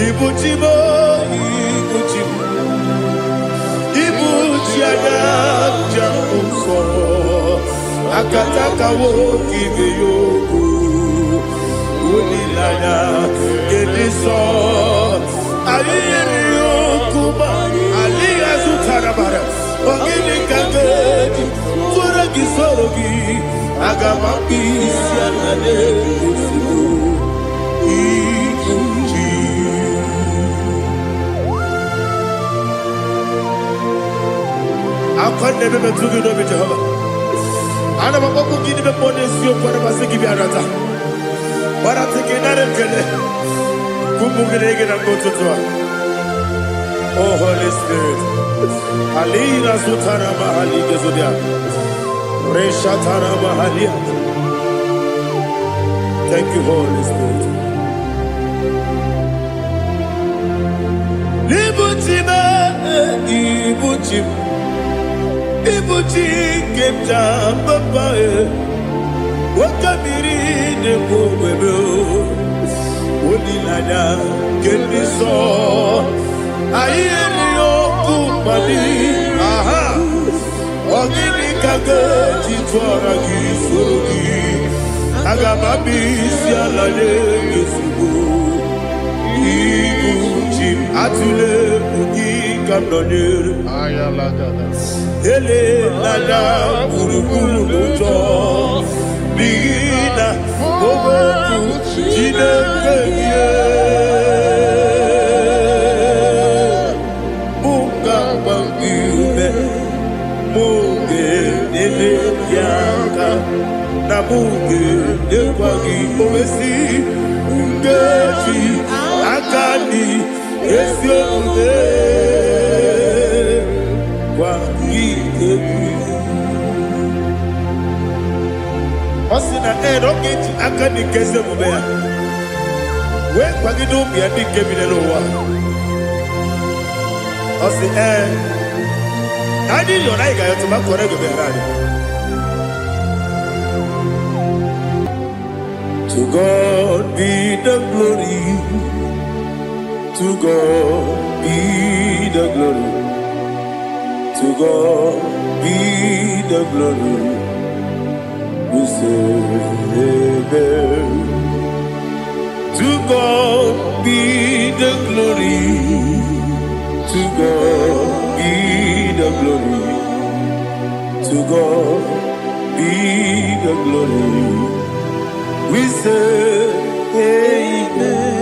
Ibuchimo, Ibuchimo, Ibuchiana, Jamuso, Akataka woki yoku, Unilana, Gediso, Ayiri yokuba, Aliya Zutarabara, Ogini Kageti, Turagi Sorogi, Agamaki, Sianade, I can't never be too good over Jehovah. I never go to give the bonus you for the Masiki Arata. But I'm taking that and get it. Kumbukin and go to Tua. Oh, Holy Spirit. Alina Sutana Mahali Gezudia. Reshatana Mahalia. Thank you, Holy Spirit. Ibuchima, Ibuchim. Ibuchi kemja papa wakamiri ne bobebe onilanya kendiso ayeni okupani aha ogini kageti twara gisurugi agamabi sialale yesugo Ibuchi atule ugi kanonir ayalagada ele nada buruburu moto bina oboku jinekeye munga bangiume munge nene yaka na munge nekwagi owesi ngeji akani esiomude Osina rocket akani kese mubea. We kwagido bia di kebile wa. Osi Nadi yo na iga yo tuma kore go berani. To God be the glory. To God be the glory. To God be the glory. We say amen. To God be the glory. To God be the glory. To God be the glory. We say amen.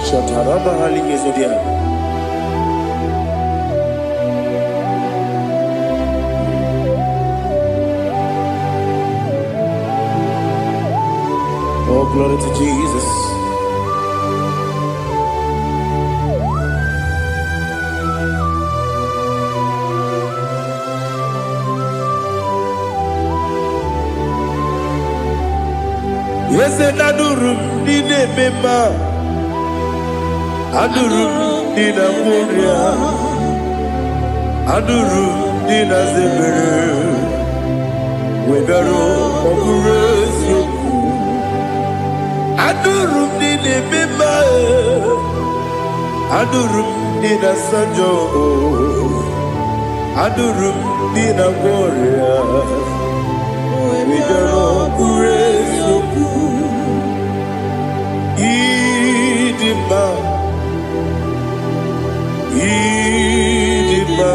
Shataraba halinge zodia. Oh, glory to Jesus. Yes, and Adurum did a member. Adurum did a warrior. Adurum did a zebra. We better operate you. Adurum did a member. Adurum did a sanjo. Adurum did a warrior. We better operate you. Idima, Idima,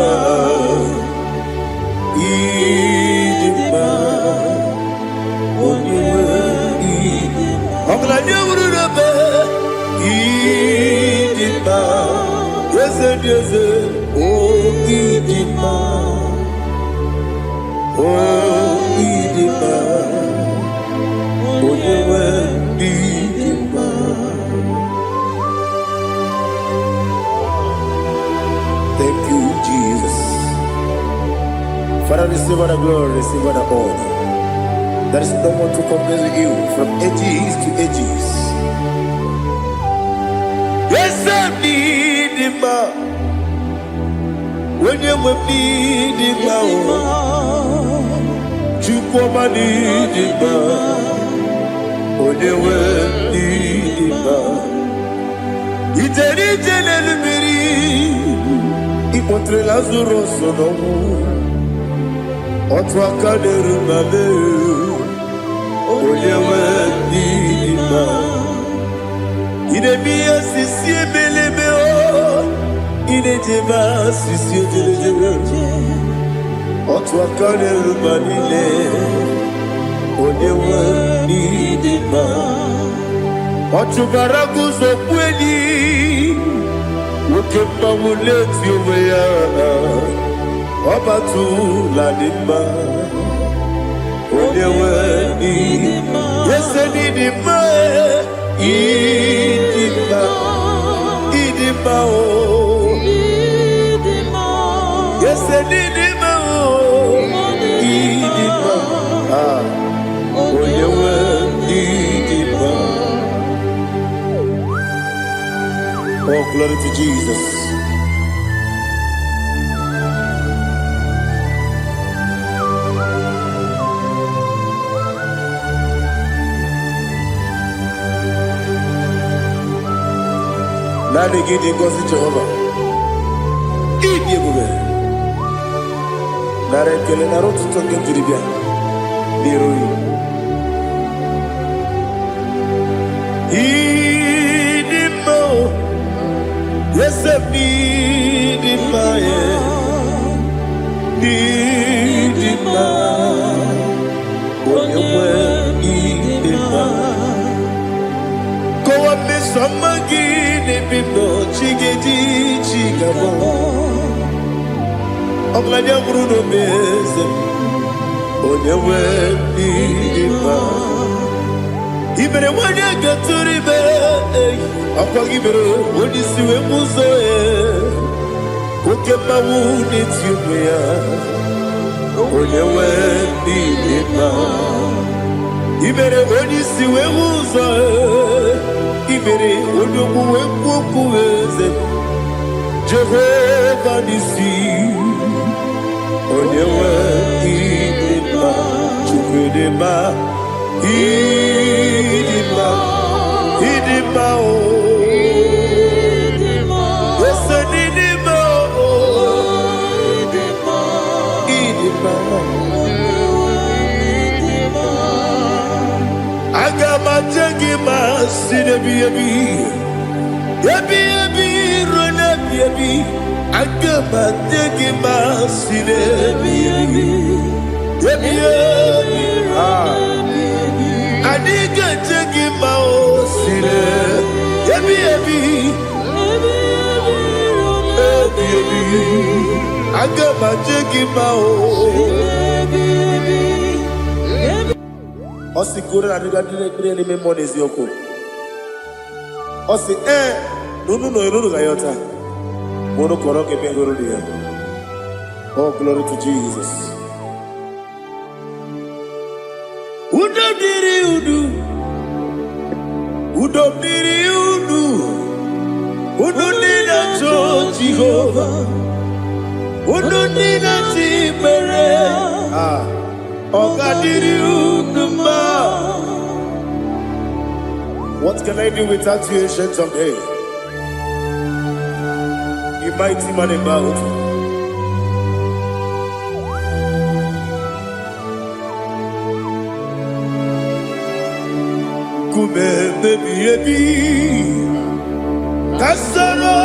Idima, Idima, yes, oh Idima, oh Idima, Idima. Thank you, Jesus. Father, receive all the glory, receive all the honor. There is no one to compare with you from ages to ages. Yes, I need him. When you need him, you come and need him. When you Iteri jenelu miri ipotre Lazarus sonomu otu aka n'erumale onye nwe n'ime idemiye sisi ebelebe o idejeba sisi ojelejebe otu aka n'erumalile onye nwe n'ime ọchụbara guzo kweli nwoke mmanwụ na-eti onwe ya ọbatụla dị mma onye nwe ese n'ịdị mma ịdị mma ịdị mma o ese n'ịdị mma o ịdị mma onye nwe ịdị mma. Oh, glory to Jesus. Nani gidi ngozi Jehovah. Idi ebube. Nare kele na rotu toke jiribia. Niroi. Idi mo. Yes, need in my need in my when you were need in my go up me some again if you know chigedi chigabo I'm glad you're Bruno Bez when you were need in my even when you get to the bed Akwagiberu onisi we muzo oke mawu n'etiumya onye we n'ime ibere onisi we muzo ibere onyogu we kwokwu eze Jehova nisi onye we n'ime chukwudema idima idima o Jagi masine biyabi, yabi yabi rona biyabi. Agama jagi masine biyabi, yabi yabi. Adiga jagi masine, yabi yabi, yabi yabi. Agama jagi masine. Osi kura na diga dire ni me monezi yoko. Osi nunu no iruru gayota. Mono koroke pe guru dia. Oh, glory to Jesus. Udo diri udu. Udo diri udu. Udo nina cho Jehovah. Udo nina tibere. What can I do without you, ancient of days? You mighty man about. Kume baby baby, kasoro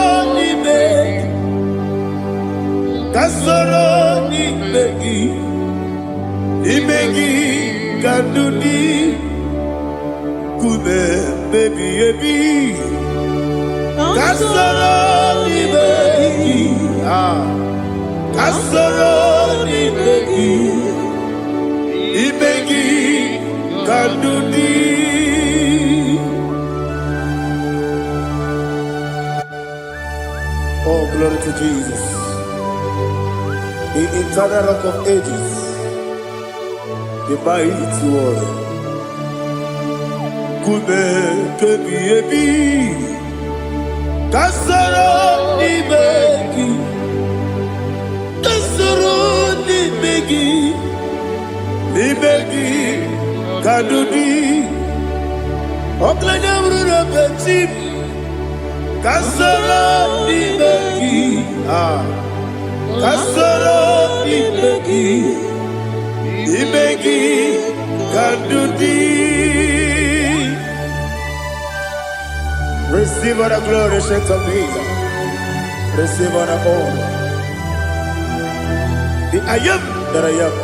ni begi. Imegi kandudi kume baby baby kasoro ni begi kasoro ni begi imegi kandudi. Oh, glory to Jesus, the eternal rock of ages, the mighty one. Kume kebi ebi, kasoro ni begi, ni begi, kadudi. Oklanya bruna petit, Kasoro n'imegi. Kasoro n'imegi. Imegi kandudi. Receive all the glory, shake of Jesus. Receive all the honor. The I am that I am.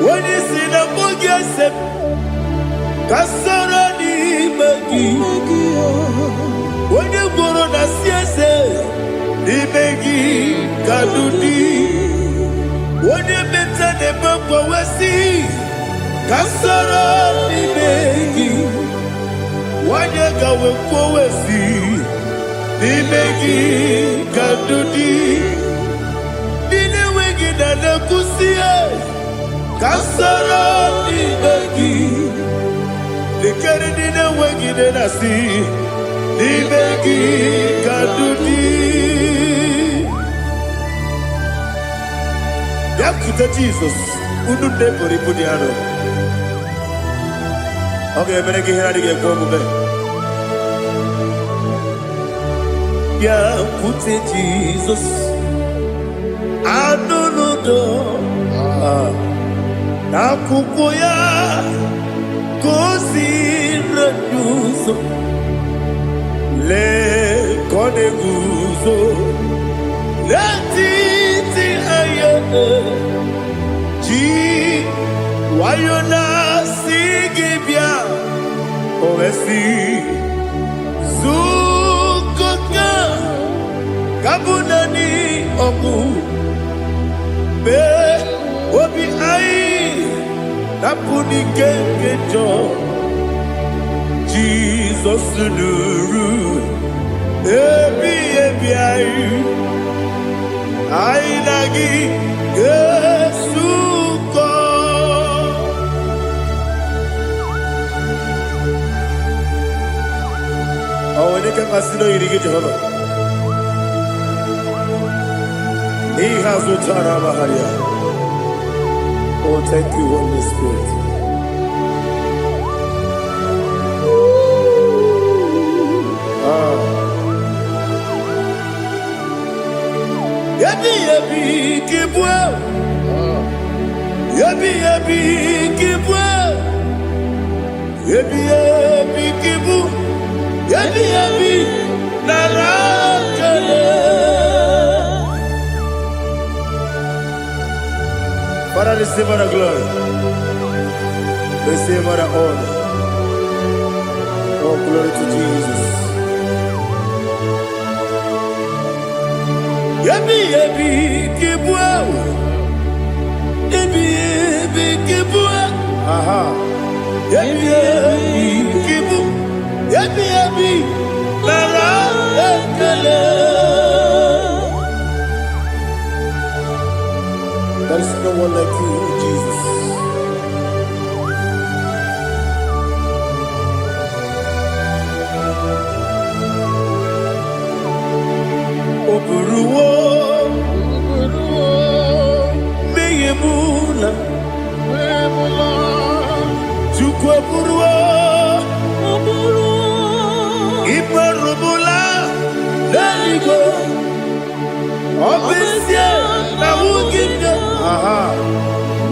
When you see the book, Kasoro n'imegi. When you go on the siese, n'imegi kandudi. When you better the book, we see. Kasoro n'imegi. Wanye gawe kwowesi n'imegi kandudi. Nine wegi na nekusie. Kasoro n'imegi. Nikere nine wegi na nasi. N'imegi kandudi. Yakute Jesus. Unu nebori pudiano. Okay, I'm going to get here for a moment. Yeah, put it Jesus. I don't know. Nakukoya, kosi renuso. Le koneguzo. Le titi ayane. Ji wayona sigibia. Ovesi Zukoka Kabunani Oku Be Obi Ai Napuni Kenkejo Jesus Nuru Ebi Ai Ai Nagi Yesuko. Oh, when you can consider you get Jehovah. He has no Tarabaharia. Oh, thank you, Holy Spirit. Yabi Kibwa. Yabi Kibwa. Yabi Kibu. Yabi Narakale. Father, receive all the glory. Receive all the honor. Oh, glory to Jesus. Yabi Kibwa. Yabi Kibwa. Aha. Yabi Kibu. Yabi Narakale. There is no one like you, Jesus. Oburuwo, Meyemula, Chukwaburuwo, Iparubula, Leligo, Obesia, Nawuginde,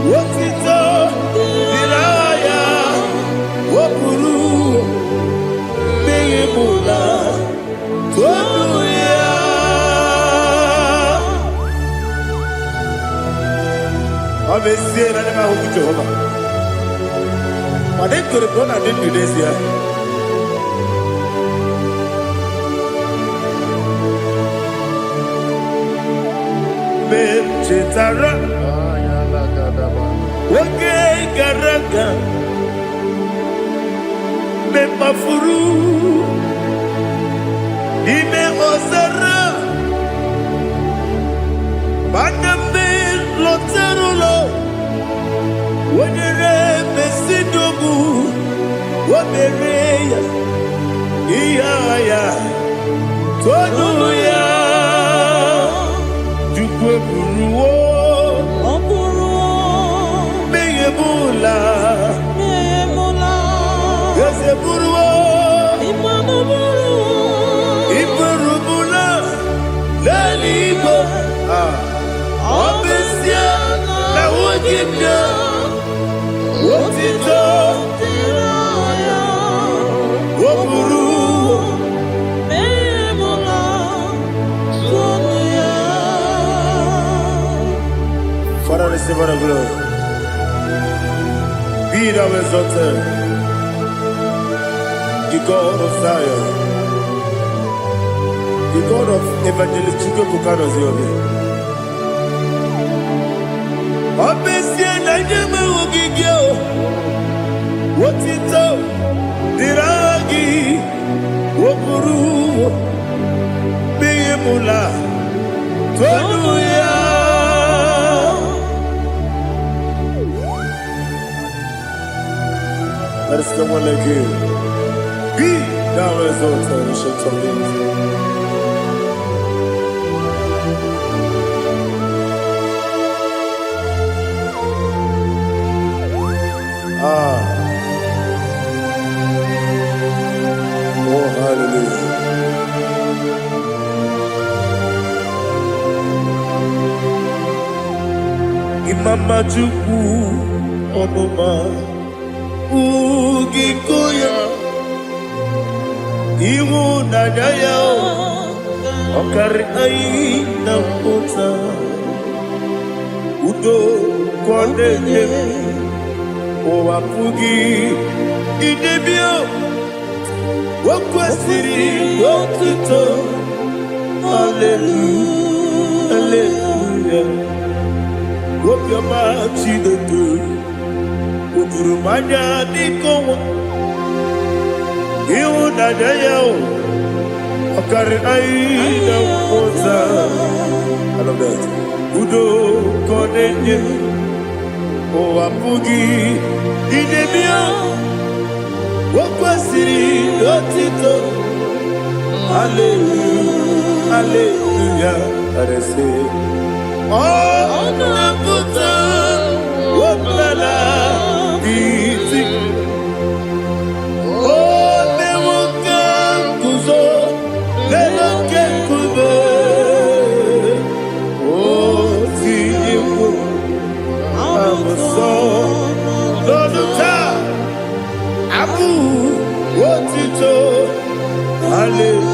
Wotito, Dilaya, Wapuru, Meyemula, Twaduya. Obesia, Nana Jehovah. I didn't go to God, I didn't do this here. Chetara, okay, Garaga, Mefuru, Ime Osara, Bandame Loterulo, when you Mesidobu, what the Rea, Iaya, Toduya. Meyemula, Oburuo. Iburubula. Lelibo. Obesia. La wogibya. Wotito. Oburuo. Father, receive our glory. Be thou exalted, the God of Zion, the God of Evangelist Chike Bukanos Yobi. Obesia Naija Wogigyo, Wotito, Diragi, Wopuru, Beyemula, Tonuya. Let us come on like you. Be thou exalted, we shall tell you. Oh, hallelujah. Imama Chukwu Onuma Ugikoya Iwu Naija Okari Ai Nampota Udo Kondeye Owapugi Idebio Wakwasiri Wotito Hallelujah Hallelujah Wopiama Chidetu Udurumanya Nikowa Iwu Naija Okari Aina Mota. I love that. Udo Konenye Owapugi Idebia Wakwasiri Lotito. Hallelujah Hallelujah. And I say Oh Naputa Woplala Biti Oh Newoka Kuzo Leloke Kube Oh Tiyiwo Amoso Loduta Abu Wotito Hallelujah.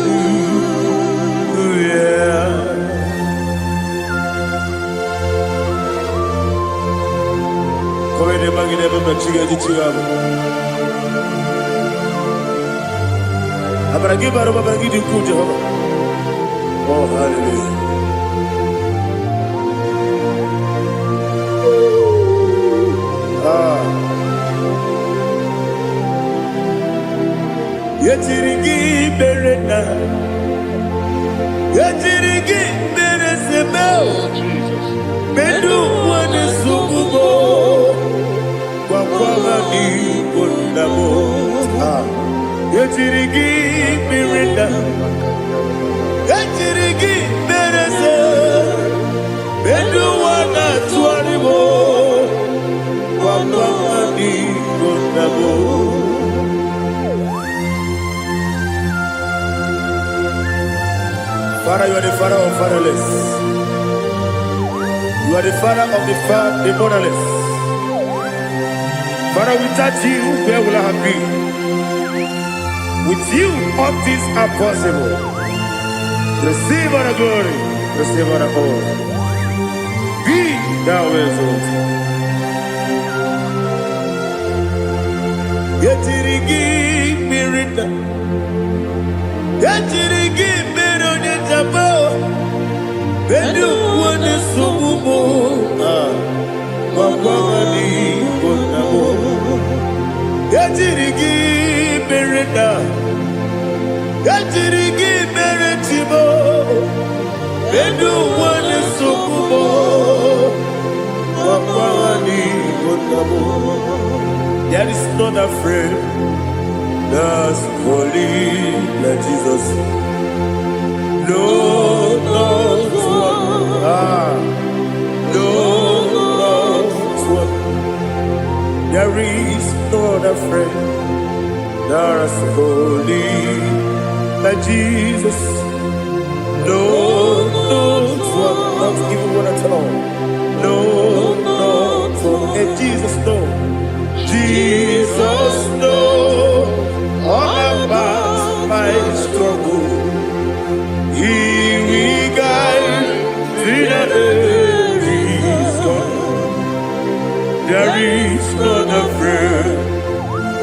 Come ne magine per chiga di chigago. Abragi baro babragi di ku Jehovah. Oh hallelujah. Yetirigi berena. Yetirigi beresebel. Bedu wane sububo. Kwa ni kondamo. Yetirigi berena. Yetirigi berese. Bedu wana tuaribo. Kwa ni kondamo. Father, you are the father of fatherless. You are the father of the motherless. Father, without you, where will I have been? With you, all things are possible. Receive our glory, receive our honor. Be thou exalted. Yetirigi mirita, yetirigi mironye jabo, bedu wane sububo, wawani konamo. Yetirigi mirita, yetirigi miritibo, bedu wane sububo, wawani konamo. There is none afraid that's holy like Jesus. No, no, no, no. There is no other friend There's holy like Jesus. No, not even one at all. No, and Jesus, no. Jesus, no. All about my struggle. He will guide through the there is not a friend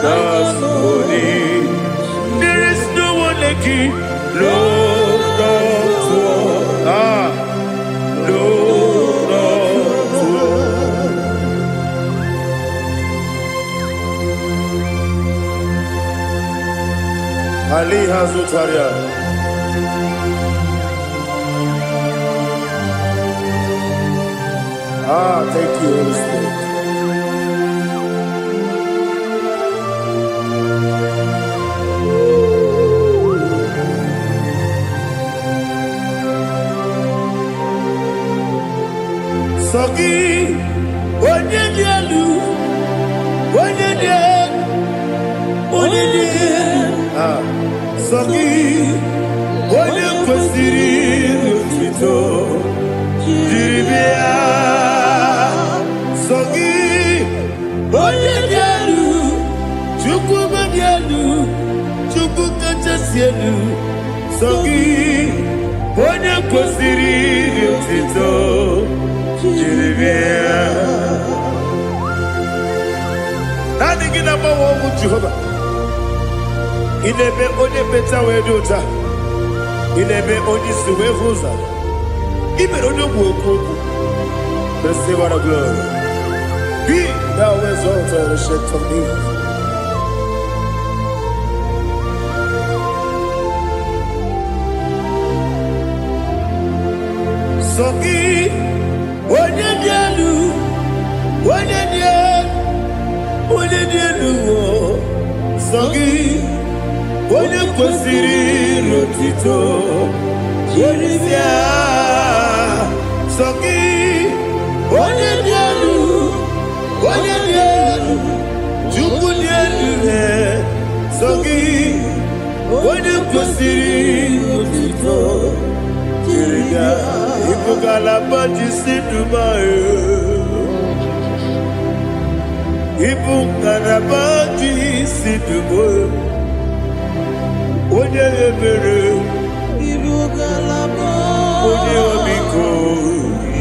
that's holy. There is no one like him. Lord, Ali Hazutaria. Thank you, Holy Spirit. Sogi, onye dielu, Sogi, onye kwesịrị otuto, jiri bịa. Sogi, onye dielu, Chukwu dielu, Chukwu kachasị elu. Sogi, onye kwesịrị otuto. Nani gina mawa omu Jehovah. Inebe onye beta wedu uta. Inebe onye siwe vuza. Ibe onye woku. Receive our glory. Be thou exalted and shed from me. Sogi. Onye dielu, Sogi, onye kwesịrị otito, jiri bịa. Sogi, onye dielu, Chukwu dielu. Sogi, onye kwesịrị otito, jiri bịa. Ibugalaba jisidumae, Ibugalaba jisidumae, onye ebere, Ibugalaba, onye omiko,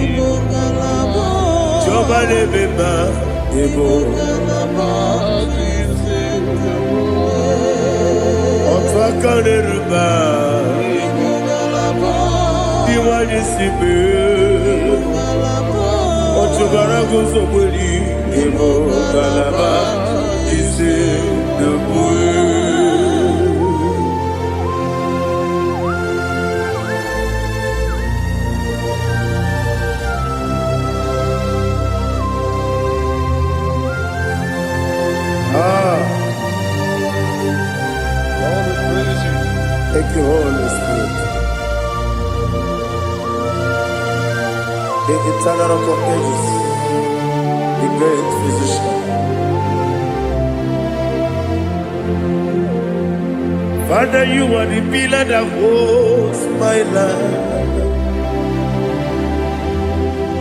Ibugalaba, Jọba lebeba, Ibugalaba jisidumae, Otu aka neruba. Iwani sibe, Ochubara gozo kweli, Imo galaba, Ise debue. Thank you, Holy Spirit. The eternal rock of ages, the great physician. Father, you are the pillar that holds my life.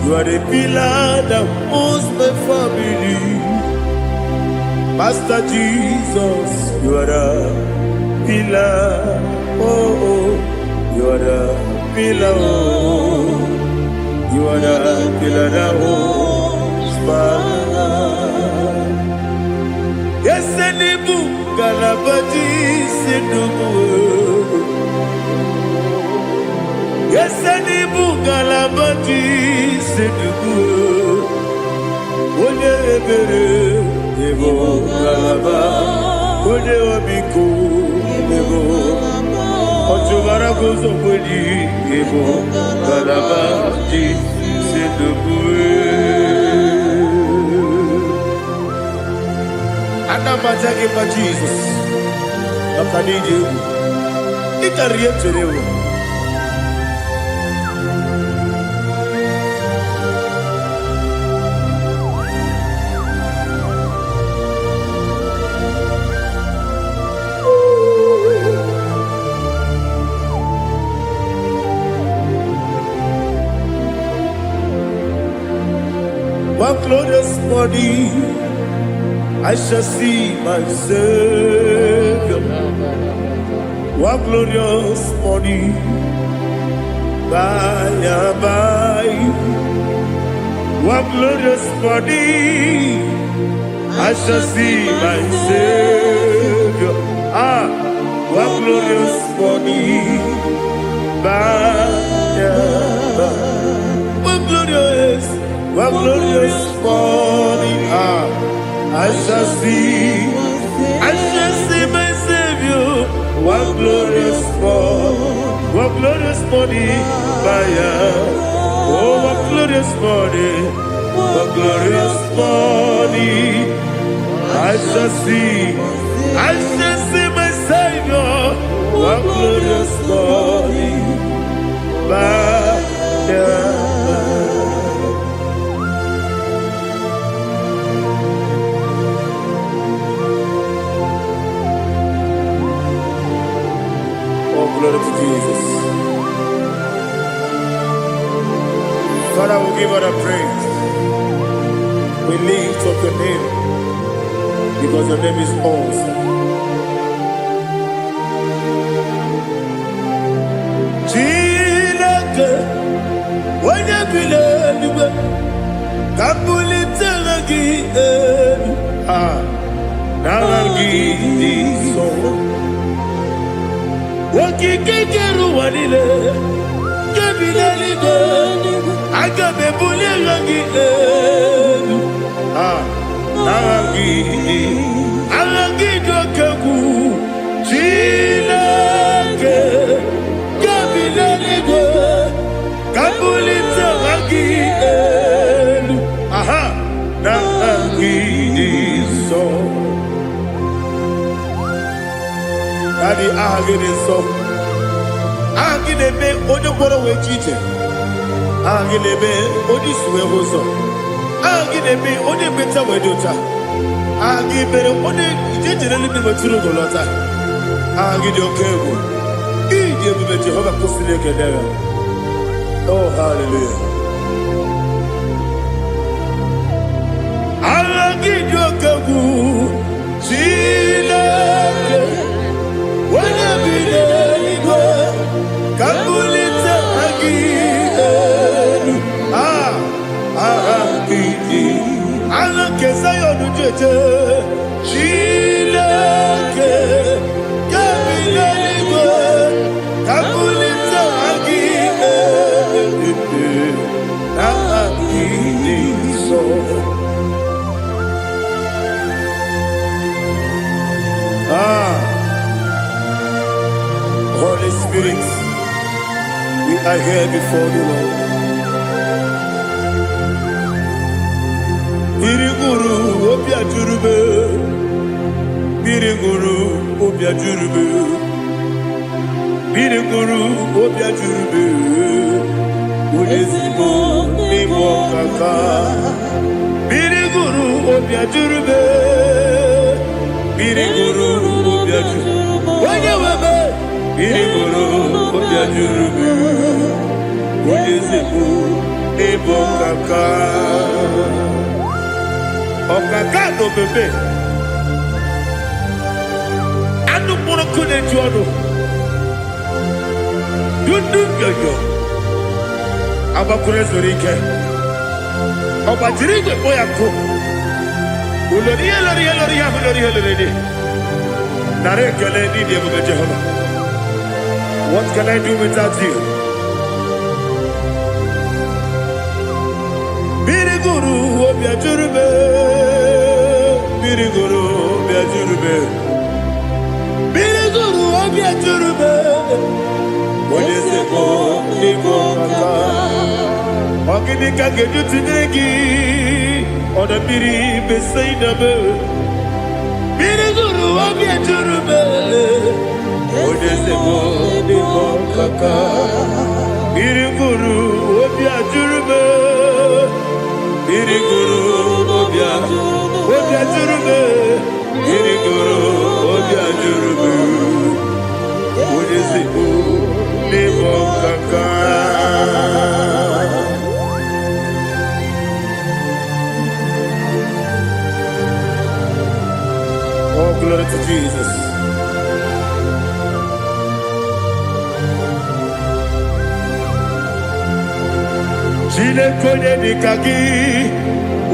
You are the pillar that holds my family. Master Jesus, you are the pillar. Oh, you are the pillar. Oh. You are the pillar that holds my life. Yes, and the book, Galabaji, Sidubu. Yes, and the book, Galabaji, Sidubu. One ebere, Evo Galaba, One Obiku, Evo. Ochubara gozo kweli, Evo Galaba, Anamajage pa Jesus. Akanije. Ikariyeterewo. morning I shall see my Savior. What glorious morning by and by. What glorious morning I shall see my Savior. Ah, what glorious morning by and by. What glorious morning, I shall see my Savior. What glorious morning, oh, what glorious morning, I shall see my Savior. What glorious morning, glory to Jesus. Father, we give all the praise. We lift up your name because your name is awesome. Chilake, when you believe, Kabuli telagi, nalagi so. Wakikeru wanile, kebilaligo, agabe bulilangi, alangi dokagu, chilake, kebilaligo, kabulita wangi, nalangi so. Daddy, agide so. Agide be ojo boro we chiche. Agide be oji suwe hoso. Agide be oji beta we dota. Agide be oji jeje libi maturu golota. Agide okego. Ije be Jehovah kusile kedera. Oh, hallelujah. Agide okego. Chilake. When I be there, Kabulita again. Alake Sayonu Jeje, Chilake, Kabilanigo, Kabulita again. So. Holy Spirit, we are here before you, Lord. Biriguru obia jurube, Biriguru obia jurube, Biriguru obia jurube, Udesibo nibo kaka, Biriguru obia jurube, Biriguru obia jurube, Wanyawebe. Biriguru obia jurube, Udesibo nibo kaka. Okaka no bebe. Anu mono kune juano. Dundu yoyo. Abakure zorike. Obajirige boyako. Uloriya. Nare kele ni diye Jehovah. What can I do without you? Biriguru obia jurube, Biriguru obia jurube, Biriguru obia jurube. Odesebo nibo kaka, ogini kageju tinegi, oda biri besaidabe. Biriguru obia jurube, Odesebo nibo kaka, Biriguru obia jurube. Biriguru obia jurube, Biriguru obia jurube, Udesibo nibo kaka. glory to Jesus. Chineke dịka gị,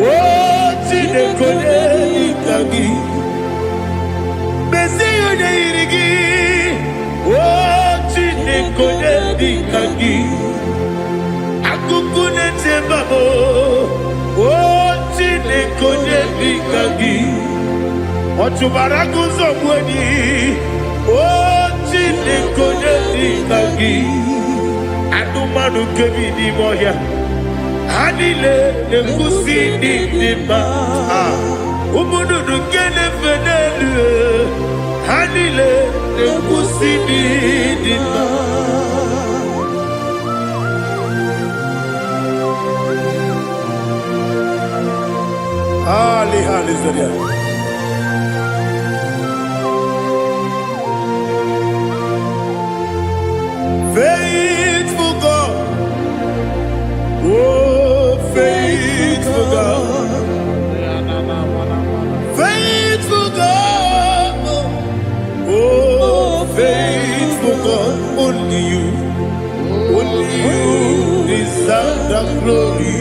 oh Chineke dịka gị, Mesie onye yiri gị, oh Chineke dịka gị, akụkụ na-echebe m, oh Chineke dịka gị, ọchụbara guzo gwenyi, oh Chineke dịka gị, anụmanụ kebi n'ime ọhịa. Hanile nekusi dindima, umududu kene fenelu. Hanile nekusi dindima. Ali Zaria. Faithful God, oh faithful God, faithful God, oh faithful God, only you deserve the glory.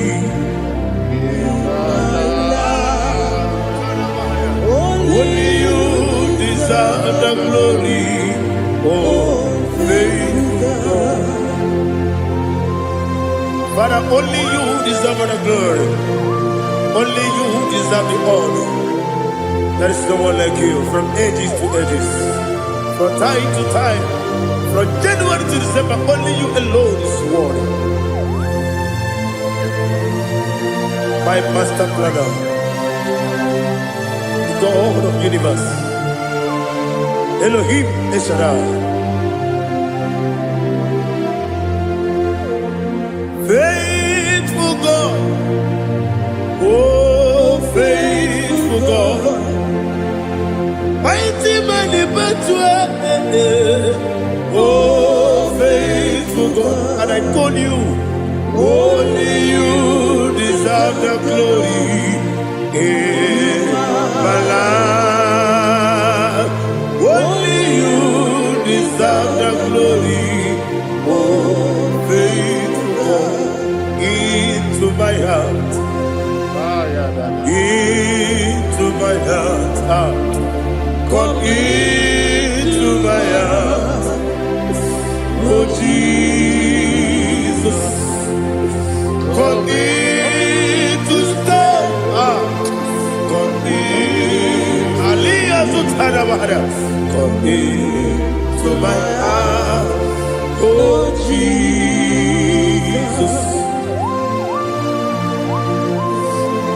Only you deserve the glory, oh faithful God. Father, only you deserve the glory. Only you deserve the honor. There is no one like you from ages to ages, from time to time, from January to December. Only you alone is worthy. My master planner, the God of the universe, Elohim Eshadai. Faithful God, oh faithful God, mighty man in battle, oh faithful God, and I call you, only you deserve the glory in my life, only you deserve the glory, oh faithful God. Into my heart, into my heart, come into my heart, oh Jesus, come in to stay, come in, Aliyah Zutana, come into my heart, oh Jesus.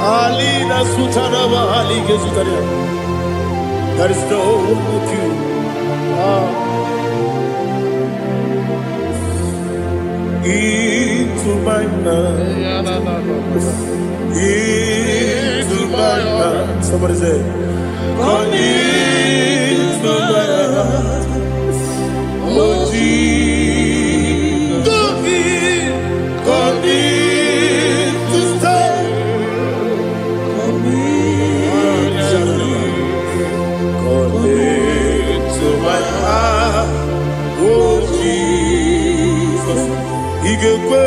Alina Sutanaba Ali Gezutaria. There is no one like you. Into my heart. Into my heart. Somebody say, come into my heart. Oh Jesus. Come in to stay. To my heart, oh Jesus, Igwe,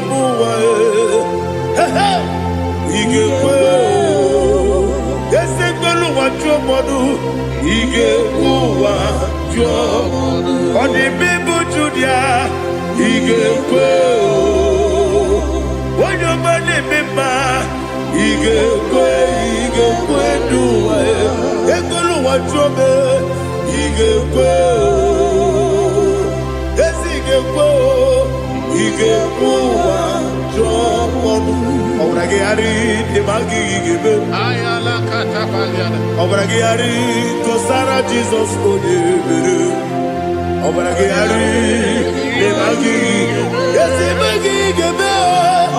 muwa, Igwe, ese gbolu wa jomodu, Igwe wa jomodu, oni bibu Judia, Igwe, onyo mane mema. Igekwe duwa, ekolu wa jobe. Igekwe, igekwe wa jobe. Obrage ari demagi igebe. Ayala katapaliana. Obrage ari kosara Jesus odebere. Obrage ari demagi igebe.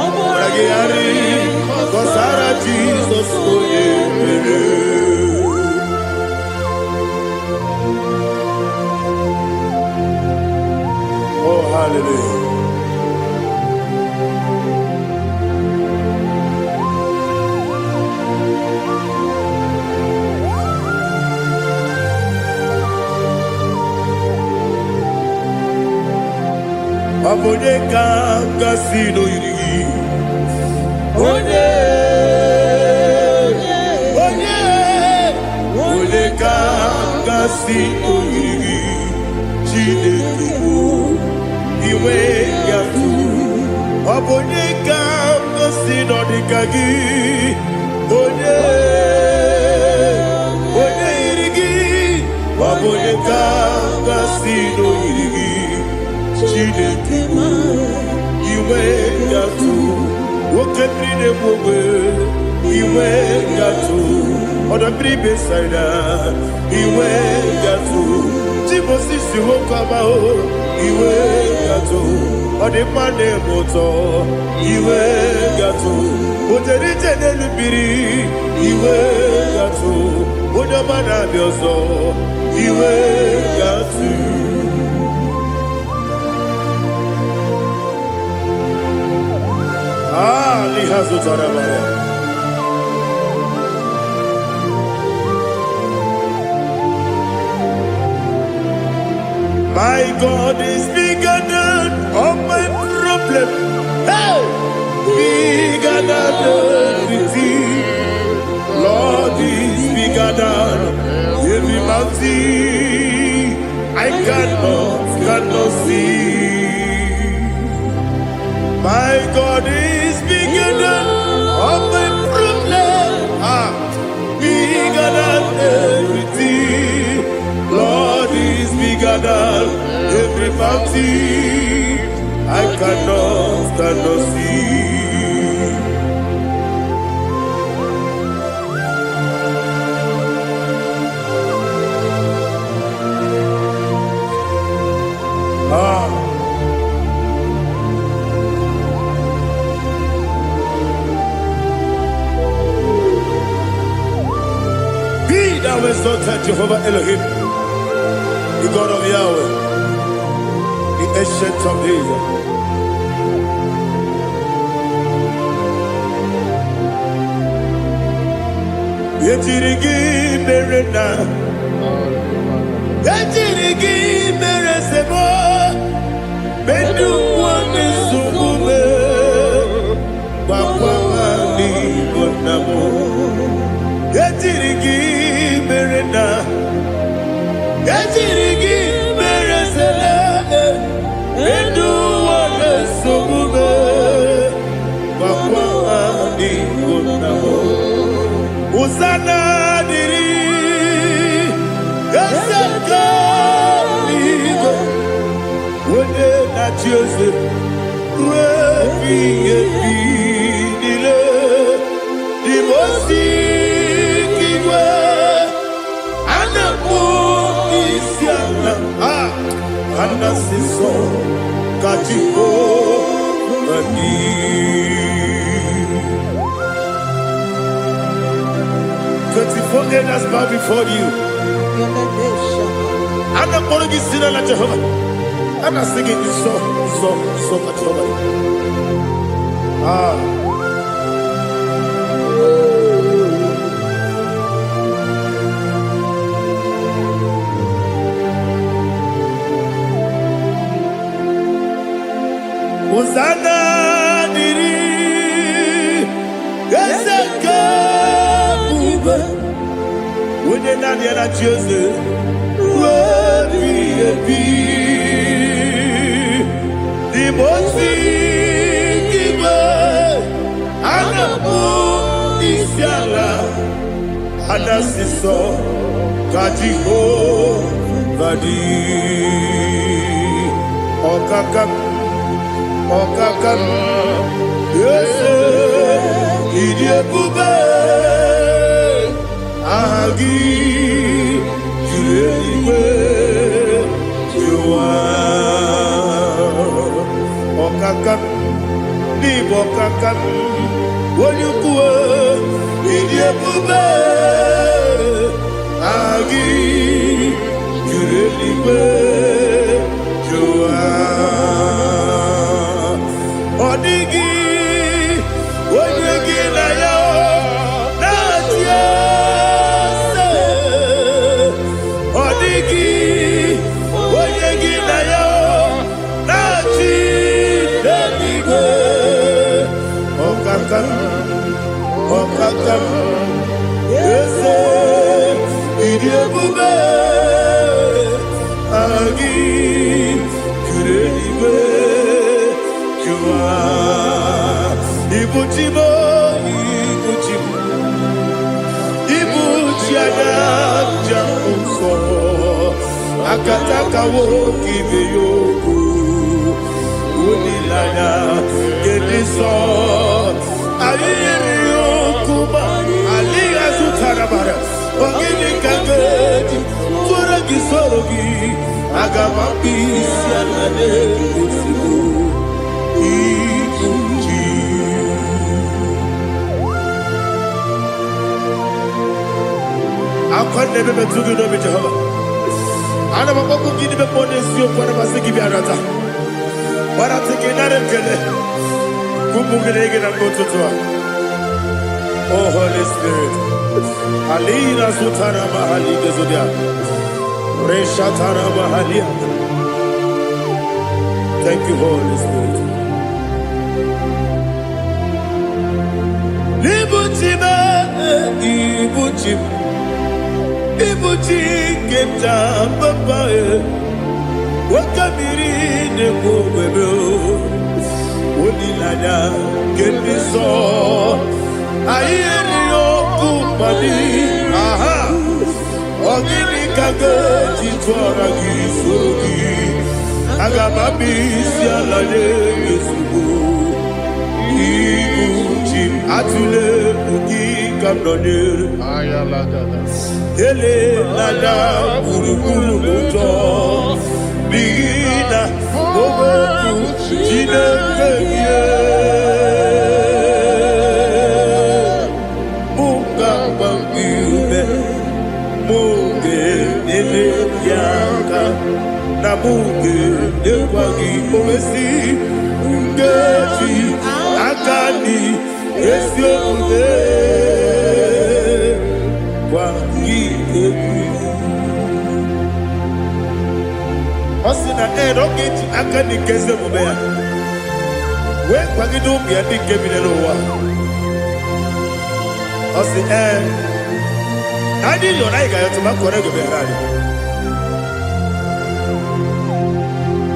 Obrage ari kosara Jesus odebere. Oh, hallelujah. Obonye Kasino Yiri. Onye Kasino Yiri. Chinekibu Iwe Yatu. Obonye Kasino Dikagi. Onye Yirigi. Obonye Kasino Yiri. Chinekibu Iwe Yatu. Woketrine Mwe Iwe Yatu. Oda Bribe Saida Iwe Yatu. Timosisi Wokabao Iwe Yatu. Ode Mane Moto Iwe Yatu. Oderite Nelubiri Iwe Yatu. Oda Mana Biozo Iwe Yatu. Lihazu Tarabaya. My God is bigger than all my problem. Hey, bigger than everything. Lord is bigger than every mountain I cannot see. My God is bigger than all my problems. Bigger than everything. Lord is bigger than every mountain I cannot see. Be thou exalted, Jehovah Elohim, the God of Yahweh, the ancient of days. Yetirigi merena, yetirigi meresemo, bedu wane subume, wakwamani bonamo. Yetirigi merena, yetirigi meresele, bedu wane subume, wakwamani bonamo. Uzana diri, esaka ligo, wone na Joseph, wepi nile, dimosi kiwe, anamu isiana, anasiso kajiko mani. 24 elders bow before you. I'm not going to sit down at Jehovah. I'm not singing this song at Jehovah. Hosanna diri, Ezeka. When you're not here at Joseph, the most giver, and the moon is yala, and the sister, Kajiho, Vadi, Okakam, yes, Idiot Bube. Agi Juliwe Jua Okakam Nibo Kakam Wonyukue Idiepube Agi Juliwe Jua Odigi Wonyegi na yo Nadia Odigi, Oyegi na yo, Nachi. ọkaka eze ịdị ebube agị juru eluigwe jụwa ibuchi m ibuchi m ibuchi anya ja nsọ akatakawo ibe ya okwu olilanya gedi nsọ ayịyịrị ya okwu ma alịghị zụtara mara ogini ka ga-eji tụrụ gị soro gị aga m akpụ isi ala na-egosigo ibuchi akwa na-ebe metụ gị n'obi Jehova ana m akpọkụ gị n'ime mmụọ n'eziokwu ana masị gị bịa nata gbarata gị nara ekele ụmụ gị na-ege na mgbe ụtụtụ a Oh Holy Spirit alina sutara mahali gezodia reshatara mahalia. Thank you Holy Spirit. Libuchime ibuchim ibuchi kemja papa wakamiri ne bobebe olilanya kemiso ayeri okupali aha ogini kageji twara gisogi agamabisi alale yesugo ibuchi atule ugi kamdonere ayalagada ele nada buruburu moto bigina ogoku jinekeye na buge ekwagi omesi ngeji akani esi omume kwagi ebi osi na erogeji akani kezi omume ya we kwagi n'obi ya dị nke bi n'ụwa osi anyị yọ na ị ga-ayọ tụmakọrọ ego bịara anyị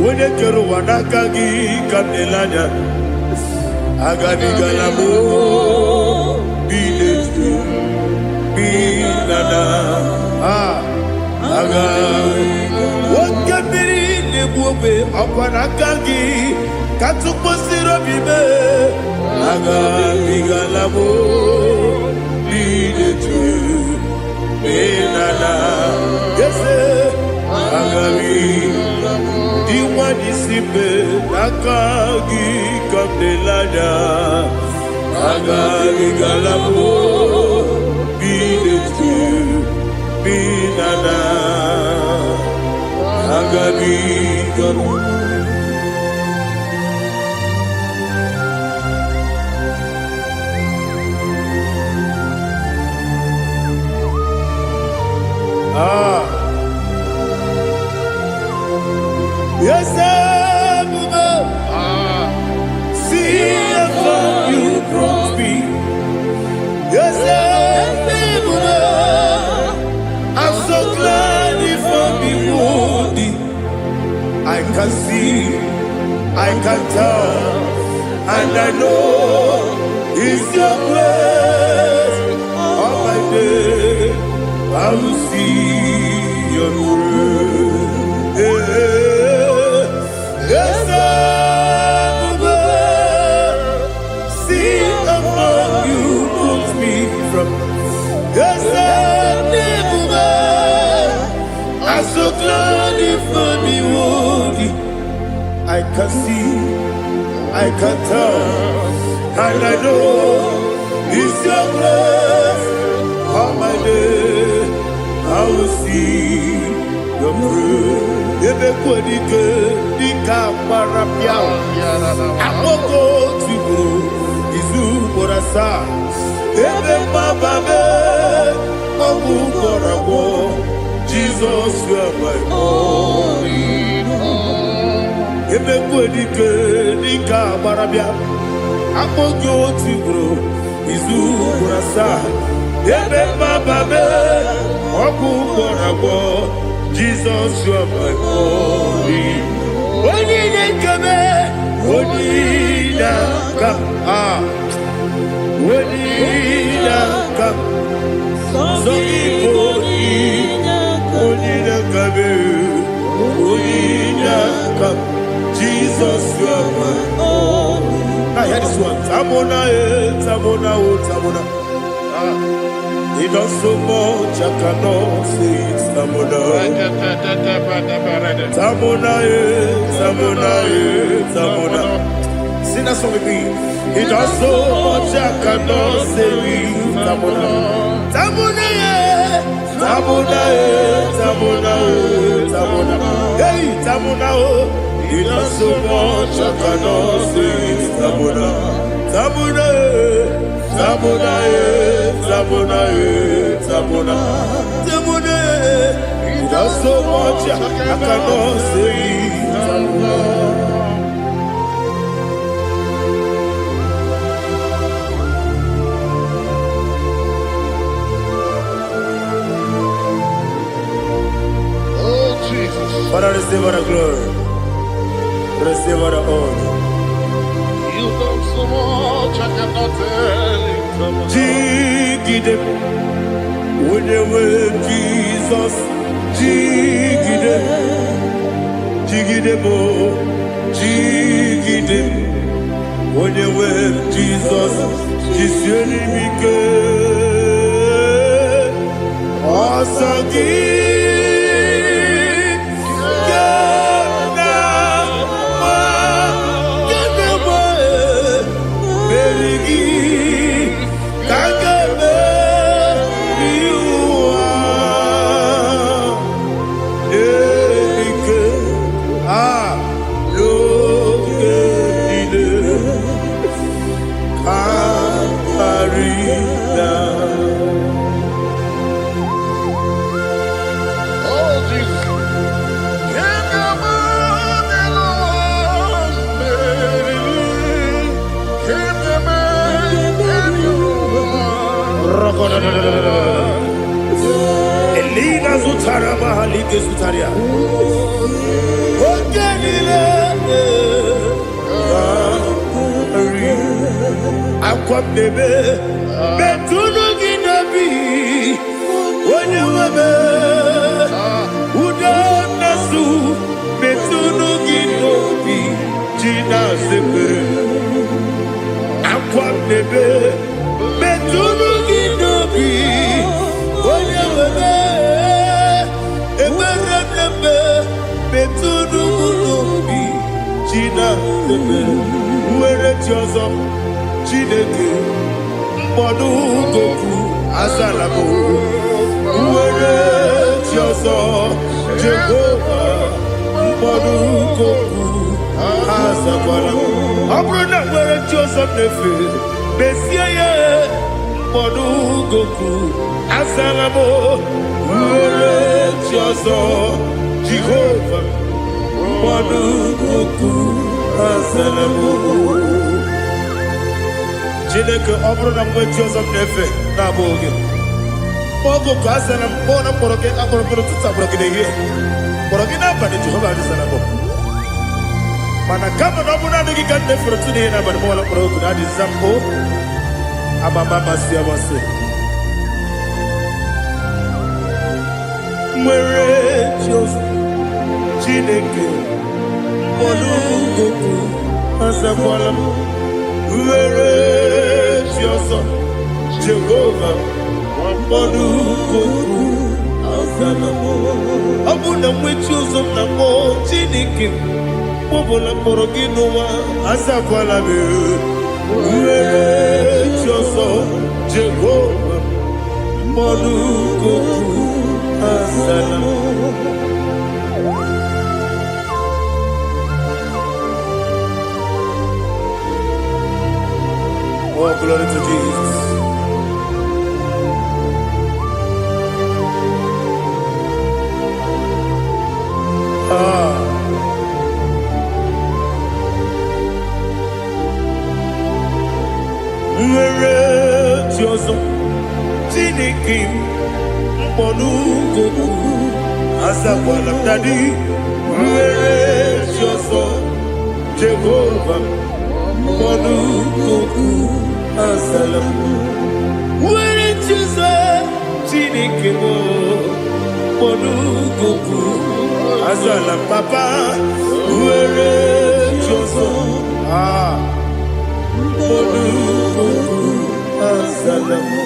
onye kere ụwa n'aka gị ka m na-ele anya agabigala m biletu binana aga nwoke mmiri na-egbu ogbe ọkwa n'aka gị ka tụkwasịrị obi me agabigala m biletu binana ese agari diwani simbe nakagi kamdelanya agari galabo biletu binana agari galabo yes, see from you brought me. Yes, I'm so glad you for me wounded. I can see, I can tell, and I know it's your grace. All my day, I will see your grace. Yes, see among you moves me from. Yes, I'm so glad for me, Woody. I can see, I can tell, and I know it's your grace. All my day, I will see your grace. Ebe kwenike dika marapia akoko tibo izu morasa ebe mababe obu korabo Jesus you are my only ebe kwenike dika marapia akpọghị otu ugboro izu ugboro asaa ebe mmababe ọgwụ gwọrọ agwọ Jizọs ọbụghị onye na-ekebe onye na-aka onye na-aka sọ Igbo onye na-akabe onye na-aka Jizọs ọbụghị. I hear this one. Tamona, Tamona, Tamona. He does so much, I cannot say it. Tamona, Tamona, Tamona, Tamona. Sing that song with me. He does so much, I cannot say it. Tamona, Tamona, Tamona, Tamona, Tamona. Hey, Tamona, he does so much, I cannot say it. Tamona, Tamona, Tamona, Tamona, Tamona, Tamona. He does so much, I cannot say it. Tamona. Oh, Jesus. Father, receive all the glory. Receive all the honor. You done so much, I cannot tell it. Jigide, when you were Jesus, Jigide, Jigide bo, Jigide, when you were Jesus, Jisyelimike, Asagi. Elina Zutara Mahalike Zutaria. Okenile Akwabebe Betunu Ginabi Onye Webe Uda Nasu Betunu Ginobi Jina Sepe Akwabebe Betunu Ginobi Onye Webe Eberebe Betunu Ginobi Jina Sepe Uwere Tiozo Chineke mkpọdụ goku azalabo uwere chi ọzọ Jehova mkpọdụ goku azakwala ọ bụrụ na nwere chi ọzọ na-efe mesie ya mkpọdụ goku azalabo uwere chi ọzọ Jehova mkpọdụ goku azalabo. Chineke ọ bụrụ na mgbe chi ọzọ m na-efe na-abụ oge ogo ka a sara m kpọọ na mkpọrọ gị akpọrọ mkpọrọ tụtụ akpọrọ gị n'ehihie mkpọrọ gị n'abalị Jehova adịsara m mana kama na ọ bụ naanị gị ka m na-efere tụ n'ihe n'abalị mụọla mkpọrọ ogu na adịza mbụ amama amasị amasị nwere chi ọzọ Chineke mkpọrọ ogu azakwala m uwere chi ọzọ Jehova mkpọdụ goku azala m ọ bụ na nwechi ụzọ m na mmụọ Chineke kpọbụla mkpọrọ gị n'ụwa azakwala m uwere chi ọzọ Jehova mkpọdụ goku azala m. Oh, glory to Jesus. nwere chi ọzọ Chineke mkpọnụ goku azakwala m dadi nwere chi ọzọ Jehova mkpọnụ goku azala m nwere chi ọzọ Chineke mkpọnụ goku azala m papa nwere chi ọzọ mkpọnụ goku azala m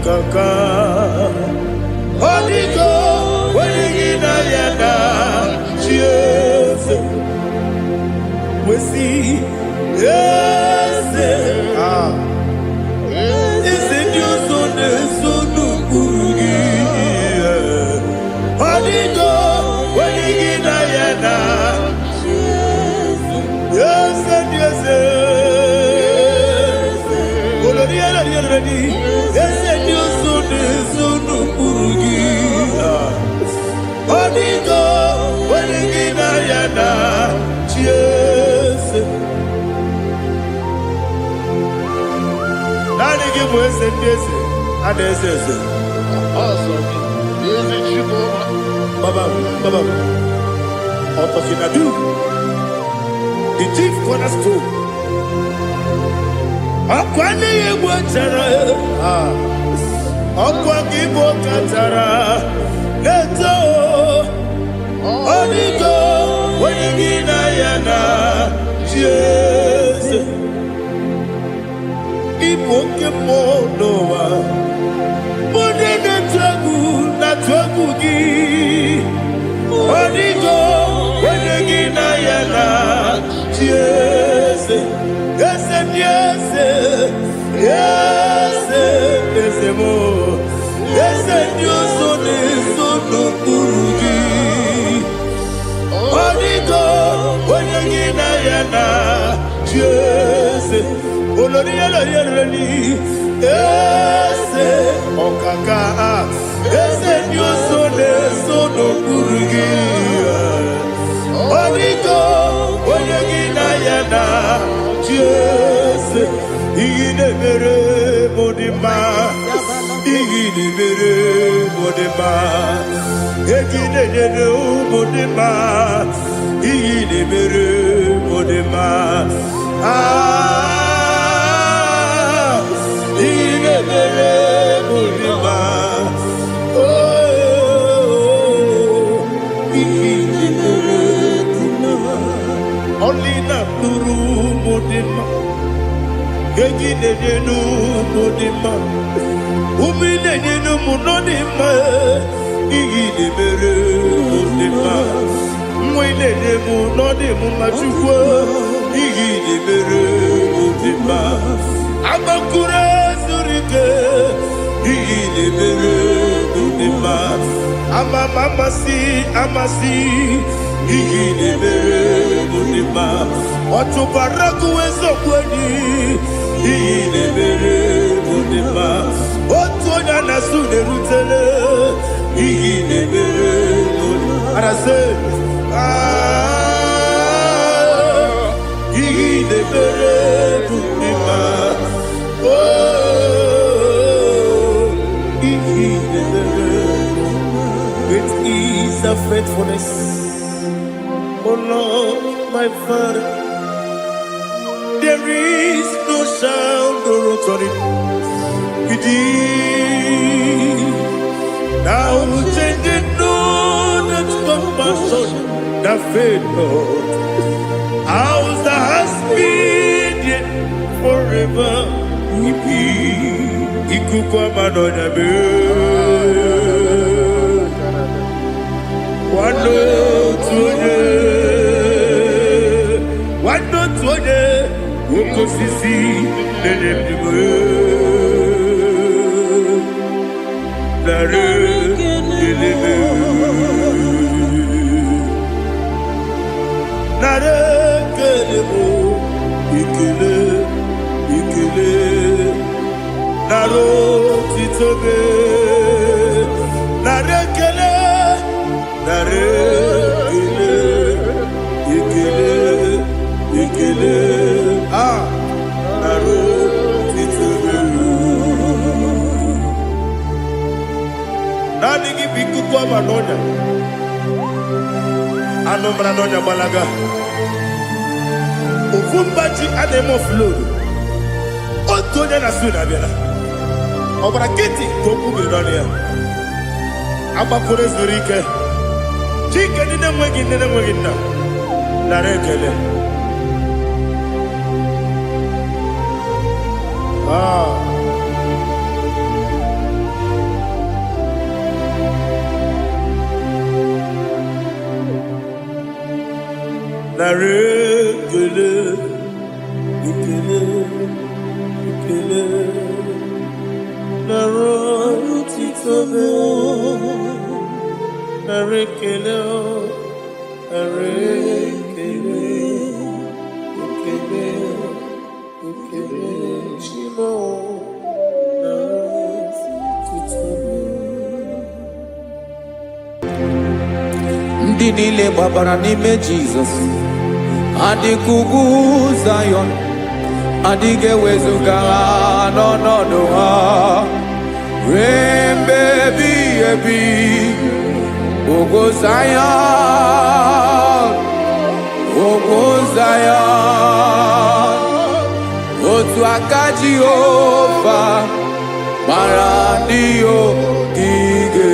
Kaka Odigo Wenigina Yana Cheers We see Yes Is it your son Burugi Odigo Wenigina Yana Cheers Yes Yes Yes Odigo, Wenigina Yana, cheers. Nani give us a kiss, and this is it. Awesome. Is it you, Baba, Otokinadu, the chief cornerstone. Akwani Watara, Akwakibo Katara. Leto Odigo Wenigina Yana Cheers Ipokemonoa Modena Tragu Natwagu Gi Odigo Wenigina Yana Cheers Yes and yes Yes Yes more Yes and yes Burugi Odigo Wenigina Yana Cheers Olori Ese Okaka Ese Nyosone Sono Burugi Odigo Wenigina Yana Cheers Igine Mere Modima Igine Mere Modima Egine Nene Modima Igine Mere Modima Igine Mere Modima Igine Mere Modima Only na Nuru Modima Egine Nene Modima Umine Nene Modima Igine Mere Modima Mwine Nemu Nodimu Machukwa Igine Mere Modima Amakure Zurike Igine Mere Modima Amasi Igine Mere Modima Watubaraku Wezokweni Igine Mere Modima Otonya Nasude Rutele Igine Mere Modima Arase Igine Mere Modima Igine Mere Great is the faithfulness Oh Lord my Father There is no sound or authority Now changing no that compassion that faith Lord How's the husband forever Ikukwa madonya be Wano tuye kosisi nenebime nare kelebe nare kelebo ikele ikele naro titobe nare kele nare kele ikele ikele naro titobe nani gibiku kwa manonya anombra nonya balaga Ufumbaji anemo flow. Otonya na suna bela. Obra kiti koku bironia. Aba kore zurike. Chike nine mwegi na. Narekele. Narekele. Ikele, ikele, naro titobe, narekele, narekele, ikele, ikele, chimo, naro titobe. Ndị niile gbabara n'ime Jizọs adịkugu Zion adịghị ewezuga ha n'ọnọdụ ha ruo mgbe ebighị ebi. Ogo Zion, ogo Zion, otu aka Jehova gbara ndị ogige.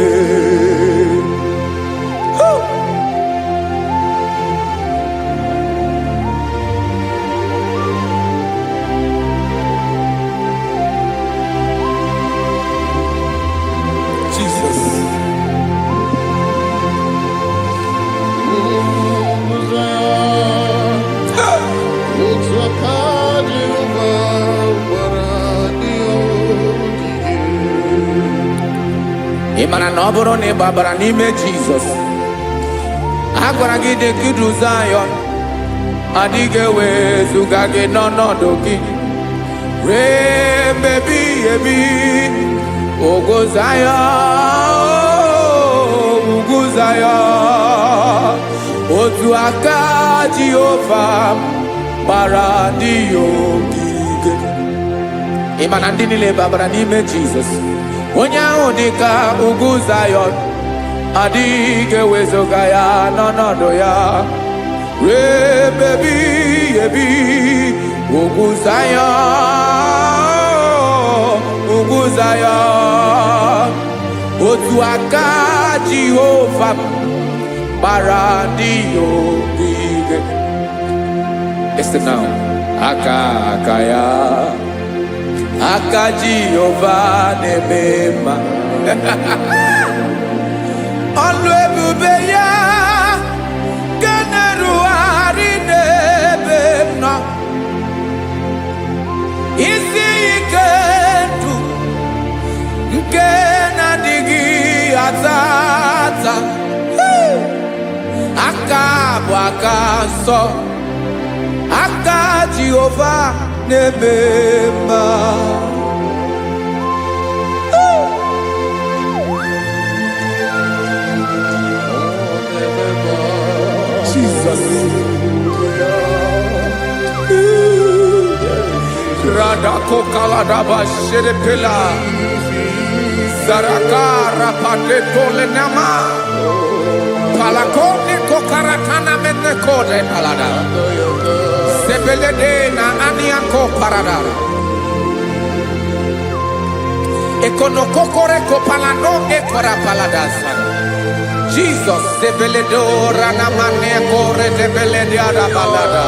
Ị mara na ọ bụrụ na ị gbabara n'ime Jizọs, a gwara gị dị kudu Zion adịghị ewezuga gị n'ọnọdụ gị ruo mgbe ebighị ebi. Ogo Zion, ugwu Zion, otu aka Jehova gbara ndị ogige. Ị ma na ndị niile gbabara n'ime Jizọs, onye ahụ dị ka ugwu Zion adịghị ewezuga ya n'ọnọdụ ya ruo mgbe ebighị ebi. Ugwu Zion, ugwu Zion, otu aka Jehova gbara ndị ogige. Listen now, aka ya, aka Jehova na-eme mma. Ọlụ ebube ya ga na-erugharị n'ebe m nọ. Isi ike ndụ nke na-adịghị ata ata. Aka bụ aka nsọ, aka Jehova na-eme mma. Jesus. Radako kaladaba sherepela zarakara pateto lenama palakone kokaratana mene kode palada sebelede na aniako paradara ekonokokore kopalano ekora paladasa. Jesus sebeledo rana mane kore debelede arabalada.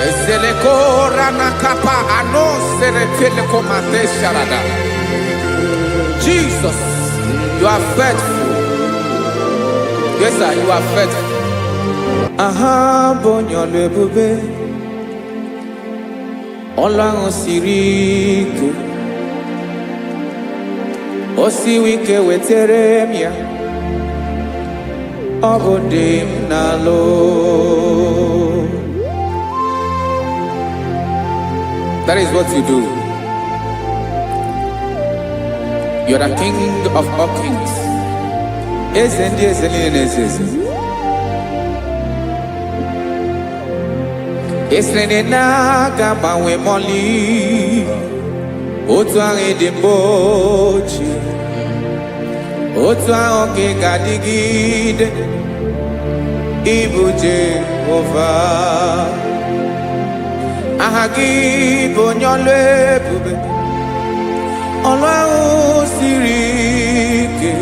Eseleko rana kapa ano serepele komate sharada. Jesus, you are faithful. Yes sir, you are faithful. Aha bonyo lebube ọlụ ahụ siri ike, o siwe ike wetere m ya, ọ bụ dị m n'alụ. That is what you do. You are the king of all kings. Eze ndị eze niile na-eze eze. Esere na-aga gbanwe mọlị, otu ahụ dị mgbe ochie, otu ahụ ka ị ga-adịgide, ịbụ Jehova. Aha gị bụ onye ọlụ ebube, ọlụ ahụ siri ike,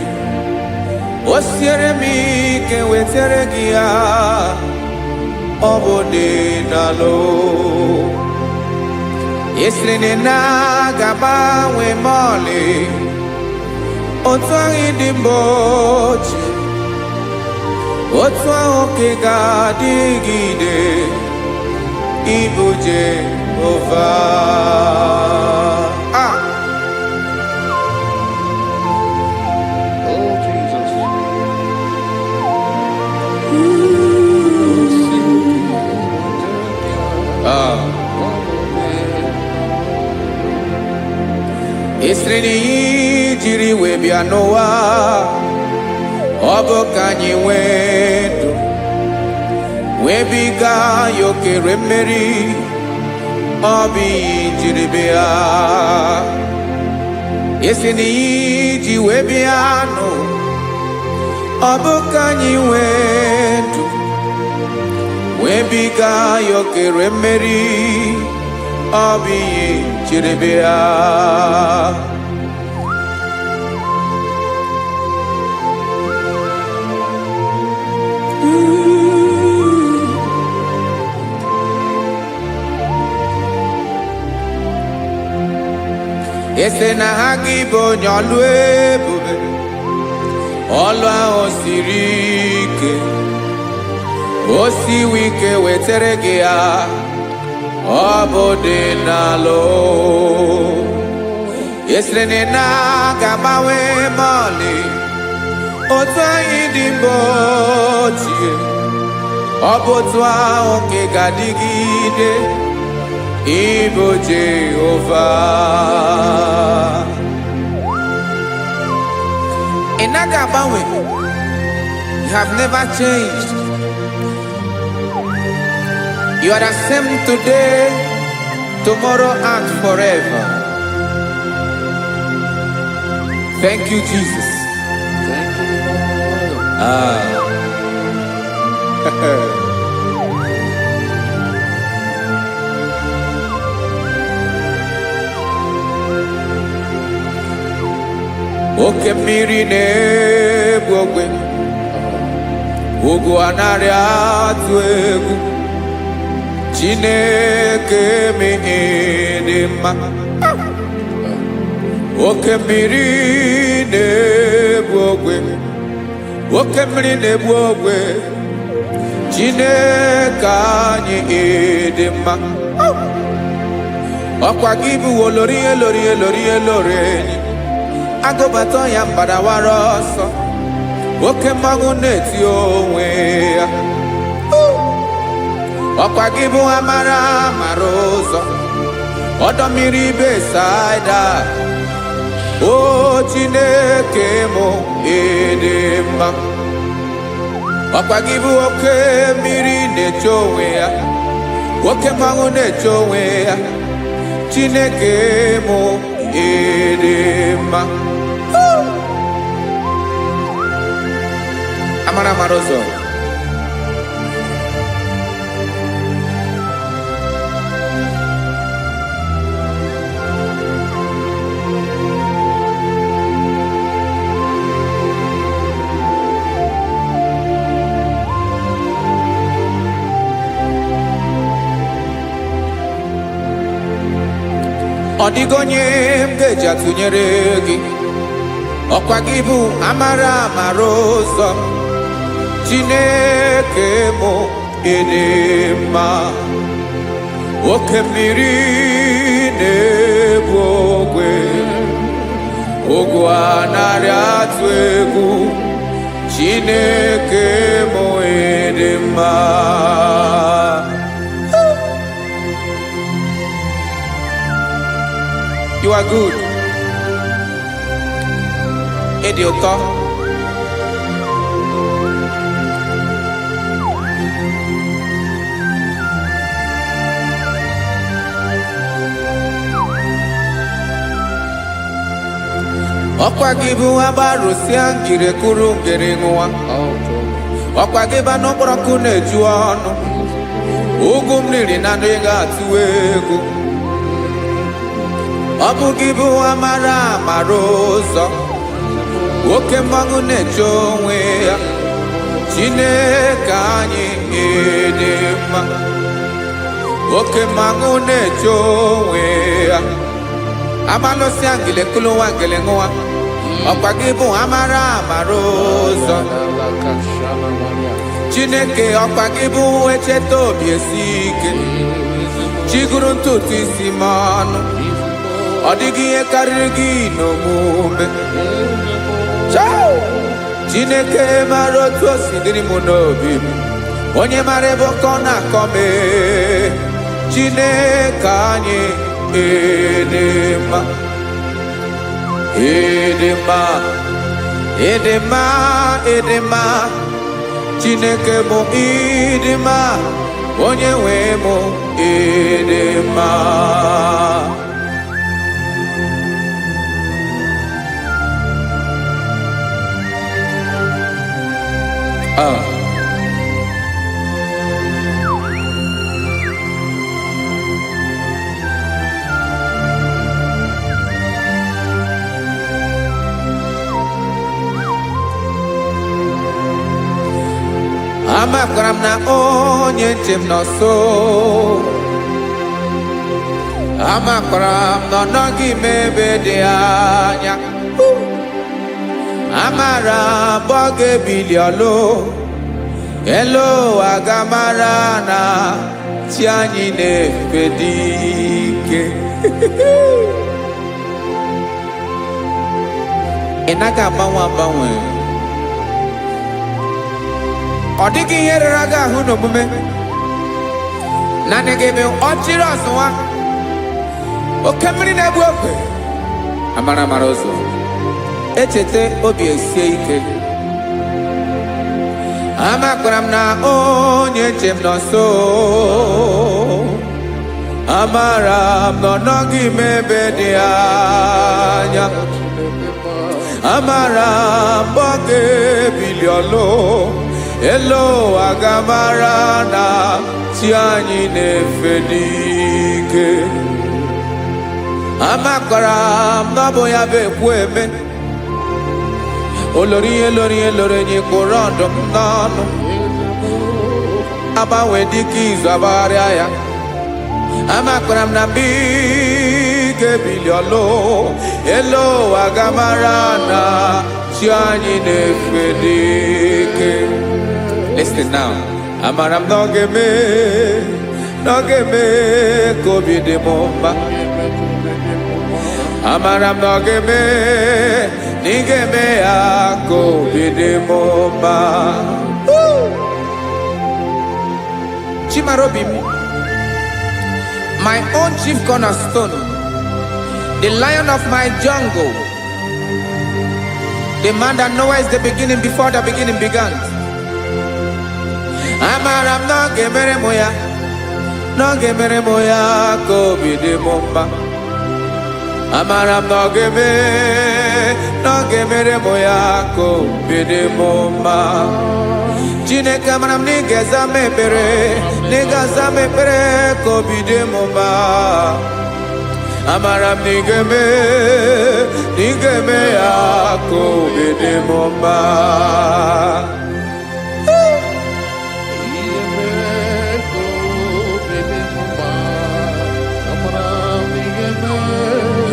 o siere m ike wetere gị ya, ọ bụ dị n'alụ. Esiri na-agbanwe mọlị, otu ahụ dị mgbe ochie, otu ahụ ka ị ga-adịgide, ịbụ Jehova. Oh, Jesus. Esiri na ihe jiri wee bịa n'ụwa, ọ bụ ka anyị nwee ndụ, wee biga ya okere mmeri, ọ bụ ihe jiri bịa. Esi na ihe ji wee bịa nụ, ọ bụ ka anyị nwee ndụ, wee biga ya okere mmeri, ọ bụ ihe jiri bịa. Ese na ha gị bụ onye ọlụ ebube, ọlụ ahụ siri ike, o siwe ike wetere gị ya, ọ bụ dị n'alụ. Esere na-agbanwe mọlị, otu anyị dị mgbe ochie, ọ bụ otu ahụ ka ị ga-adịgide, ịbụ Jehova. Ị naghị agbanwe. You have never changed. You are the same today, tomorrow and forever. Thank you, Jesus. Thank you, Lord. Oke mmiri na-egbu ogwe, ugwu anaghị atụ egwu, Chineke mee dị mma. Oke mmiri na-egbu ogwe, oke mmiri na-egbu ogwe, Chineke anyị dị mma. Ọkwa gị bụ olori elori elori elori enyi, agụbata ya mbadawara ọsọ, oke mmanwụ na-eti onwe ya. Ọkwa gị bụ amara amara ụzọ, ọdọ mmiri Besaida, o Chineke mụ ịdị mma. Ọkwa gị bụ oke mmiri na-eche onwe ya, oke mmanwụ na-eche onwe ya, Chineke mụ ịdị mma. Amara amara ụzọ, ọ dịghị onye m ga-eji atụnyere gị. Ọkwa gị bụ amara amara ụzọ, Chineke mụ ịdị mma. oke mmiri na-ebu ogwe ogwu anarị atụ egwu Chineke m dị mma. You are good. Ịdị ụtọ. Ọkwa gị bụ agbarụsịa ngire kụrụ ngere nwa. Ọkwa gị bụ n'ọkpọrọkụ na-eju ọnụ. Ugwu mmiri na ndị ga-atụ egwu. Ọ bụ gị bụ amara amara ụzọ. Oke mmanwụ na-eche onwe ya. Chineke anyị dị mma. Oke mmanwụ na-eche onwe ya. Amalụsịa ngile kụlụ nwa ngele nwa. Ọkwa gị bụ amara amara ụzọ. Chineke ọkwa gị bụ echeta obi esi ike. Chiguru ntutu isi m ọnụ. Ọ dịghị ihe karịrị gị n'omume. Chineke mara otu o si dịrị m n'obi m. Onye mara ebe ọkọ na-akọ m. Chineke anyị dị mma. Dị mma. Dị mma. Dị mma. Chineke bụ ịdị mma. Onye nwe m dị mma. Amakwara m na onye nche m nọ nso. Amakwara m na ọ nọghị m ebe dị anya. Amara m ọ ga-ebili ọlụ. Elu aga mara na chi anyị na-efe dị ike. Ị naghị agbanwe agbanwe. Ọ dịghị ihe rere gị ahụ n'omume. Naanị gị bụ ọchịrị ọzụwa. Oke mmiri na-egbu ogwe. Amara amara ụzọ. Echete obi esie ike. Amakwara m na onye nche m nọ nso. Amara m na ọ nọghị m ebe dị anya. Amara m ọ ga-ebili ọlụ. Elu aga mara na chi anyị na-efe n'ike. Amakwara m na ọ bụ ya bụ ekwu eme. Olori ihe lori ihe lori enyi kpụrụ ọdụm n'ọnụ. Agbanwe dịka izu agbagharịa ya. Amakwara m na mgbe ị ga-ebili ọlụ. Elu aga mara na chi anyị na-efe n'ike. Listen now. Amara m na ọ ga-eme ka obi dị m mma. Amara m na ọ ga-eme na ị ga-eme ya ka obi dị m mma. Chimara obi m. My own chief cornerstone. The lion of my jungle. The man that knows the beginning before the beginning began. Amara m na ọ ga-emere m ya. Na ọ ga-emere m ya ka obi dị m mma. Amara m na ọ ga-emere m ya ka obi dị m mma. Chineke amara m na ị ga-aza m ekpere. Na ị ga-aza m ekpere ka obi dị m mma. Amara m na ị ga-eme ya ka obi dị m mma.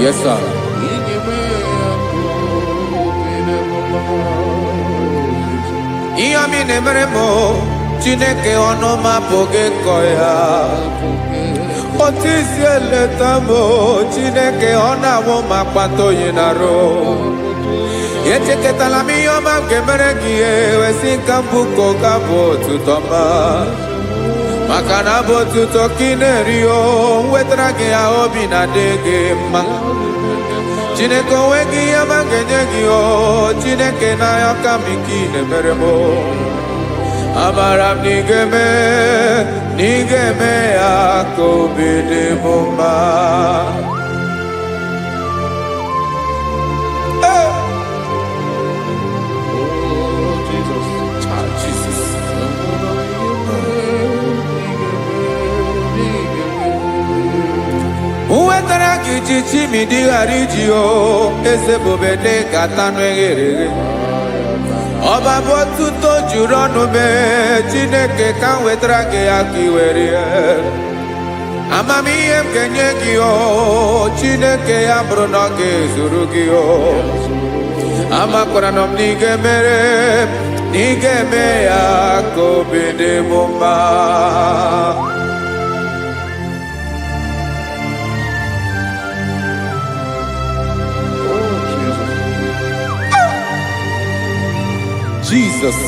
Yes, sir. Ihe ọmị na-emere m Chineke ọnụ m apụghị ịkọ ya. otisi eleta m Chineke ọ na-awụ ma kpata oyi na-arụ echeketala m ihe ọma nke mere gị ewesị ka mbụ ka ọ ga-abụ otuto ma maka na abụ otuto ka ị na-eri o wetara gị ya obi na-adị gị mma Chineke onwe gị ihe ọma ga-enye gị o Chineke n'anya ka m ike ị na-emere m amara m na ị ga-eme ya ka obi dị m mma wetara gị chichi ma ị dịghara iji o eze bụbede gata nụ eghere eghe ọba bụ otuto juru ọnụ mee Chineke ka m wetara gị ya ka ị were amamihe m ga-enye gị o Chineke ya bụrụ na ọ ga-ezuru gị o amakwara na m na ị ga-eme ya ka obi dị m mma Jesus.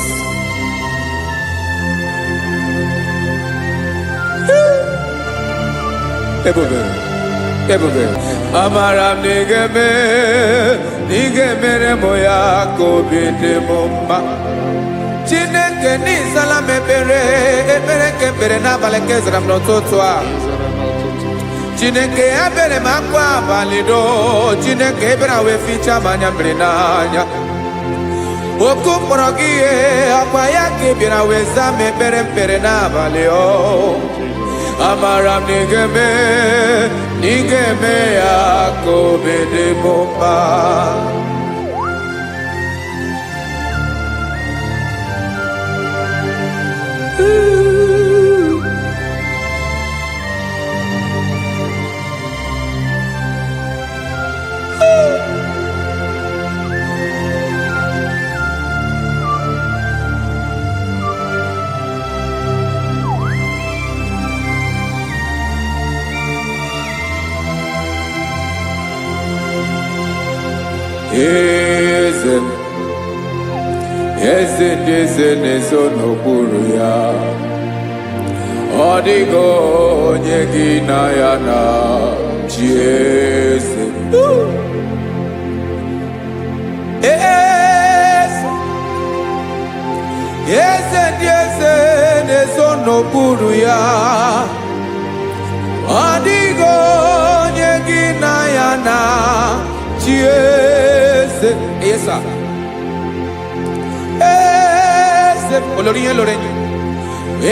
Ebube. Amara m na ị ga-emere m ya ka obi dị m mma. Chineke n'ịzala m ekpere ka ekpere n'abalị ka ezara m n'ụtụtụ a. Chineke ya bere m akwa abalị do. Chineke ebere wee ficha m anya mmiri n'anya. Oku mkpọrọ gị ihe akwa ya ka ị bịara wee zaa m ekpere n'abalị o amara m na ị ga-eme ya ka obi dị m mma eze ndị eze na-ezo n'okpuru ya ọ dịghị onye gị na ya na chi eze ndị eze na-ezo n'okpuru ya ọ dịghị onye gị na ya na chi eze olorinye lorenye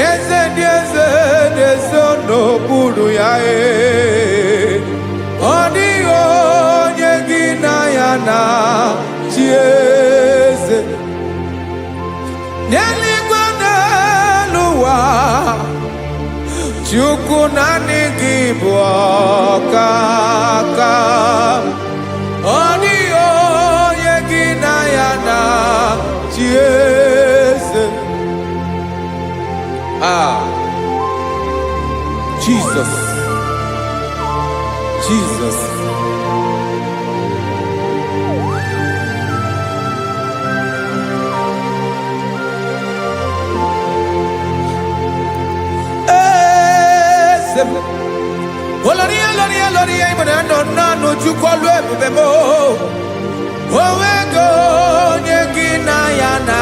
eze ndị eze na-eso n'okpuru ya ọ dịghị onye gị na ya na chi eze n'eluigwe n'elu ụwa Chukwu naanị gị bụ ọkaka ọ dịghị onye gị na ya na chi eze Jesus Oloria imana no Chukwu olu ebube mo owego onye gị na ya na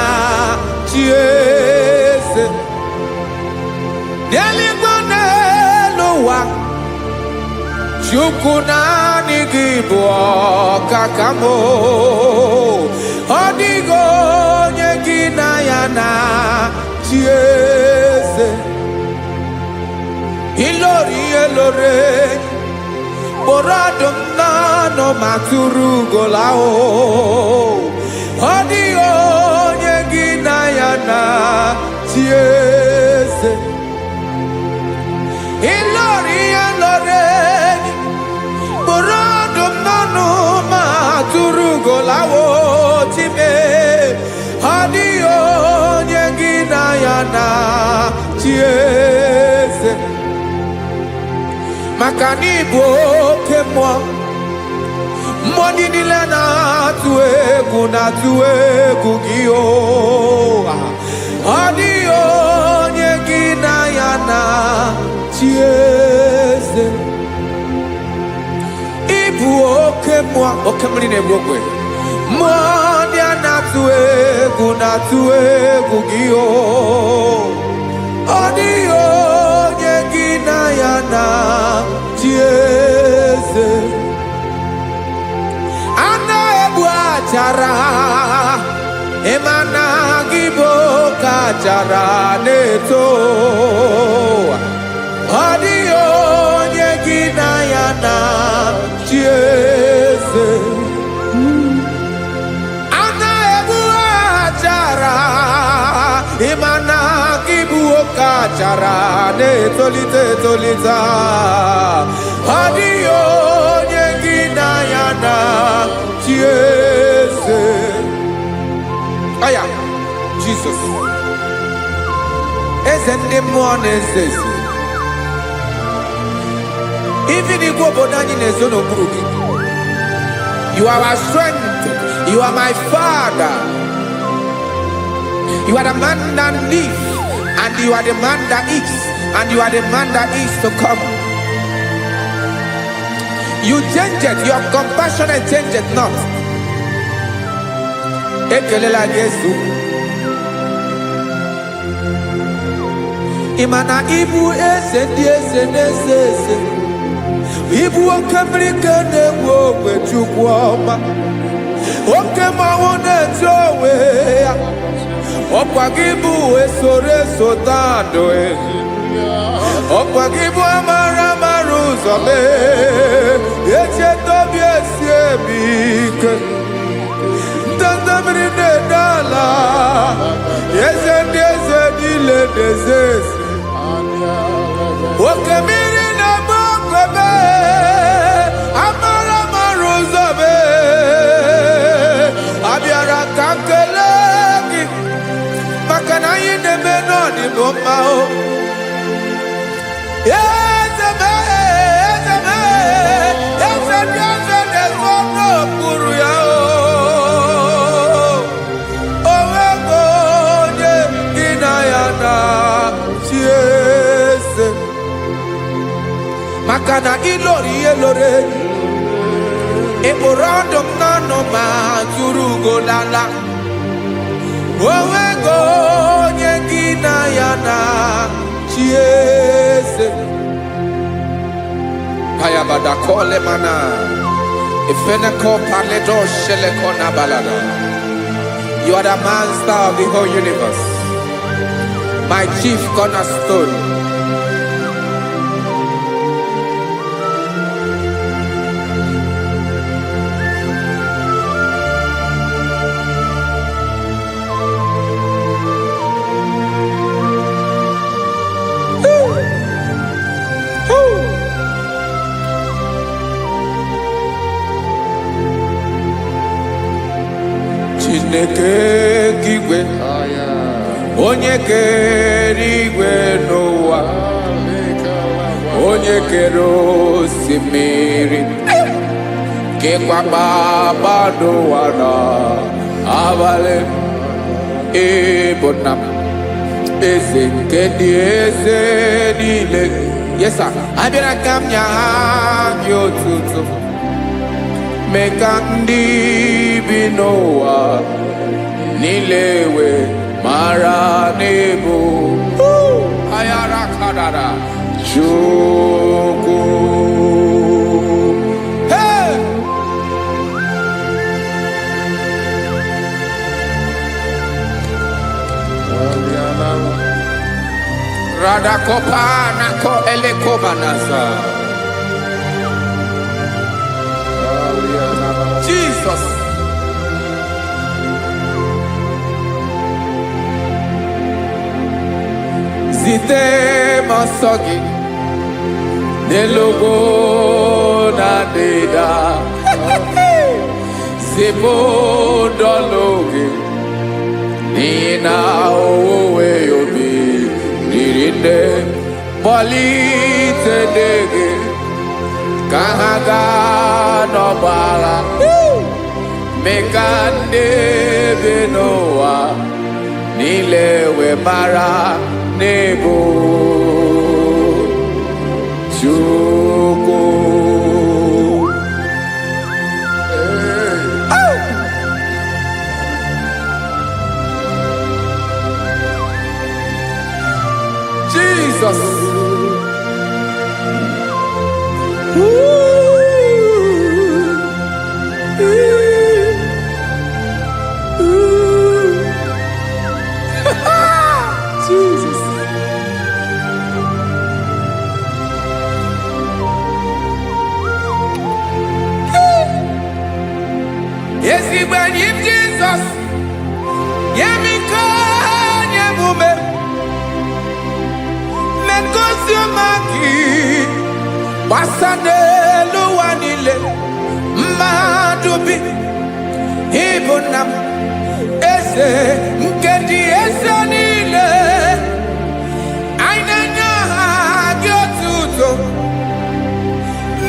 chi eze n'eluigwe n'elu ụwa Chukwu naanị gị bụ ọkaka m ọ dịghị onye gị na ya na chi eze ilori kpọrọ ọdụm n'ọnụ ma tụrụ ugola ọ dịghị onye gị na ya na chi eze ilori kpọrọ ọdụm n'ọnụ ma tụrụ ugola time ọ dịghị onye gị na ya na chi eze maka na ịbụ oke mmụọ. Mmụọ niile na-atụ egwu gị o. Ọ dịghị onye gị na ya na-achị eze. Ịbụ oke mmụọ, oke mmiri na-egbu ogwe. Mmụọ ndị a na-atụ egwu gị o. Ọ dịghị onye gị na ya na-achị eze. A na-egbu achara, ịma na gị bụ oke achara na-eto. Ọ dịghị onye gị na ya na-achị eze. A na-egbu achara, ịma na gị bụ oke achara na-etolite etolite. Ọ dịghị onye gị na ya na-achị eze. Aya, Jesus. Eze ndị mmụọ na-eze eze. Even Igbo obodo anyị na-ezo n'okpuru gị. You are our strength. You are my Father. You are the man that lives, and you are the man that is, and you are the man that is to come. You change it. Your compassion change it not. Ekelela Yesu. Imana ibu eze ndị eze na-eze eze. Ibu oke mmiri ka na-egbu ogwe Chukwu ọma. Oke mmanwụ na-eti onwe ya. Ọkwa gị bụ esoro tando. Ọkwa gị bụ amara ụzọ mee. Echeta obi esi ebi ike. Ndanda mmiri na-ede ala. Eze ndị eze niile na-eze eze. Oke mmiri na-agba ogwe mee. Amara ụzọ mee. Abịara ka m kelee gị maka na anyị na-eme n'ọdịbụ mma o. Eze mee, eze mee, eze ndị eze na-ezo n'okpuru ya o. O nweghị onye gị na ya na-achị eze. Maka na ịlọrọ ihe lọrọ enyi. Ịkpụrụ ọdụ m n'ọnụ ma tụrụ ugo lala. O nweghị onye gị na ya na-achị eze. Payabada kole mana. Ifeneko paledo sheleko nabalada. You are the master of the whole universe. My chief cornerstone. Chineke igwe, onye kere igwe n'ụwa, onye kere osimiri, kekwa kpakpando ụwa n'abalị. Ịbụ nna m, eze nke ndị eze niile. Yes sir, abịara ka m nye gị otuto. Mee ka ndị bi n'ụwa niile wee mara n'ebu ayara kadara Chukwu. Hey! Radakopa nako elekobanasa. Jesus. Zite masogi nelogo na deda. Zibo dologe nina owe yobi nirinde polite dege ka ha gaa n'ọgba agha mee ka ndị bi n'ụwa niile wee mara n'ebo Chukwu. Jesus. Jesus. Yes, he when him Jesus. Yemiko nyemume. Mekosiomaki. Basade luwanile. Madubi. Ibunam. Ese nkedi ese nile. Ainanya hagiotuto.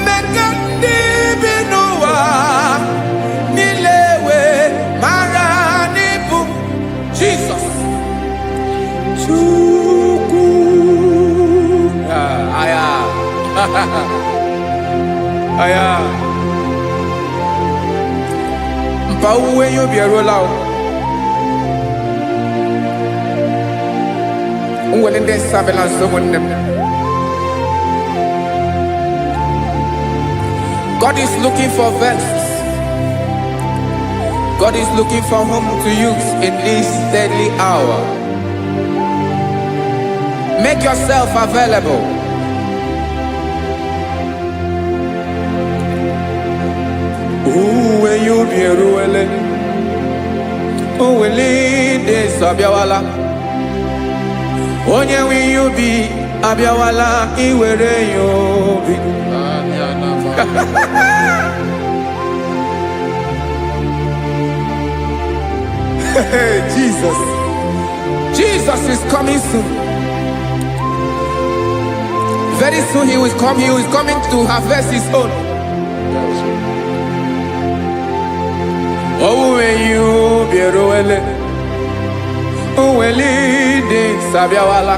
Mekandi binuwa. Nilewe maranibu. Jesus. Chukwu. Aya. Aya. Mpa uwe yo bierola o. Unwelende surveillance someone them. God is looking for vessels. God is looking for whom to use in this deadly hour. Make yourself available. Uwe you be ruele. Uweli de sabiawala. Onye wi you be abiawala iwere you be. Jesus. Jesus is coming soon. Very soon he will come. He is coming to harvest his own. Oh, when you be roele, oh, when leading sabiawala,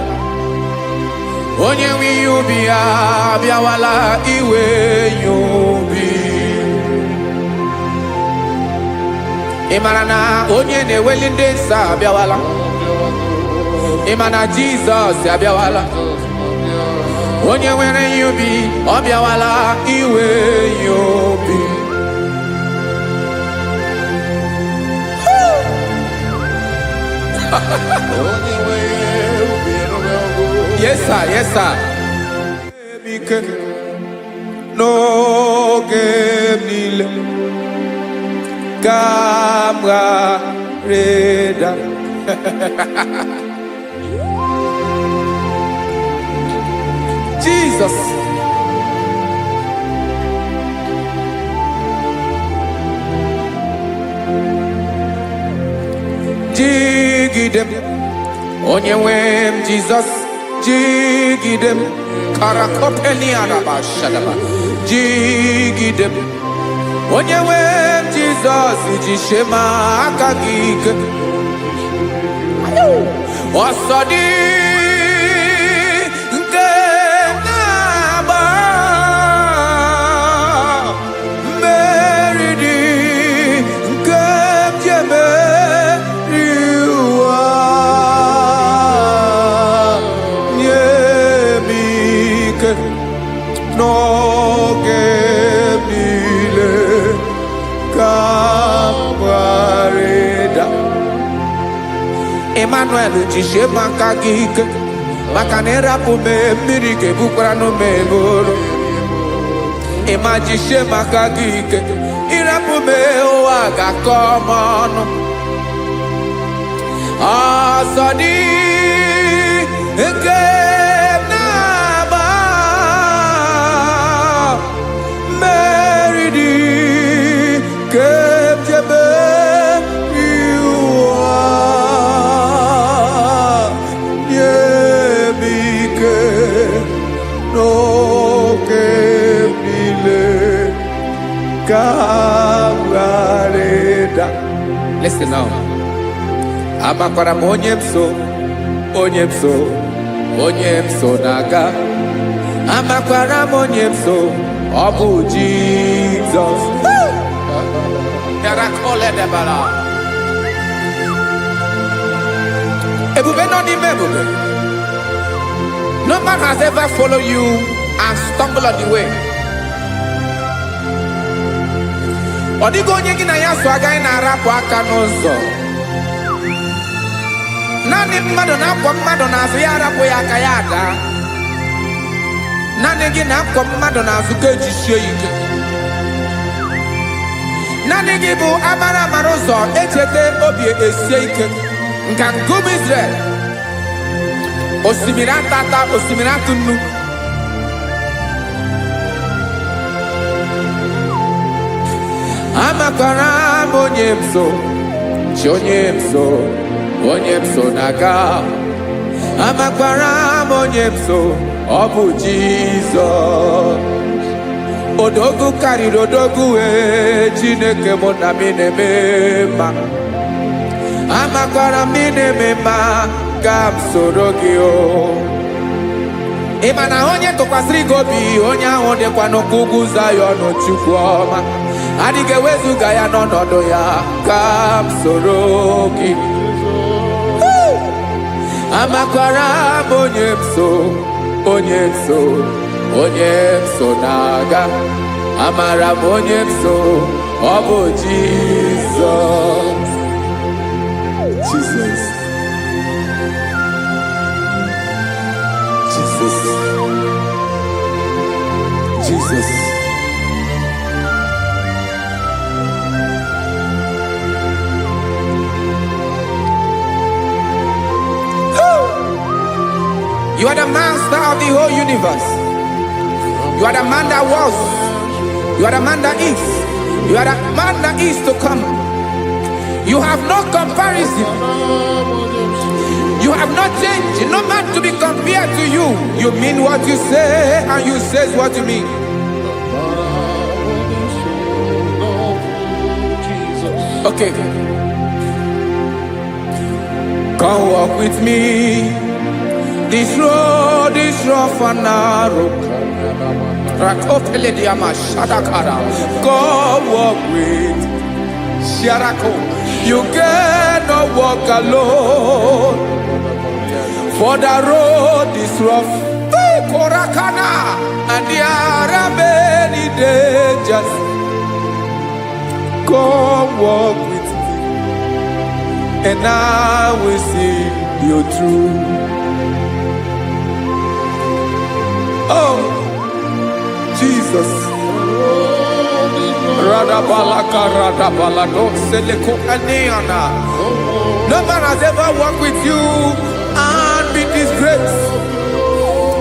onye wi you be abiawala, iwe you be. Imanana onye ne welinde sabiawala, imana Jesus sabiawala, onye were you be abiawala, iwe you be. Yes, sir. Yes, sir. No game nile. Camera reda. Jesus. Jigidem, onye wem Jesus, jigidem, karakopeni araba shadaba, jigidem, onye wem Jesus, ujishema akagike, osodi nke naba, meridi nke mjeme. No gemile camarada Emmanuel jishe makagike makanera pume mirike bukrano meboro Ema jishe makagike irapume oaga komono Asadi eke no que Kawareda. Listen now. Amakwara monyemso, onyemso, onyemso naga. Amakwara monyemso, Obu Jesus. Yarakole debala. Ebube no di mebube. No man has ever followed you and stumbled on the way. Odigo onye gị na ya so agaghị na-arapụ aka n'ụzọ. Naanị mmadụ na-akwọ mmadụ n'azụ ya arapụ ya aka ya ada. Naanị gị na-akwọ mmadụ n'azụ ka ejisie ike. Naanị gị bụ amara amara ụzọ echete obi esie ike. Nka ngụm Israel. Osimiri atata, osimiri atụ nnu. Amakwara monyemso, chonyemso, onyemso naga. Amakwara monyemso, Obu Jesus. Odogu karịrị odogu Chineke mụ na mi na-eme mma. Amakwara mi na-eme mma ka m soro gị o. Ị ma na onye tụkwasịrị gị obi, onye ahụ dịkwa n'ụkwụ ugwu Zayọn Chukwu ọma. Adịghị ewezuga ya n'ọnọdụ ya ka m soro gị. Amakwara m onyemso, onyemso, onyemso na-aga. Amara m onyemso, ọ bụ Jizọs. Jesus. Jesus. Jesus. You are the master of the whole universe. You are the man that was. You are the man that is. You are the man that is to come. You have no comparison. You have not changed. No man to be compared to you. You mean what you say and you say what you mean. Okay. Come walk with me. This road is rough and narrow. Come walk with Sharako. You cannot walk alone. For the road is rough. Korakana. And there are many dangers. Come walk with me. And I will see you through. Oh, Jesus. No man has ever walked with you and been disgraced.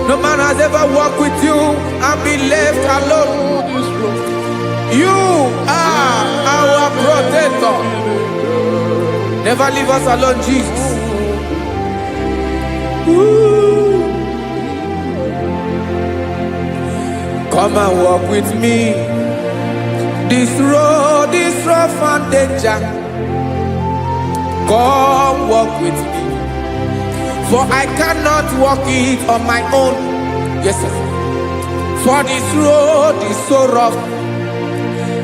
No man has ever walked with you and been left alone. You are our protector. Never leave us alone, Jesus. Ooh. Come and walk with me. This road is rough and danger. Come walk with me. For I cannot walk it on my own. Yes, sir. For this road is so rough.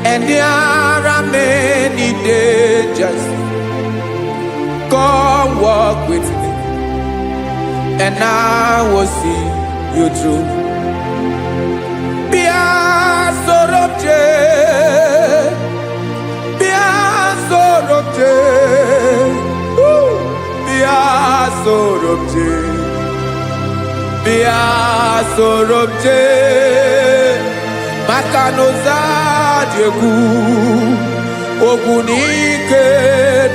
And there are many dangers. Come walk with me. And I will see you through. Sorobje Makanoza Diegu Ogunike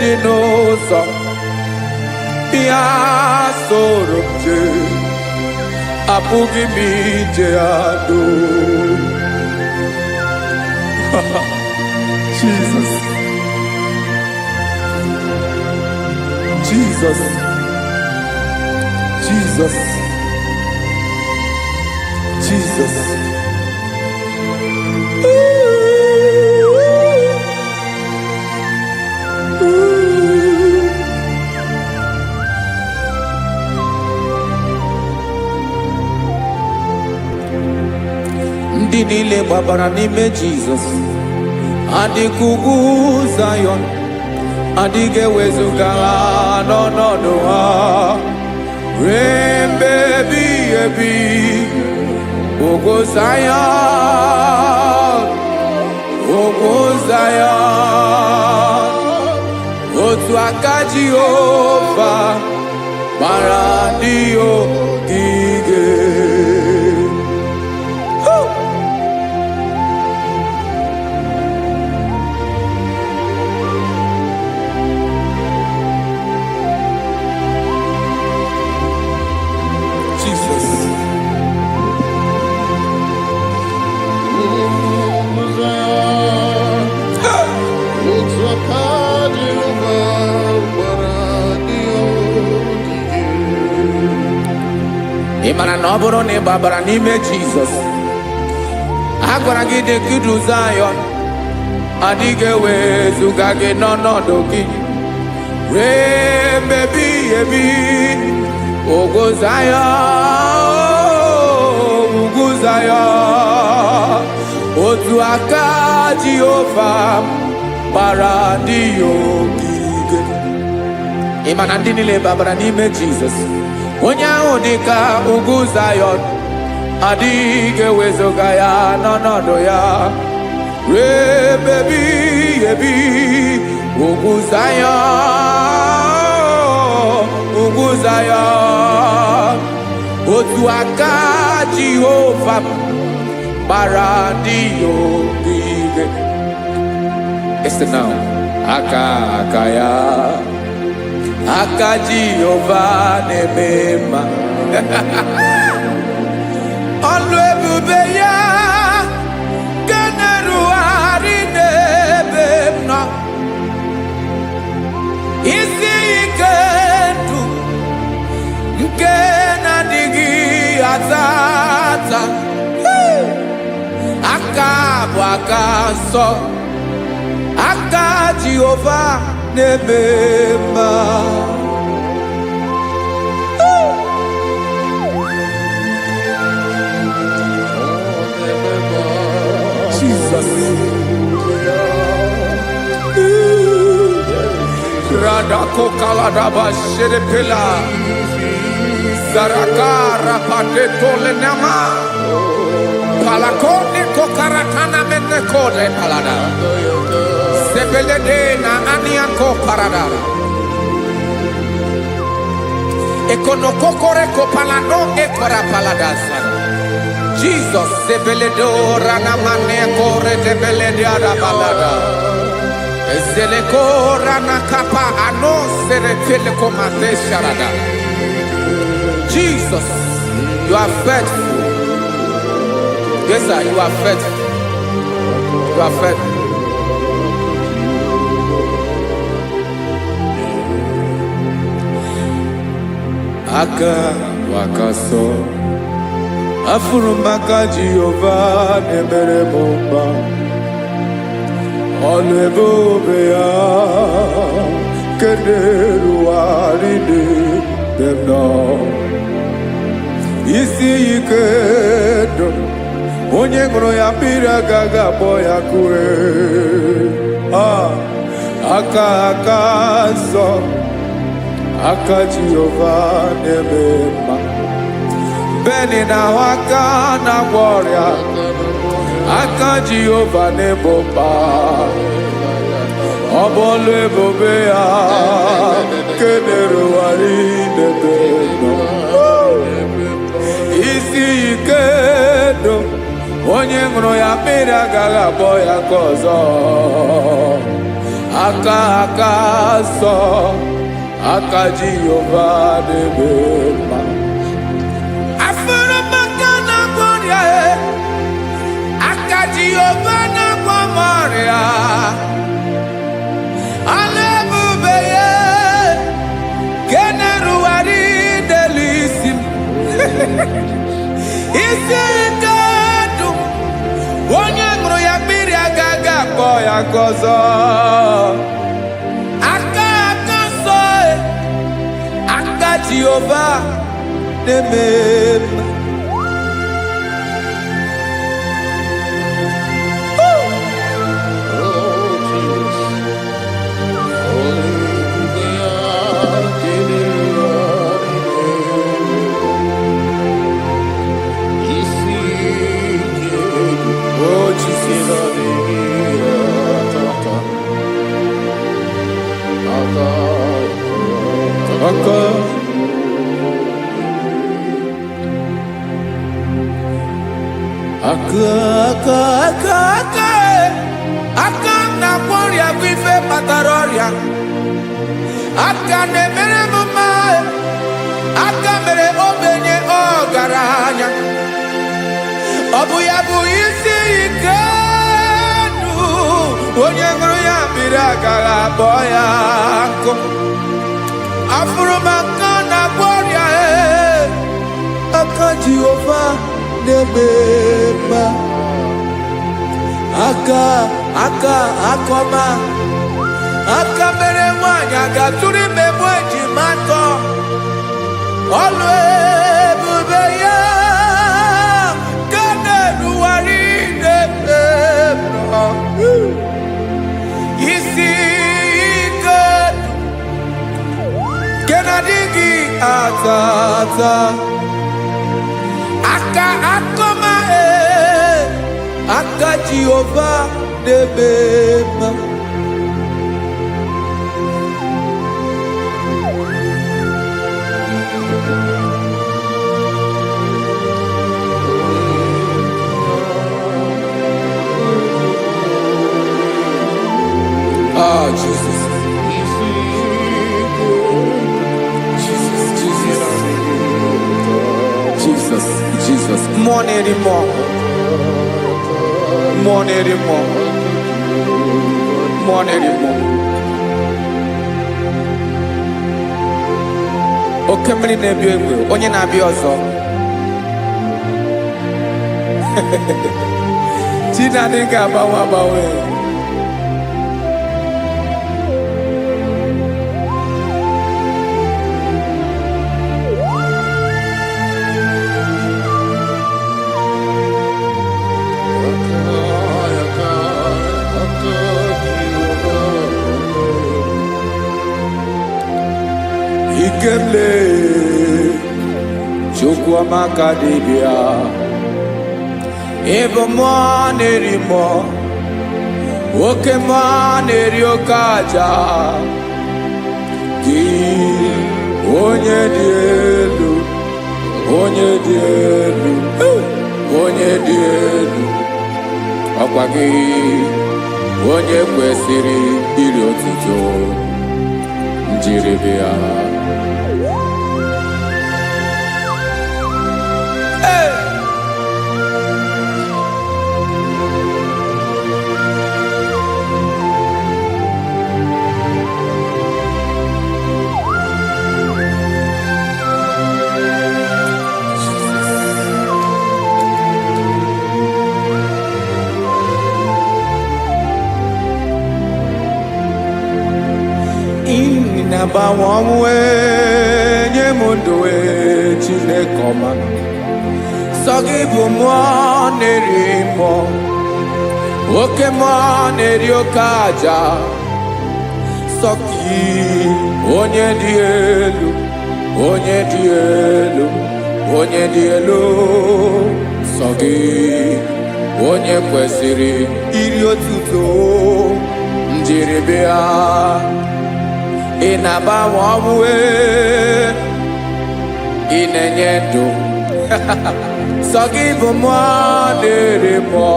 Dinosa Bia Sorobje Apugi Mijeado. Jesus. Jesus. Jesus. Jesus. Ooh. ndị niile gbabara n'ime Jizọs adịghị ugwu Zayọn, adịghị ewezuga ha n'ọnọdụ ha ruo mgbe ebighị ebi. Ugwu Zayọn, ugwu Zayọn, otu aka Jehova gbara ndị ogige. Ị mara na ọ bụrụ na ị gbabara n'ime Jizọs, a gwara gị dị ka Zayọn, adịghị ewezuga gị n'ọnọdụ gị ruo mgbe ebighị ebi. Ugwu Zayọn, ugwu Zayọn, otu aka Jehova gbara ndị ogige. Ị ma na ndị niile gbabara n'ime Jizọs, onye ahụ dị ka ugwu Zayọn, adịghị ewezuga ya n'ọnọdụ ya ruo mgbe ebighị ebi. Ugwu Zayọn, ugwu Zayọn, otu aka Jehova gbara ndị ogige. Listen now, aka ya, aka Jehova na-eme mma. Ọlụ ebube ya ga na-erugharị n'ebe m nọ. Isi ike ndụ nke na-adịghị ata ata, aka bụ aka nsọ, aka Jehova na-eme mma. Jesus. Radako kaladaba sherepela zarakara pateto lenama palakone kokaratana menekode palada sebelede na aniako paradara ekonokokore kopalano ekora paladasa. Jesus sebeledo rana maneko redebelede arabalada ezeleko rana kapa ano serepele komate sharada. Jesus, you are faithful. Yes sir, you are faithful. You are faithful. Aka wakaso afuru maka Jehova na-emere m mma. Ọlụ ebube ya nke na-erugharị n'ebe m nọ. Isi ike ndụ onye ṅụrụ ya mmiri agaghị akpọ ya kue. Aka nsọ, aka Jehova na-eme mma. Beni na aka na-agwọ ọrịa, aka Jehova na-ebo mma. Ọ bụ ọlụ ebube ya nke na-erugharị n'ebe m nọ. Isi ike ndụ onye ṅụrụ ya mmiri agaghị akpọ ya ka ọzọ. Aka nsọ, aka Jehova na-eme mma. Afụrụ m aka na-agwọ ọrịa, aka Jehova na-agwọ m ọrịa. Ọlụ ebube ya nke na-erugharị n'elu isi m. Isi ike ndụ onye ṅụrụ ya mmiri agaghị akpọ ya ka ọzọ. Aka nsọ, aka Jehova na-eme mma. aka na ọrịa bụ ife kpatara ọrịa, aka na-emere m mma, aka mere ogbenye ọgaranya, ọ bụ ya bụ isi ike ndụ, onye ṅụrụ ya mmiri agaghị akpọ ya nkụ. Afụrụ m aka na ọrịa, aka Jehova na-eme mma, aka akọma, aka mere nwanyị ga-atụrụ ime mụ ejima atọ, ọlụ ebube ya ka na-erugharị na-ememọ, isi ike nke na-adịghị ata ata, aka akọma, aka Jehova na-eme mma. Oh, Jesus. Jesus. More anymore. Oke mmiri na-ebi egbe, onye na-abịa ọzọ. Chinadị ga-agbanwe. Ikele Chukwuamaka dibịa, ịbụ mmụọ na-eri mmụọ, oke mmụọ na-eri oke aja, gị onye dị elu, onye dị elu, ọkwa gị onye kwesịrị iri otuto, njiribịa. Na-agbanwe ọnwụ nye m ndụ Chineke ọma, sọ gị bụ mmụọ na-eri mmụọ, oke mmụọ na-eri oke aja, sọ gị onye dị elu, sọ gị onye kwesịrị iri otuto, njiribịa. Ị na-agbanwe ọnwụ, ị na-enye ndụ, sọ gị bụ mmụọ na-eri mmụọ,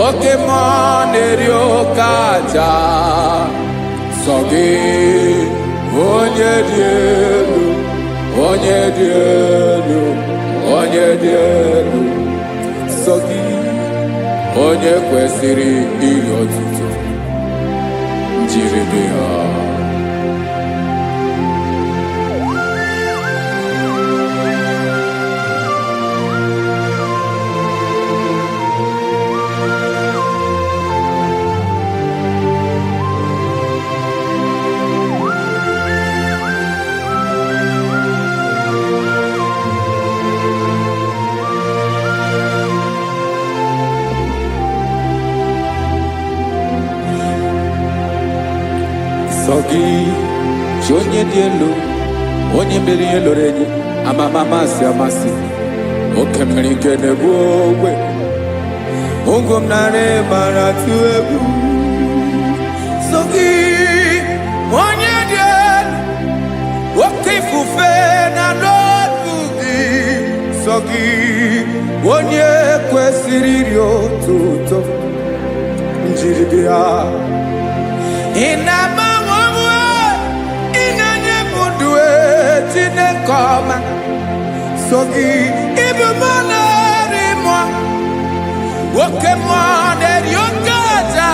oke mmụọ na-eri oke aja, sọ gị onye dị elu, sọ gị onye kwesịrị iri otuto, njiribịa. Sọ gị chi onye dị elu, onye mere ihe lụrụ enyi, amama amasị, oke mmiri nke na-egbu ogwe, ụgwọ m narị mara tụ egwu. Sọ gị onye dị elu, oke ifufe na n'ọdụ gị, sọ gị onye kwesịrị iri otuto njiri bịa. Ị na-agbanwe onwe, ị na-enye m ndụ Chineke ọma. So gị ịbụ mmụọ na-eri mmụọ, oke mmụọ na-eri oke aja.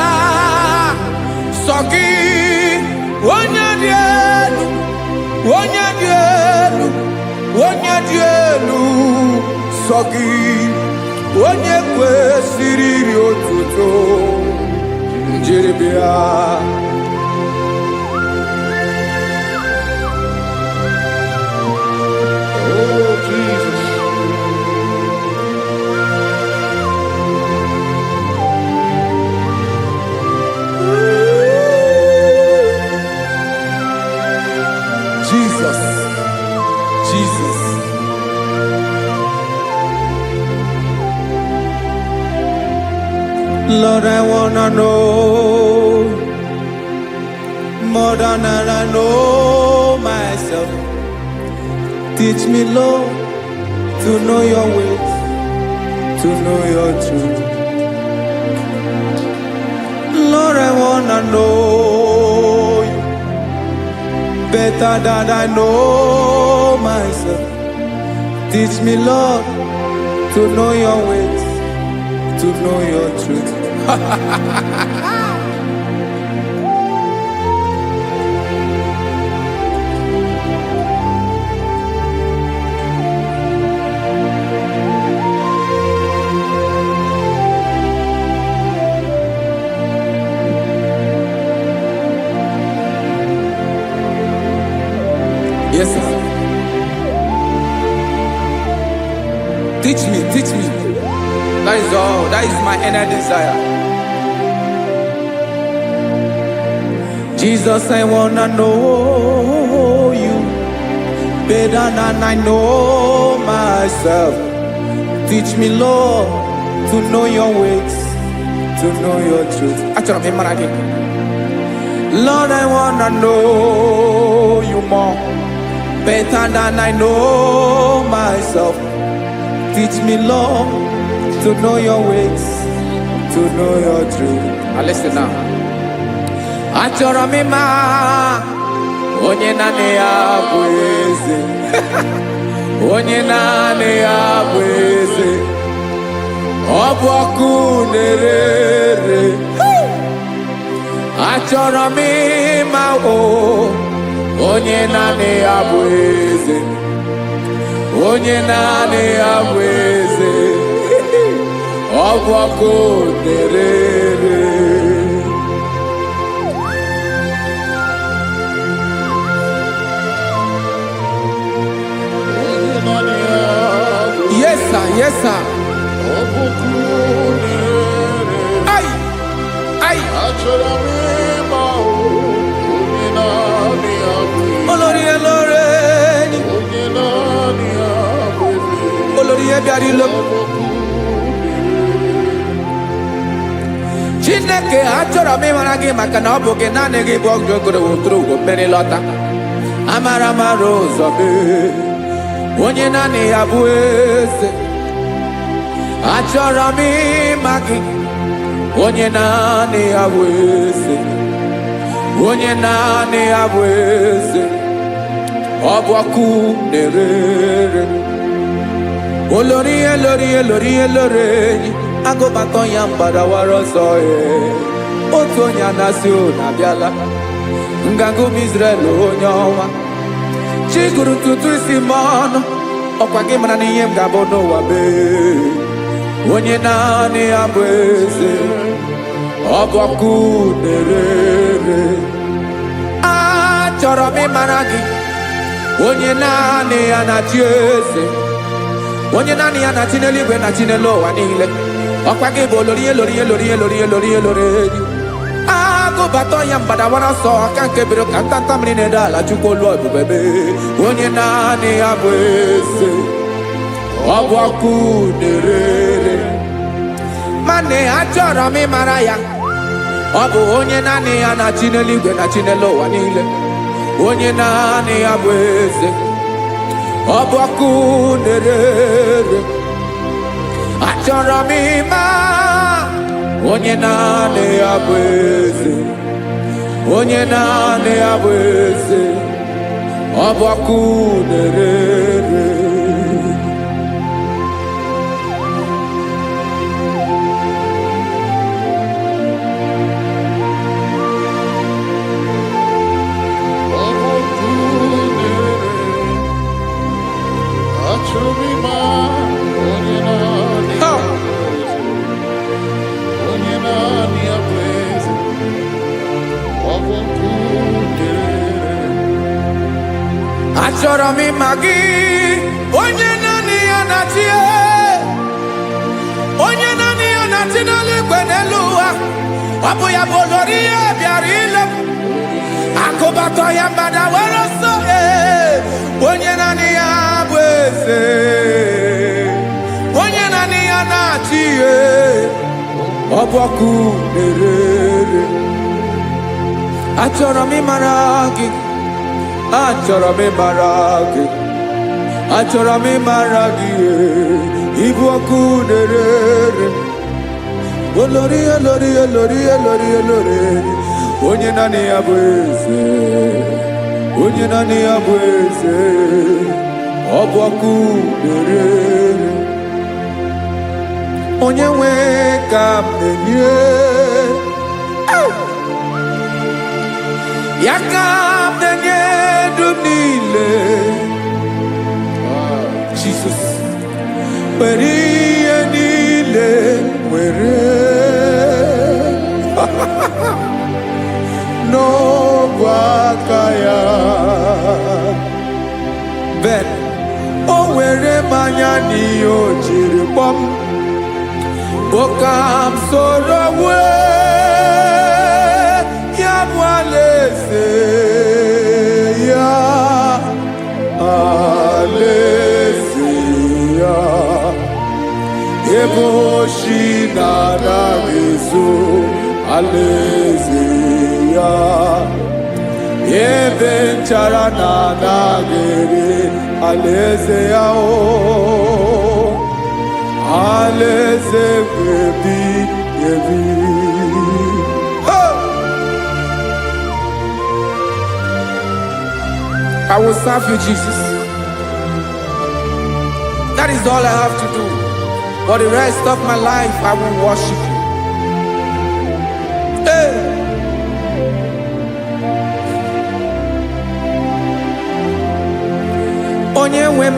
So gị onye dị elu, onye dị elu, onye dị elu. So gị onye kwesịrị iri otuto njiri bịa. Oh, Jesus. Jesus, Jesus. Lord, I wanna know more than I know myself. Teach me, Lord, to know your ways, to know your truth. Lord, I wanna know you better than I know myself. Teach me, Lord, to know your ways, to know your truth. Yes, sir. Teach me, teach me. That is all. That is my inner desire. Jesus, I wanna know you better than I know myself. Teach me, Lord, to know your ways, to know your truth. Actually, I'm in Lord, I wanna know you more better than I know myself. Teach me, Lord, to know your ways, to know your truth. Listen now. Achọrọ m ịma onye naanị ya bụ eze. Onye naanị ya bụ eze. Ọ bụ ọkụ na-ere. Achọrọ m ịma onye naanị ya bụ eze. Onye naanị ya bụ eze. Ọ bụ ọkụ na-ere. Yes, sir. Yes, sir. Ay, ay. Olórí ẹlọ́rẹ́ ni. Olórí ẹbí àrílọ́. Chineke achọrọ m ịmara gị maka na ọ bụ gị naanị gị bụ ọgụ ogoro wotoro ugwo mmeri lọta. Amara mara ụzọ mee. Onye naanị ya bụ eze. Achọrọ m ịma gị. Onye naanị ya bụ eze. Onye naanị ya bụ eze. Ọ bụ ọkụ na-ere. Olórí elórí elórí elórí enyi. Agụbatọ ya mgbadawara ọsọ ya. Otu onye anasị na-abịala. Nganga ụmụ Izrel onye ọma. Chi gụrụ ntutu isi m ọnụ. Ọkwa gị mara na ihe m ga-abụ n'ụwa mee. Onye naanị ya bụ eze. Ọ bụ ọkụ na-ere. Achọrọ m ịmara gị. Onye naanị ya na-achị eze. Onye naanị ya na-achị n'eluigwe na-achị n'elu ụwa niile. Ọkwa gị bụ olórí elórí elórí elórí elórí elórí enyi. Agụbatọ ya mgbadawara ọsọ aka nke biri ka ntanta mmiri na-ede ala Chukwu olu ebube mee. Onye naanị ya bụ eze. Ọ bụ ọkụ na-ere. Mane achọrọ m ịmara ya. Ọ bụ onye naanị ya na-achị n'eluigwe na-achị n'elu ụwa niile. Onye naanị ya bụ eze. ọbọkụ na-ere achọrọ m ịma onye naanị ya bụ eze, onye naanị ya bụ eze, ọbọkụ na-ere. Achọrọ m ịma gị, onye naanị ya na-achị, onye naanị ya na-achị n'eluigwe n'elu ụwa. Ọ bụ ya bụ olori ya bịara ile m, akụbatọ ya mgbada were ọsọ. Onye naanị ya bụ eze, onye naanị ya na-achị ihe, ọbọkụ na-ere. Achọrọ m ịmara gị, achọrọ m ịmara gị, achọrọ m ịmara gị, ịbụ ọkụ na-ere. Olori olori olori olori olori, onye naanị ya bụ eze, onye naanị ya bụ eze, ọ bụ ọkụ na-ere. Onye nwe ka m na-enye, ya ka m na-enye dum niile. Jesus, were ihe niile were n'ọbụ aka ya. Ben, o were mmanya n'ihe o jiri kpọọ m, bụ ka m soro wee ya bụ alaeze ya, alaeze ya, ebe oshi na-anaghị ezo, alaeze ya, ebe nchara na-anaghị ere, alaeze ya. Alaeze ebi ebi. I will serve you, Jesus. That is all I have to do. For the rest of my life, I will worship you. Hey. Onye nwe m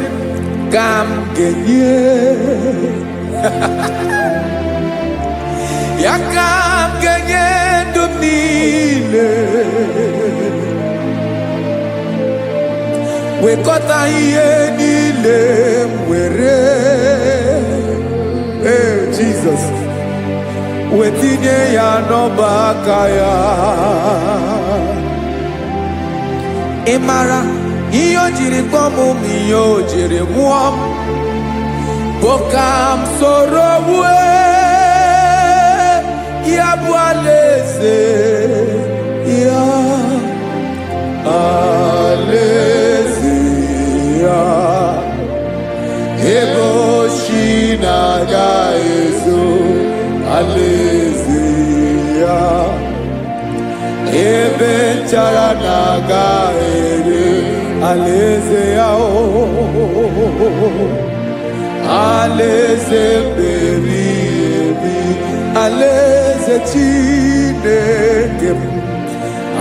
ka m ga-enye, ya ka m ga-enye ndụ m niile, wekọta ihe niile m were, Jesus, wetinye ya n'ọba aka ya. Ị mara ihe o jiri kpọọ m, ihe o jiri mụọ m, bụ ka m soro wee ya bụ alaeze ya, alaeze ya, ebe oshi na-agaghị ezo, alaeze ya, ebe nchara na-agaghị ere, alaeze ya. Alaeze ebi ebi, alaeze Chineke m,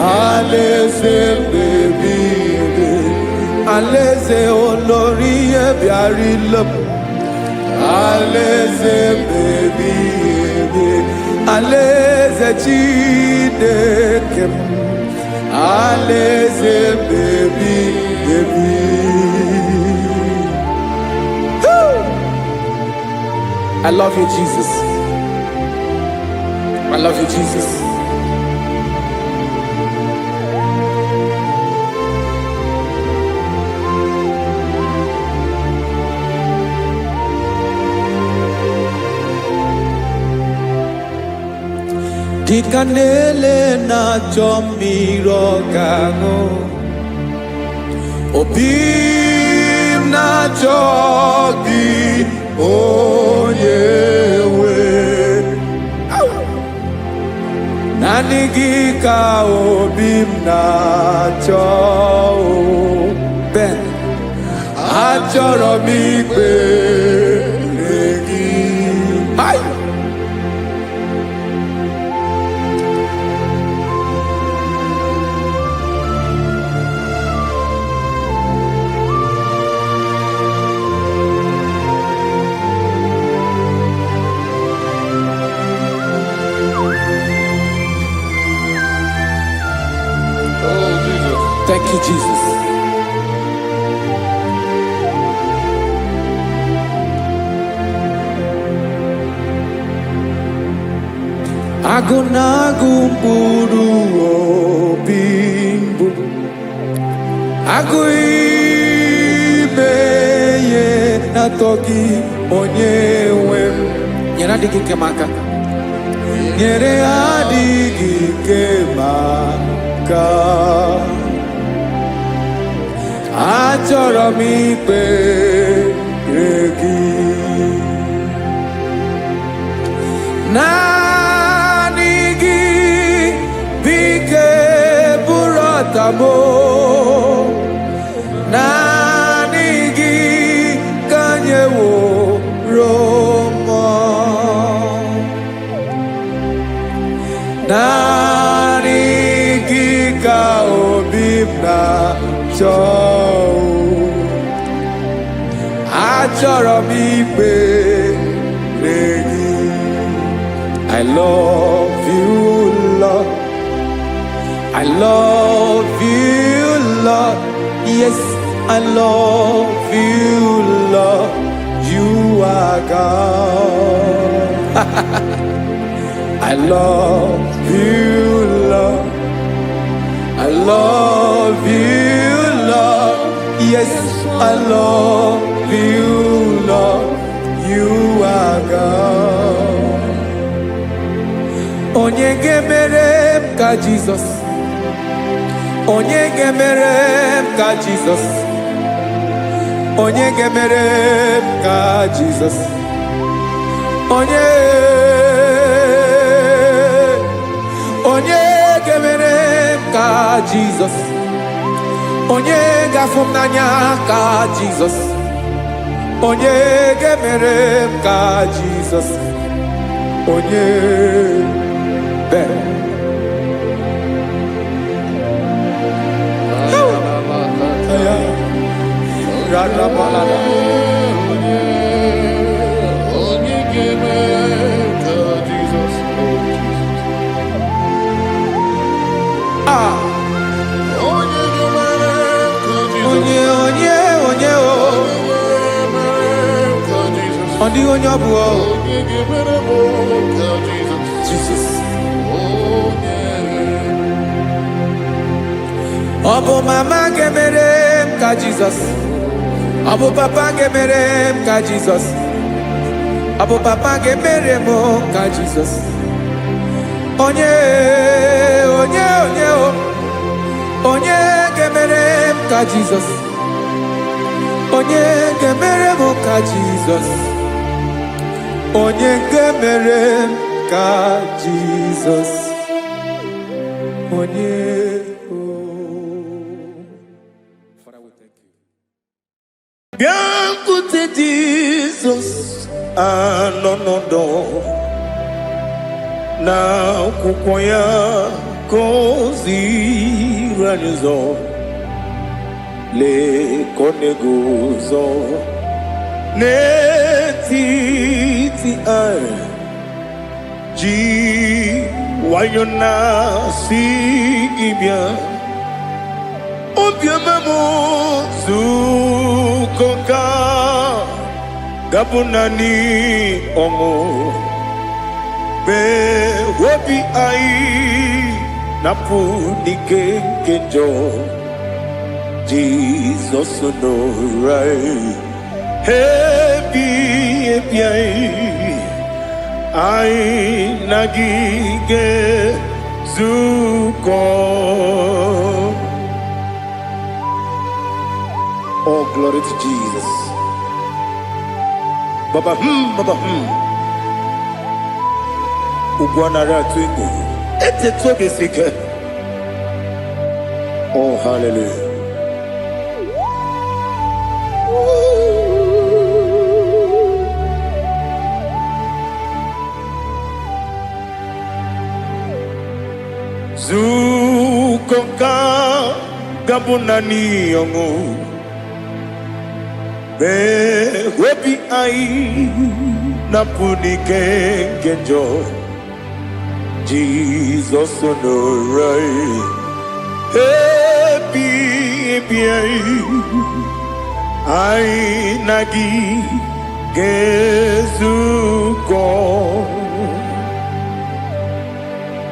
alaeze ebi ebi, alaeze olori ya bịara ile m, alaeze ebi ebi, alaeze Chineke m, alaeze ebi ebi. I love you, Jesus. I love you, Jesus. Dịka na-ele na-achọ mmiri ọ ga-aṅụ, obi m na-achọ gị onye nwe naanị gị ka obi m na-achọ Ben achọrọ m ikpere gị Thank you, Jesus. Agụ na-agụ mkpụrụ obi mbụ agụ ime ihe na-atọ gị onye nwe m nyere adịghị ike m aka nyere adịghị ike m aka achọrọ m ikpere gị naanị gị bike bụrụ ọtamo naanị gị ka nyeworo m naanị gị ka obi m na-achọ achọrọ m ikpere gị I love you, Lord. I love you, Lord. Yes, I love you, Lord. You are God. I love you, Lord. I love you, Lord. Yes, I love you, Lord. You are God. Onye ga-emere m ka Jizọs onye ga-emere m ka Jizọs onye ga-emere m ka Jizọs onye ga-emere m ka Jizọs onye ga-afụ m n'anya ka Jizọs onye ga-emere m ka Jizọs onye Ben. Jesus. Ọ bụ mama ga-emere m ka Jizọs ọ bụ papa ga-emere m ka Jizọs ọ bụ papa ga-emere m ka Jizọs onye ga-emere m ka Jizọs onye ga-emere m ka Jizọs onye ga-emere m ka Jizọs onye Bịakwute Jizọs anọ n'ọdụ n'akwụkwọ ya ka o ziri anyị ụzọ lee ka ọ na-eguzo n'etiti anyị ji nwayọọ na-asị gị bịa obiọma m zuko ka gabụ naanị ọṅụ mgbe obi anyị na-apụ n'ike nke njọ Jizọs nọrọ anyị ebi anyị na gị ga-ezukọ Oh, glory to Jesus. Baba, Baba, Ugwanara twingo. Ete tobe sike. Oh, hallelujah. Zukoka gabunani yongo. Be webi ai napunike genjo. Jesus onorai. Happy ai nagi gezuko.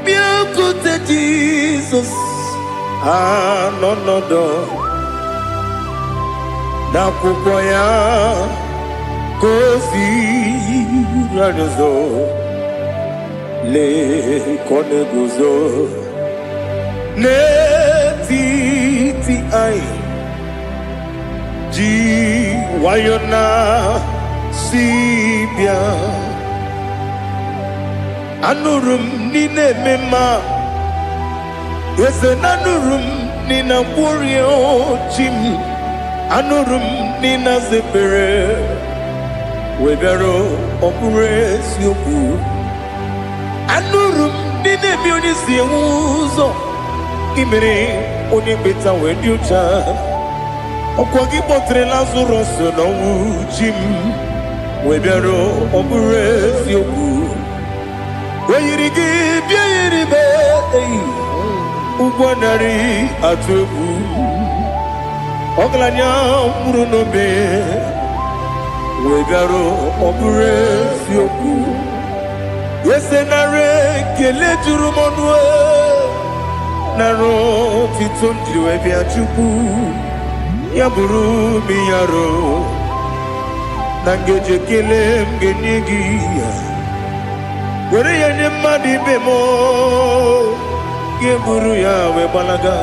Biakute Jesus anonodo. Nakupoya kosi radozo le koneguzo ne ti ai ji wayona sibia anurum nine mema yese nanurum nina burio chim anurum nina zepere webero opure sioku anurum nine mionisi uzo imere onye beta wediucha okwagi potre Lazarus no jim webero opure sioku weyirigi biayiribe ugwanari atubu Oglanya murunobe wegaro obure sioku yesenare kele jurumonwe naro titondriwe biachuku yaburu miyaro nangeje kele mgenigi were yene madi bemo geburu ya we balaga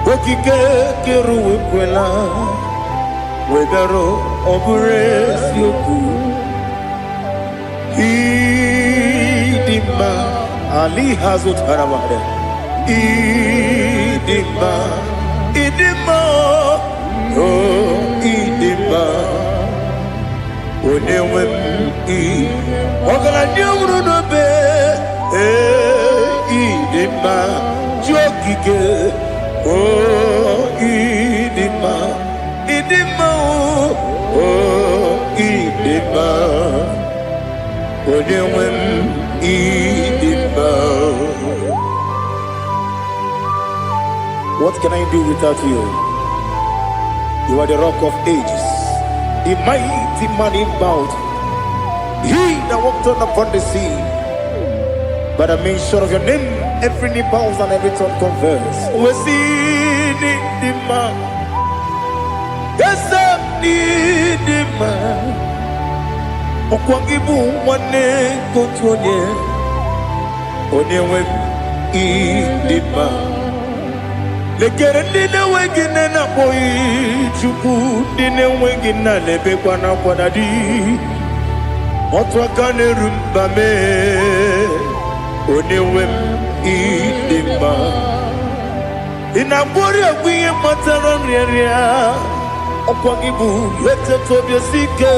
Okike keru kwela wegaro obure sioku idima ali hazut haramare idima oh idima onewem ogala nyumru no be idima jokike Oh, idima, oh, idima, onewem idima. What can I do without you? You are the rock of ages, the mighty man in bound. He that walked on upon the sea. By the mention of your name, every knee bows and every tongue confess. We see the man. Yes, the man. Okwangibu wane kotonye. Onewe idima. Lekere nina wengine na boy chuku. Nina wengine lebe kwa na kwa dadi. Otwakane rumbame. Onewem idima inabori agwiye mataran ria okwagibu lete tobia sike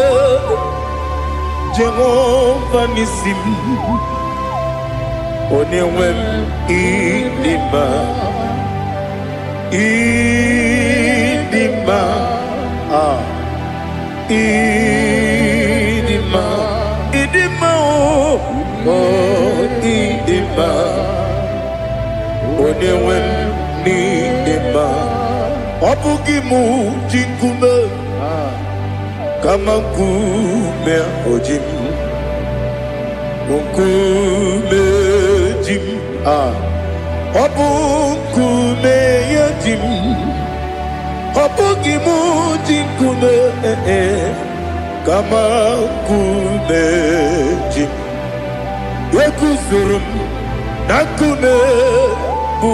Jehovah nisim onewem idima idima oh idima onewem idima obugimu jinkume kama nkume ojim nkume jim obu nkume yajim obugimu jinkume kama nkume jim Yekuzurum nakune bu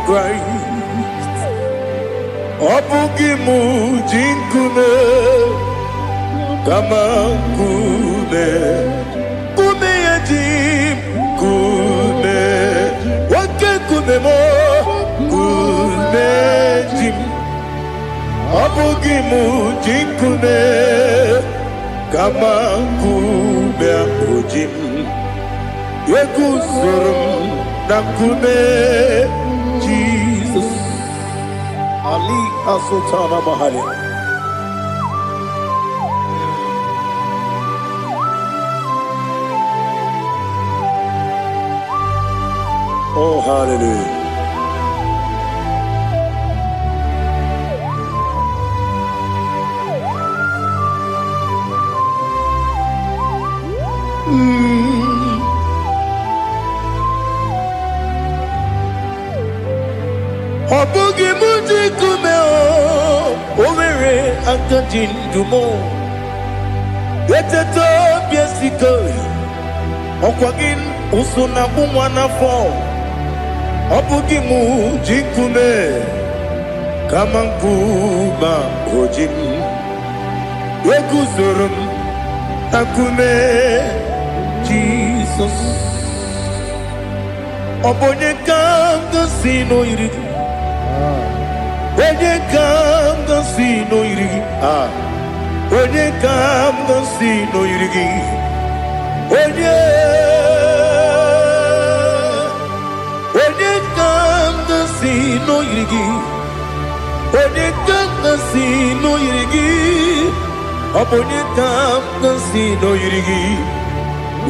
Christ Obugi mu jinkume kama kume kume ya jim kume wake kume mo kume jim Obugi mu jinkume kama kume ojim Yekuzurum na kume Jesus Ali Asultana Mahali. Oh, hallelujah. Obugi muji kume o Owere akajin dumo Yeteto biesiko Okwagin usuna umwana fo Obugi muji kume Kamankuma ojim Yekuzurum akume Jesus Obonye kanga sino irigi Onye kam gansi no irigi Onye kam gansi no irigi Onye kam gansi no irigi Onye kam gansi no irigi Onye kam gansi no irigi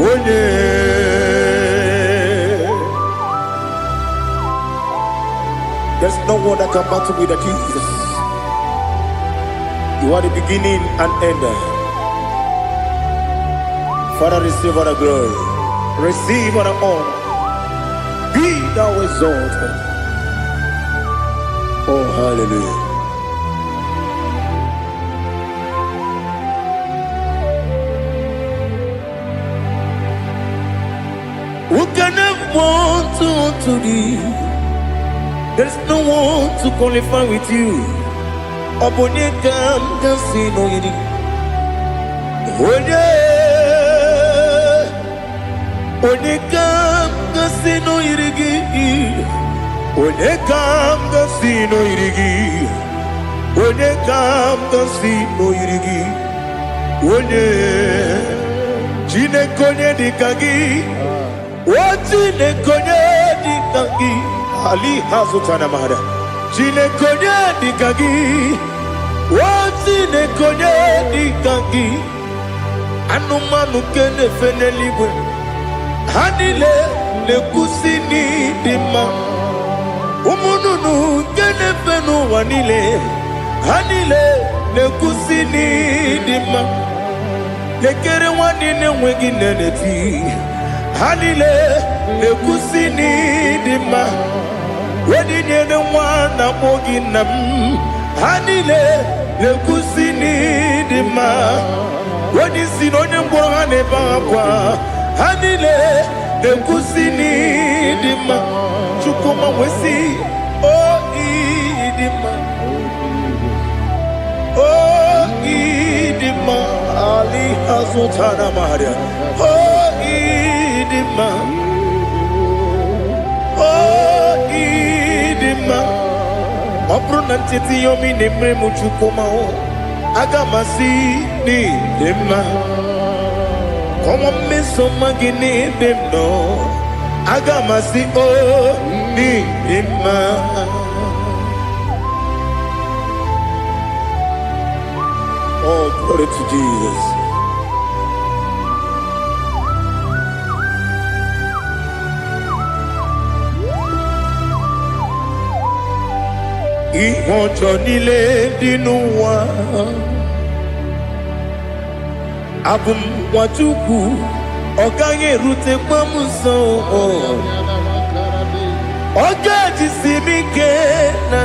Onye There's no one that can battle with Jesus. You are the beginning and end. Father, receive all the glory. Receive all the honor. Be thou exalted. Oh, hallelujah. Who can have one to thee? There's no one to qualify with you. Obonye kam gansi no yiri. Onye kam gansi no yirigi. Onye kam gansi no yirigi. Onye kam gansi no yirigi. Onye chine konye dikagi. O chine konye dikagi. Ali Hazutana Mahada. Chine konye dikagi. Chine konye dikagi. Anumanu kene feneliwe. Hanile le kusini dima. Umununu kene fenu wanile. Hanile le kusini dima. Lekere wanine wegi neneti. Hanile le kusini dima. Wedi nyene wana mogi nam Hanile le kusini dima Wedi sinonye mbwana bakwa Hanile le kusini dima Chukuma wesi oh idima Oh idima Ali Hazutana Maria Oh idima Obruna titi yomi nemre muchukoma o Agamasi ni dema Komo meso magini demno Agamasi o ni dema Oh, glory to Jesus. Ìwọ̀njọ́ nílé nínú wa Abumwachukwu ọ̀gá yẹn rute pọ́mùsọ ọ̀gá jisi mi ké na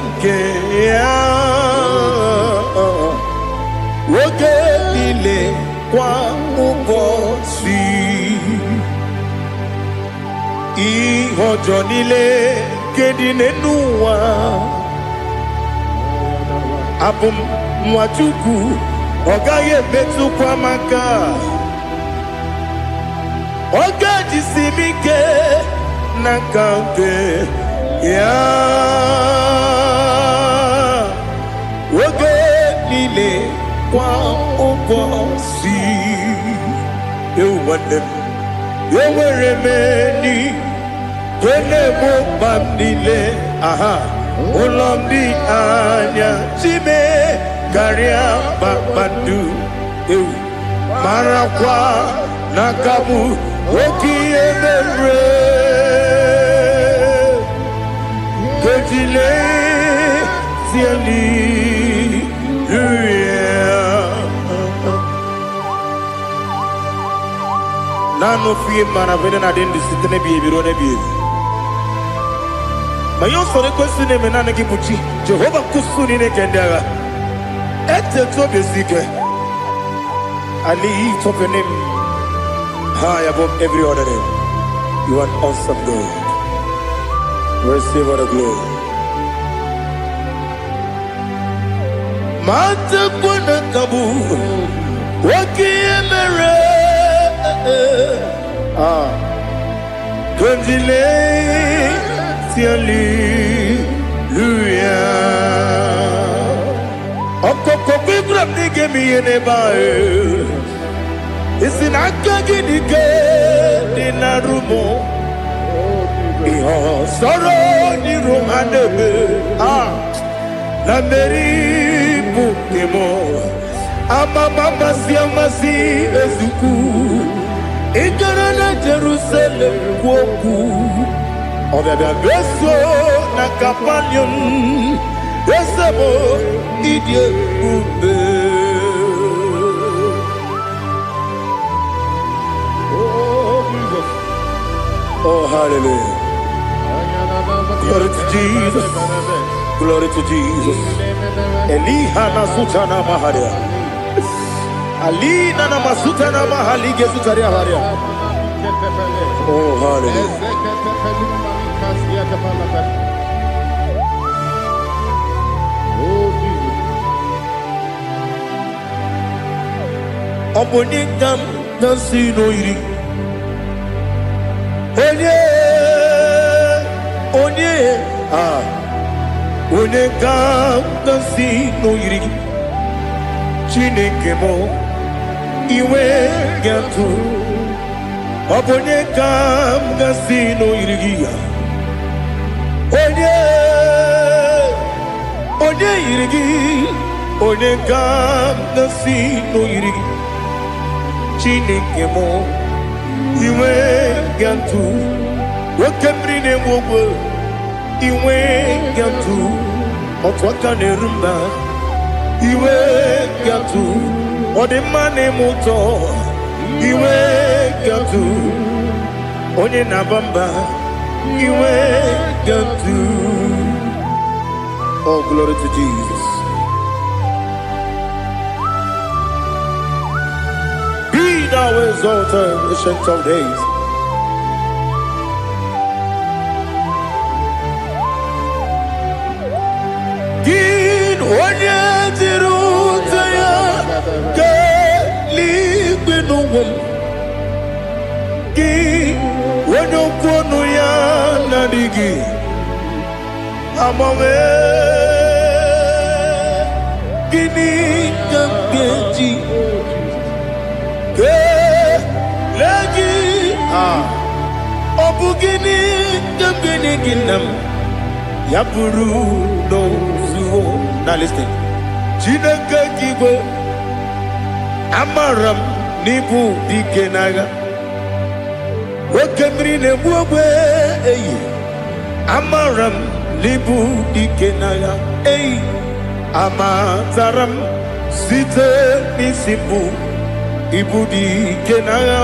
nke ya Oge nílé kwa ụbọchị Ìwọ̀njọ́ nílé kedine n'ụwa abụ m nwa Chukwu ọ gaghị emetụkwa m aka ọ ga-ejisi m ike n'aka nke ya oge niile kwa ụbọchị ewu nwanne m enwere m enyi na-egbu mkpa m niile aha ụlọ m dị anya chime karịa kpakpando ewu marakwa n'aka m oke ihe mere kejile tieli nanu fie mana vene na den disitene bi ebiro ne bi ma yo sore kwesi ne mena ne gibuchi Jehova kusuni ne kendaga ete to besike ali top your name high above every other name. You are awesome God. Receive all the glory. Mata kuna kabu wakiemere Kandile tiali luya Okoko bibram nige miyene bae Isinaka gidike dinarumo Iho soro ni romanebe La meri bukemo Ama mama si amasi ezuku Ikarana Jerusalem woku Obebe beso na kapanion Esebo idye ube Oh, hallelujah. Glory to Jesus. Glory to Jesus. Elihana sutana maharia. Alina na masutana mahalige sutaria haria. Oh, hallelujah. Obonikam nasino iri. Onye ka nasi n'oyiri Chineke mo iwe gatu Onye ka nasi n'oyiri Onye yiri gị Onye ka nasi n'oyiri Chineke mo iwe gatu Wakemri ne mwogo iwe gatu Otwaka ne rumba iwe gatu Odemane moto iwe gatu Onye nabamba iwe gatu Oh, glory to Jesus. Be thou exalted, ancient of days. Onye jiruta ya ka ligbe n'ụwa gị onye okwu ọnụ ya na-adịghị agbanwe gịnị ka m ga-eji kelee gị ọ bụ gịnị ka m ga-enye gị nna m ya bụrụ n'ozuo Now listen. Chineke kigo amaram n'ibu dike n'agha Oke mmiri na-egbu ogbe eyi amaram n'ibu dike n'agha eyi amatara m site n'isi mbụ ibu dike n'agha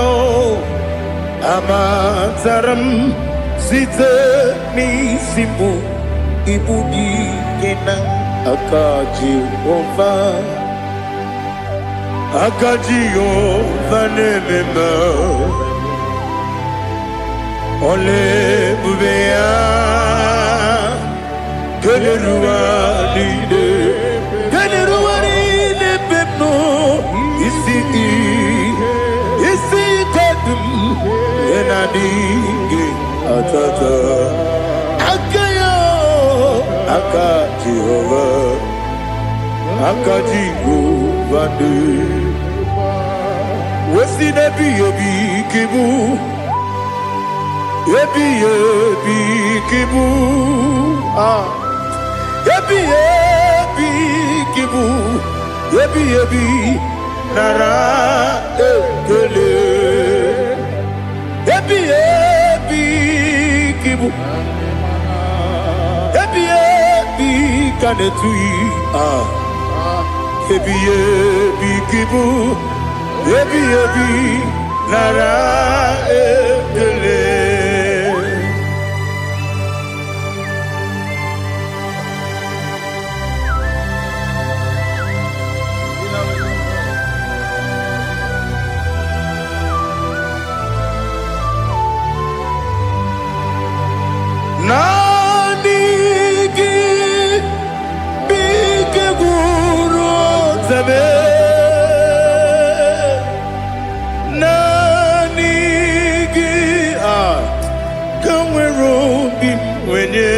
amatara m site n'isi mbụ ibu dike n'agha Aka Jehova nemema Ole bubeya Geleruwa lide adịghị atata aka ya aka Jehova aka Jehova dị wesi n'ebighị ebi kibu ebighị ebi kibu ebighị ebi kibu ebighị ebi nara ekele ebighị ebi kibu ebighị ebi ka na-etughị ebighị ebi kibu ebighị ebi nara ekele Nani gi bige guru zebe Nani gi kamweru bim wenye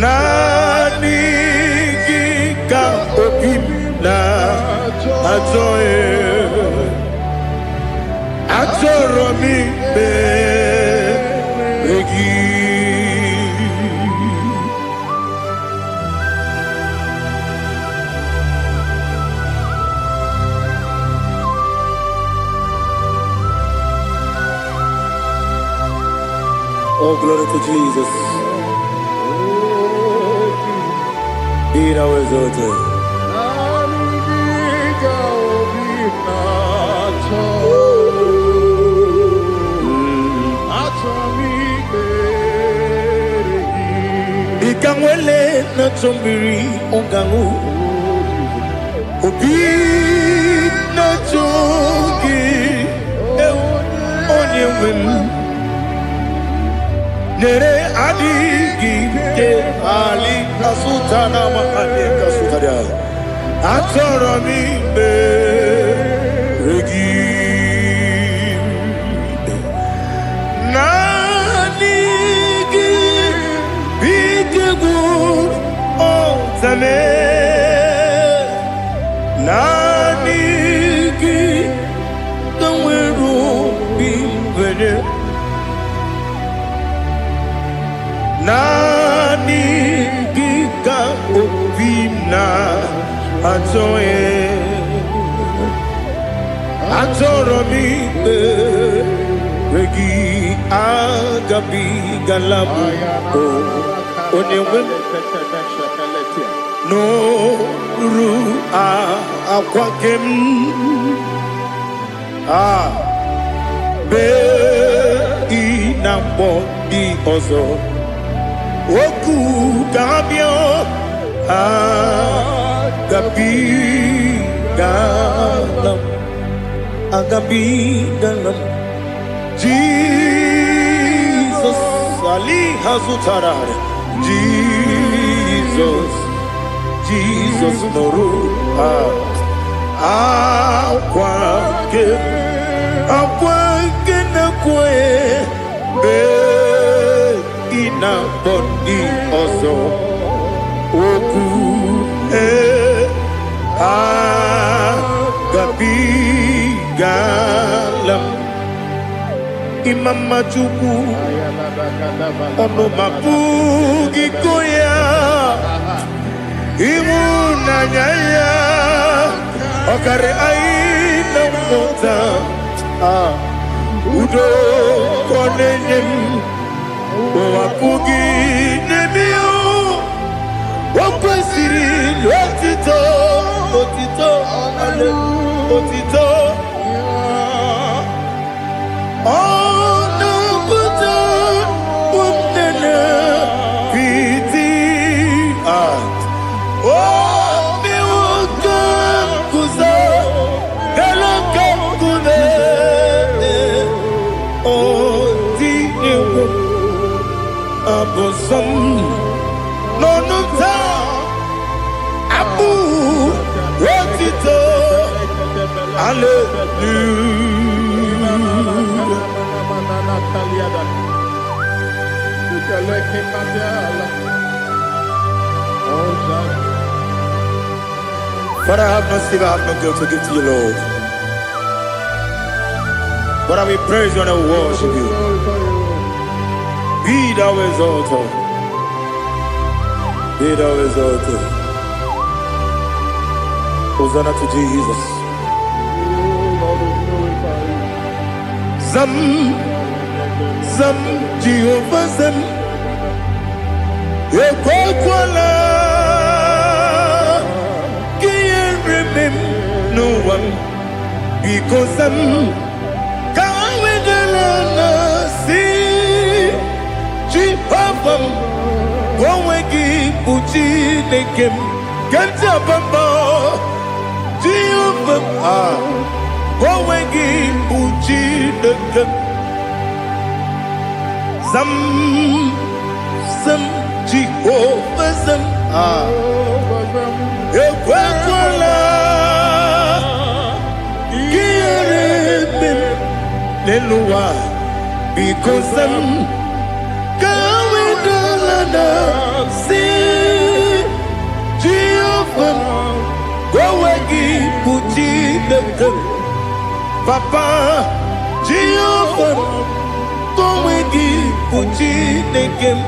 Nani gi ka opim na atoe Atoro mi beregi Oh, glory to Jesus. Be thou exalted. Ikamwele na chombiri ongangu Obi na chongi onye wem Nere adigi ke ali kasutana mahali kasutaria Atoro mi beregi Nani gi kamweru bimwene Nani gi ka opimna atoye Atoro mi regi agabi galabu onyewe no ru akwakem be inambo di ozo oku kabio agabi galam Jesus ali hazutarare Jesus noru akwake na kwe be ina bondi ozo oku gabi galam imama chuku ono mapugi koya imu nanyaya okare aina mota udo konenyem wapugi nemio wakwesiri otito otito Bosom no ta abu rotito Father, I have no sin, I have no guilt to give to you, Lord. But I will praise you and I will worship you. Be thou exalted. Be thou exalted. Hosanna to Jesus. Zam, Zam, Jehovah Zam. Ekwakwala. Kiyeremem no one. Because I'm Kawedalana see Jehovah. Gowegi Uchi Nekem. Kenta Bamba. Jehovah. Gowegi Uchi Nekem. Zam, Zam, Jehovah Zam. Ekwakwala. Kiyeremem Nelua. Because I'm Kawedalana see Jehovah. Gowegi Uchi Nekem. Papa Jehovah. Gowegi Uchi Nekem.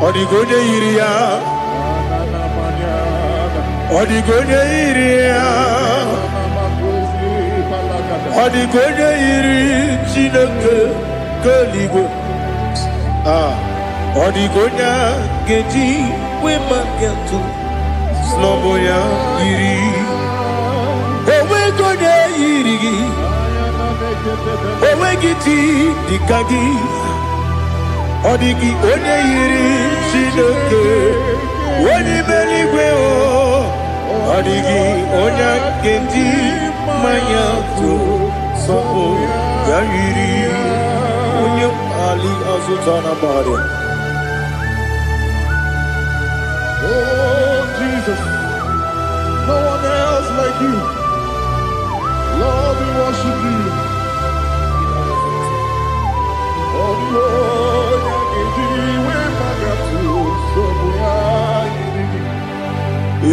Odigoje iria. Odigoje iria. Odigoje iri Chineke Keligo. Odigonya geji wema gentu. Sloboya iri. Owegoje iri. Owegiti dikagi. Odigi onye yiri Chineke. Oni meligwe o. Odigi onye geji manya tu. Sopo ya yiri. Onye ali azutana bari. Oh, Jesus. No one else like you. Lord, we worship you. Oh, Lord,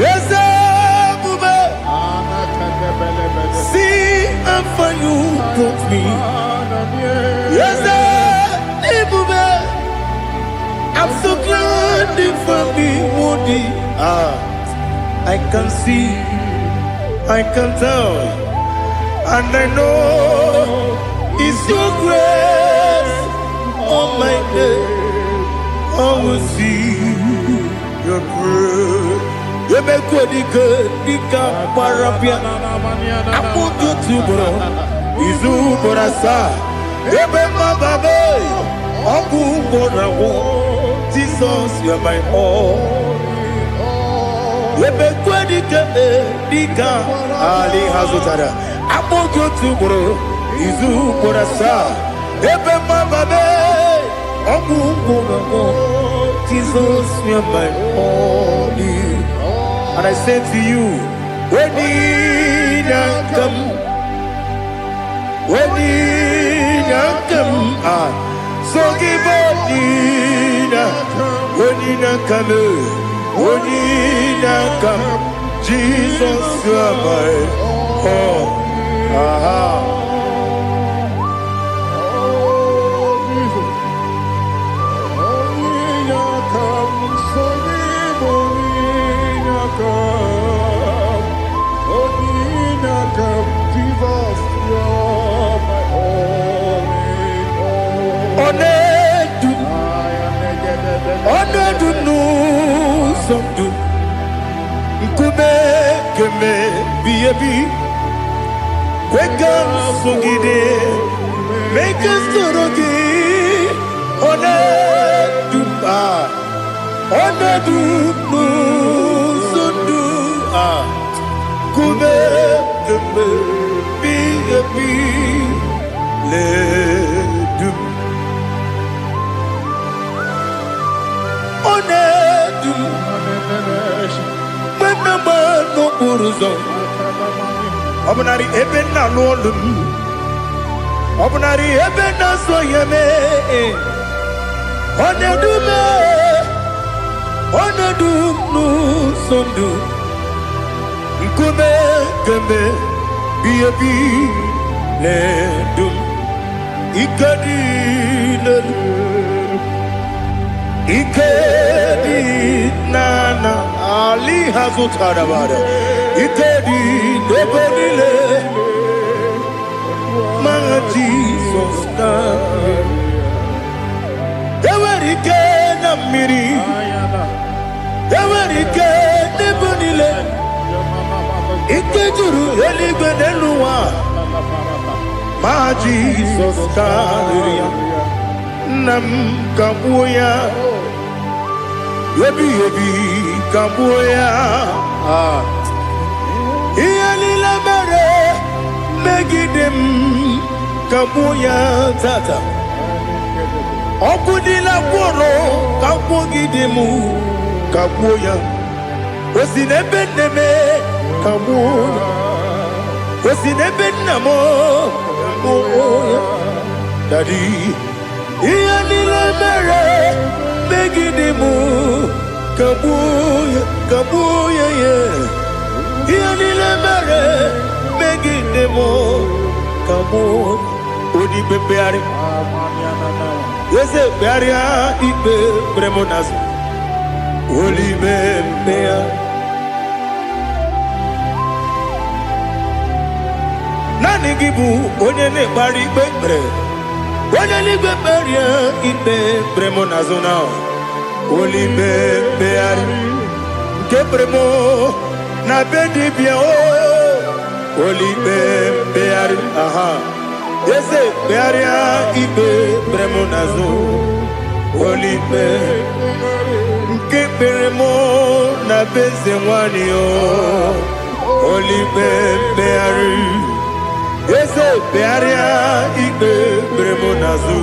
yes, Bube. See how far you brought me. Yes, Bube. I'm so glad for me, Woody. I can see, I can tell, and I know it's your grace. Oh my God, I will see your grace. You make good, Dika Parapia. I put you to bro. Izu Borasa. You make my baby. Oku Borawo. Jesus, you are my all. You make good, Dika Ali Hazutara. I put you to bro. Izu Borasa. You make my baby. Oku Borawo. Jesus, you are my all. And I say to you, when did I come? When did I come? So give up, when did I come? When did I come? Jesus, you are my all. Make us Obunari ebe na lolu. Obunari ebe na so yeme. Onedume. Onedunu sondu. Nkume kembe. Biyebi ledum. Ikadi lelu. Ikedi nana Ali hazutara bada. Ikedi nebonile. My Jesus name. Ewerike na miri. Ewerike nebonile. Ikejuru eligwe neluwa. My Jesus name. Nam kabuya. Yebi yebi kabuya. Iyalila mere megidem kabuya tata. Okudila kworo kabugidemu kabuya. Osinebendeme kabuya. Osinebendamo kabuya. Daddy. Iyalila mere megidemu kabuya kabuya yeah. Iyalila mere megidemu kabuya. Odi bebeari. Yese bearia ibe bremonas. Oli bebea. Nani gibu onye ne bari bebre. Onye ligwe beria ibe bremonazona. Oli bebeari. Ke bremo na bedi bia o. Oli bebeari. Aha. Yese bearia ibe bremonazo. Oli be. Ke bremo na beze wani o. Oli bebeari. Yese bearia ibe bremonazo.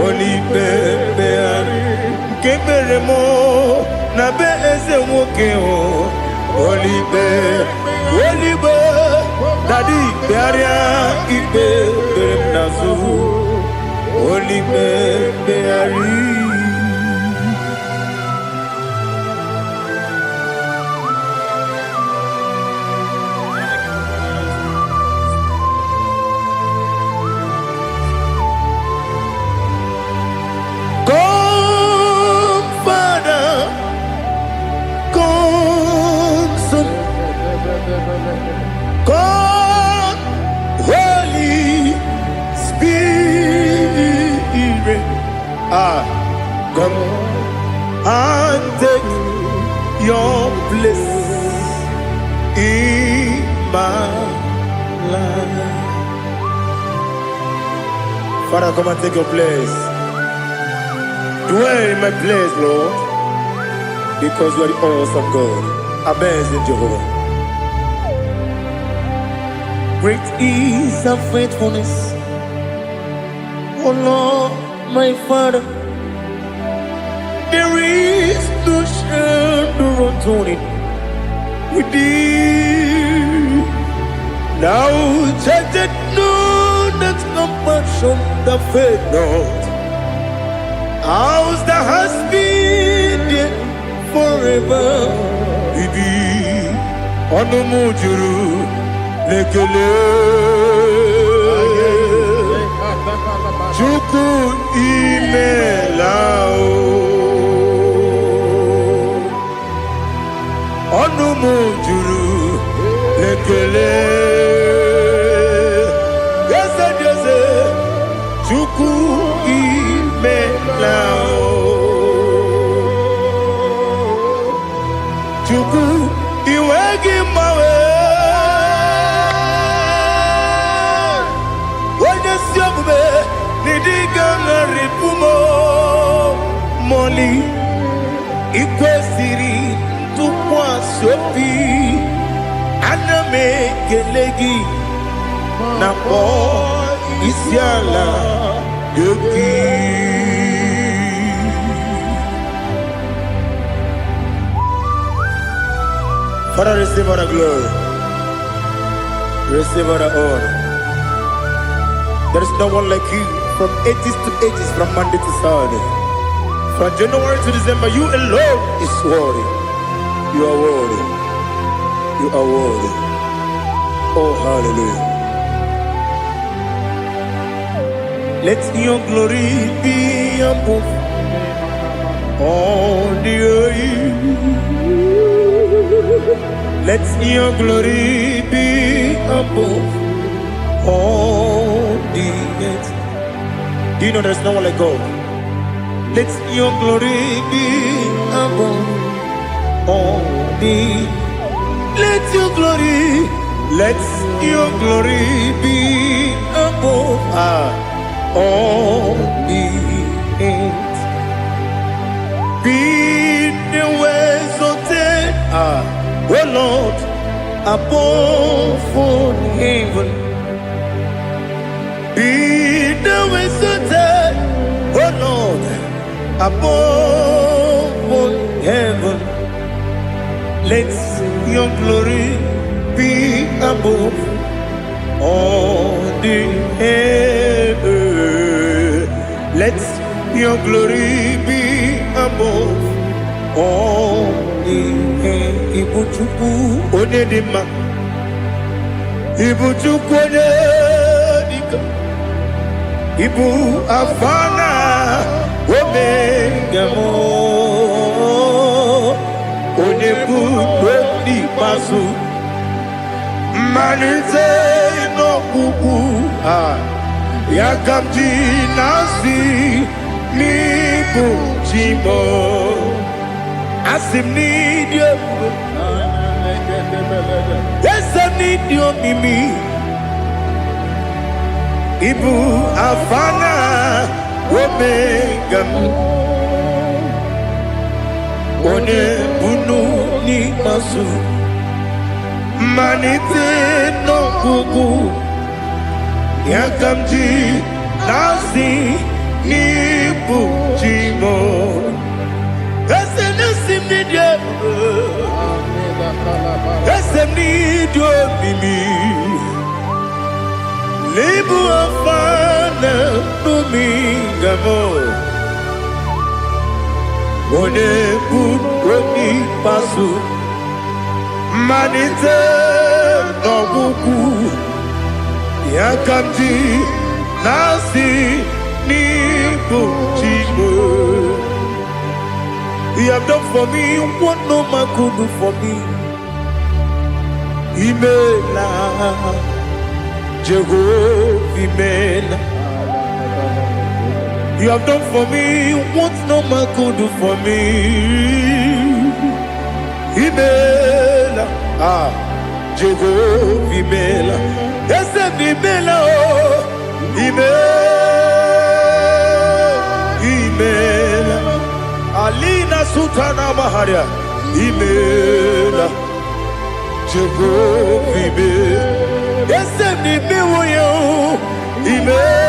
Oli bebeari. Ke bremo na beze woke o. Oli be. Oli be. Daddy bearia ibe bremonazo. Oli bebeari. God, Holy Spirit, come and take your place in my life. Father, come and take your place. Dwell in my place, Lord, because you are the awesome God. Amazing Jehovah. Great is thy faithfulness, oh Lord, my Father. There is no shadow unto it with thee. Now check that no, that compassion that faith not. Ours that has been there forever. Bibi, ono mujuru. Lekele Chuku imelao Onu mujuru Lekele Yese yese Chuku imelao Chuku iwegi mawe Moli ikwesiri tukwasopi aname kelegi na po isiala yoki. Father, receive our glory. Receive all the honor. There is no one like you. From ages to ages, from Monday to Saturday. From January to December, you alone is worthy. You are worthy. You are worthy. Oh, hallelujah. Let your glory be above all the earth. Let your glory be above all the earth. Do you know there's no one like God? Let your glory be above all the. Let your glory be above all the earth. Be the ways of death, oh Lord, above all heaven. Be the ways of death, oh Lord, above all heaven. Let your glory be above all the earth. Let your glory be above all the earth. Ibuchuku onedima, Ibuchuku onedika, Ibu afana omega mo, onebu odi pasu, manite no kuku yakamji nasi nibu chimo asim nidio esem nidio mimi ibu afana omega one bunu ni masu manite no kuku yakamji nasi nibu chimo esem nasim nidio esem nidio mimi libu afana numingamo one bunu pasu manite no kuku yakamji nasi nibu chimo. You have done for me what no man could do for me. Imela, Jehovah, Imela. You have done for me what no man could do for me. Imela, Jehovah, Imela. Yes, Imela, Imela. Alina Sutana Maharia, Imela, Jehovah, Imela. Yes, Imela, Imela,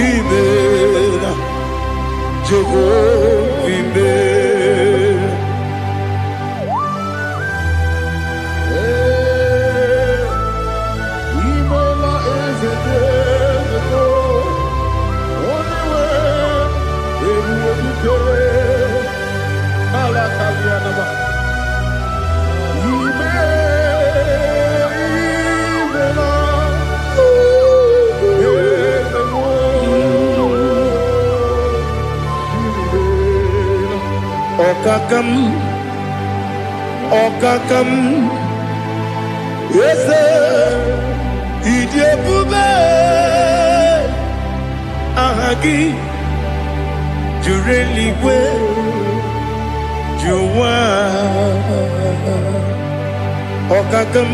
Imela, Jehovah, Imela. Okakam, yes, Idiabube, Ahagi, Jureli, Juwa, Okakam,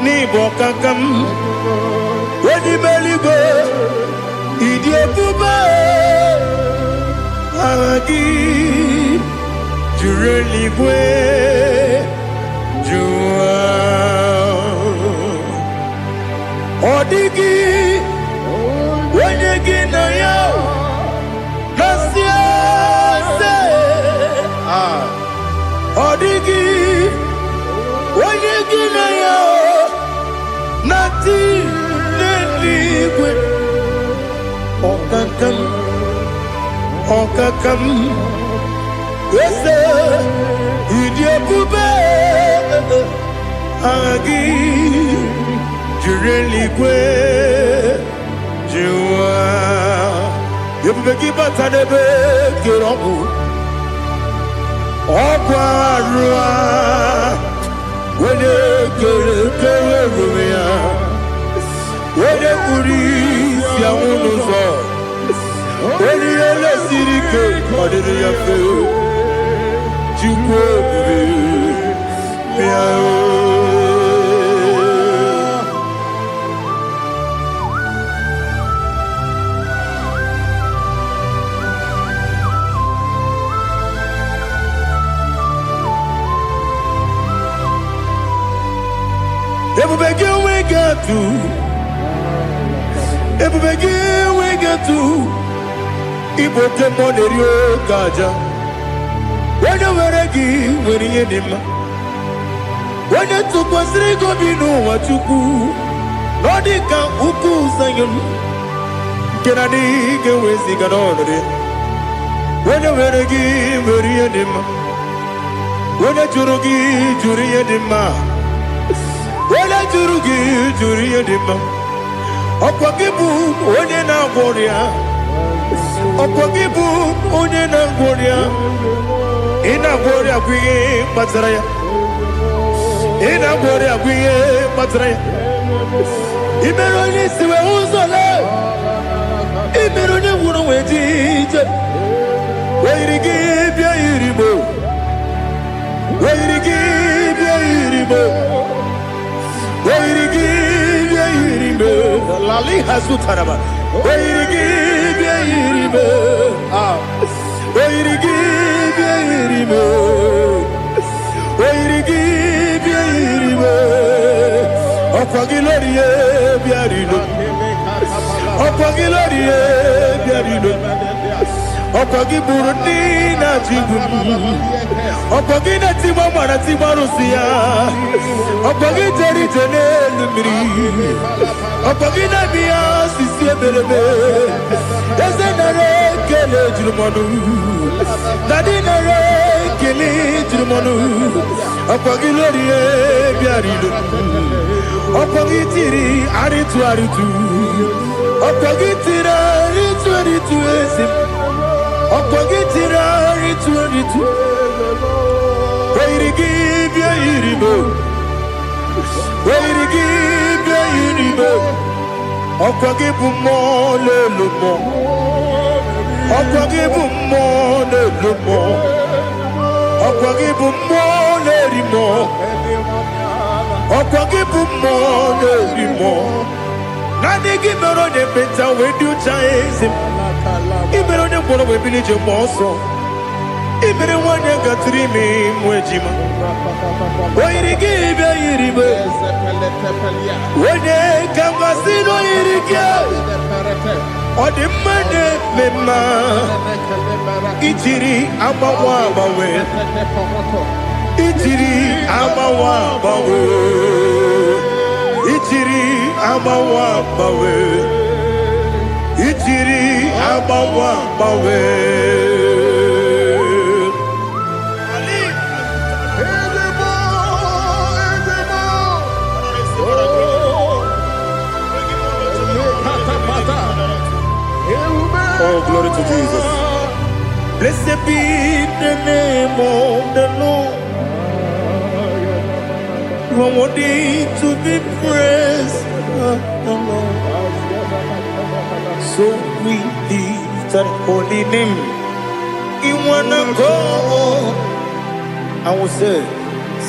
Nibokakam, Wedi Beligo, Idiabube, Ahagi. Jureli bwe jua odigi wenyegi na yo nasia se Okakam, yes, Idia Bube, Agi, Jureligwe, Jua, you begin Batanebe, Kirobu, Okwarua, when you get Wede kuri si awunu so Wede yele sirike Odiri ya fe Chukwe Miao Ebu begin we get to Ebu begin we get to Igbo temonerio kaja Wene weregi wene yenima Wene tukwasiri gobinu wachuku Nodika uku sayon Kenadi gewezi ganonore Wene weregi wene yenima Wene jurugi juri yenima Wene jurugi juri yenima Okwagibu onye na gworia Okwagibu onye na gworia Ina gworia kwiye kpatara ya Ina gworia kwiye kpatara ya Imere onye siwe uzole Imere onye wuru wejije Weirigi bia irimo Weirigi bia irimo Weirigi bia irimo Lali hasutaraba Weirigi bia irimo Weirigi bia irimo Weirigi bia irimo Okwagilorie bia rino Okwagilorie bia rino Okwagiburu na jibu Okwagina tima mwana tima rusia Okwagiteri jene lumiri Okwagina biya sisi ebelebe Eze nare kele jirumonu Dadi nare kele jirumonu Okwagilori biarido Okwagitiri aritu aritu Okwagitira aritu aritu esim Okwagitira aritu aritu Weirigi bia iribo Weirigi bia iribo Okwagibu mo lelumo Okwagibu mo lelumo Okwagibu mo lerimo Okwagibu mo lerimo Nani gimero de beta we do chaizim Ibero de koro we bilije moso Ibere wanya gatrimi mwejima Weirigi bia iribo Wene kambasino irige Ode mane mema Itiri amawa bawe Itiri amawa bawe Itiri amawa bawe Itiri amawa bawe Oh, glory to Jesus. Blessed be the name of the Lord. You are worthy to be praised, the Lord. So we lift that holy name. You wanna go? I will say,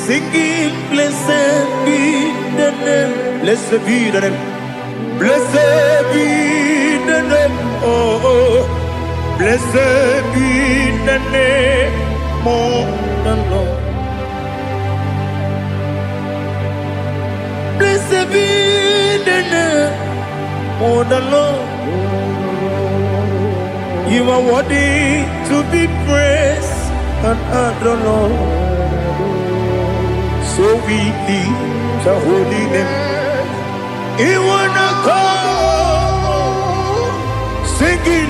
singing, blessed be the name. Blessed be the name. Blessed be the name. Oh, blessed be the name of the Lord. Blessed be the name of the Lord. You are worthy to be praised and adored, Lord. So we lift the holy name. You wanna call? Singing.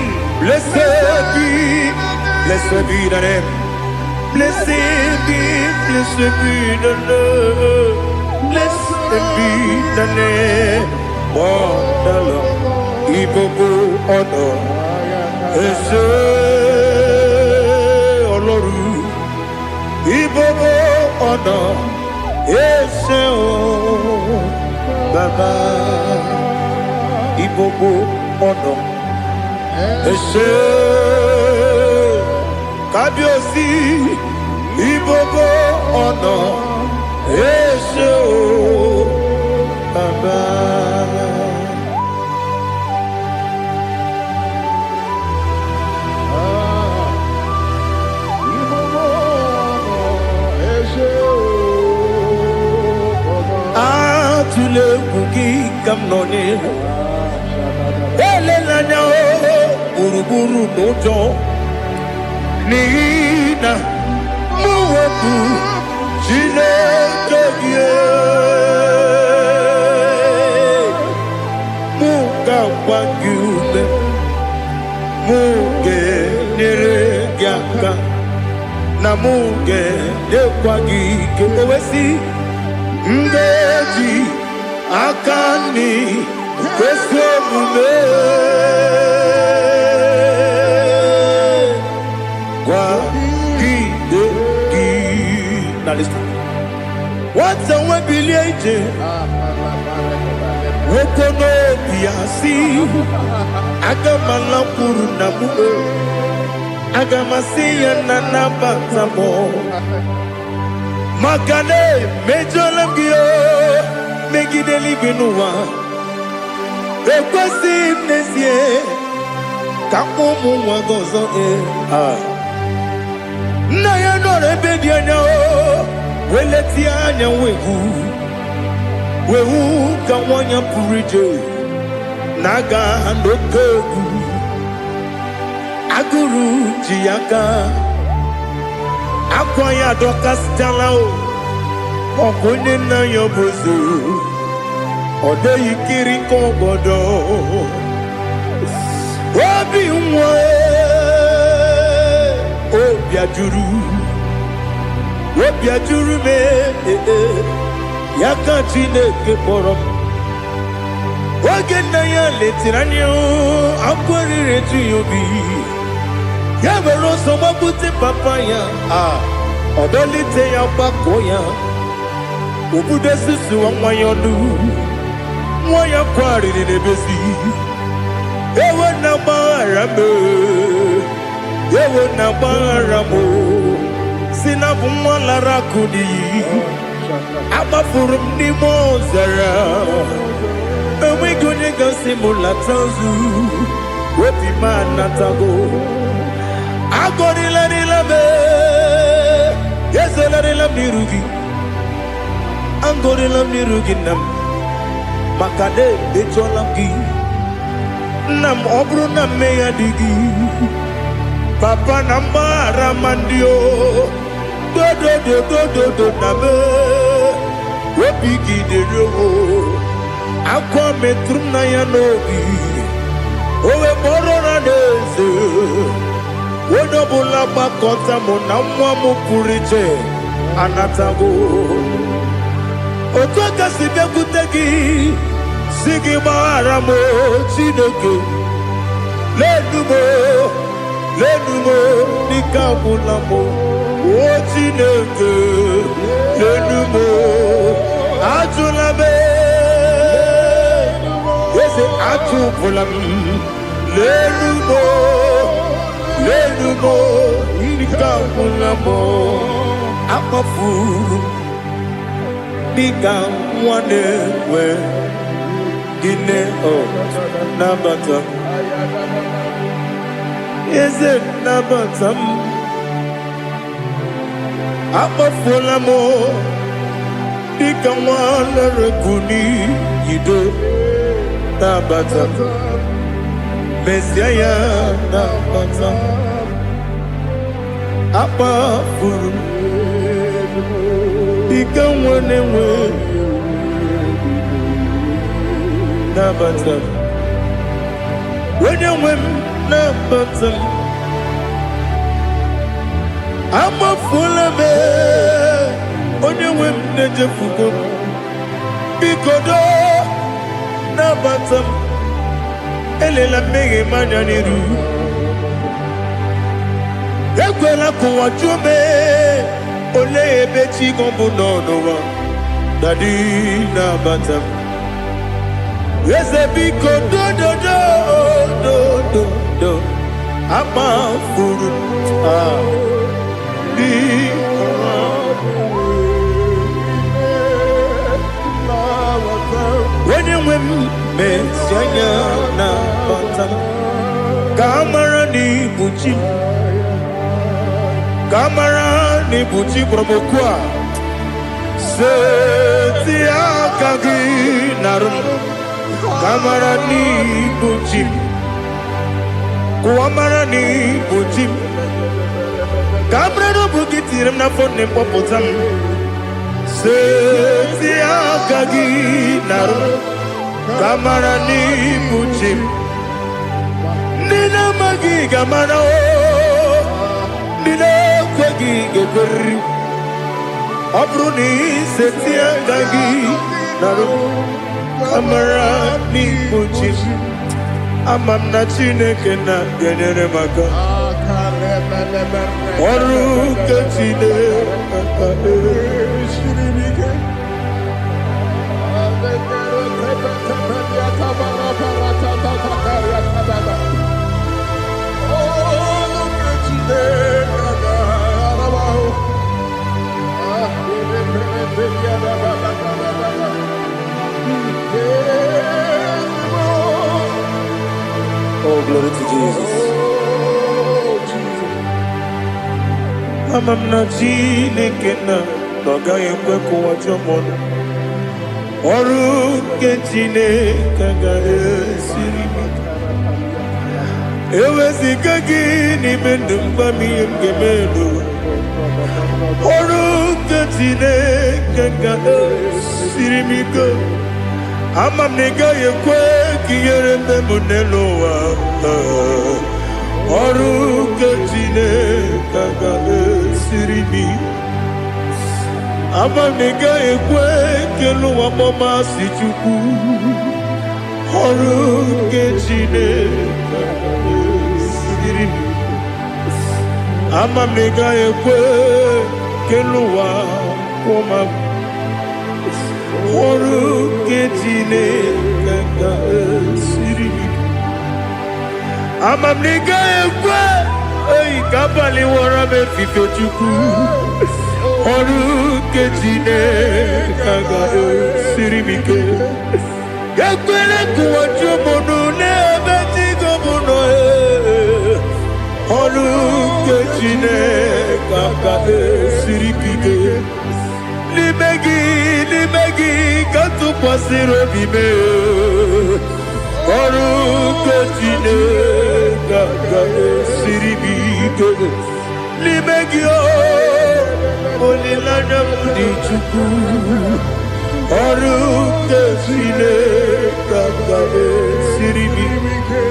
Blessed be the name. Blessed be the name. Blessed be the name of the Lord. Igbo honor. Ese Oloru. Igbo honor. Ese Baba. Igbo honor. Ese Kábíyèsí Igbo honor. Ese Baba. Atule kuki kamnoni elelanya uruburu nojo nina muwetu Chineke muka wagiume muge neregiaka na muge dekwagike owesi Ndeji akani kwesị omume gwagide gị na lista nwata nwe bilie ije nwoke n'obi ya si aga m alakwuru na mụ aga m asị ya na nabata m Makane mejolam giyo megideli binuwa ekwesi mnezie kakpo muwa gozo nna ya nọrọ ebe dị anya weleti anya wehu ka nwanya pụrụ ije na-aga n'oke egwu agụrụ ji ya gaa akwa ya dọkasịtala ọkụnye nna ya bozo ọ dịghị kiri ka ọgọdọ obi nwa obi ajuru me ya ka Chineke kpọrọ m oge nna ya letiri anya akwa riri eju ya obi ya mere ọsọ gbapute papa ya ọdọlite ya gbakọ ya obodo susu nwa ya ọnụ nwa ya kwarịrị n'ebezi ewe na gbaghara m si na bụ nwa lara akụ n'iyi agbafuru m n'ime ọzara enweghị onye gasị m lata nzu obi m anatago agọrịlarịla m ezolarịla m n'iru gị agọrịla m n'iru gị nna m maka na emejuola m gị nna m ọ bụrụ na mmehie dị gị papa na mgbaghara ma ndị o dodododododo na m obi gị dịrị owo akwa metụrụ m na ya n'obi o wee kpọrọ na n'eze onye ọbụla gbakọta mụ na nwa m pụrụ iche anatago otu aka si bịakwute gị si gị gbaghara m Chineke lenumo dịka agwụla m o Chineke lenumo ajụla m eze achụpụla m lenumo dịka agwụla m akpafuru dịka nwa na-enwe gịnị nabata m eze nabata m akpafuola m dịka nwa na-erekwu n'iyido nabata m mezie ya nabata m akpafuru dịka nwa na-enwe nabata m onye nwe m nabatam amafula me onye nwe m na-ejefugo biko do nabatam elela mmehie m anya n'iru ekwela ka ụwa jụọ m olee ebe chi gị bụ n'ụwa dadi nabata m eze biko do amafuru onye nwe m mesi anya nabata m ka amara n'ibu chi kamara ni buchi promokua seti akagi narum kamara ni buchi kuamara ni buchi kamara no bukitirim na phone popotam seti akagi narum kamara ni buchi nina magi kamara nina kwegi geberi abruni setia gagi naru kamara ni buchi amam na chineke na genere maka oru ke chineke shiribike Oh, glory to Jesus. Amam na chineke na gaghị ekwe ka ụwa jọọ m ọrụ nke chineke ga-esiri m eweziga gị n'ime ndụ mgba m ihe m ga-eme n'ụwa ọrụ nke chineke ga-esiri m ike ama m na ị gaghị ekwe ka ihere mme m n'elu ụwa ọrụ nke chineke ga-esiri m ama m na ị gaghị ekwe ka elu ụwa gbamasị Chukwu ọrụ nke chineke ga-esiri m ama m na ị gaghị ekwe ka elu ụwa kwụma m ọrụ nke chineke ga-esiri m ama m na ị gaghị ekwe oyi ka abalị wara m efife Chukwu ọrụ nke chineke ga-esiri m ike ekwere ka ụwa jụọ m n'ebe chi gị bụ nọ ọrụ nke chineke ga-esiri m ike n'ime gị ka tụkwasịrị obi m ọrụ nke chineke ga-esiri m ike n'ime gị olileanya m dị Chukwu ọrụ nke chineke ga-esiri m ike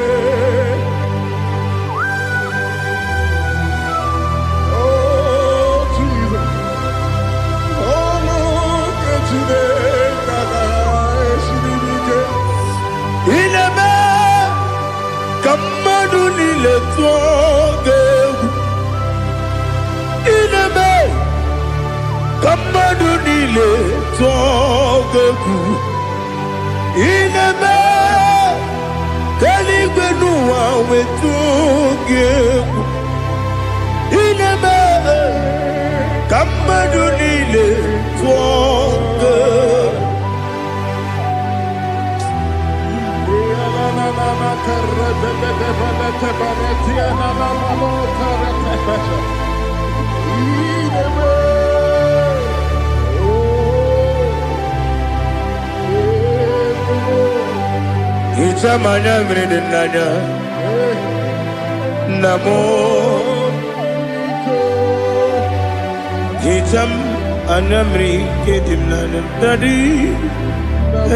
Kamadu niile tụọ gị egwu ineme ka mmadụ niile tụọ gị egwu ineme ka eluigwe n'ụwa wee tụọ gị egwu ineme ka mmadụ niile tụọ gị egwu Ichamanya mrede nanya namo Icham anamri kedim nanya Dadi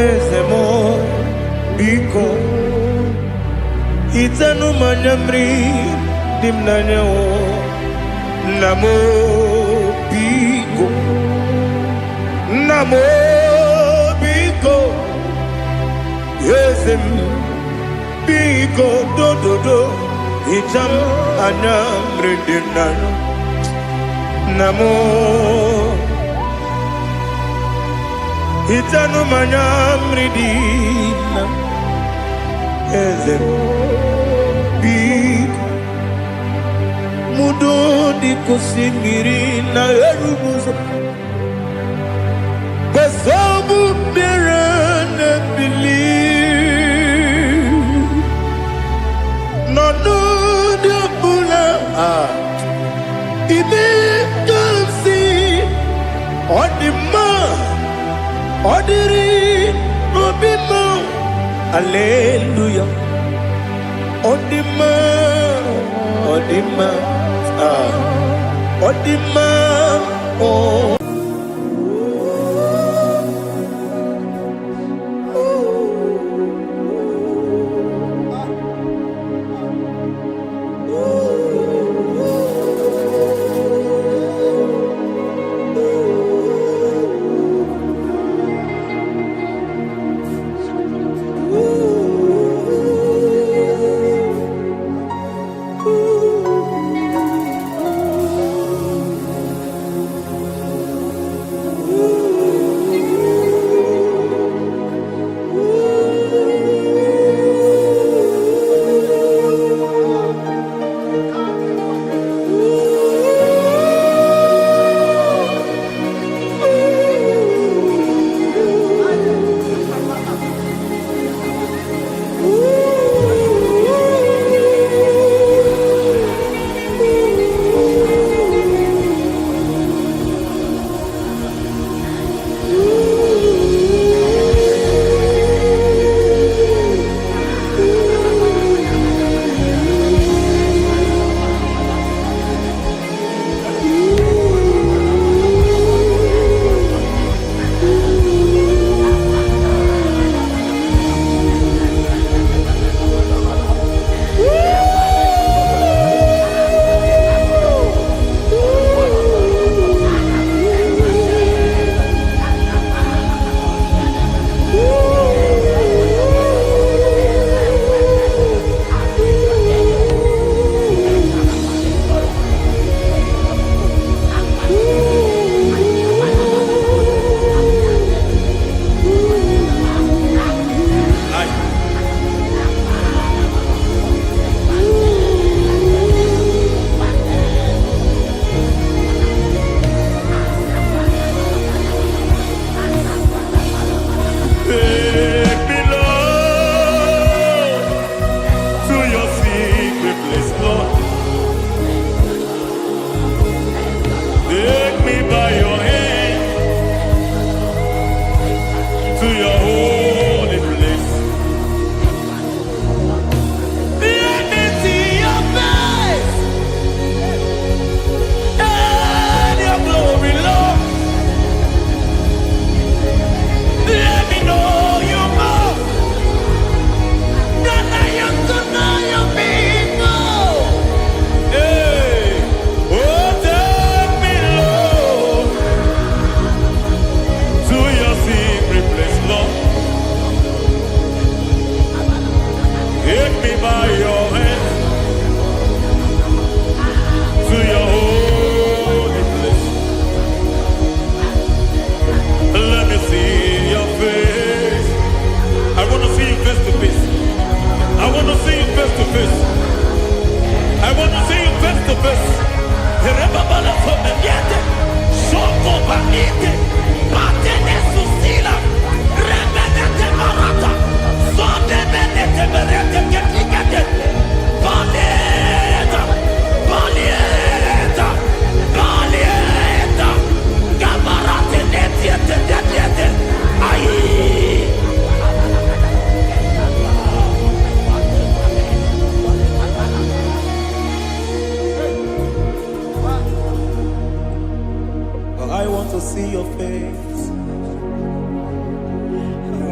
ezemo biko Itanu manyamri dimnanyo namo biko namo biko yesem biko do do do itam anyamri dimnanyo namo itanu manyamri dimnanyo yesem mudo di kusimiri na erubuzo besobu mirane believe no no de bula ibe kansi odima odiri obima hallelujah odima odima odima oh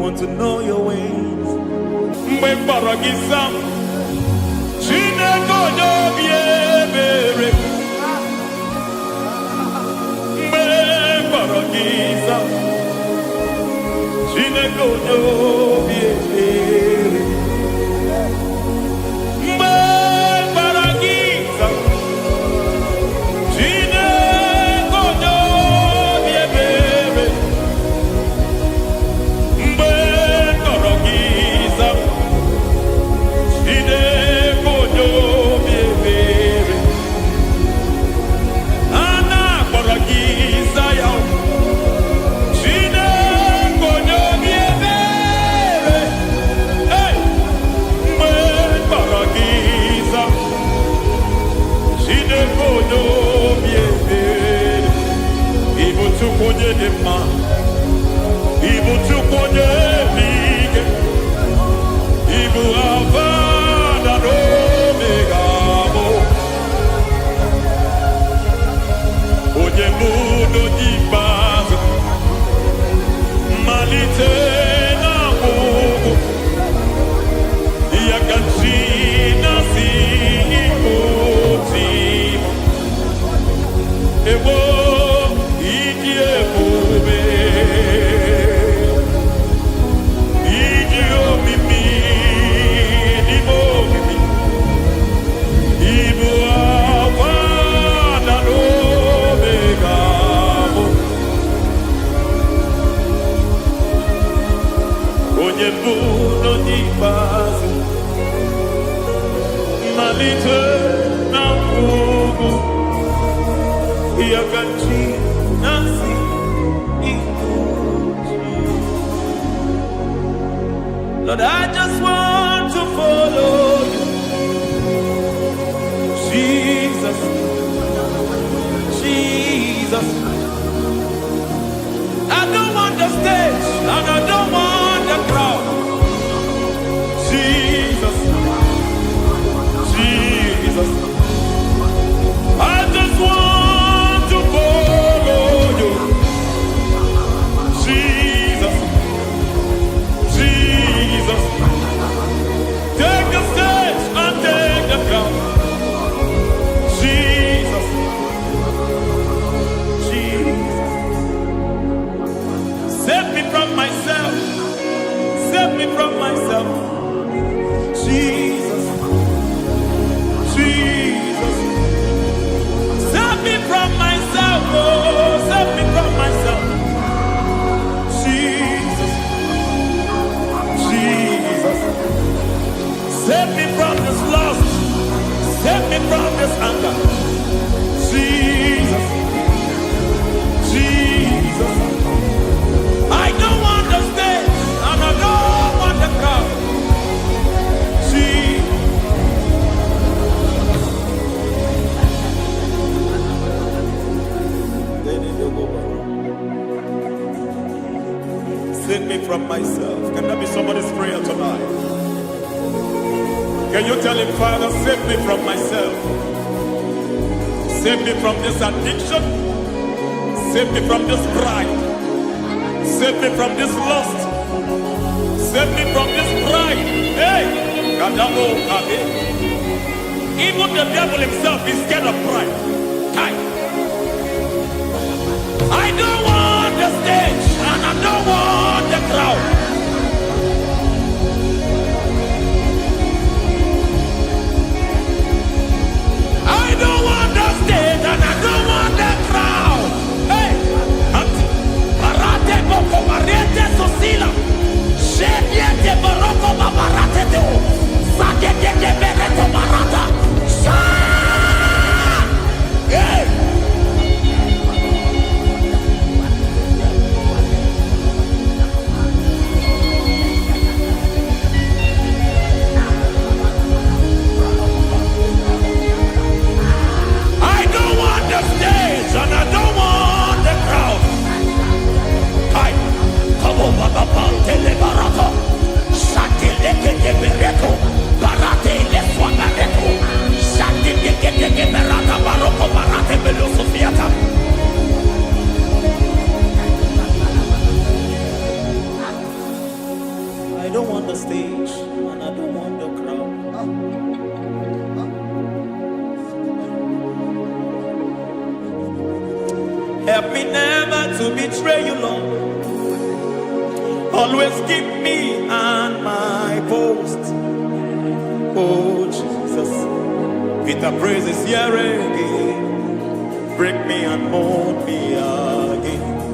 want to know your ways. Mgbe mkpọrọ gị zam, Lord, I just want to follow you. Jesus, Jesus. I don't want the stage and I don't want the crowd. Jesus, Jesus. I just want to follow you. Jesus, Jesus. Take the stage and take the crown. Jesus, Jesus. Save me from myself. Save me from myself. Jesus, Jesus. Save me from myself. Oh, save me from myself. Jesus, Jesus. Save me from this lust. Save me from this anger. Jesus, Jesus. I don't want the stage and I don't want the crowd. Jesus. Save me from myself. Can that be somebody's prayer tonight? Can you tell him, Father, save me from myself. Save me from this addiction. Save me from this pride. Save me from this lust. Save me from this pride. Hey! Kadamo Kabe. Even the devil himself is scared of pride. Hi. I don't want the stage and I don't want the crowd. I don't want the stage and I don't want the crowd. Hey! Parate boko mariete sosila. Shediete baroko babarate teo. Sadete bereto barata. Hey! Help me never to betray you, Lord. Always keep me on my post. Oh, Jesus. With the praises here again. Break me and mold me again.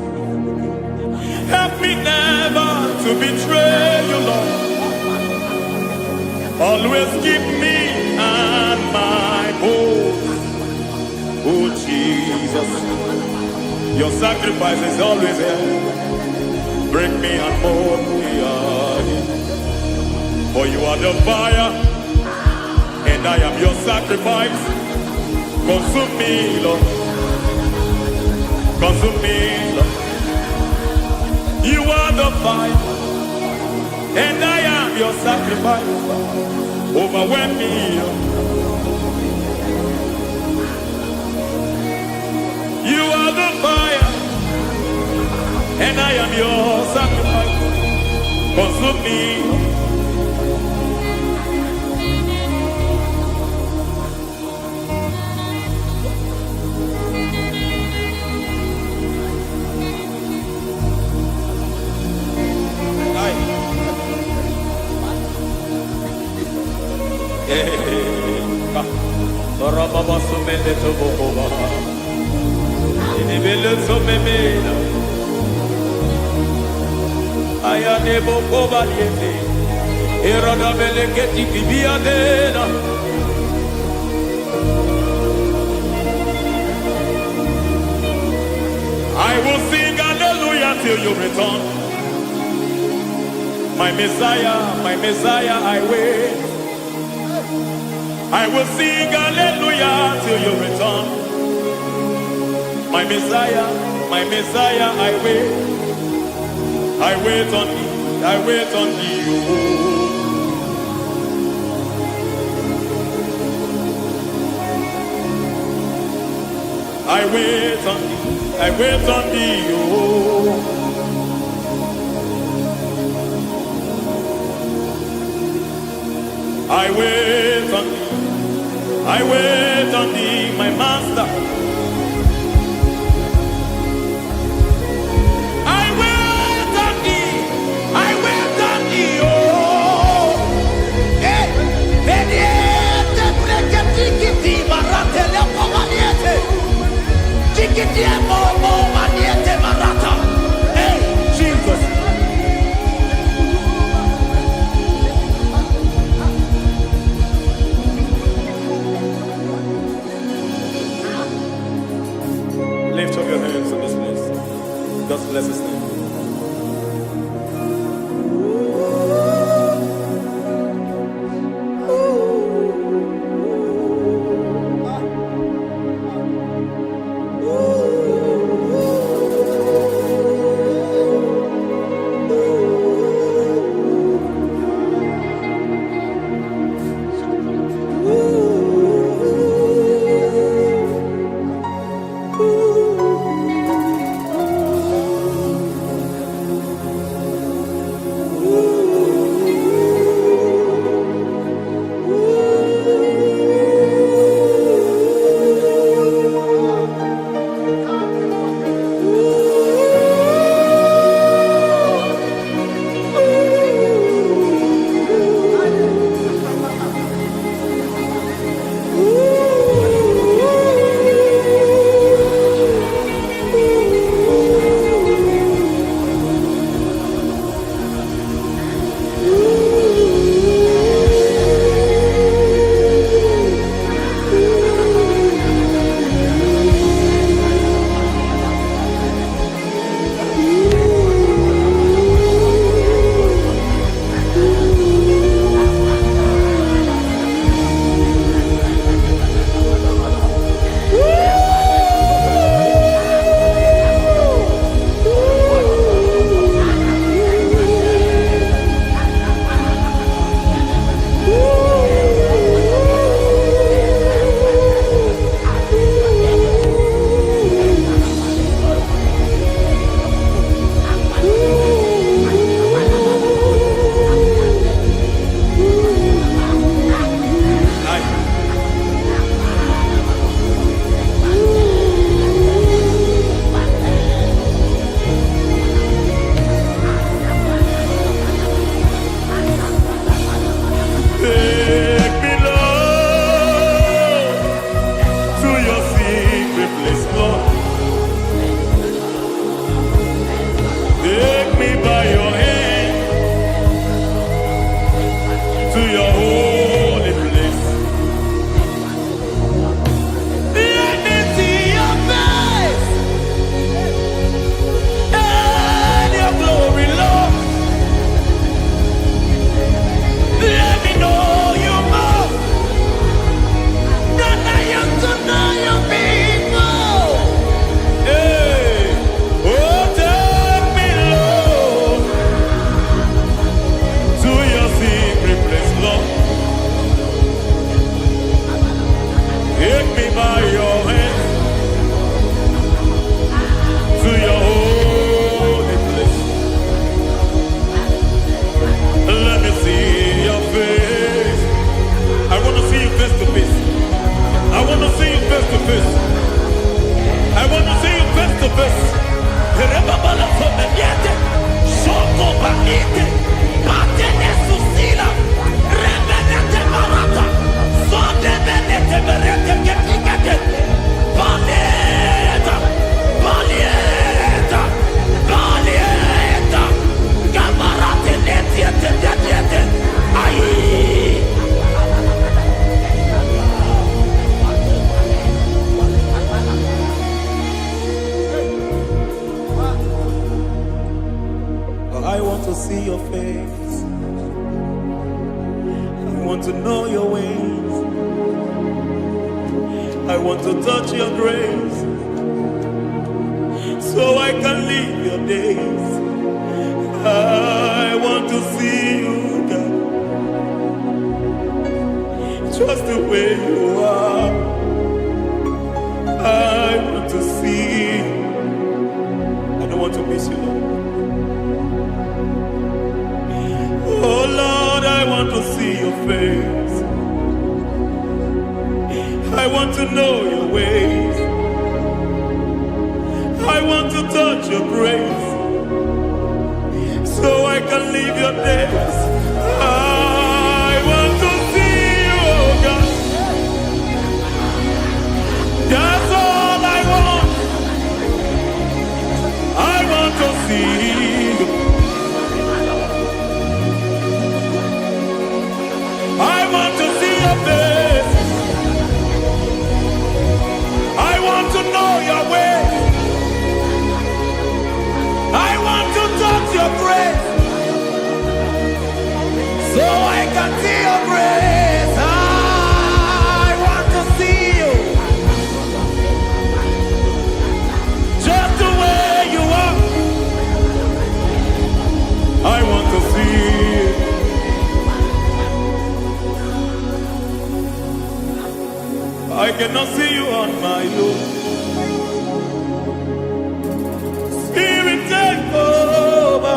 Help me never to betray you, Lord. Always keep me on my post. Oh, Jesus. Your sacrifice is always here. Break me and mold me again. For you are the fire, and I am your sacrifice. Consume me, Lord. Consume me, Lord. You are the fire, and I am your sacrifice. Overwhelm me, Lord. You are the fire, and I am your sacrifice. Consume me. I will sing hallelujah till you return. My Messiah, I wait. I will sing hallelujah till you return. My Messiah, I wait. I wait on thee, I wait on thee, oh. I wait on thee, I wait on thee, oh. I wait on thee, I wait on thee, my master. I wait on thee, I wait on thee, oh. Eh, vediete, preke tikiti, marate le pomaniete. Tikiti e momo maniete marata. Hey, Jesus. Lift up your hands in this place. Just bless his name. see your face. I want to know your ways. I want to touch your grace, so I can live your days. I want to see you, God, just the way you are. I want to see you. I don't want to miss you, Lord. Oh Lord, I want to see your face. I want to know your ways. I want to touch your grace, so I can live your days. I want to see you, oh God. That's all I want. I want to see you. I want to see your face. I want to know your way. I want to touch your grace, so I can see your grace. I want to see you, just the way you are. I want to see you. I cannot see you on my own. Spirit, take over.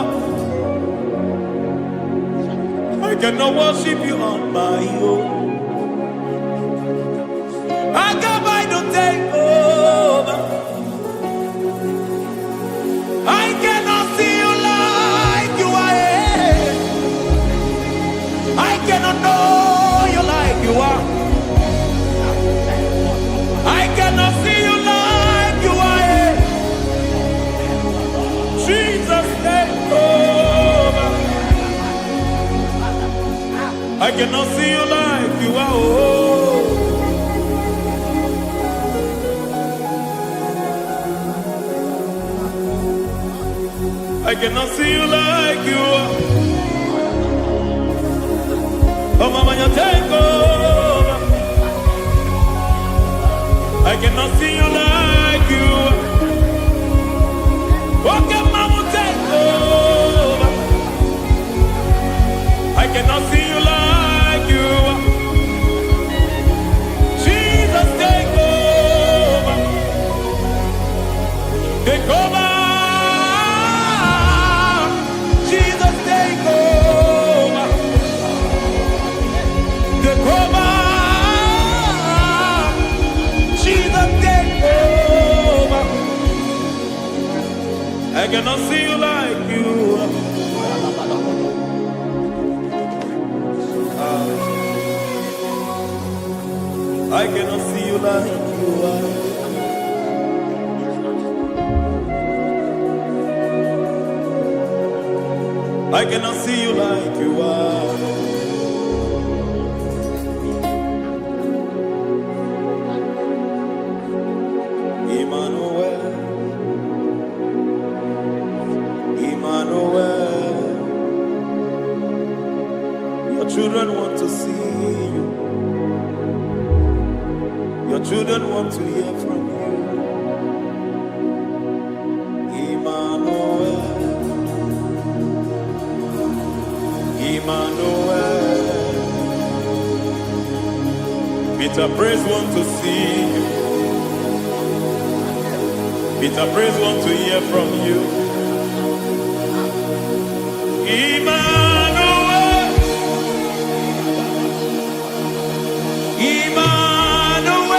I cannot worship you on my own. I come by to take over. I cannot see you like you are. I cannot know you like you are. I cannot see you like you are. Jesus, take over. I cannot see you like you are. Oh. I cannot see you like you are. Oh, Mama, you take over. I cannot see you like you are. Okay, Mama, take over. I cannot see you like you are. Jesus, take over. Take over. Jesus, take over. Take over. Jesus, take over. I cannot see you like you are. I cannot see you like you are. I cannot see you like you are. Emmanuel, Emmanuel, your children want to see you. Your children want to hear from you. Emmanuel, Emmanuel. Peter Praise want to see you. Peter Praise want to hear from you. Emmanuel, Emmanuel.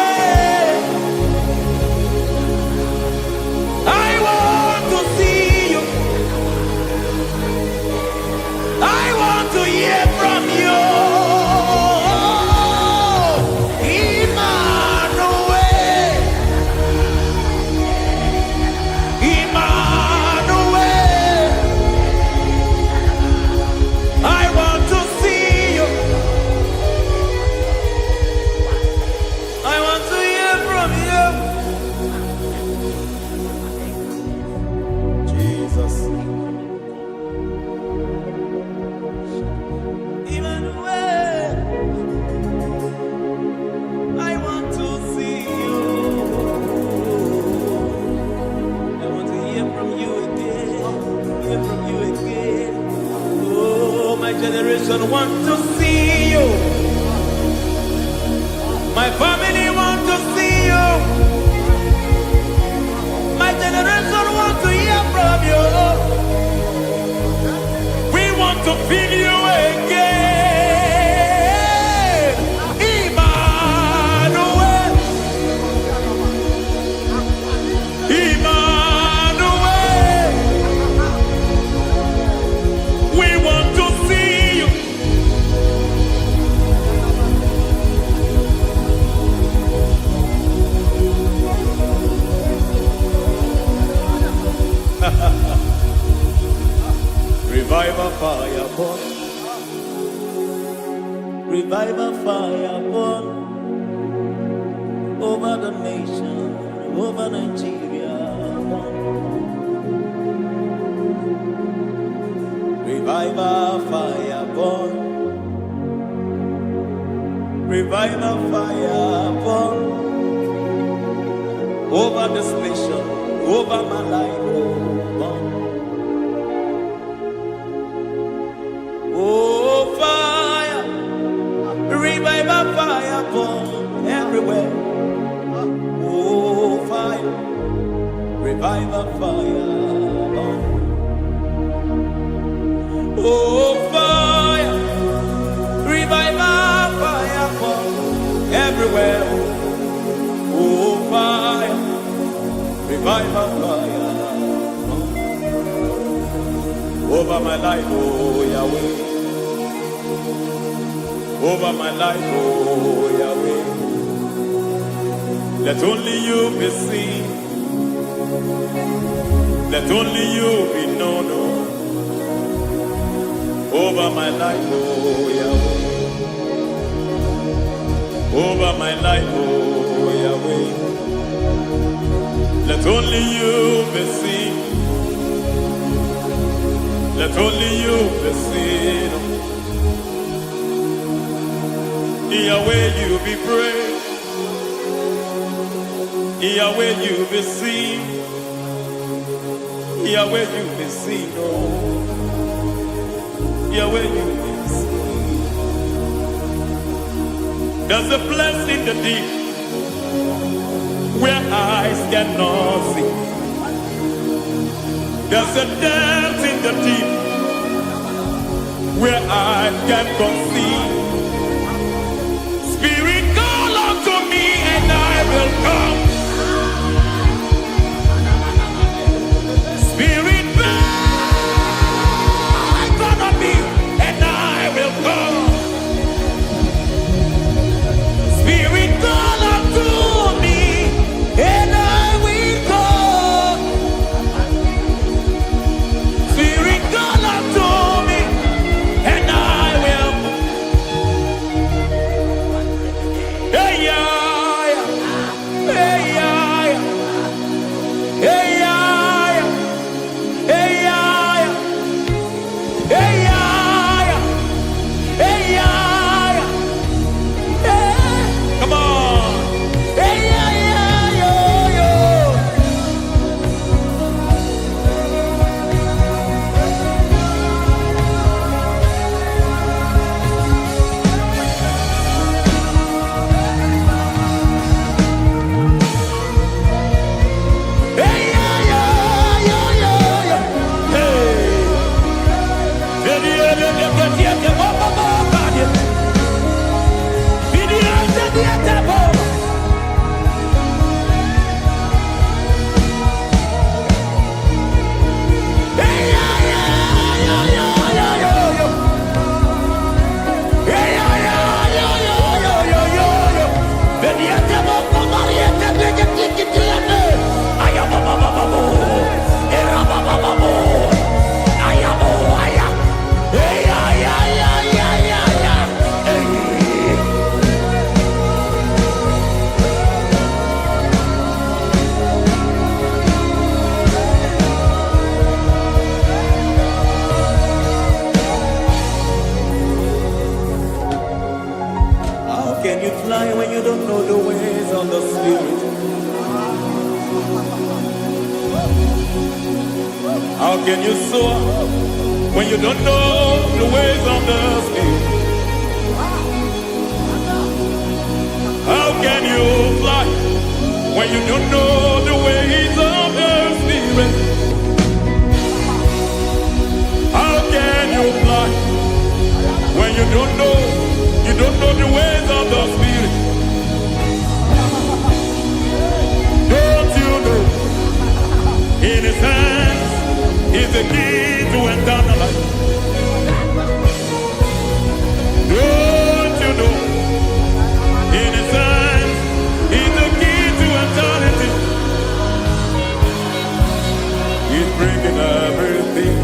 I want to see you. I want to hear from you. Emmanuel, Emmanuel. from you again. Hear from you again. Oh, my generation want to see you. My family want to see you. My generation want to hear from you. We want to feel you again. Emmanuel. Emmanuel. We want to see you. Revival fire burn. Revival fire burn over the nation, over Nigeria. Burn. Revival fire burn. Revival fire burn over this nation, over my life. Burn. Oh, fire, revival fire burn everywhere. Oh, fire, revival fire burn. Oh, fire, revival fire burn everywhere. Oh, fire, revival fire burn over my life, oh Yahweh. Over my life, oh Yahweh. Let only you be seen. Let only you be known. Over my life, oh Yahweh. Over my life, oh Yahweh. Let only you be seen. Let only you be seen. Yahweh, you be praised. Yahweh, you be seen. Yahweh, you be seen. Oh, Yahweh, you be seen. There's a place in the deep where eyes cannot see. There's a depth in the deep where eyes cannot see. Spirit, call unto me and I will come. Spirit, beg unto me and I will come. Spirit, call unto me and I will come. Spirit, call unto me and I will. Hey, yeah, hey, yeah, hey, yeah, hey, yeah, hey, yeah, hey, yeah, hey. Come on. Hey, yeah, yo, yo. Hey, yeah, yo, yo, yo. Hey. How can you fly when you don't know the ways of the Spirit? How can you soar when you don't know the ways of the Spirit? How can you fly when you don't know the ways of the Spirit? How can you fly when you don't know the ways of the Spirit? Don't you know in His hands is the key to eternal life? Don't you know in His hands is the key to eternity? He's bringing everything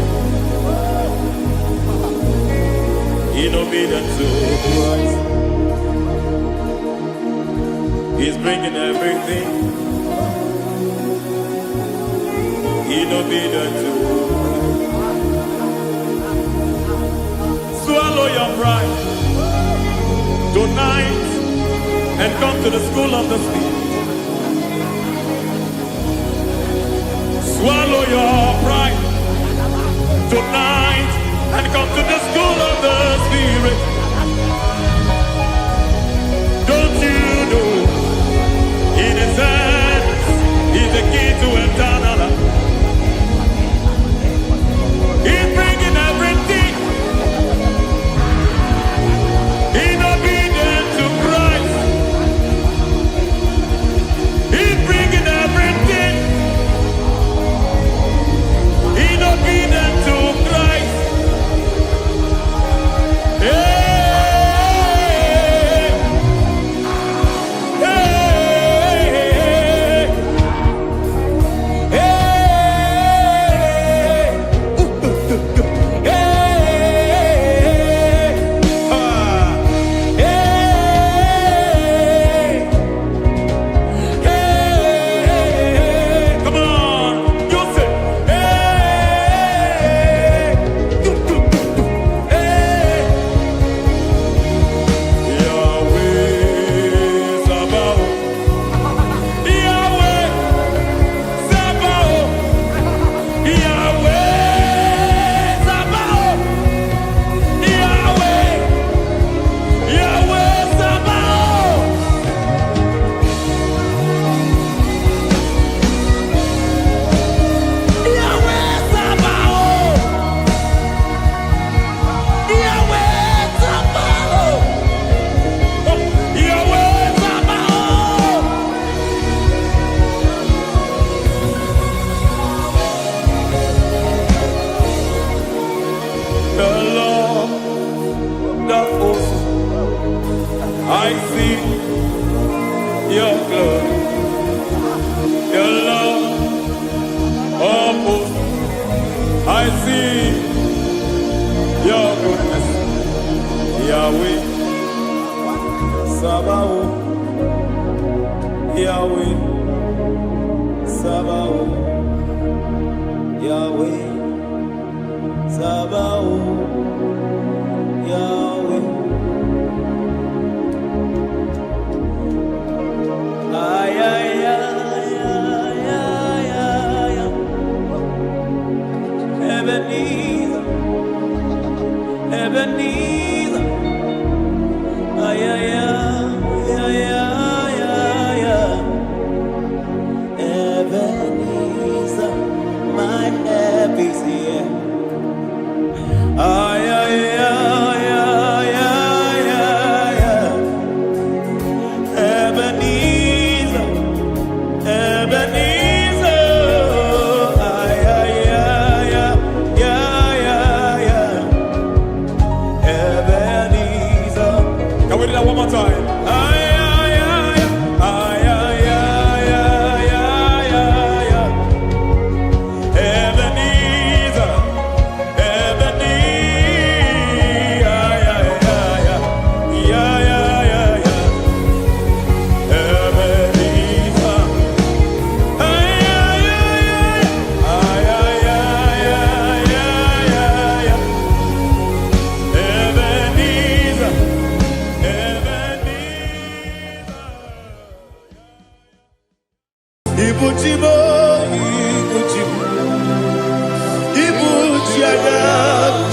in obedience to Christ. He's bringing everything in obedience to Christ. Swallow your pride tonight and come to the school of the Spirit. Swallow your pride tonight and come to the school of the Spirit. Don't you know in His hands is the key to eternal life? He's bringing everything in obedience to Christ. He's bringing everything in obedience to Christ. Hey, hey, hey, hey, come on, you say, Yahweh Sabaoth, Yahweh Sabaoth, Yahweh Sabaoth, Yahweh, Yahweh Sabaoth. Yahweh Sabaoth, Yahweh Sabaoth, Yahweh Sabaoth. The Lord, the host, I see your glory. The Lord of hosts, I see your goodness. Yahweh Sabaoth, Yahweh Sabaoth, Yahweh Sabaoth, Yahweh. Ay, ay, ay, ay, ay, ay, ay. Ebenezer, Ebenezer. Ay, ay, ay, ay, ay, ay, ay. Ebenezer, my help is here. Ay, ay, ay, ay, ay, ay, ay. Ebenezer, Ebenezer. Ay, ay, ay, ay, ay, ay, ay. Ebenezer. Can we do that one more time? Ay, ay, ay, ay, ay, ay, ay, ay, ay, ay. Ebenezer.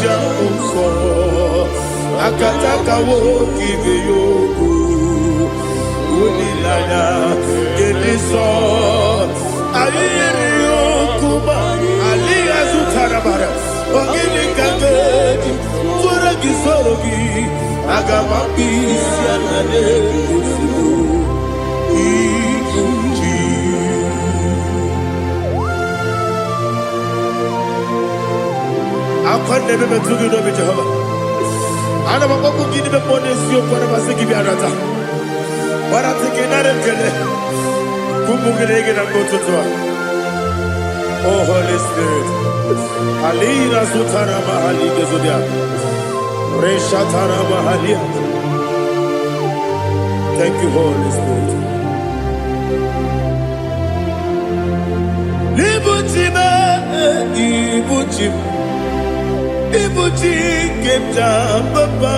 jamuso akataka wokibe yogu ulilaya geliso ayiri yokuba aliya zutarabara ogini kagedi tura gisorogi agamapi sianane usibu ikuji akwande bebe tugi no be Jehova ana maboku gidi be pone sio kwa basi gibi arata bara tikinare kele kumugirege na kototwa. Oh Holy Spirit alira sutara mahali gezodia resha tara mahali. Thank you Holy Spirit. Libutime ibutim ibuti kemta papa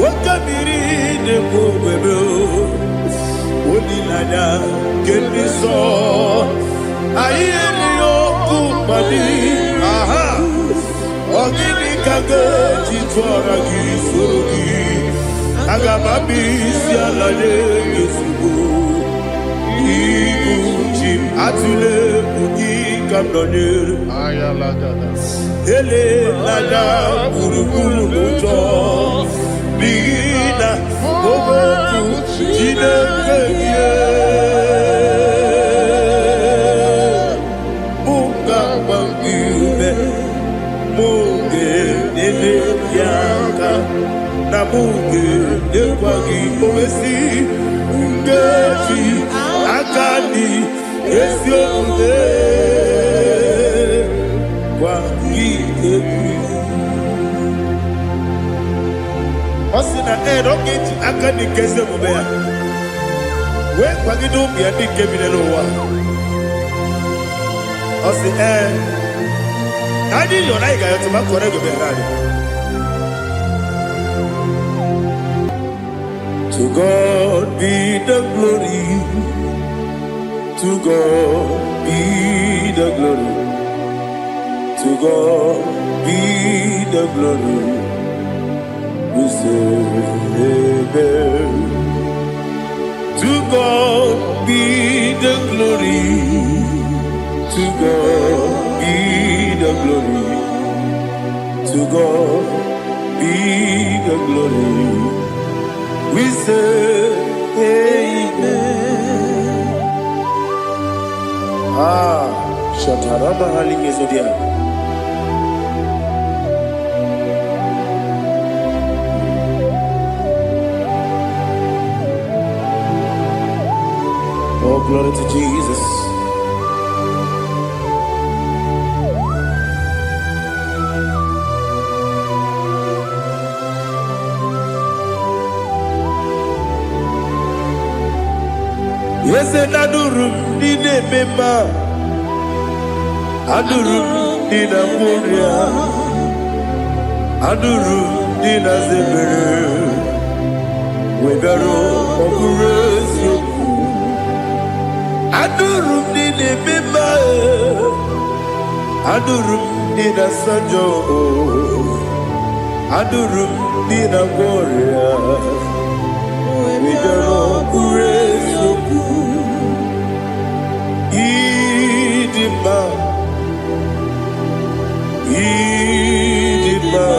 wakamiri de bobebe onilanya keniso ayeni okupani aha ogini kage titwara gisorogi agamabi sialale yesugo ibuti atule bugi kamdonir ayala gada ele lala buruburu mojo bina ogoku jinekeye munga bangiume munge nene yaka na munge nekwagi owesi ngeji akani esiomude Osina roketi akani kese mubea we kwagido bia di kebile wa osi nadi yo na iga yo tuma kore go be rari. To God be the glory, to God be the glory, to God be the glory. We say amen. To God be the glory, to God be the glory, to God be the glory. We say amen. Shataraba halingezodia. Oh, glory to Jesus. Yes, and adurum dine mema, adurum dina muria, adurum dina zebere, webero okurezio. Adurum dine mema, adurum dina sanjo, adurum dina gloria, webero okurezio. Idima, Idima,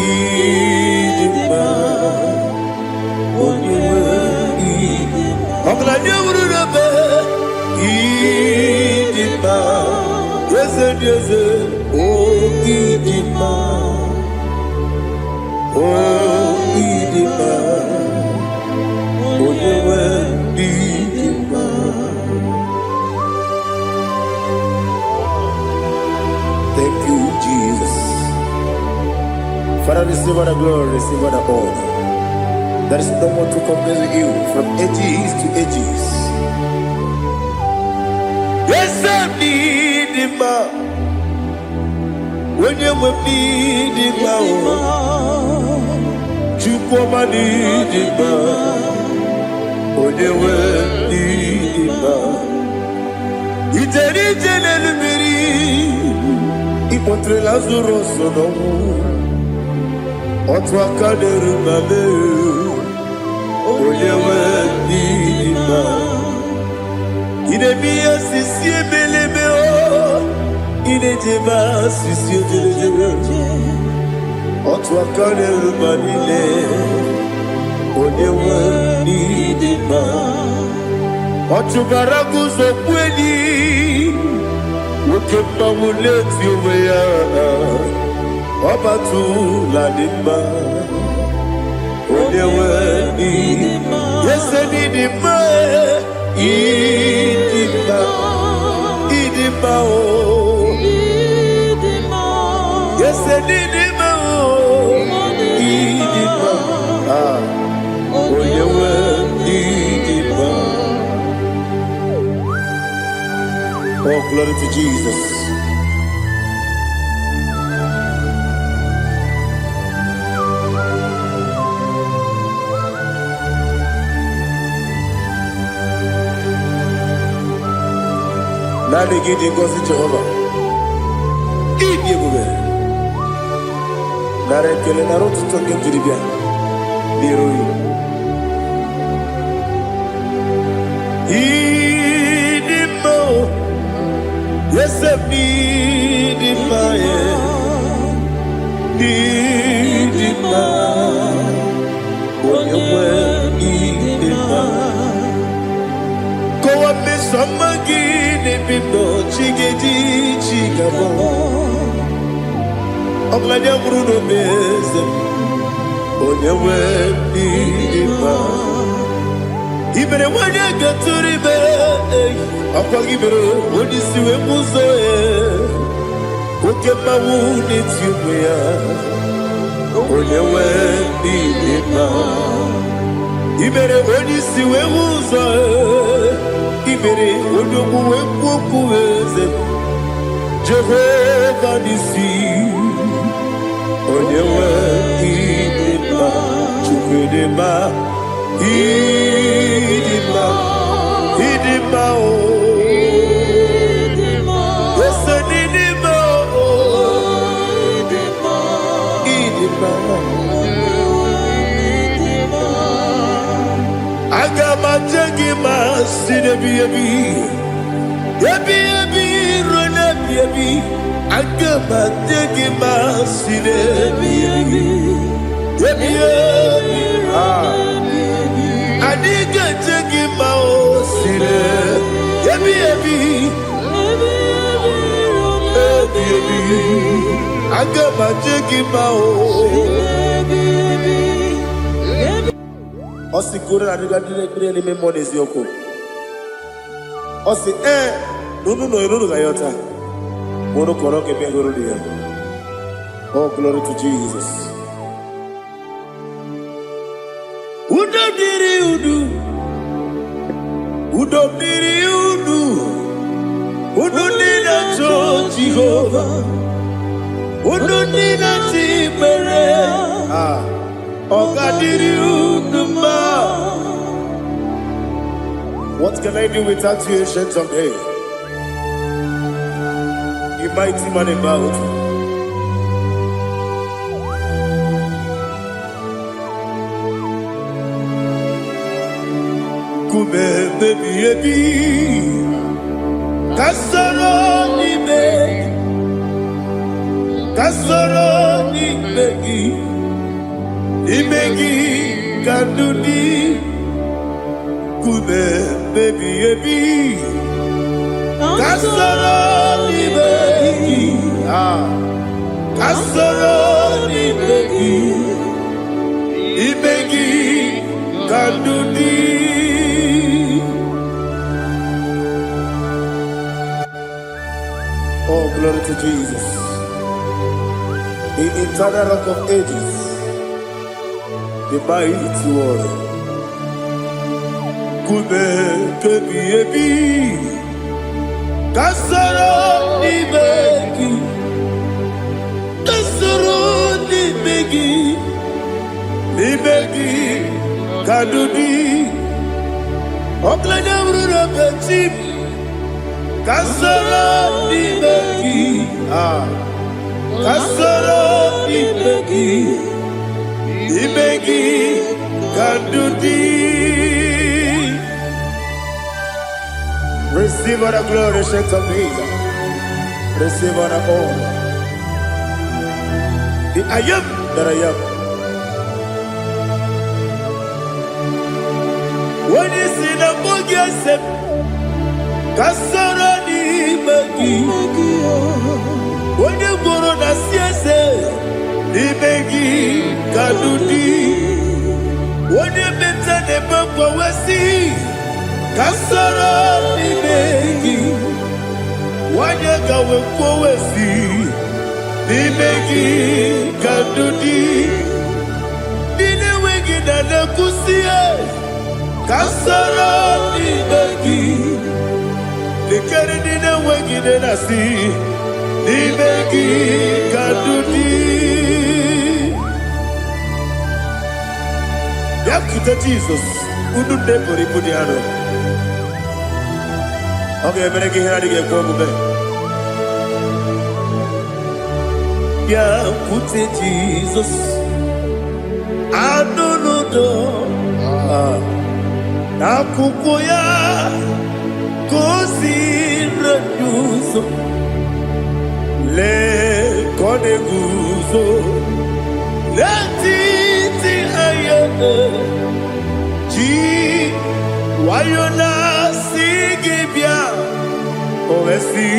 Idima, Idima, Idima, Yeze, oh Idima, oh Idima, oh Idima. Thank you, Jesus. Father, receive all the glory, receive all the honor. There is no one to compare with you from ages to ages. Yes, I need him. When you will need him, you come and need him. When you will need him, Ijeri jenelu miri ipotre Lazarus n'ọnwụ otu aka na-eru mame onye nwe ndị mma inemi ya sisi emeleme o inejeba sisi ojelejebe otu aka na-eru ma niile onye nwe ndị mma ọchụbara guzo kweli nwoke mmanwụ na-eti onwe ya ọbatụla dị mma onye nwe ịdị mma yese n'ịdị mma ịdị mma ịdị mma o yese n'ịdị mma o ịdị mma onye nwe ịdị mma. Oh, glory to Jesus. Nani gidi ngozi Jehovah. Idi ebube. Nara ekele nara otuto nke jiri bịa n'iru ya. Idi mma o. Yese n'ịdị mma ya. N'ịdị mma. Onye nwe ịdị mma. Kowa mmesoma gị n'ebe nọ chigedi chigabo. Ọbụladị bụrụ n'obe eze m. Onye nwe ịdị mma. Ibere nwanyị gatụrụ ibe akwa gị mere onye isi wee ụzọ ya oke mmanwụ na-eti onwe ya onye nwe ịdị mma. Ibere onye isi wee ụzọ ibere onye okwu wee kwuo okwu eze Jehova n'isi onye nwe ịdị mma Chukwu dị mma ịdị mma ịdị mma o ese n'ịdị mma o ịdị mma aga m aje gị ma si n'ebi ebi ebi ebi ruo n'ebi ebi aga m aje gị ma si n'ebi ebi ebi ebi adiga jegi ma o sire ebi ebi ebi ebi aga ma jegi ma o osi kore na diga dire ni me monezi oko osi nunu no irunu ga yota mono koro ke me goro dia. Oh, glory to Jesus. Udo diri udu, udo diri udu, udo nina cho Jehovah, udo nina chimere, oga diri udu ma. What can I do without you, ancient of days? You mighty man about. Kume baby ebi kasoro ni begi kadudi kume baby ebi kasoro ni begi kadudi. Oh, glory to Jesus. The eternal rock of ages, the mighty one. Kube kebi ebi, kasoro ni begi, kadudi. Oklanya urura pechim. Kasoro n'imegi. Kasoro n'imegi. Imegi kadudi. Receive all the glory, shake of Jesus. Receive all the honor. The I am that I am. When you see the book, you say, Kasoro n'imegi. When you go on the siese, n'imegi kadudi. When you meet the book, we see. Kasoro n'imegi. Wanya gawe kwowesi n'imegi kadudi. Nile wegi na nekusie. Kasoro n'imegi. Nikere nile wegi na nasi. N'imegi kadudi. Yakuta Jesus. Unu nebori pudiano. Okay, better get here to get over. Yeah, put it Jesus. I don't know. Nakukoya, kosi reduzo. Le kode guzo. Le titi ayane. Ji wayona sigibia. Ovesi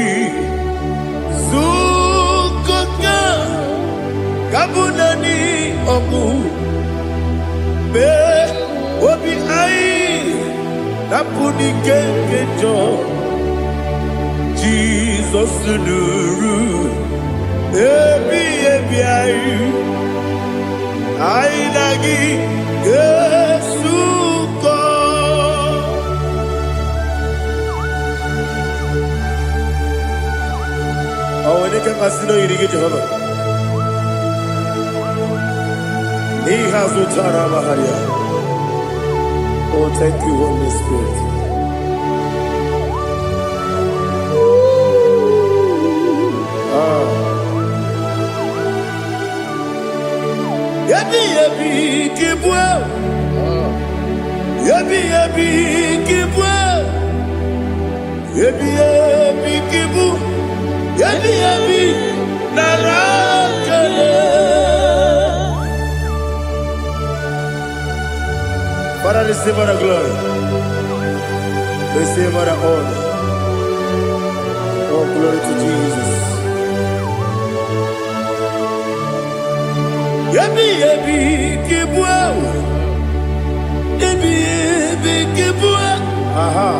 Zukoka Kabunani Omu Be Obi Ai Napuni Kenkejo Jesus Nuru Ebi Ai Ai Nagi Yesuko. Oh, when they can consider you to get Jehovah. He has no Tara. Oh, thank you, Holy Spirit. Yabi, Kibwa. Yabi, Kibwa. Yabi, Kibu. Yabi, Narakale. Father, receive all the glory. Receive all the honor. Oh, glory to Jesus. Yabi, Kibwa. Yabi, Kibwa. Aha.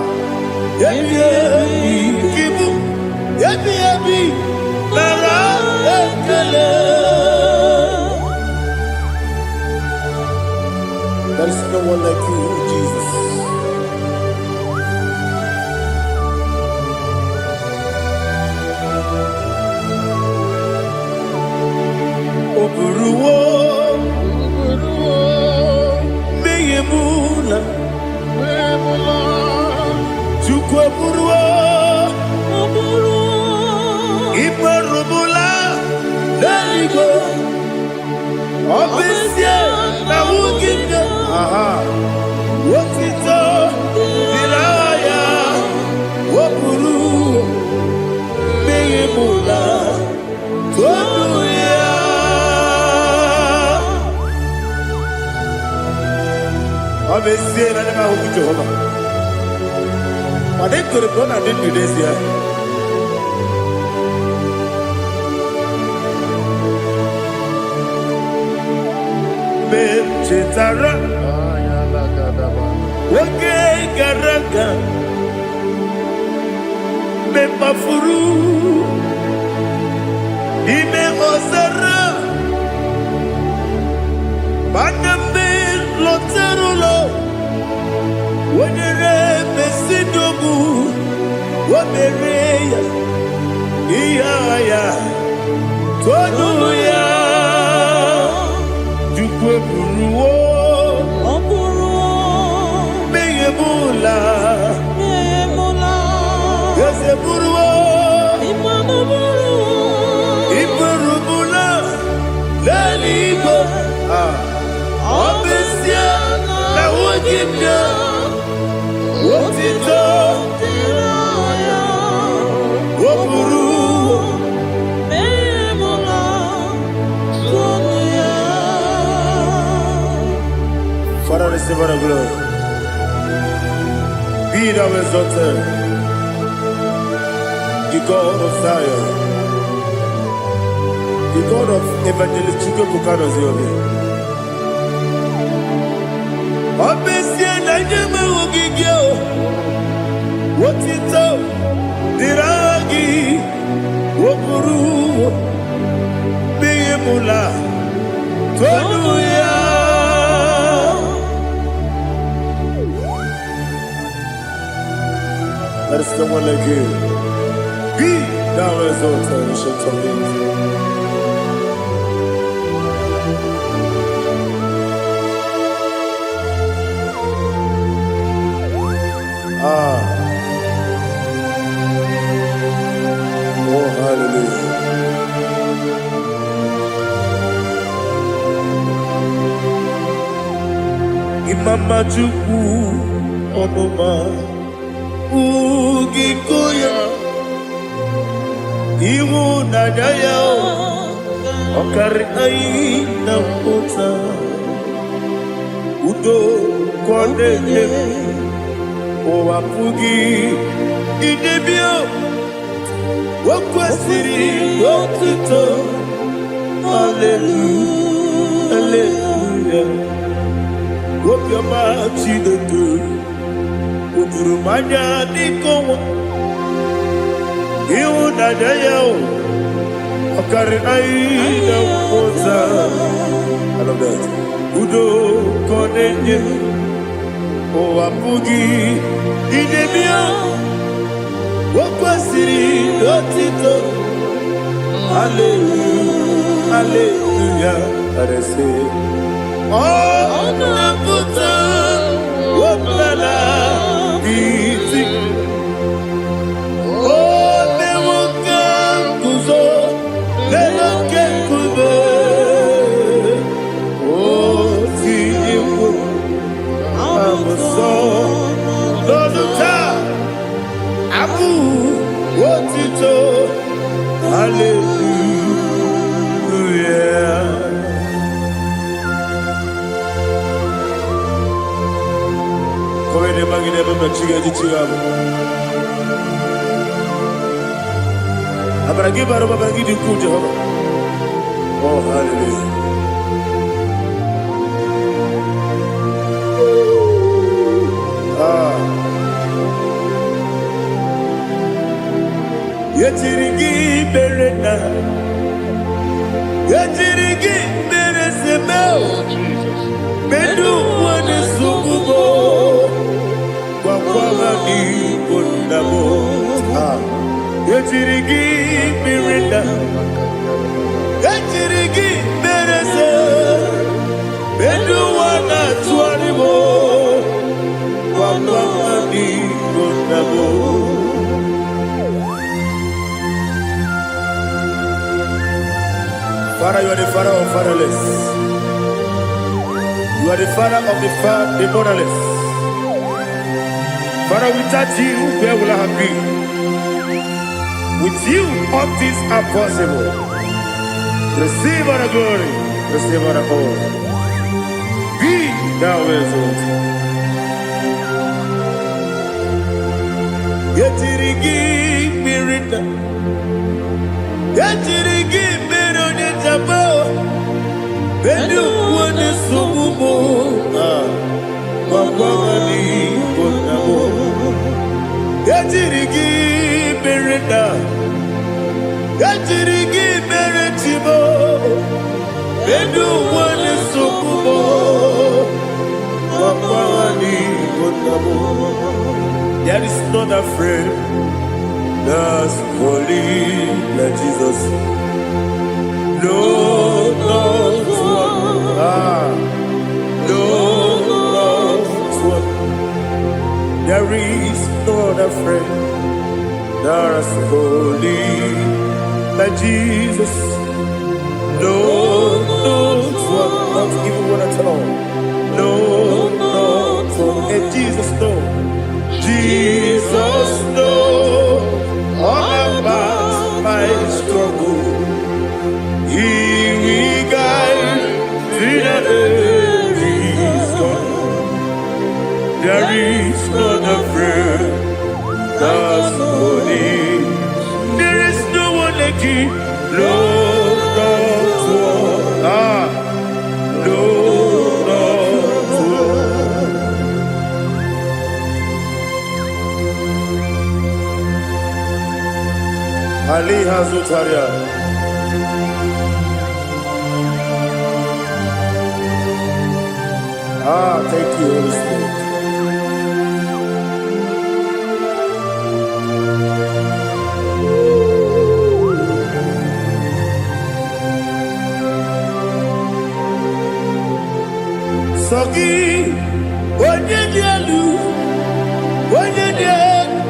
Yabi, Kibu. Yabi, Narakale. There is no one like you, Jesus. Oburuwo, Meyemula, Chukwaburuwo, Iparubula, Leligo, Obesia, Nawugina, Wotito, Diraya, Woburu, Meyemula, Toduya. Obesia, Nanema Jehovah. But they could have gone and did this here. Chetara, Wake Garaga, Mepafuru, Ime Ozara, Banambe Loterulo, Wenere Mesidogu, Wamereya, Iaya, Toduya. Buruwo, Meyemula, Iseburuo. Iburubula. Lelibo. Obesia. La wogimya. Wotito. Woburu. Father, receive our glory. Be thou exalted, the God of Zion, the God of Evangelist Chukwu Bukanos Yobe. Obesia Naija Wogigyo, Wotito, Diragi, Woburu, Beyemula, Tonuya. Let us come on like you. Be thou exalted, ancient of days. Oh, hallelujah. Imama Chukwu Onoma Ugikoya Iwu Naija Okari Aina Kota Udo Kondele Owapugi Idebio Wakwasiri Wotito Hallelujah Hallelujah Wopiama Chinedu Udurumanya Nikowa Iwu Naija Okari Aina Kota I love that Udo Kondele Owapugi Idebio Wakwasiri Wotito Hallelujah Hallelujah Let us say Oh Naputa Wopala Biti Oh Newoka Kuzo Newoke Kube Oh Tiyiwo Amoso Loduta Abu Wotito Hallelujah Kowe magine baba chiga jichigabo Abragi baro babragi di ku Jehovah Oh hallelujah Yetirigi berena Yetirigi beresebeo Bedu wane sukubo Kwa ni kondabo Yetirigi berena Yetirigi berese Bedu wana tuanibo Kwa ni kondabo Father, you are the father of fatherless. You are the father of the motherless. Father, without you, where will I have been? With you, all things are possible. Receive our glory, receive our honor. Be thou exalted. Yetirigi mirita, yetirigi mirone jabo, benu wane subumo, wawani konamo. Yetirigi mirita, yetirigi miretibo, benu wane subumo, wawani konamo. There is none afraid that's holy like Jesus. No, no, no, no. There is no other friend There's holy like Jesus. No, not even one at all. No, and Jesus, no. Jesus, no. All about my struggle. He will guide to the end. There is none afraid. That's holy. There is no one like him. Lord, not one. Lord, not one. Ali Hazutaria. Thank you, Holy Spirit. Sogi, onye dị elu, onye dị elu,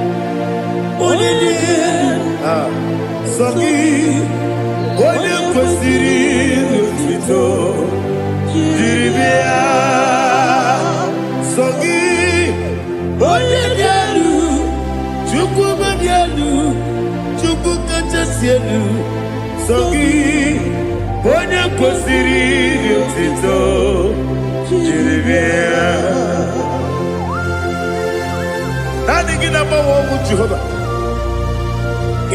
onye dị elu. Sogi, onye kwesịrị otuto, jiri bịa. Sogi, onye dị elu, Chukwu dị elu, Chukwu kachasị elu. Sogi, onye kwesịrị otuto. Nani gina mawa omu Jehova.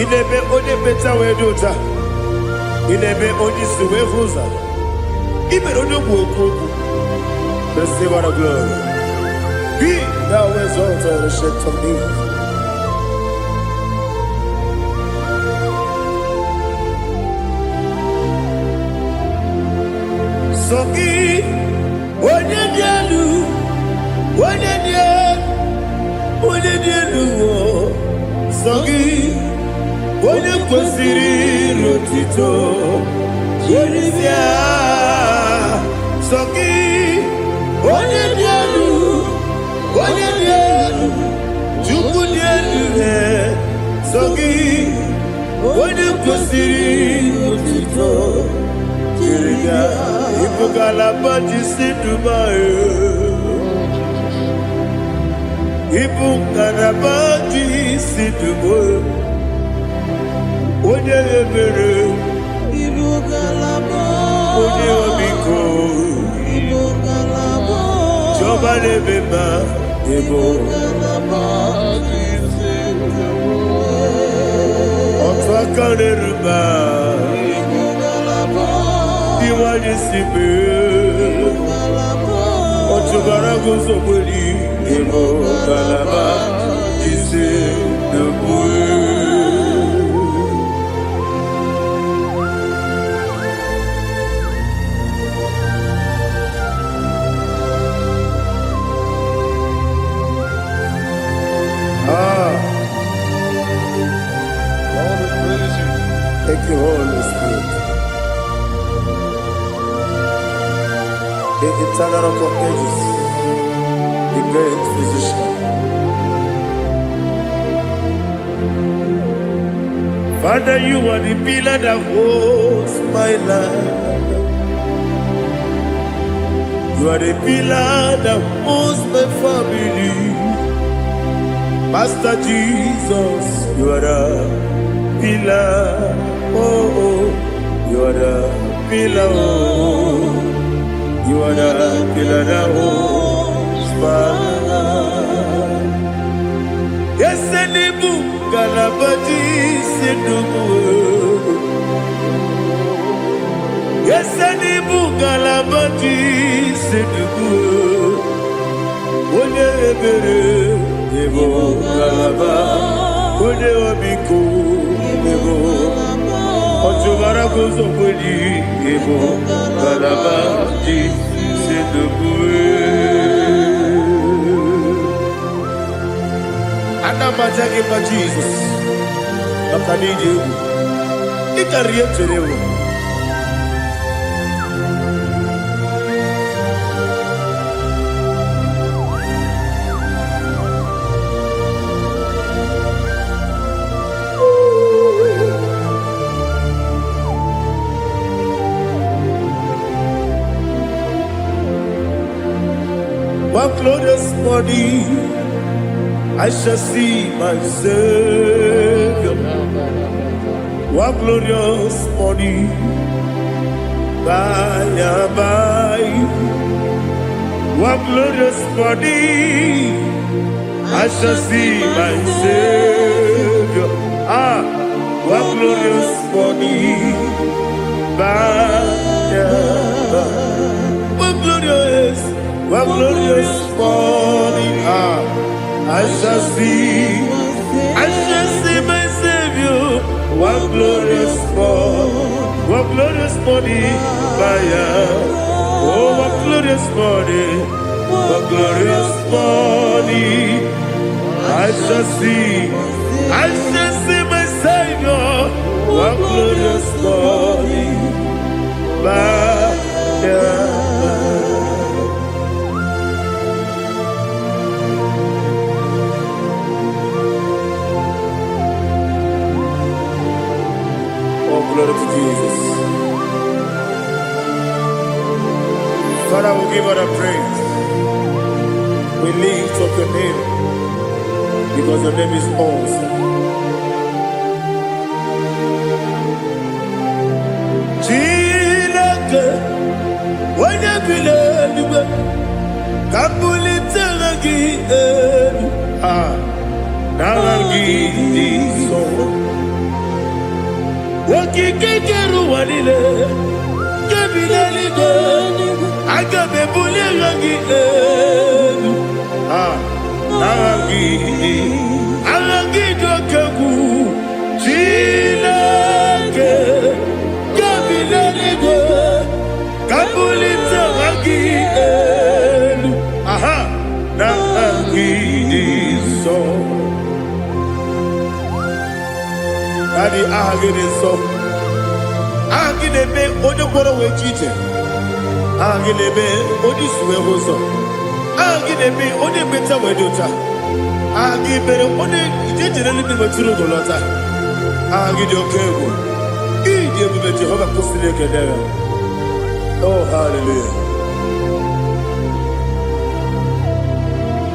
Inebe onye beta we dota. Inebe onye suwe huza. Ibe onye woku. Receive our glory. Be thou exalted and shed from me. Sogi. Onye dị elu, onye dị elu, onye dị elu, sọ gị, onye kwesịrị otuto, jiri bịa. Sọ gị, onye dị elu, onye dị elu, Chukwu dị elu, sọ gị, onye kwesịrị otuto, jiri bịa. Ibugalaba jisi Dubai. Ibugalaba jisi Dubai. Onye ebere. Ibugalaba. Onye omiko. Ibugalaba. Jọba nebeba. Ibugalaba jisi Dubai. Ọtụ aka n'eruba. Iwaje sibe Otubara gozo mweli Emo galaba Jise debue Lord, we praise you. Thank you, Holy Spirit. The eternal rock of ages, the great physician. Father, you are the pillar that holds my life. You are the pillar that holds my family. Master Jesus, you are the pillar. Oh, you are the pillar. Oh. You are the pillar that holds my life. Yes, and the book, Galabati, Sidubu. Yes, and the book, Galabati, Sidubu. One ebere, Evo Galaba, One Obiku, Evo. Otubara gozo mweli, Evo Galaba, Jise debue. Anamajage pa Jesus, Makanije, Ikariyeterewo. morning I shall see my Savior. One glorious morning, by and by. One glorious morning, I shall see my Savior. One glorious morning, by and by. One glorious morning, I shall see my Savior. One glorious morning, oh, one glorious morning, I shall see my Savior. One glorious morning, glory to Jesus. Father, we give all the praise. We lift up your name because your name is awesome. Chineke, when you believe, Kabulitelagi, Nalagi, so. Wakikekeru walile Kebilaligo Agabe bulelagi Alagi dokagu Chineke Kebilaligo Kabulita wagi Nalagi so Daddy, ahagide so. Ahagide be onye kworo we chiche. Ahagide be onye suwe hoso. Ahagide be onye beta we dota. Ahagide be onye ijejere libi weturu golota. Ahagide okego. Ije bube Jehovah kusile kedere. Oh, hallelujah.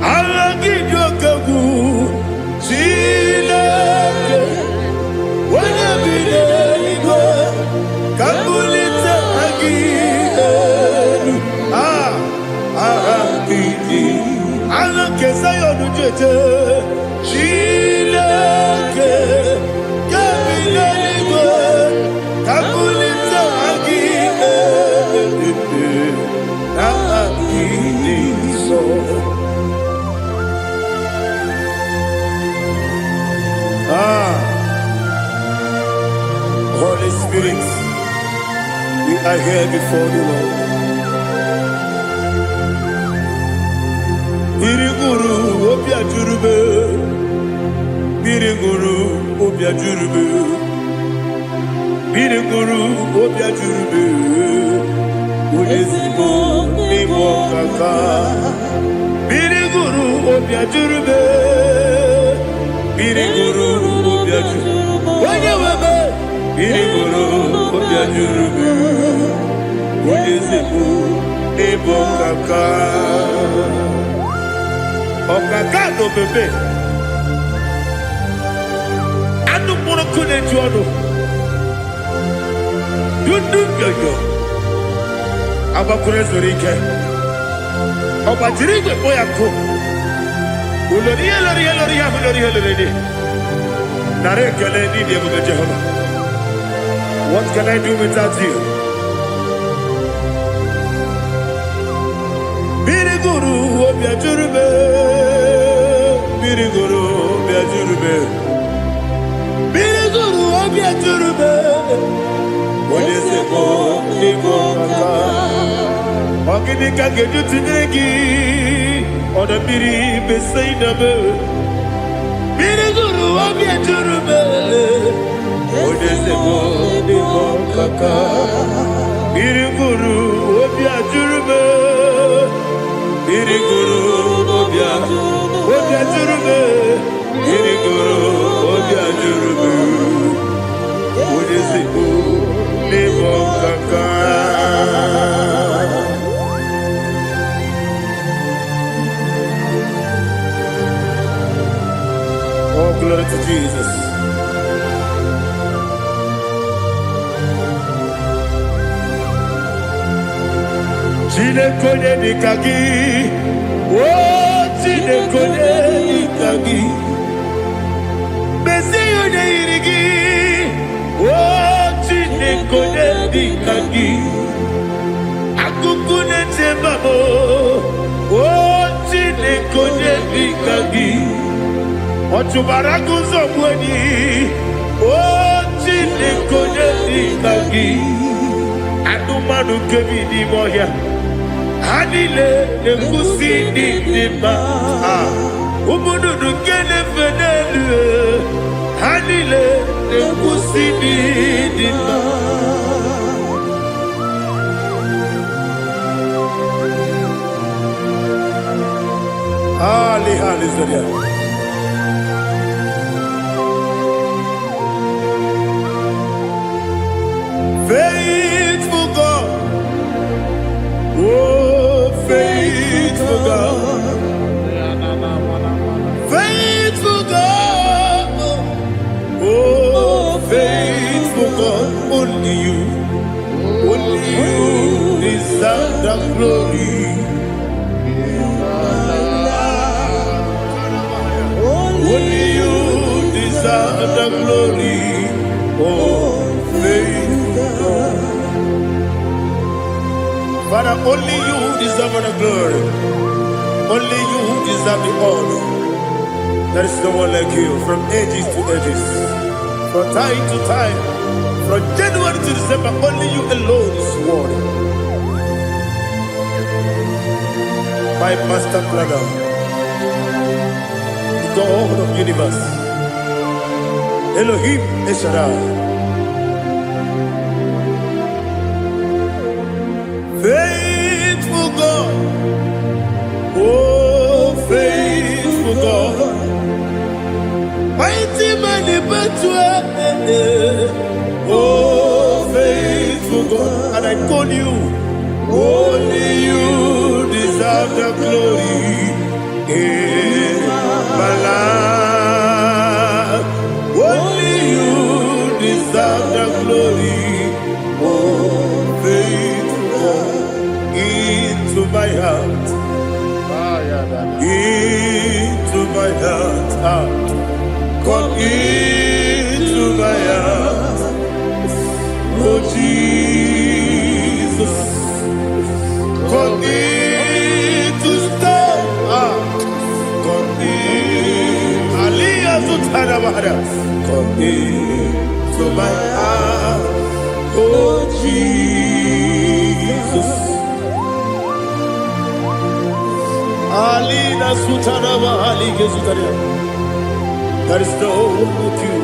Ahagide okego. Chineke. When you believe, Kabulita again. Kesayo Nujete, Chileke, Kabilaligo, Kabulita Holy Spirit, we are here before you, Lord. Biriguru obia jurube, Biriguru obia jurube, Biriguru obia jurube, Udesibo nibo kaka, Biriguru obia jurube, Biriguru obia jurube, Wanyawebe, Biriguru obia jurube, Udesibo nibo kaka. Okagado bebe anu mono kune jono dundu yoyo abakure zorike obajirige boyako ulori de nare kele ni de buga Jehovah. What can I do without you? Biriguru obia jurube, Biriguru obia jurube, Biriguru obia jurube. Odesebo nibo kaka, ogini kageju tinegi, oda biri besainabe. Biriguru obia jurube, Odesebo nibo kaka, Biriguru obia jurube. Biriguru obia jurube, Biriguru obia jurube, Odesibo nibo kaka. Chineke dịka gị. Oh, Chineke dịka gị. Mesie onye yiri gị. Oh, Chineke dịka gị. Akụkụ na-echebe m. Oh, Chineke dịka gị. Ọ chụbara gị ụzọ gwenyi. Oh, Chineke dịka gị. Anụmanụ nke bi n'ime ọhịa ha niile na-ekwusi ndị dị mma. Ụmụ nnụnụ nke na-efe n'elu ha niile na-ekwusi ndị dị mma. Hallelujah. Faithful God, oh faithful God, faithful God, oh faithful God, only you deserve the glory. Only you deserve the glory, oh faithful God. Father, only you deserve the glory. Only you deserve the honor. There is no one like you from ages to ages, from time to time, from January to December. Only you alone is worthy. My master brother, the God of the universe, Elohim Eshadai. Faithful God, oh faithful God, mighty man in battle, oh faithful God, and I call you, only you deserve the glory in my life. Only you deserve the glory, oh faithful God. Into my heart, into my heart, come into my heart, oh Jesus, come in to stay, come in, Aliyah Sultanabara, come into my heart, oh Jesus. Alina Sutanaba Ali Gezutaria. There is no one like you.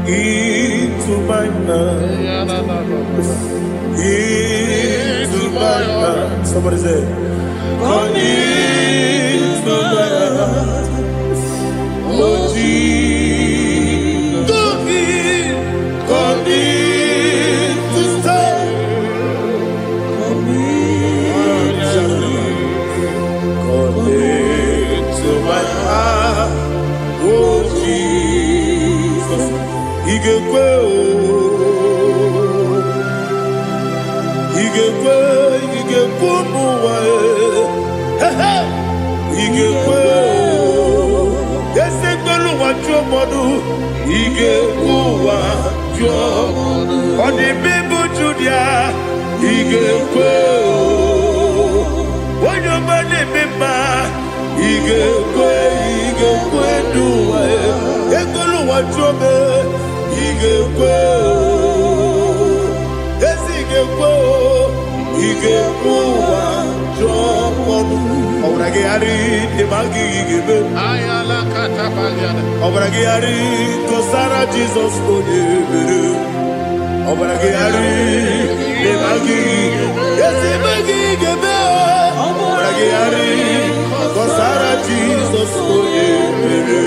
Into my mind. Into my heart. Somebody say, come into my heart. Oh Jesus. Come in to stay. To my heart, oh Jesus, Igekwe, muwa, Igekwe, yese tolu wajo modu, Igekwe wajo, odi bibu judia, Igekwe, wanyo mani mima. Igekwe duwa ekolu wajome igekwe igekwe wajome obrage ari demagi igebe Ayala katapaliana. obrage ari kosara Jesus odebere obrage ari demagi magi igebe obrage ari kosara Jesus odebere.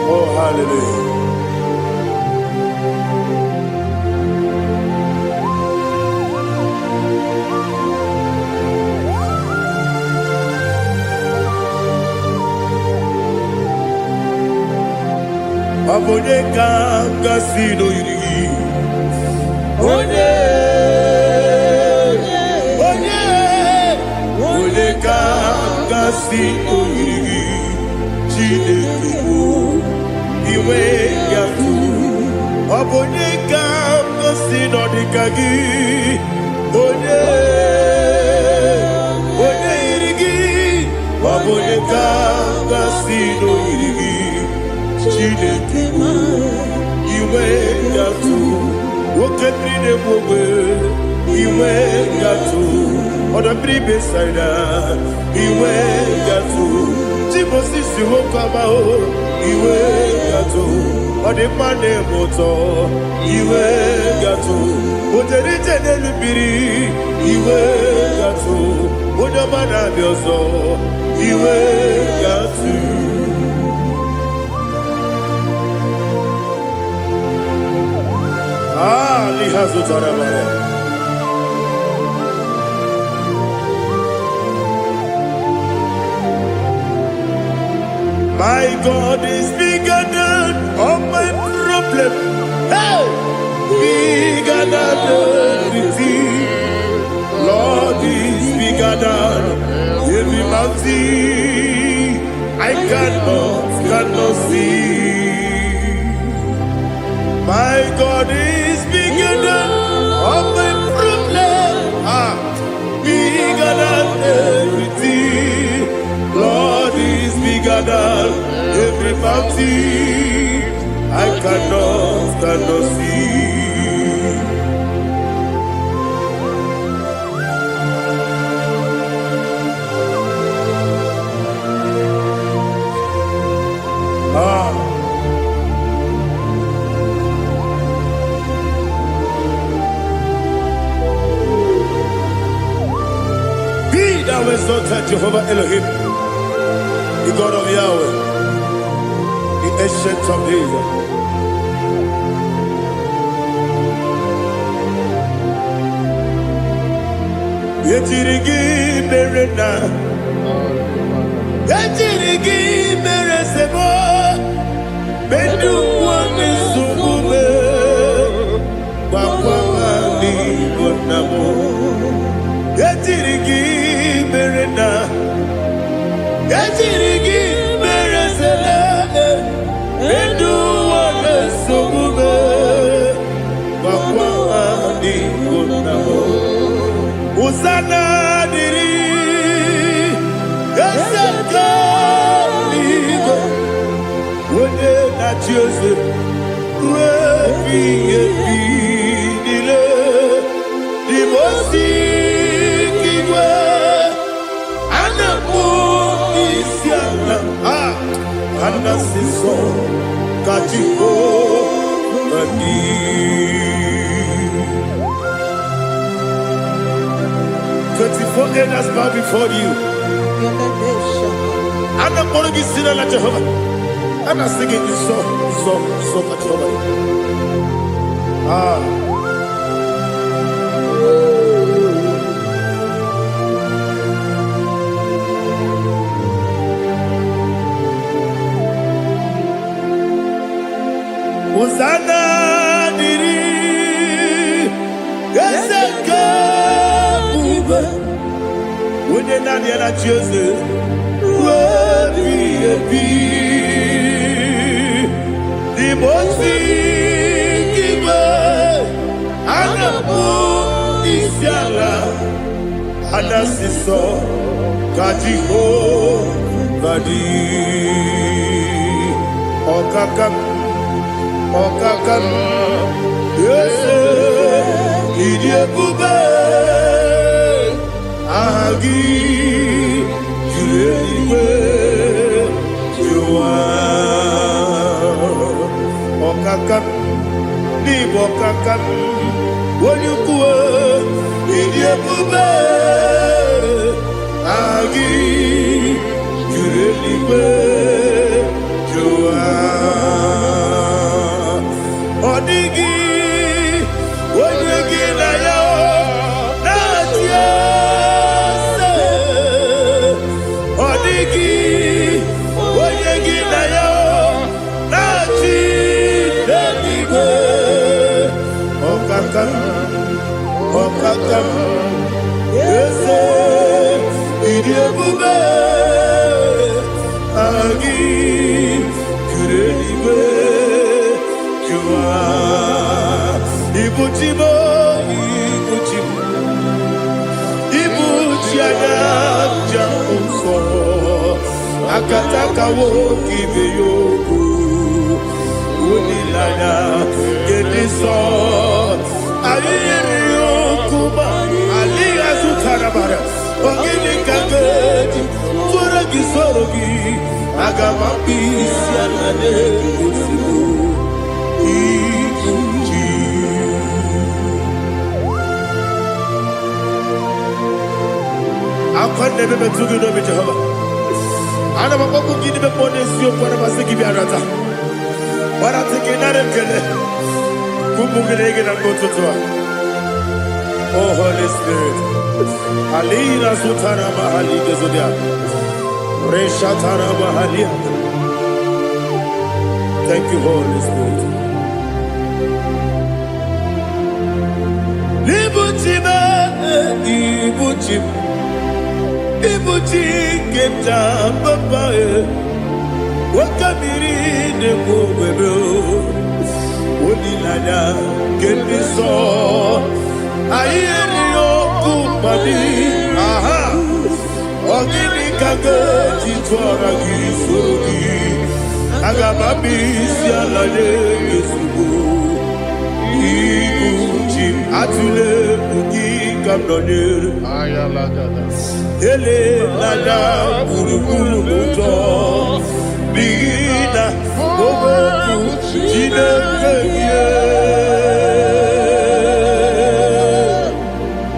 Oh, hallelujah. onye ka gasị n'oyiri gị onye ka gasị n'oyiri gị Chineke bụ iwe ya tu ọ bụ onye ka gasị n'ọdịka gị onye yiri gị ọ bụ onye ka gasị n'oyiri gị Chineke bụ iwe ya tu nwoke mmiri na-egbu ogbe iwe ya tu ọdọ mmiri besaida iwe ya tu Timosisi nwoke amahụ iwe ya tu ọ dị mma na-eme ụtọ iwe ya tu otere ije n'elu mmiri iwe ya tu onye ọma na-abịa ọzọ iwe ya tu My God is bigger than all my problem. Hey, bigger than everything. Lord is bigger than every mountain I cannot see. My God is bigger than all my problems. Bigger than everything. Lord is bigger than every mountain I cannot see. Thou exalted Jehovah Elohim, the God of Yahweh, the ancient of days. Yetirigi merena, yetirigi meresebo, bedu wane subume, wakwa ni bonamo. Yetirigi merena, yetirigi meresele, bedu wane subume, wakwa ni bonamo. Usana diri, eseka ligo, wone na Jose, refi nile, dimosi kiwe, anapo isiana, anasiso kachiko mani. 24 elders bow before you. I'm not going to be singing like Jehovah. I'm not singing this song like Jehovah. Hosanna diri, Ezeka. When you're not here at Jesus, the most giver, and the moon is yalla, and the sister, Kajiho, Vadi, Okakam, yes, Idiot Bube. Agi julewe juwa okakam ni bokakam wonyukwe idiebube agi julewe juwa odigi wonyegi na yo na akataka woki beyoku unilana gediso ayiri yokuba aliya zutarabara ogini kagedi fura gisorogi agamapisi anane usiku ikuji akwande bebe tugi no be Jehovah ana maboku gidi be ponesio kwa basiki biarata bara tekenare kele kumugirege na kototwa. Oh Holy Spirit alira sutara mahali gezodia reshatara mahali. Thank you Holy Spirit. Libutima ibutim ibuti keta papa wakabiri de bobebe onilanya kendiso ayeri okupadi aha ogini kage titwara gisogi agabami sialale yesugo ibuti atule ugi kamdonere Ayalagada. ele nada buruburu moto bigina ogo jine keye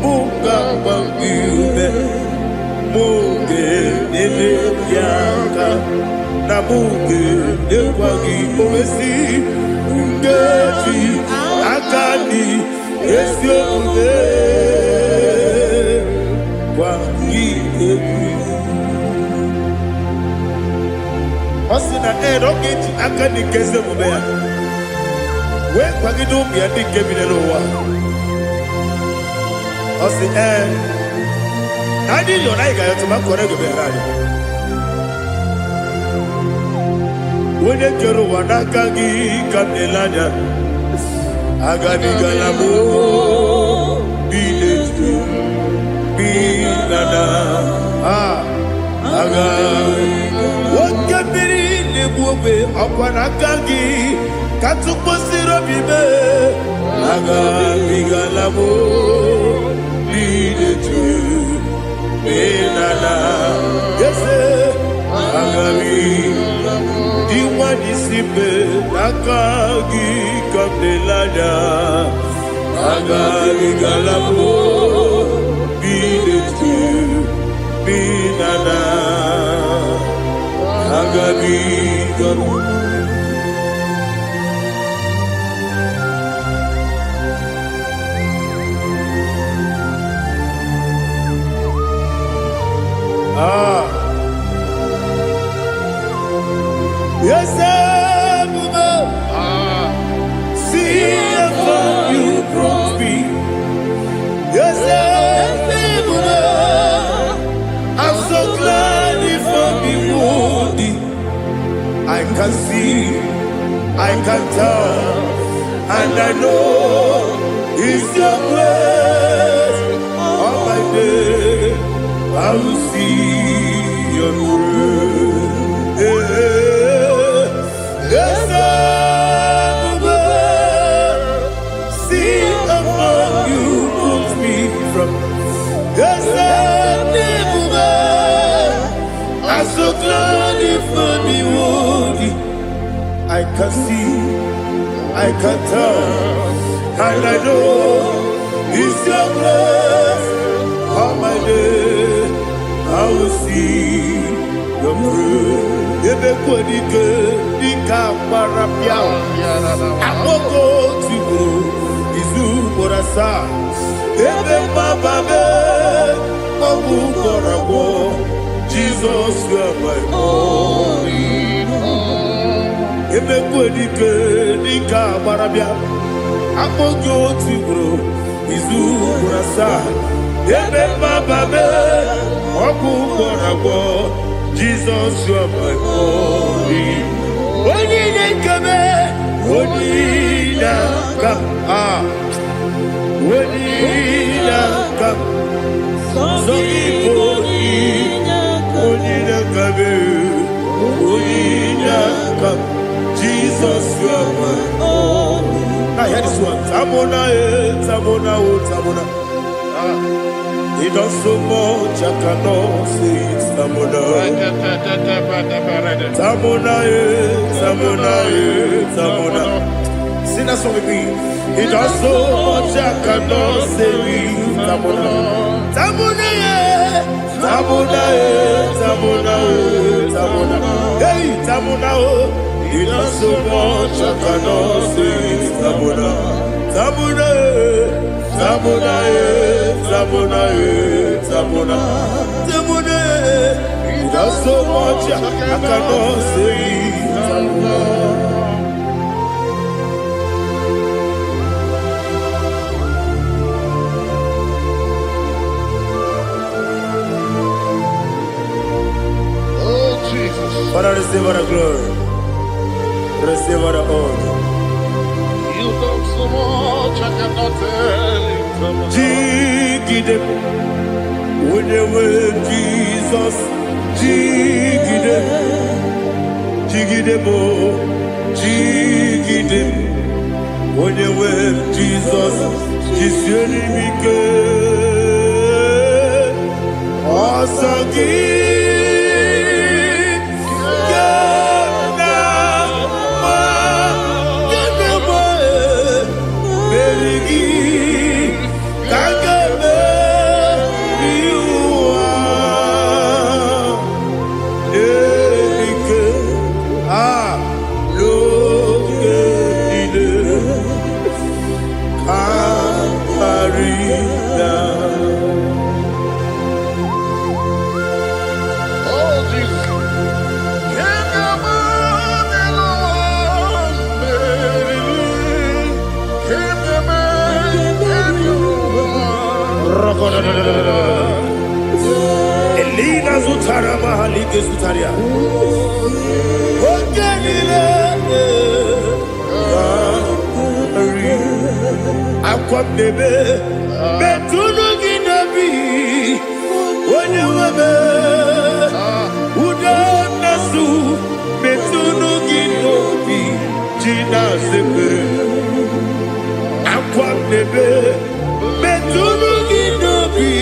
munga bangiume munge ele yaka na munge ekwagi omesi ngeji akani esiomude Osina rogeji akani keze mubea we kwagido bia di kebinelo wa osi adi yo na iga yo tuma korego be radio wone kero wanaka gi kanelanya agani galamo biletu binana aga wakabiri lebuwe akwanakagi katuposiro bibe aga bigalamo biletu binana yese aga diwani sibe nakagi kamdelanya aga bigalamo binana agabi garu yes see if you brought me yes I'm so glad you found me worthy. I can see, I can tell, and I know it's your grace. All my day, I will see your grace. Yes, see among you moves me from. Yes, I'm so glad you found me worthy. I can see, I can tell, and I know it's your grace. All my day, I will see your grace. Ebe kwenike, nika marapia. Akoko tibo, izu morasa. Ebe mababe, obu korabo. Jesus, you are my only home. Ebe kwenike nika marabia, apogo tibro, izu kurasa. Ebe bababe, oku korabo. Jesus, you are my only. Oni nekame, oni nakam, oni nakam. So ipo. Uyinyaka, Jesus, you are my only. Now hear this one. Tamona, Tamona, Tamona. He does so much, I cannot say it. Tamona. Tamona, Tamona, Tamona. Sing that song with me. He does so much, I cannot say it. Tamona. Tamona, Tamona, Tamona, Tamona. Hey, Tamona, he does so much, I cannot say it. Tamona. Tamona, Tamona, Tamona, Tamona, Tamona. He does so much, I cannot say it. Tamona. Father, receive all the glory. Receive all the honor. You done so much, I cannot tell it. Jigide, when you were Jesus, Jigide, Jigide mo, Jigide, when you were Jesus, Jisuni Mike, Osagi. Elina Zutara Mahalike Zutaria. Akwam debe betunu ginabi onye webe uda nasu betunu ginobi jina sebe akwam debe betunu ginobi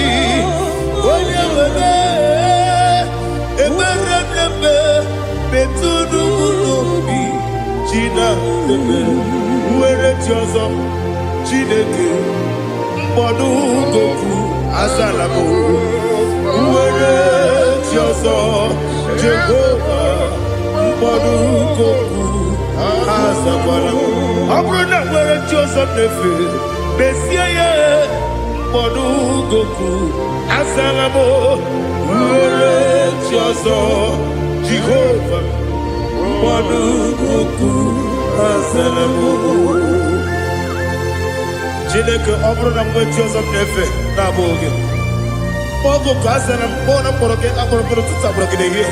onye webe ebere debe betunu ginobi jina sebe uwere tiozo Chineke mkpọdụ goku azalamo uwere ti ọzọ Jehova mkpọdụ goku azakwalamo ọ bụrụ na nwere ti ọzọ na-efe bezie ya mkpọdụ goku azalamo uwere ti ọzọ Jehova mkpọdụ goku azalamo Chineke ọ bụrụ na mgbe chi ọzọ m na-efe na-abụ oge ogo ka a sara m kpọọ na mkpọrọ gị akpọrọ mkpọrọ tutu agbọrọ gị n'ehihie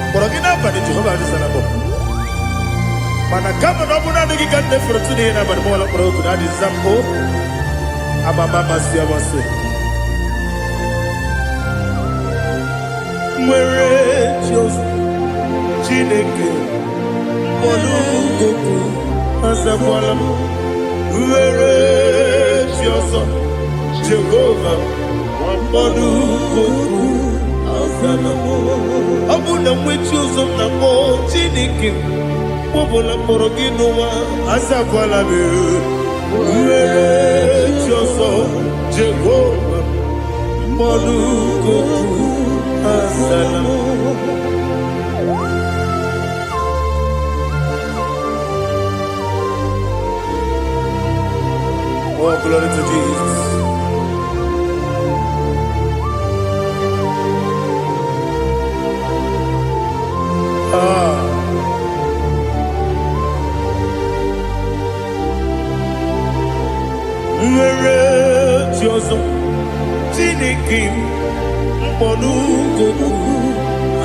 mkpọrọ gị n'abalị Jehova adịsara mbọ mana kama na ọ bụ naanị gị ka m na-efere otu n'ihe n'abalị mụọla mkpọrọ ogu na adịza mbụ amama amasị amasị nwere chi ọzọ Chineke mkpọrọ ogu azakwala m Uwere chi ọzọ Jehova mkpọdụ goku azalamo ọ bụ na nwechi ụzọ na mbọ Chineke kpọbụla mkpọrọ gị n'ụwa azakwala m uwere chi ọzọ Jehova mkpọdụ goku azalamo Oh, glory to Jesus. Nwere chi ọzọ Chineke mkpọdụ goku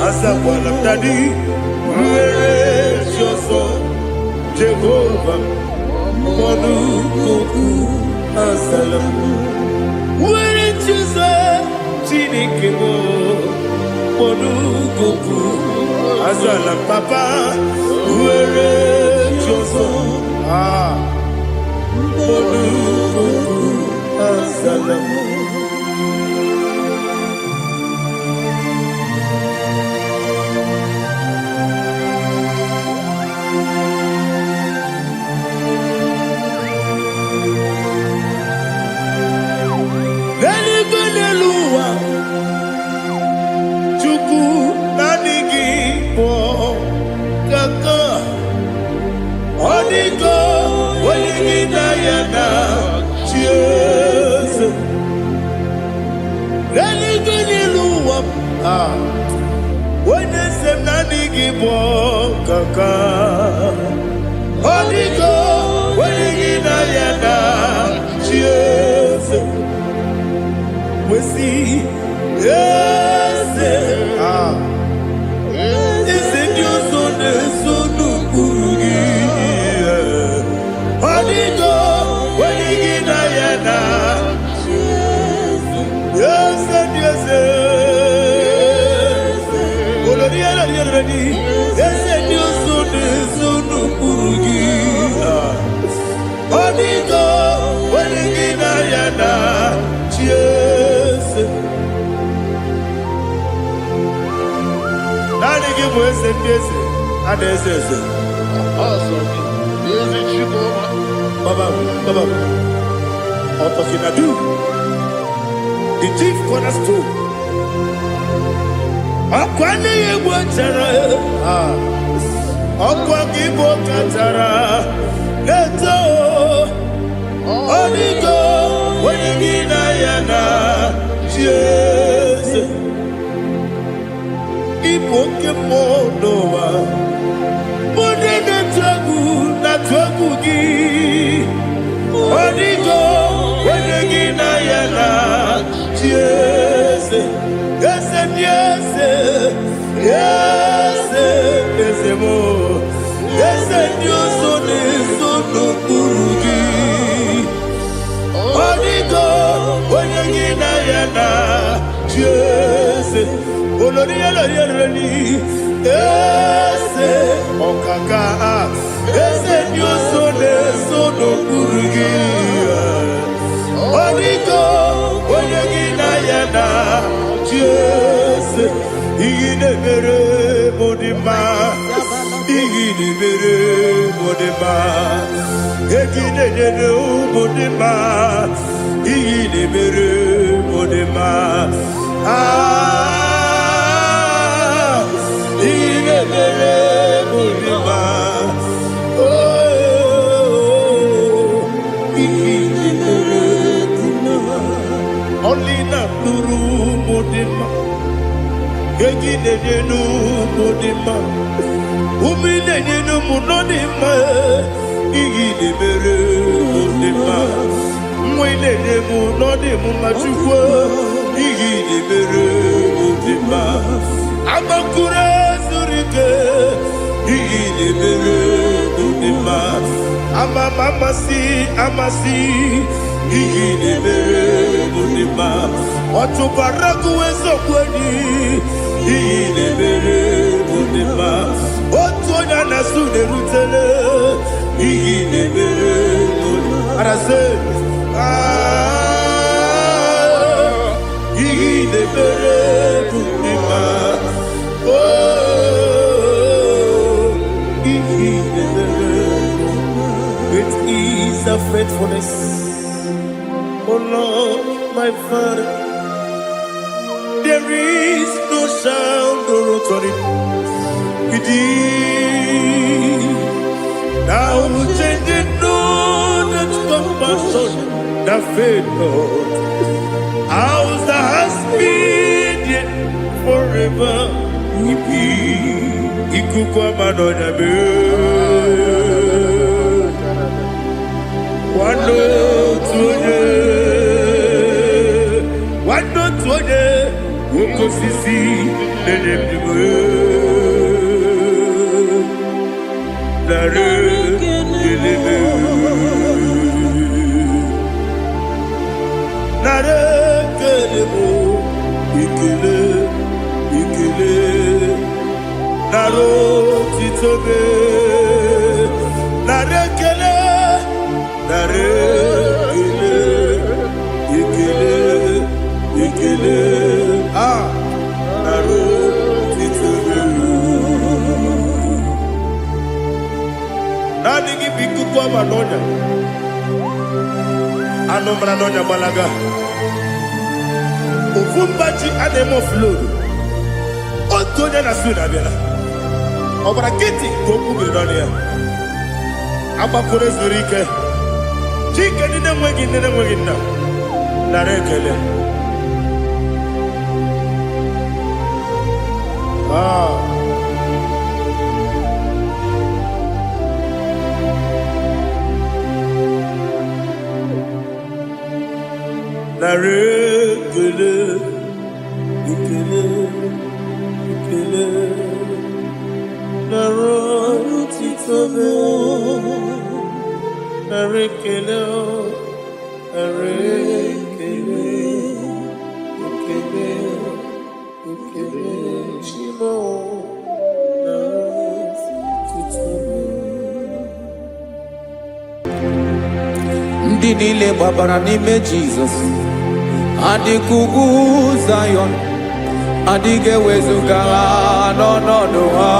azakwala m dadi nwere chi ọzọ Jehova mkpọdụ goku azalamo nwere chi ọzọ Chineke mkpọdụ goku Azala papa, uere choso. Modu azala. Kaka Odigo Wenigina Yana Cheers We see Yes Is it your son Urugi Odigo Wenigina Yana Cheers Yes Yes Yes Odigo, Wenigina Yana, cheers. Nani give us a piece, and there's this. Awesome. Is it you, Baba, Otokinadu, the chief cornerstone. Akwani Yewatara, Akwagibo Katara. Leto Odigo Wenigina Yana Jesus Ipoke Monoa Mune na twagu gi Odigo Wenigina Yana Jesus Yes mo Yes Dios Urugi Odigo Wenigina Yana Jese Olori Ese Okaka Ese Diosone Sono Urugi Odigo Wenigina Yana Jese Igine Mere Modima Igine Mere Modima Egine Nene Modima Igine Mere Modima Igine Mere Modima Igine Mere Modima Only na Nuru Modima Egine Nene Modima Umine Nene Modima Igine Mere Modima Mwine Nemu Nodemu Machukwa Igine Mere Modima Amakure Zurike Igine Mere Modima Amasi Igine Mere Modima Otubaraku Ezokweni Igine Mere Modima Otonya Nasude Rutele Igine Mere Modima Arase Igine Mere Modima Igine Mere Great is the faithfulness, oh Lord, my Father. There is no sound or authority within. Now changing no that compassion, the faith, Lord. Ours that has been yet forever. Ikukwa Madonna be. Wando tuone, uko sisi nelemwe. Nare nelemwe. Nare kelemo ikele. naro titobe, narekele, narekele, ikele, ikele, naro titobe. Nani biku kwa manonya, anomra nonya balaga. Ufumbaji anemo flow. Otonya na suna bela. Obara kiti koku beronia. Aba kore zurike. Chike nine mwegi na. Narekele. Narekele. Ikele. Ikele. Naro titobe. Narekele. Narekele. Ikele. Ikele. Shimo. Naro titobe. Ndị niile gbabara n'ime Jizọs adịghị ugwu Zayọn, adịghị ewezuga ha n'ọnọdụ ha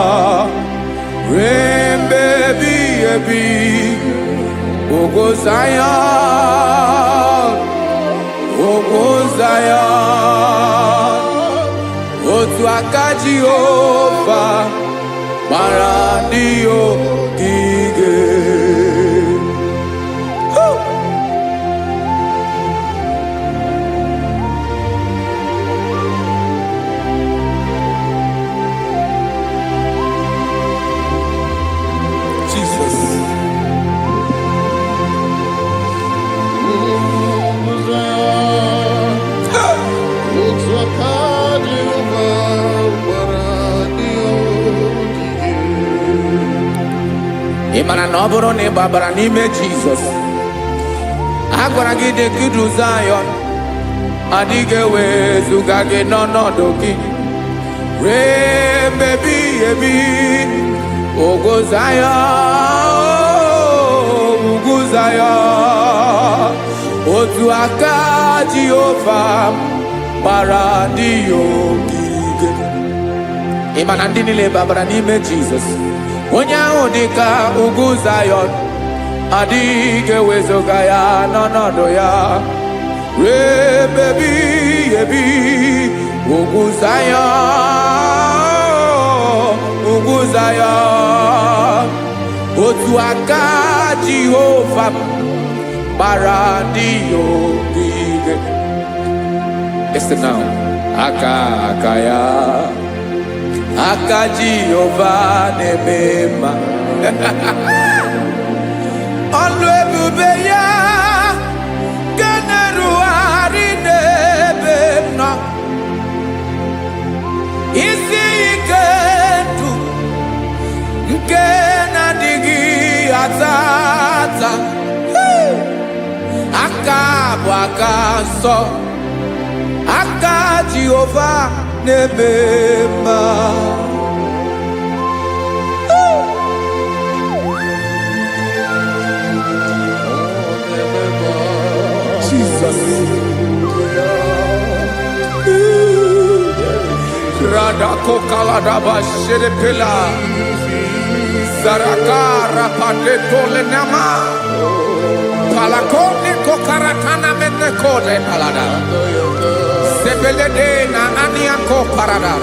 ruo mgbe ebighị ebi. Ugwu Zayọn, ugwu Zayọn, otu aka Jehova gbara ndị ogige. Ị mara na ọ bụrụ na ị gbabara n'ime Jizọs, a gwara gị dị kudu Zayọn, adịghị ewezuga gị n'ọnọdụ gị ruo mgbe ebighị ebi. Ugwu Zayọn, ugwu Zayọn, otu aka Jehova gbara ndị ogige. Ị ma na ndị niile gbabara n'ime Jizọs, onye ahụ dị ka ugwu Zayọn, adịghị ewezuga ya n'ọnọdụ ya ruo mgbe ebighị ebi. Ugwu Zayọn, ugwu Zayọn, otu aka Jehova gbara ndị ogige. Listen now, aka ya, aka Jehova na-eme mma. Ọlụ ebube ya ga na-erugharị n'ebe m nọ. Isi ike ndụ nke na-adịghị ata ata. Aka bụ aka nsọ, aka Jehova na-eme mma. Jesus. Radako kaladaba sherepela zarakara padeto lenama palakone kokaratana mene kode palada sebelede na aniako parada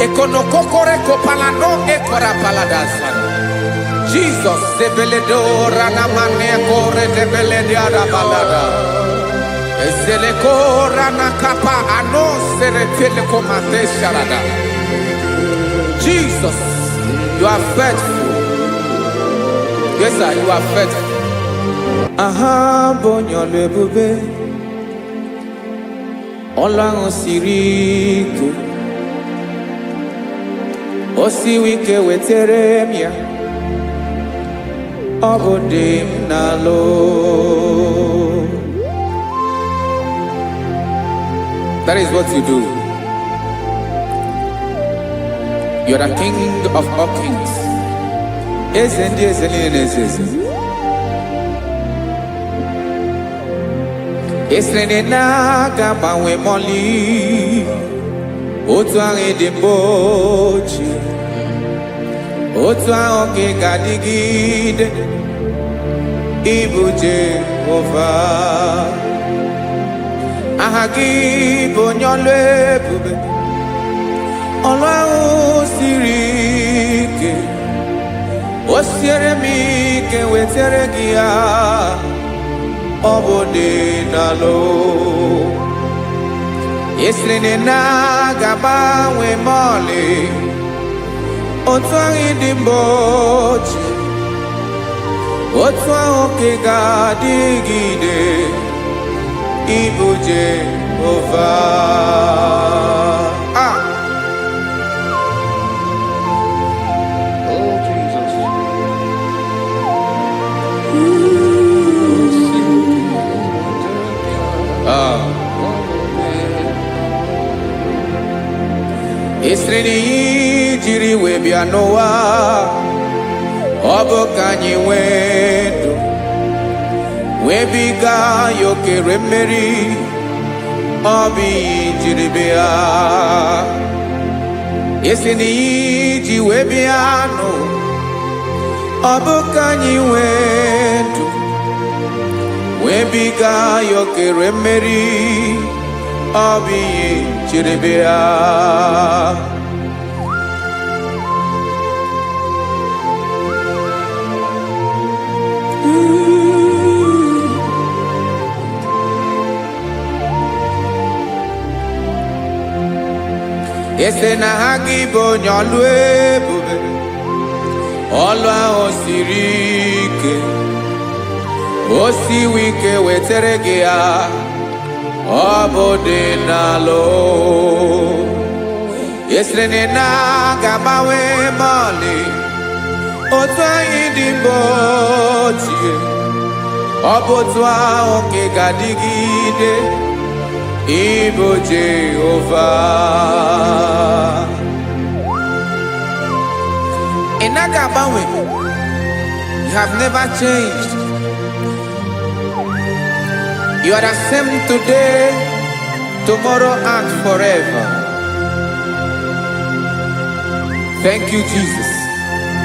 ekono kokore kopalano ekora paladasa. Jesus sebeledo rana mane kore debelede arabalada. Ezeleko rana kapa ano serepele komate sharada. Jesus, you are faithful. Yes, sir, you are faithful. Aha, bonyo lebube. Olang osiriku. Osiwike weteremia. Obodim nalo. That is what you do. You are the King of all kings. Eze ndị eze niile na-eze eze. Esere na ga-agbanwe mọlị. Otu ahụ dị mgbe ochie. Otu ahụ ka ị ga-adịgide. Ịbụ Jehova. Aha gị bụ onye ọlụ ebube. Ọlụ ahụ siri ike. O siere m ike wetere gị ya. Ọ bụ dị n'alụ. Esiri na ga-agbanwe ma ọlị. Otu ahụ dị mgbe ochie. Otu ahụ ka ị ga-adịgide. Ịbụ Jehova. Oh, Jesus. Esiri na ihe jiri wee bịa n'ụwa. Ọ bụ ka anyị nwee ndụ. Wee biga ya okere mmeri. Ọ bụ ihe jiri bịa. Esi na ihe ji wee bịa nụ. Ọ bụ ka anyị nwee ndụ. Wee biga ya okere mmeri. Ọ bụ ihe jiri bịa. Ese na ha gị bụ onye ọlụ ebube. Ọlụ ahụ siri ike. O siwe ike wetere gị ya. Ọ bụ dị n'alụ. Esere na ga-agbanwe ma ọlị. Otu anyị dị mgbe ochie. Ọ bụ otu ahụ ka ị ga-adịgide. Ịbụ Jehova. Ị naghị agbanwe. You have never changed. You are the same today, tomorrow and forever. Thank you, Jesus.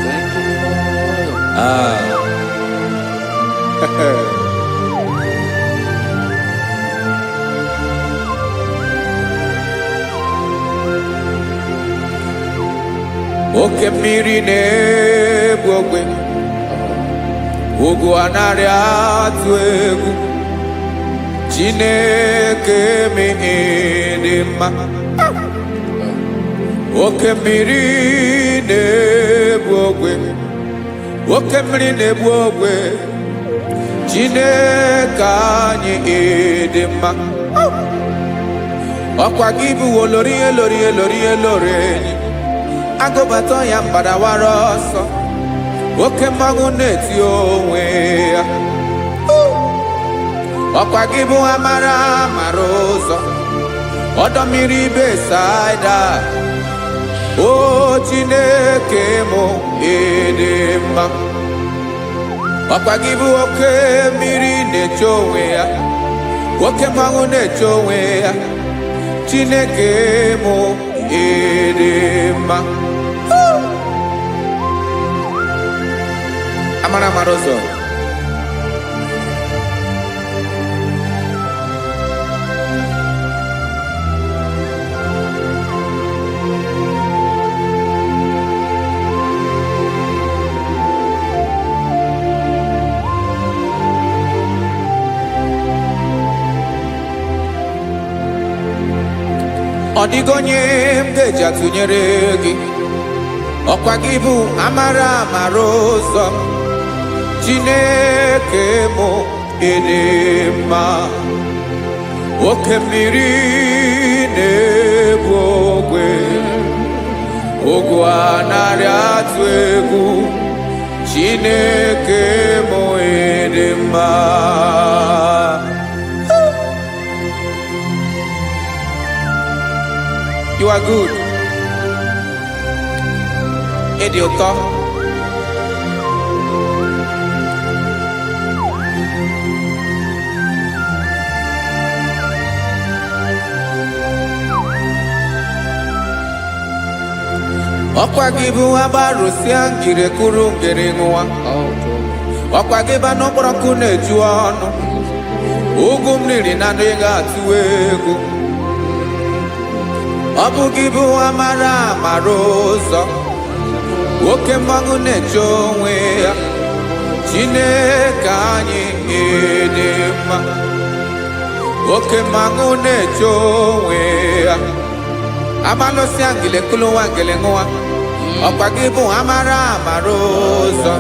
Thank you, Father. Oke mmiri na-egbu ogwe. Ugwu anaghị atụ egwu. Chineke me dị mma. Oke mmiri na-egbu ogwe. Oke mmiri na-egbu ogwe. Chineke anyị dị mma. Ọkwa gị bụ olori elori elori elori enyi. Agụbatọ ya mbadawara ọsọ. Oke mmanwụ na-eti onwe ya. Ọkwa gị bụ amara amara ụzọ. Ọdọ mmiri Besaida. O Chineke mụ ịdị mma. Ọkwa gị bụ oke mmiri na-eche onwe ya. Oke mmanwụ na-eche onwe ya. Chineke mụ ịdị mma. Amara amara ụzọ. Ọ dịghị onye m ga-eji atụnyere gị. Ọkwa gị bụ amara amara ụzọ. Chineke mụ ịdị mma. Oke mmiri na-egbu ogwe. Ugwu anaghị atụ egwu. Chineke mụ ịdị mma. You are good. ịdị ụtọ. Ọkwa gị bụ agbarụsịa ngiri kụrụ ngiri nwa. Ọkwa gị ba n'okporoko na-eju ọnụ. Ugwu mmiri na adịghị atụ egwu. Ọ bụ gị bụ amara amara ụzọ. Nwoke mmanwụ na-eche onwe ya. Chineke anyị dị mma. Nwoke mmanwụ na-eche onwe ya. Amalụsị angele kụlụ nwa ngele nwa. Ọkwa gị bụ amara amara ụzọ.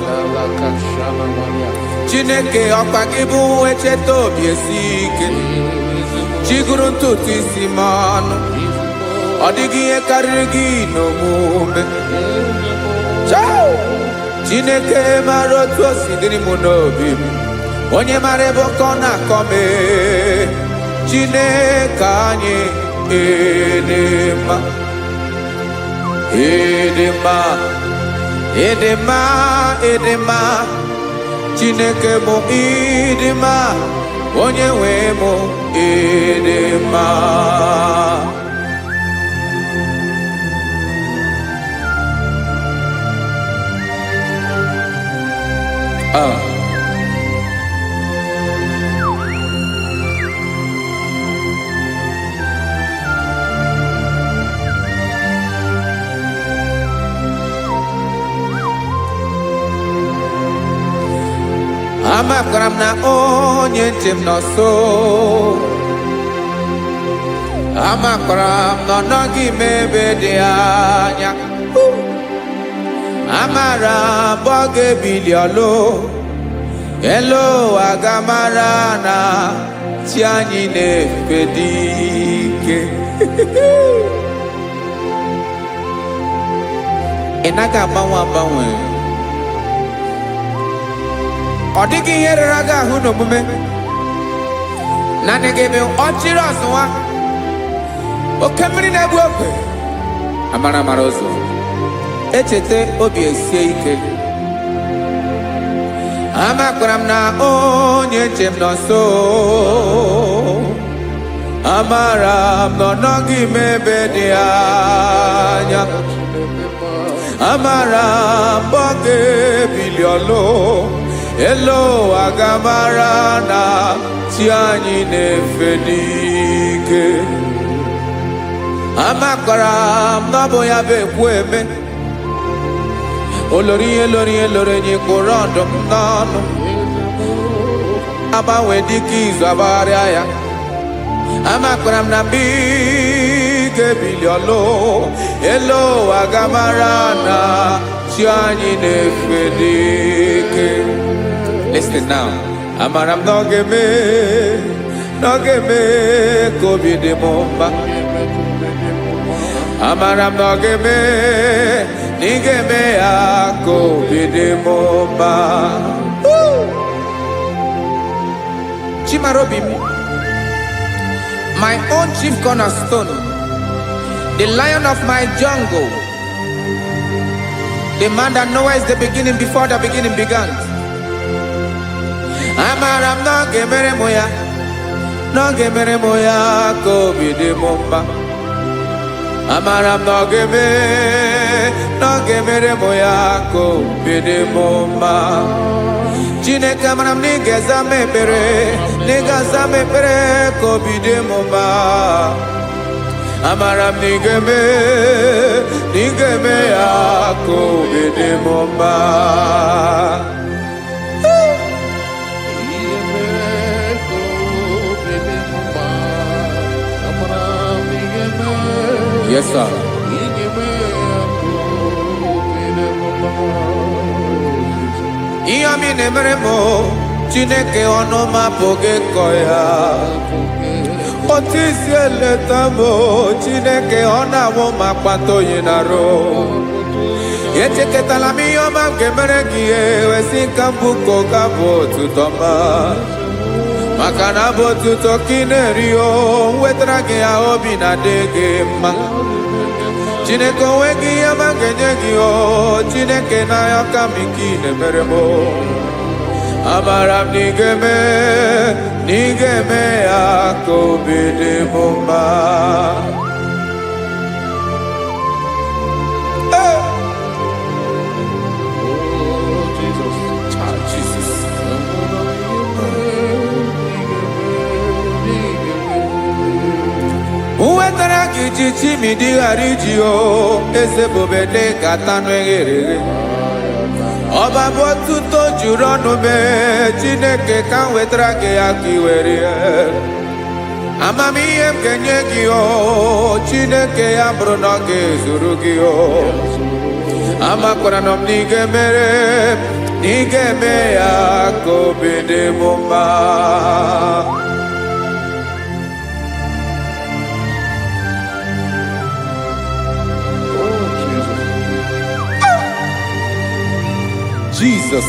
Chineke ọkwa gị bụ echeta obi esi ike. Chigụrụ ntutu isi m ọnụ. Ọ dịghị ihe karịrị gị n'omume. Chineke mara otu o si dịrị m n'obi m. Onye mara ebe ọkọ na-akọ m. Chineke anyị ịdị mma. Ịdị mma. Ịdị mma. Ịdị mma. Chineke bụ ịdị mma. Onye nwe m ịdị mma. Amakwara m na onye nche m nọ nso. Amakwara m na ọ nọghị m ebe dị anya. Amara m ọ ga-ebili ọlụ. Elu ụwa ga-amara na chi anyị na-efe dị ike. Ị naghị agbanwe agbanwe. Ọ dịghị ihe rere gị ahụ n'omume. Naanị gị bụ ọchịrị ọzụwa. Oke mmiri na-egbu ogwe. Amara amara ụzọ. Echeta obi esie ike. Amakwara m na onye nche m nọ nso. Amara m na ọ nọghị m ebe dị anya. Amara m ọ ga-ebili ọlụ. Elu ụwa ga-amara na chi anyị na-efe n'ike. Amakwara m na ọ bụ ya bụ ekwu eme. Olori ihe lori ihe lori enyi kwụrụ ọdụm n'ọnụ. Agbanwe dịka izu agbagharịa ya. Amakwara m na mgbe ị ga-ebili ọlụ. Elu ụwa ga-amara na chi anyị na-efe n'ike. Listen now. Amara m na ọ ga-eme ka obi dị m mma. Amara m na ọ ga-eme na ị ga-eme ya ka obi dị m mma. Chimara obi m. My own chief cornerstone. The lion of my jungle. The man that knows the beginning before the beginning began. Amara m na ọ ga-emere m ya. Na ọ ga-emere m ya ka obi dị m mma. Amara m na ọ ga-emere m ya ka obi dị m mma. Chineke amara m na ị ga-aza m ekpere. Na ị ga-aza m ekpere ka obi dị m mma. Amara m na ị ga-eme ya ka obi dị m mma. Yes, sir. Ihe ọmị na-emere m Chineke ọnụ m apụghị ịkọ ya. Otu isi eleta m Chineke ọ na-awụ m akpata oyi n'arụ. Echeketala m ihe ọma m ga-emere gị ewesị ka m bụko ga bụ otuto ma. Maka na bụ otuto ka ị na-eri o, m wetara gị ya obi na-adị gị mma. Chineke onweghị ihe ma ga-enye gị o Chineke n'anya ka m ike ị na-emere m amara m na ị ga-eme ya ka obi dị m mma. Uwetara gị ji chimidi ghara iji o eze bobede gata n'eghere ọba bụ otuto juru ọnụ mee Chineke ka m wetara gị ya ka i were amamihe m ga-enye gị o Chineke ya bụrụ na ọ ga-ezuru gị o amakwara na m na ị ga-emere na ị ga-eme ya ka obi dị m mma. Jesus.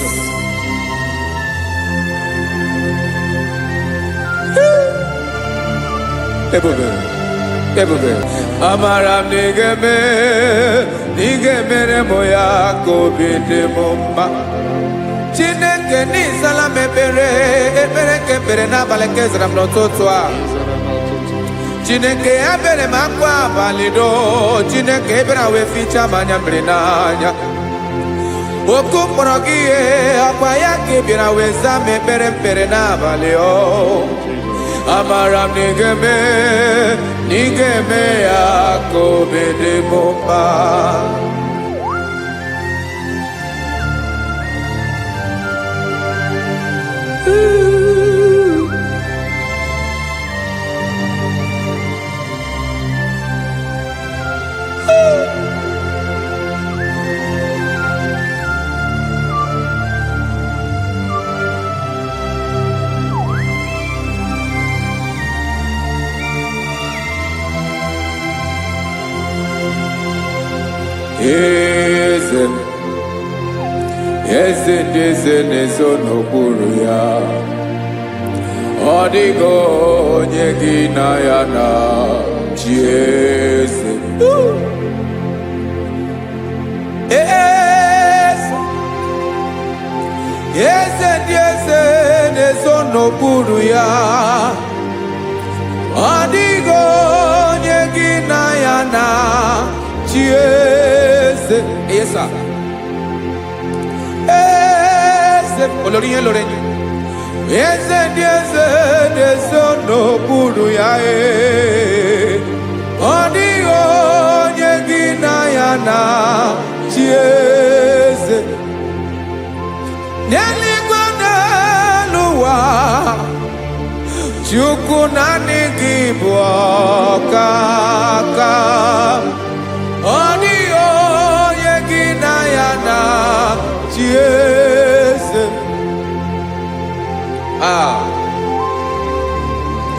Ebube. Amara m na ị ga-emere m ya ka obi dị m mma. Chineke n'ịzala m ekpere ka ekpere n'abalị ka ezara m n'ụtụtụ a. Chineke ya bere m akwa abalị do Chineke ebere wee ficha m anya mmiri n'anya. Oku mkpọrọ gị ihe akwa ya ka ị bịara wee zaa m ekpere mpere n'abalị o amara m na ị ga-eme ya ka obi dị m mma. Eze ndị eze na-ezo n'okpuru ya ọ dịghị onye gị na ya na chi eze. Eze ndị eze na-ezo n'okpuru ya ọ dịghị onye gị na ya na chi eze. Yes, sir. Olórí yẹn lórí yẹn eze ndị eze na-ezo n'okpuru ya ọ dịghị onye gị na ya na chi eze n'eluigwe n'elu ụwa Chukwu naanị gị bụ ọkaka ọ dịghị onye gị na ya na chi eze.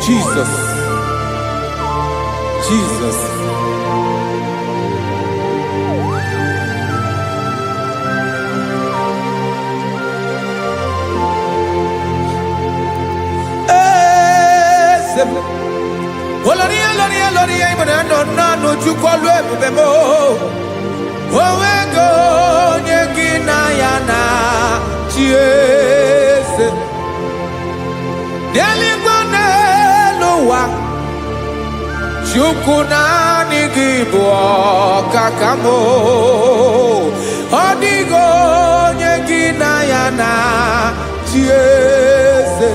Jesus. Olórí ìmọ̀nà nọ Chukwu ọlụ ebube m onwego onye gị na ya na chi eze n'eluigwe n'elu ụwa Chukwu naanị gị bụ ọkaka m ọ dịghị onye gị na ya na chi eze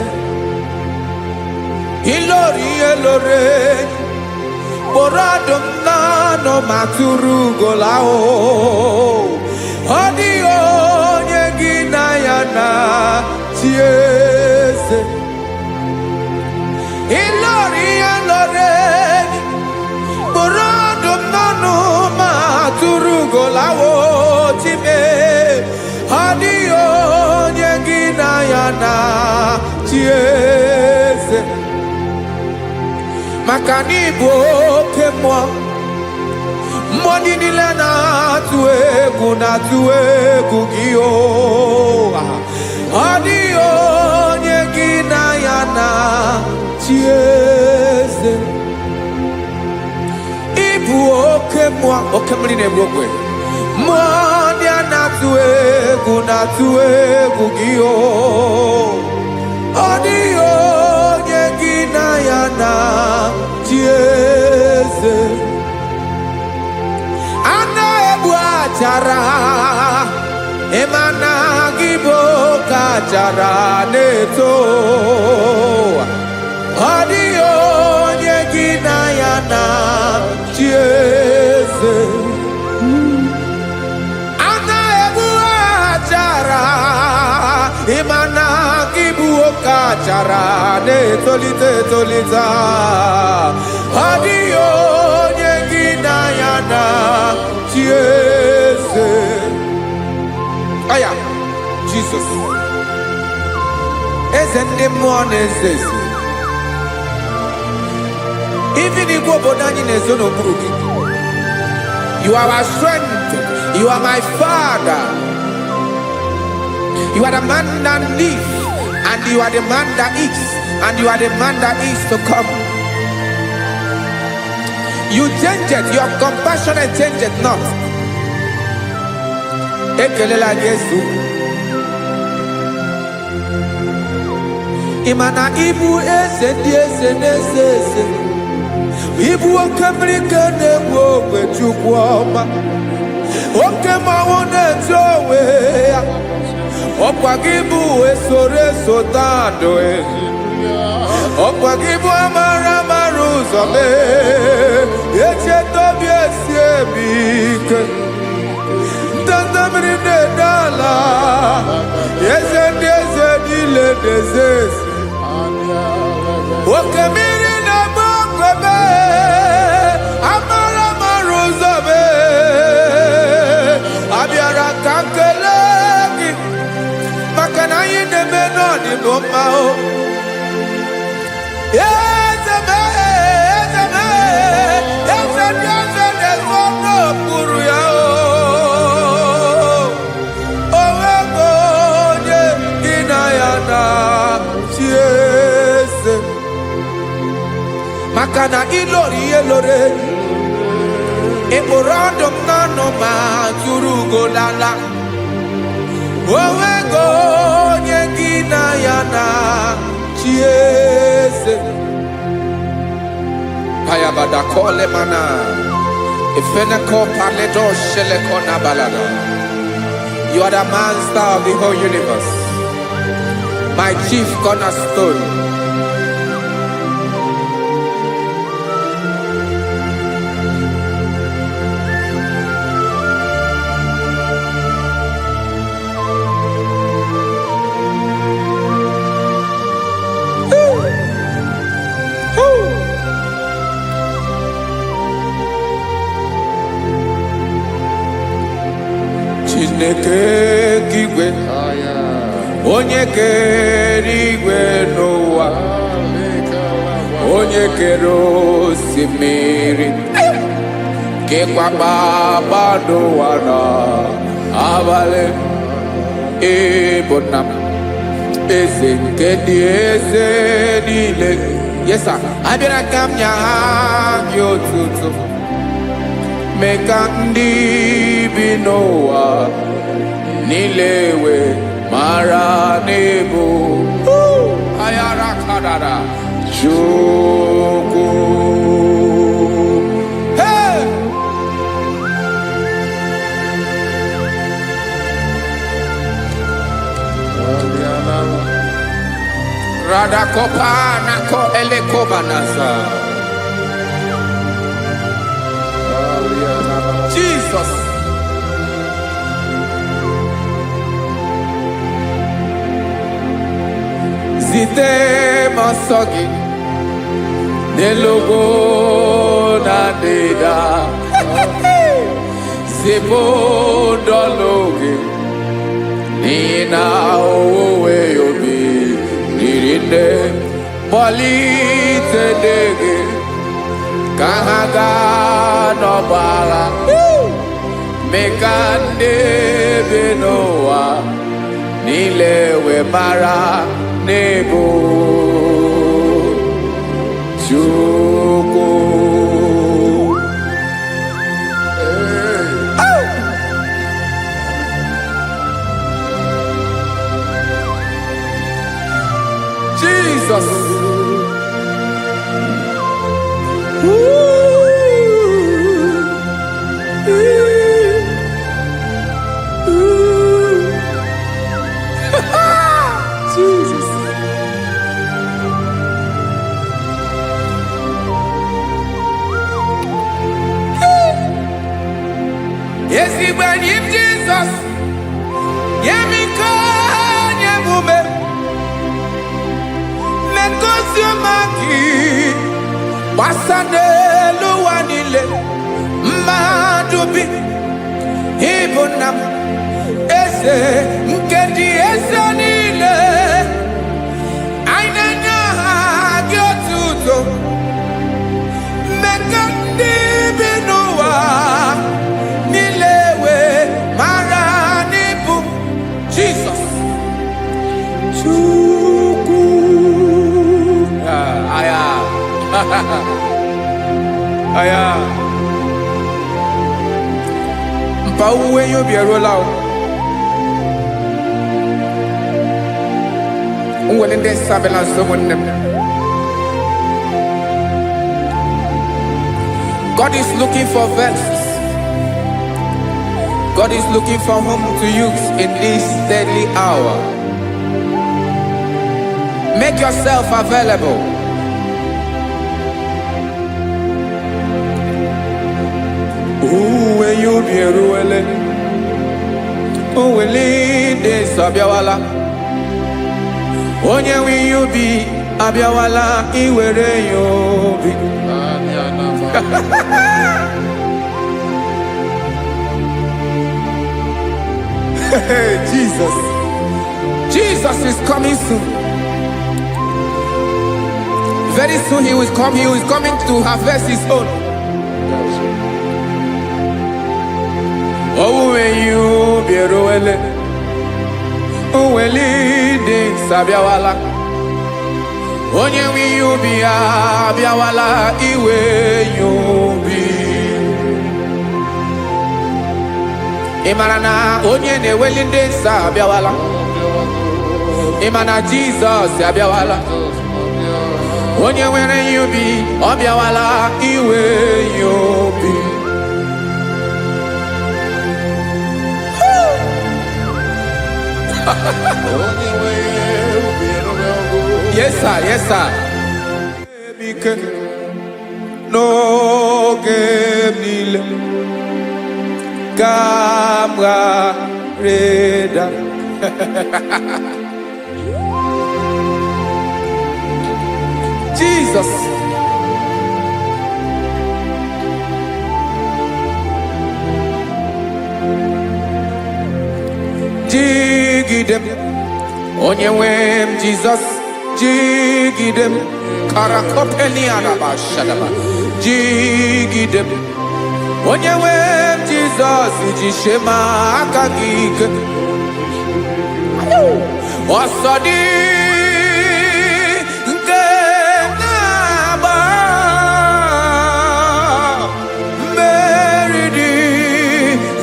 ilori kpọrọ ọdụm n'ọnụ ma tụrụ ugola ọ dịghị onye gị na ya na chi eze ilori kpọrọ ọdụm n'ọnụ ma tụrụ ugola chime ọ dịghị onye gị na ya na chi eze maka na ị bụ oke mmụọ ndị niile na-atụ egwu gị ọ dịghị onye gị na ya na chi eze ị bụ oke oke mmụọ oke mmiri na-egbu ogwe mmụọ ndị a na-atụ egwu gị o ọ dịghị onye gị na ya na chi eze a na-egbu achara ịma na gị bụ ka achara na-eto ọ dịghị onye gị na ya na chi eze a na-egbu achara ịma na gị bụ ka achara na-etolite etolite ọ dịghị onye gị na ya na chi eze aya Jizọs eze ndị mmụọ na-eze eze even igwe obodo anyị na-ezo n'okpuru gị you are our strength, you are my father, you are the man that lives and you are the man that is and you are the man that is to come. You change it, your compassion change it not. Ekelela Yesu imana ibu eze ndị eze na-eze eze ibu oke mmiri ka na-egbu ogwe Chukwu ọma oke mmanwụ na-eti onwe ya ọkwa gị bụ esoro eso tado ọkwa gị bụ amara amara ụzọ mee echeta obi esi ebi ike ndanda mmiri na-ede ala eze ndị eze niile na-eze eze oke mmiri na-agba okwebe amara amara ụzọ mee abịara ka nkele gị maka na anyị na-eme n'ọdịbụ mma o eze mee eze mee eze ndị eze na-ezo n'okpuru ya o onwego onye gị na ya na chi eze maka na ịlọrọ ihe lore ịkpụrụ ọdụ m n'ọnụ ma tụrụ ugo lala onwego onye gị na ya na chi eze payabada kole mana ifeneko paledo sheleko na balada. You are the master of the whole universe, my chief cornerstone. Chineke igwe onye kere igwe n'ụwa onye kere osimiri kekwa kpakpando ụwa na abalị ịbụ nna m eze nke ndị eze niile yesa abịara ka m nya ha gị otuto mee ka ndị bi n'ụwa niile wee mara n'ebu ayara kadara Chukwu. Hey! Radakopa nako elekobanasa. Jesus. Zite masogi nelogo na deda zipo dologe nina owe yobi nirinde polite dege kahaga no bala mekande benoa nilewe mara nebo Chukwu. Igbenyim Jesus, Yemiko, Yemume, Menkosio Maki, Wasane Luanile, Madubi, Ibunam, Ese, Nkedi Esanile, Ainanya Gyotuto, Mekandi Binoa, Nilewe, Maranibu, Jesus. Chuku. Aya. Aya. Mpa uwe yo bierola o. Unwelende sabela someone. God is looking for vessels. God is looking for whom to use in this deadly hour. Make yourself available. Uwe you be ruele. Uwe de sabiawala. Onye wi you be abiawala iwere you be. Jesus. Jesus is coming soon. Very soon he will come. He is coming to harvest his own. Oh, when you be roele, oh, when leading Sabiawala, onye wi you be abiawala, iwe you be. Imarana onye ne welinde Sabiawala, Imana Jesus Sabiawala, onye were you be abiawala, iwe you be. Yes sir, yes sir. No game nile camarada. Jesus. Jigidem, onye wem Jesus, jigidem, karakopeni araba shadaba, jigidem, onye wem Jesus, ujishema akagike, osodi nke naba, meridi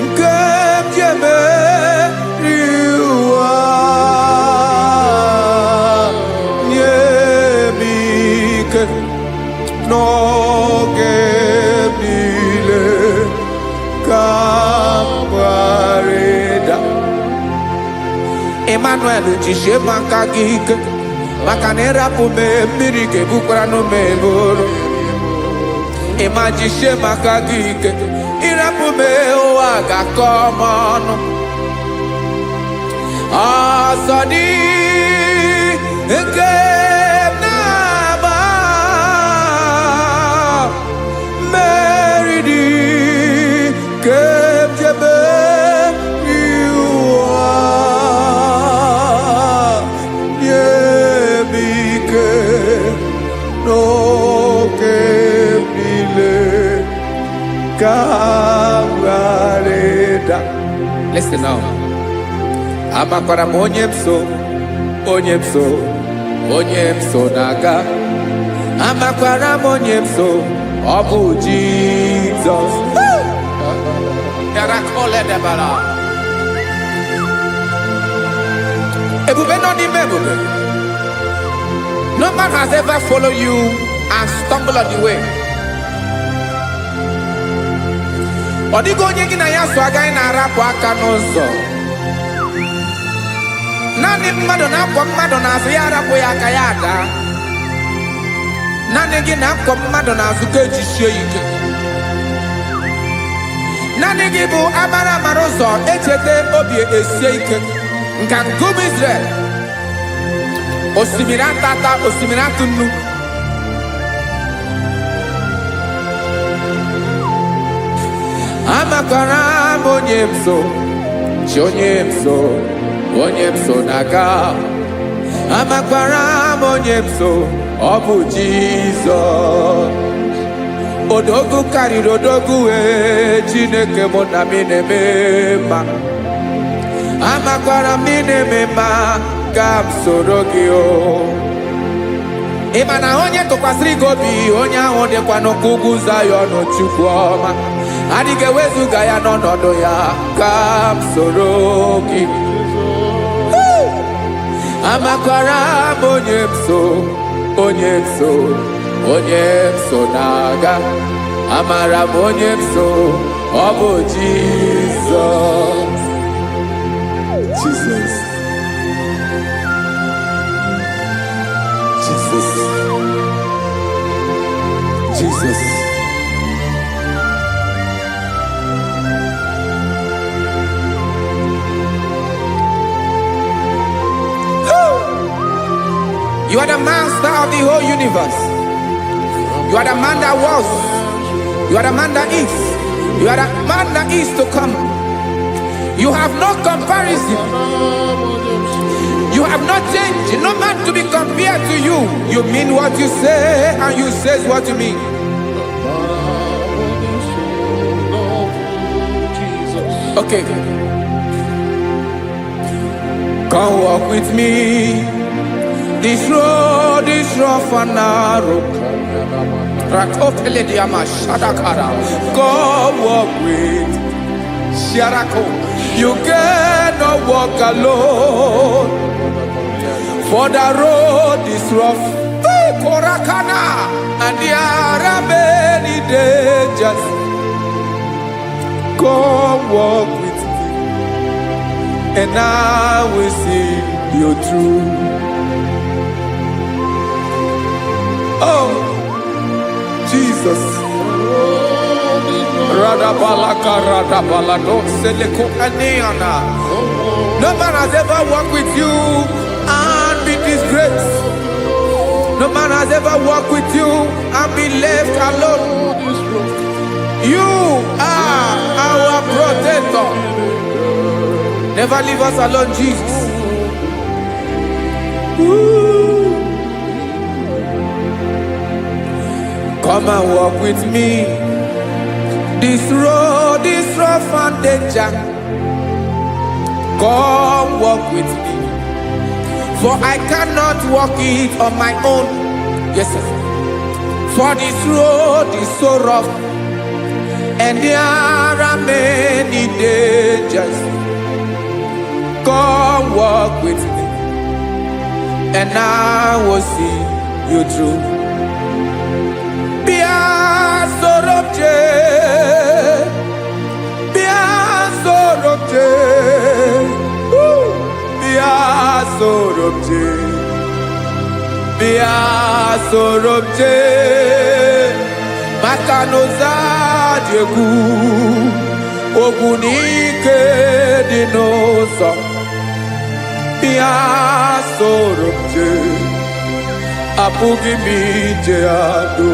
nke jeme. No gemile camarada. Emmanuel jishe makagike makanera pume mirike bukrano meboro. Emajishe makagike irapume oaga komono. Asadi eke. Listen now. Amakwara onyemso naga. Amakwara onyemso obu Jesus. Yarakole debara. Ebube no ni mebube. No man has ever followed you and stumbled on the way. Odigo onye gị na ya so agaghị na-arapụ aka n'ụzọ. Naanị mmadụ na-akwọ mmadụ n'azụ ya arapụ ya aka ya ada. Naanị gị na-akwọ mmadụ n'azụ ka ejisie ike. naanị gị bụ amara mara ụzọ echete obi esie ike nka nkume Israel osimiri atata osimiri atụ nnu amakwara m onye m so chi onye m so na-aga amakwara m onye m so ọ bụ Jizọs odogwu karịrị odogwu Chineke mụ na mi na-eme mma amakwara m na-eme mma ka m soro gị o ị ma na onye tụkwasịrị gị obi onye ahụ dịkwa n'ụkwụ ugwu Zayọn Chukwu ọma adịghị ewezuga ya n'ọnọdụ ya ka m soro gị amakwara m onye m so na-aga amara m onye m so ọ bụ Jizọs Jesus You are the master of the whole universe. You are the man that was. You are the man that is. You are the man that is to come. You have no comparison. You have no change. No man to be compared to you. You mean what you say and you say what you mean. Okay. Come walk with me. This road is rough and narrow. Come walk with Sharako. You cannot walk alone. For the road is rough. Korakana. And there are many dangers. Come walk with me. And I will see you through. Oh, Jesus. No man has ever walked with you and been disgraced. No man has ever walked with you and been left alone. You are our protector. Never leave us alone, Jesus. Ooh. Come and walk with me. This road is rough and danger. Come walk with me. For I cannot walk it on my own. Yes, sir. For this road is so rough. And there are many dangers. Come walk with me. And I will see you through. Sorobje Makanoza Diegu Ogunike Dinosa Bia Sorobje Apugi Mijeado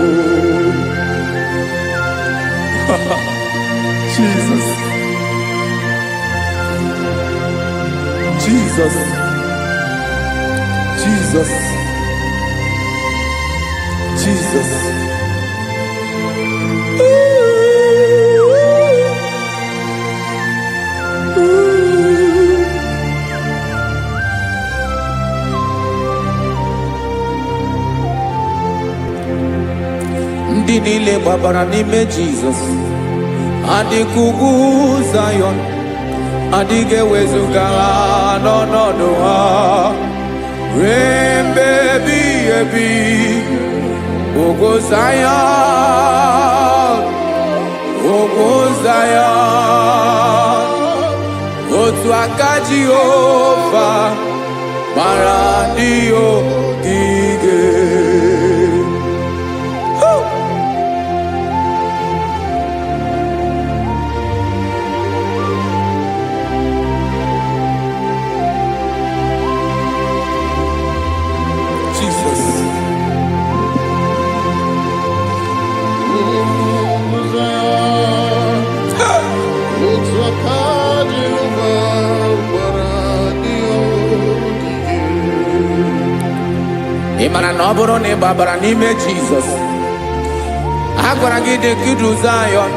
Jesus Jesus Jesus Jesus. Ndị niile gbabara n'ime Jizọs adịghị ugwu Zayọn adịghị ewezuga ha n'ọnọdụ ha ruo mgbe ebighị ebi. Ogo Zion, otu aka Jehova mara ndị ogige. Imana na ọ bụrụ na ị gbabara n'ime Jizọs, a gwara gị dị ka idu Zayọn,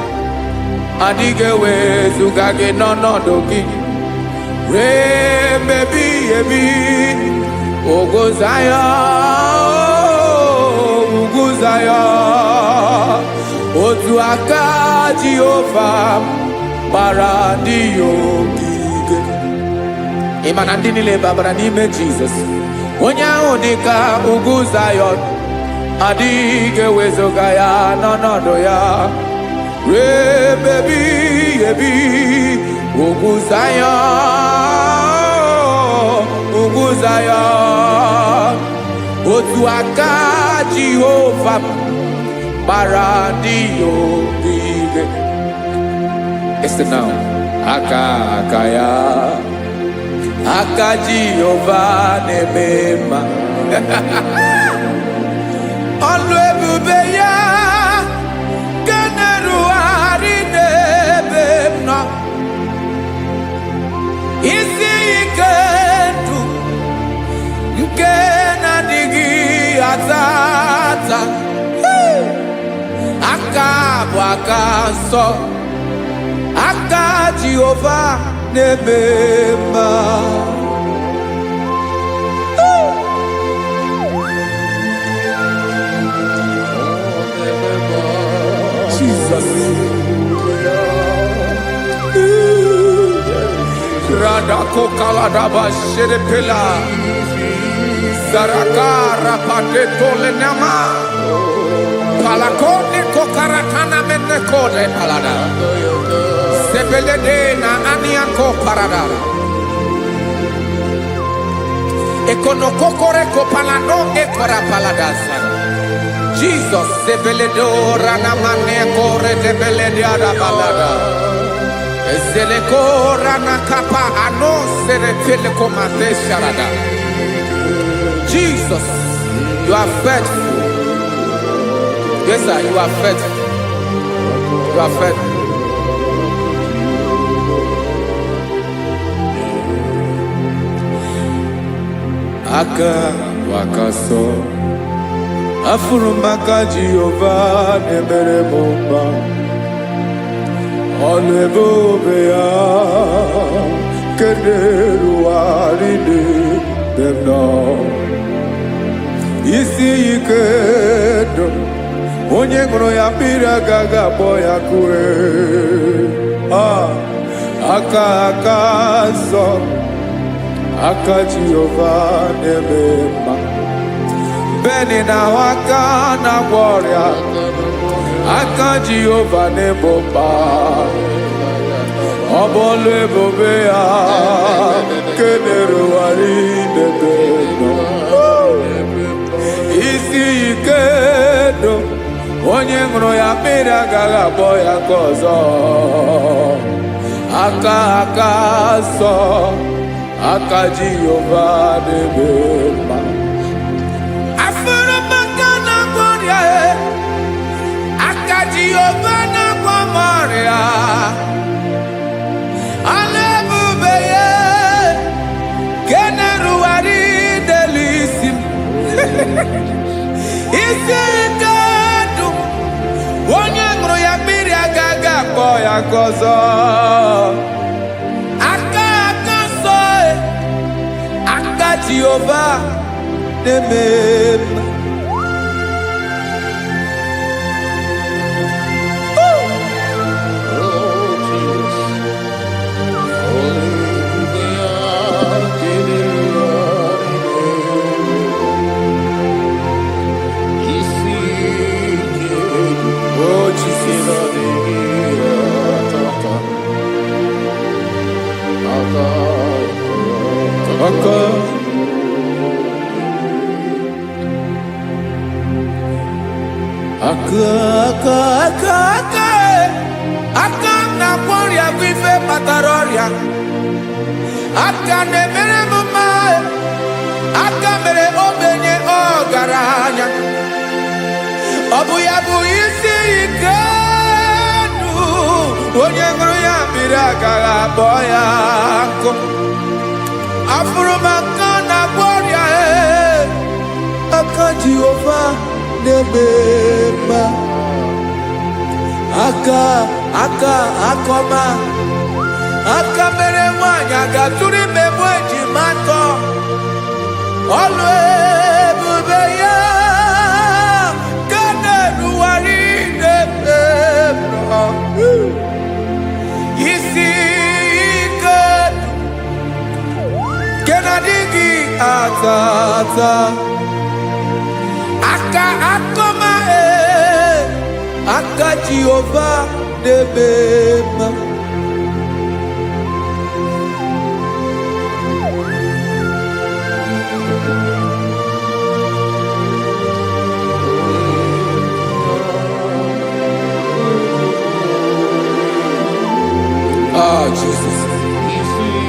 adịghị ewezuga gị n'ọnọdụ gị ruo mgbe ebighị ebi. Ugwu Zayọn, ugwu Zayọn, otu aka Jehova gbara ndị ya ogige. Ị ma na ndị niile babara n'ime Jizọs, onye ahụ dị ka ugwu Zayọn, adịghị ewezuga ya n'ọnọdụ ya ruo mgbe ebighị ebi. Ugwu Zayọn, ugwu Zayọn, otu aka Jehova gbara ndị ya ogige. Listen now. Aka ya, aka Jehova na-eme mma. Ọlụ ebube ya ka na-erugharị n'ebe m nọ. Isi ike ndụ nke na-adịghị ata ata. Aka bụ aka nsọ, aka Jehova na-eme mma. Jesus. Radako kaladaba sherepela, zarakara pateto lenama, palakone kokaratana menekode palada, sebelede na aniako parada, ekonokokore kopalano ekora paladasa. Jesus, sebeledo ranamane kore debelede arabalada. Zeleko ranakapa ano serepele komate sharada. Jesus, you are faithful. Yes, sir, you are faithful. You are faithful. Aka wakaso afurumaka Jehova nebere bomba. Ọlụ ebube ya kenerughari n'ebe m nọ. Isi ike ndụ onye ṅụrụ ya mmiri agaghị agbọ ya kue. Aka nsọ, aka Jehova na-eme mma. Beni na aka na-agwọ ọrịa, aka Jehova na-egbo mkpa. Ọ bụ ọlụ ebube ya kenerugharị n'ebe m nọ. Isi ike ndụ onye ṅụrụ ya mmiri agaghị agbọ ya ka ọzọ. Aka nsọ, aka Jehova na-eme mma. Jehova na-agwọ m ọrịa, ọlụ ebube ya ka na-erugharị n'elu isi m. Isi ike ndụ onye ṅụrụ ya mmiri agaghị akpọ ya ka ọzọ. Aka nsọ, aka Jehova na-eme mma. Aka na-agwọ ọrịa bụ ife kpatara ọrịa. Aka na-emere m mma, aka mere ogbenye ọgaranya. Ọ bụ ya bụ isi ike ndụ onye ṅụrụ ya mmiri agaghị akpọ ya nkụ. Afụrụ m aka na-agwọ ọrịa, aka Jehovah na-eme aka akọma aka mere nwanyị ga-atụrụ ime bụ ejima atọ ọlụ ebube ya ka na-erugharị na-eme isi ike nke na-adịghị ata ata aka akọma aka Jehovah na-eme mma. Ah, Jesus.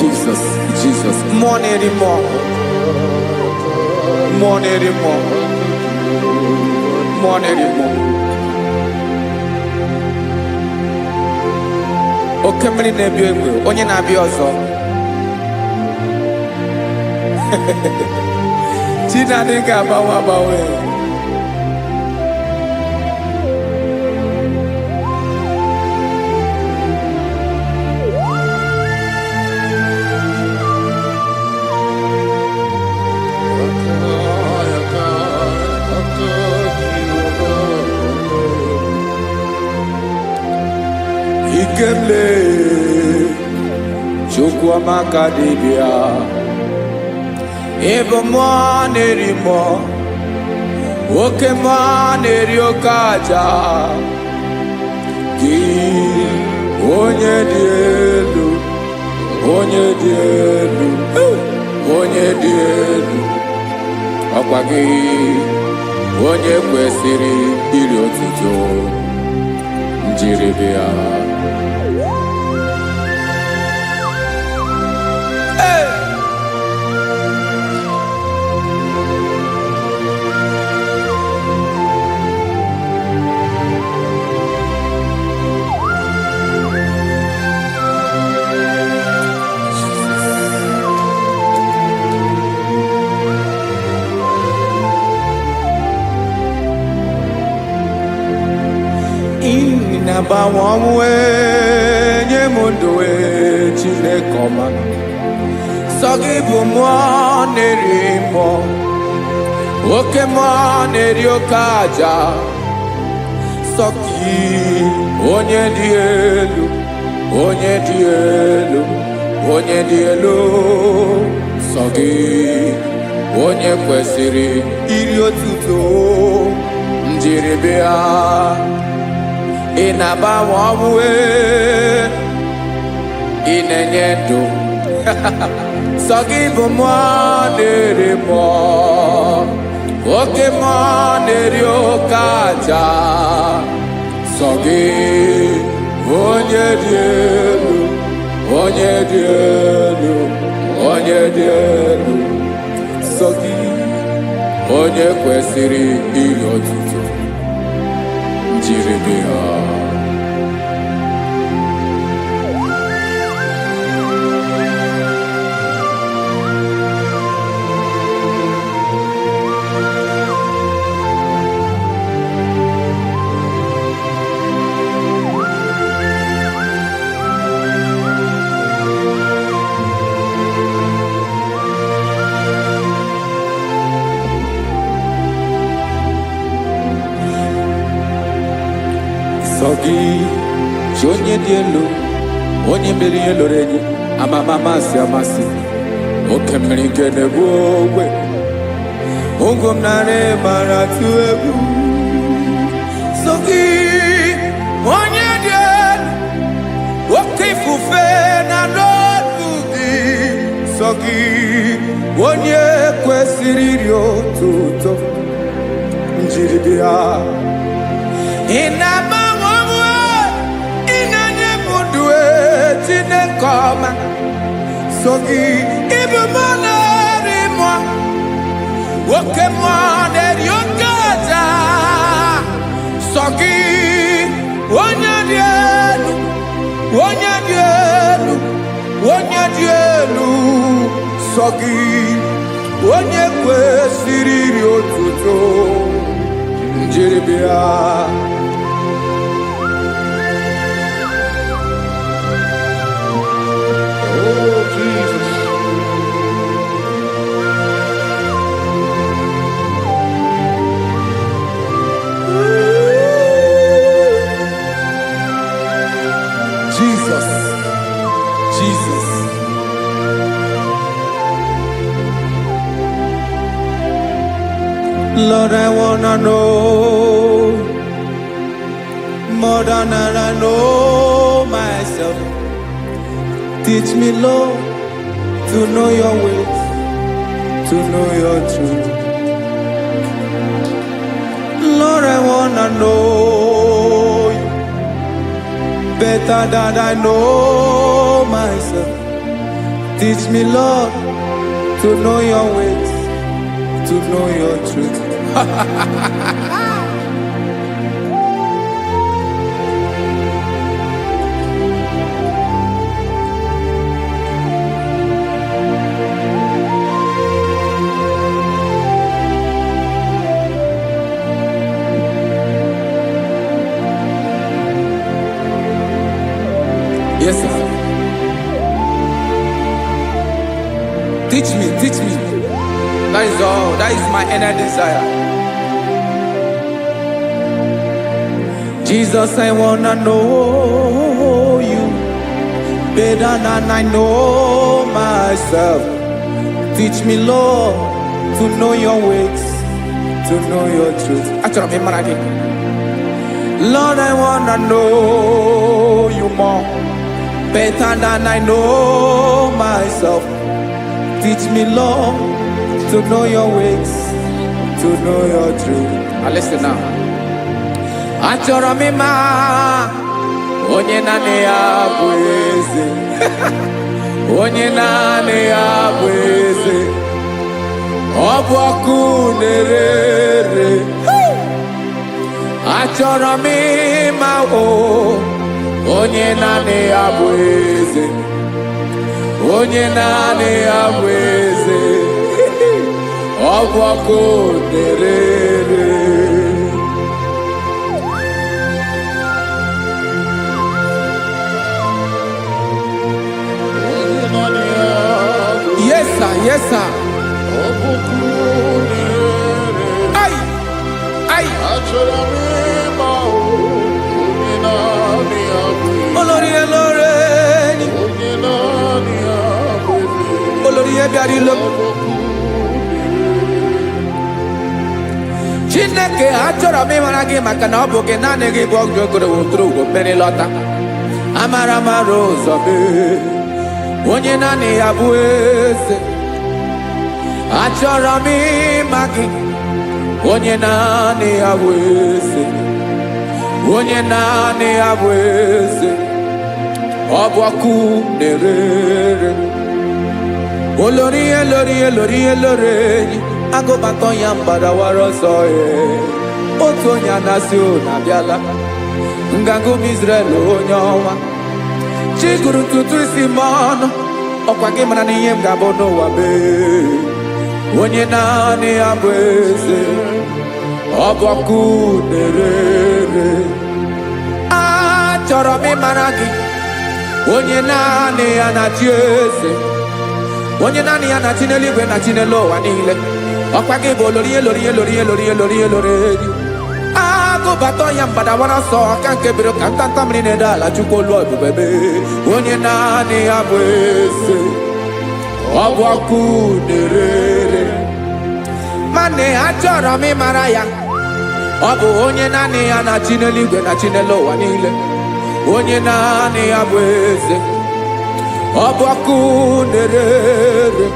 Jesus. More anymore. Oke mmiri na-ebi egbe, onye na-abịa ọzọ. Chinadị ga-agbanwe. Ikemle Chukwuamaka dibịa ebe mmụọ na-eri mmụọ oke mmụọ na-eri oke aja gị onye dị elu ọkwa gị onye kwesịrị iri otuto njiri bịa. Na-agbanwe ọnwụ nye m ndụ Chineke ọma sọ gị bụ mmụọ na-eri mmụọ oke mmụọ na-eri oke aja sọ gị onye dị elu sọ gị onye kwesịrị iri otuto njiri bịa. Ị na-agbanwe ọnwụ ị na-enye ndụ sọ gị bụ mmụọ na-eri mmụọ oke mmụọ na-eri oke aja sọ gị onye dị elu sọ gị onye kwesịrị iri otuto njiri bịa. Sọ gị chi onye dị elu onye mere ihe lụrụ enyi amasị oke mmiri nke na-egbu ogwe ụgụ m nara mara tụ egwu. Sọ gị onye dị elu oke ifufe na n'ọdụ gị sọ gị onye kwesịrị iri otuto njiri bịa. Ị na-agbanwe ọnwụ ị na-enye m ndụ Chineke ọma sọ gị ịbụ mmụọ na-eri mmụọ oke mmụọ na-eri oke aja sọ gị onye dị elu sọ gị onye kwesịrị iri otuto njiri bịa. Oh, Jesus. Jesus, Jesus. Lord, I wanna know more than I know myself. Teach me, Lord, to know your ways, to know your truth. Lord, I wanna know you better than I know myself. Teach me, Lord, to know your ways, to know your truth. Yes, sir. Teach me, teach me. That is all. That is my inner desire. Jesus, I wanna know you better than I know myself. Teach me, Lord, to know your ways, to know your truth. Lord, I wanna know you more better than I know myself. Teach me, Lord, to know your ways, to know your truth. Listen now. Achọrọ m ịma onye naanị ya bụ eze. Onye naanị ya bụ eze. Ọ bụ ọkụ na-ere. Achọrọ m ịma onye naanị ya bụ eze. Onye naanị ya bụ eze. Ọ bụ ọkụ na-ere. Yes, sir. Yes, sir. Ay, ay. Olórí elóore ni. Olórí ebiari lo. Chineke achọrọ m ịmara gị maka na ọ bụ gị naanị gị bụ ọgụ ogoro wotoro ugwo mmeri lọta. Amara mara ụzọ mee. Onye naanị ya bụ eze. Achọrọ m ịma gị. Onye naanị ya bụ eze. Onye naanị ya bụ eze. Ọ bụ ọkụ na-ere. Olórí elórí elórí elóore enyi. Agụbatọ ya mgbadawara ọsọ ya. Otu onye anasị ụlọ abịala. Nganga ụmụ Izrel onye ọnwa. Chi gụrụ ntutu isi m ọnụ. Ọkwa gị mara na ihe m ga-abụ n'ụwa mee. Onye naanị ya bụ eze. Ọ bụ ọkụ na-ere. Achọrọ m ịmara gị. Onye naanị ya na-achị eze. Onye naanị ya na-achị n'eluigwe na-achị n'elu ụwa niile. Ọkwa gị bụ olórí elórí elórí elórí elórí elórí enyi. Agụbatọ ya mgbadawara ọsọ aka nke biri ka ntanta mmiri na-ede ala Chukwu olu ebube mee. Onye naanị ya bụ eze. Ọ bụ ọkụ na-ere. Mane achọrọ m ịmara ya. Ọ bụ onye naanị ya na-achị n'eluigwe na-achị n'elu ụwa niile. Onye naanị ya bụ eze. Ọ bụ ọkụ na-ere.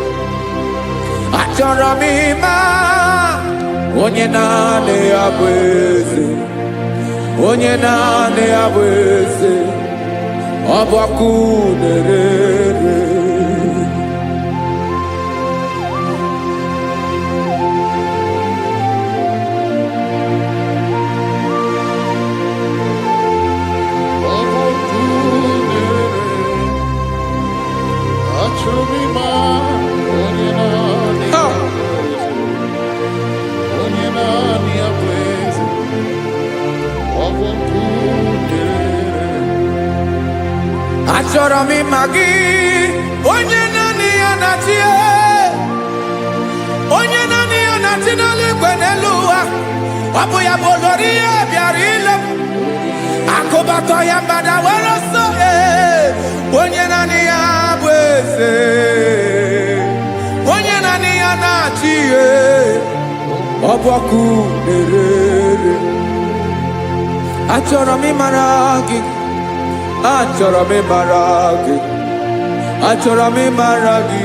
Achọrọ m ịma onye naanị ya bụ eze. Onye naanị ya bụ eze. Ọ bụ ọkụ na-ere. Achọrọ m ịma onye nani abwezi Obokudere Achọrọ m ịma gị onye naanị ya na-achị onye naanị ya na-achị n'eluigwe n'elu ụwa ọ bụ ya bụ olori ya bịara ile m akụbatọ ya mgbada were ọsọ onye naanị ya bụ eze onye naanị ya na-achị ihe ọ bụ ọkụ na-ere achọrọ m ịmara gị achọrọ m ịmara gị achọrọ m ịmara gị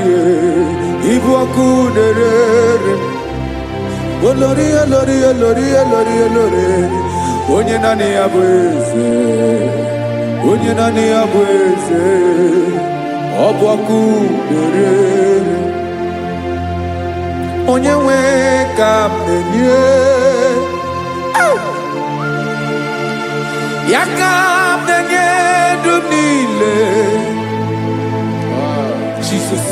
ịbụ ọkụ na-ere olori olori olori olori olori onye naanị ya bụ eze onye naanị ya bụ eze ọ bụ ọkụ na-ere onye nwe ka m na-enye ya ka m na-enye dum niile Jesus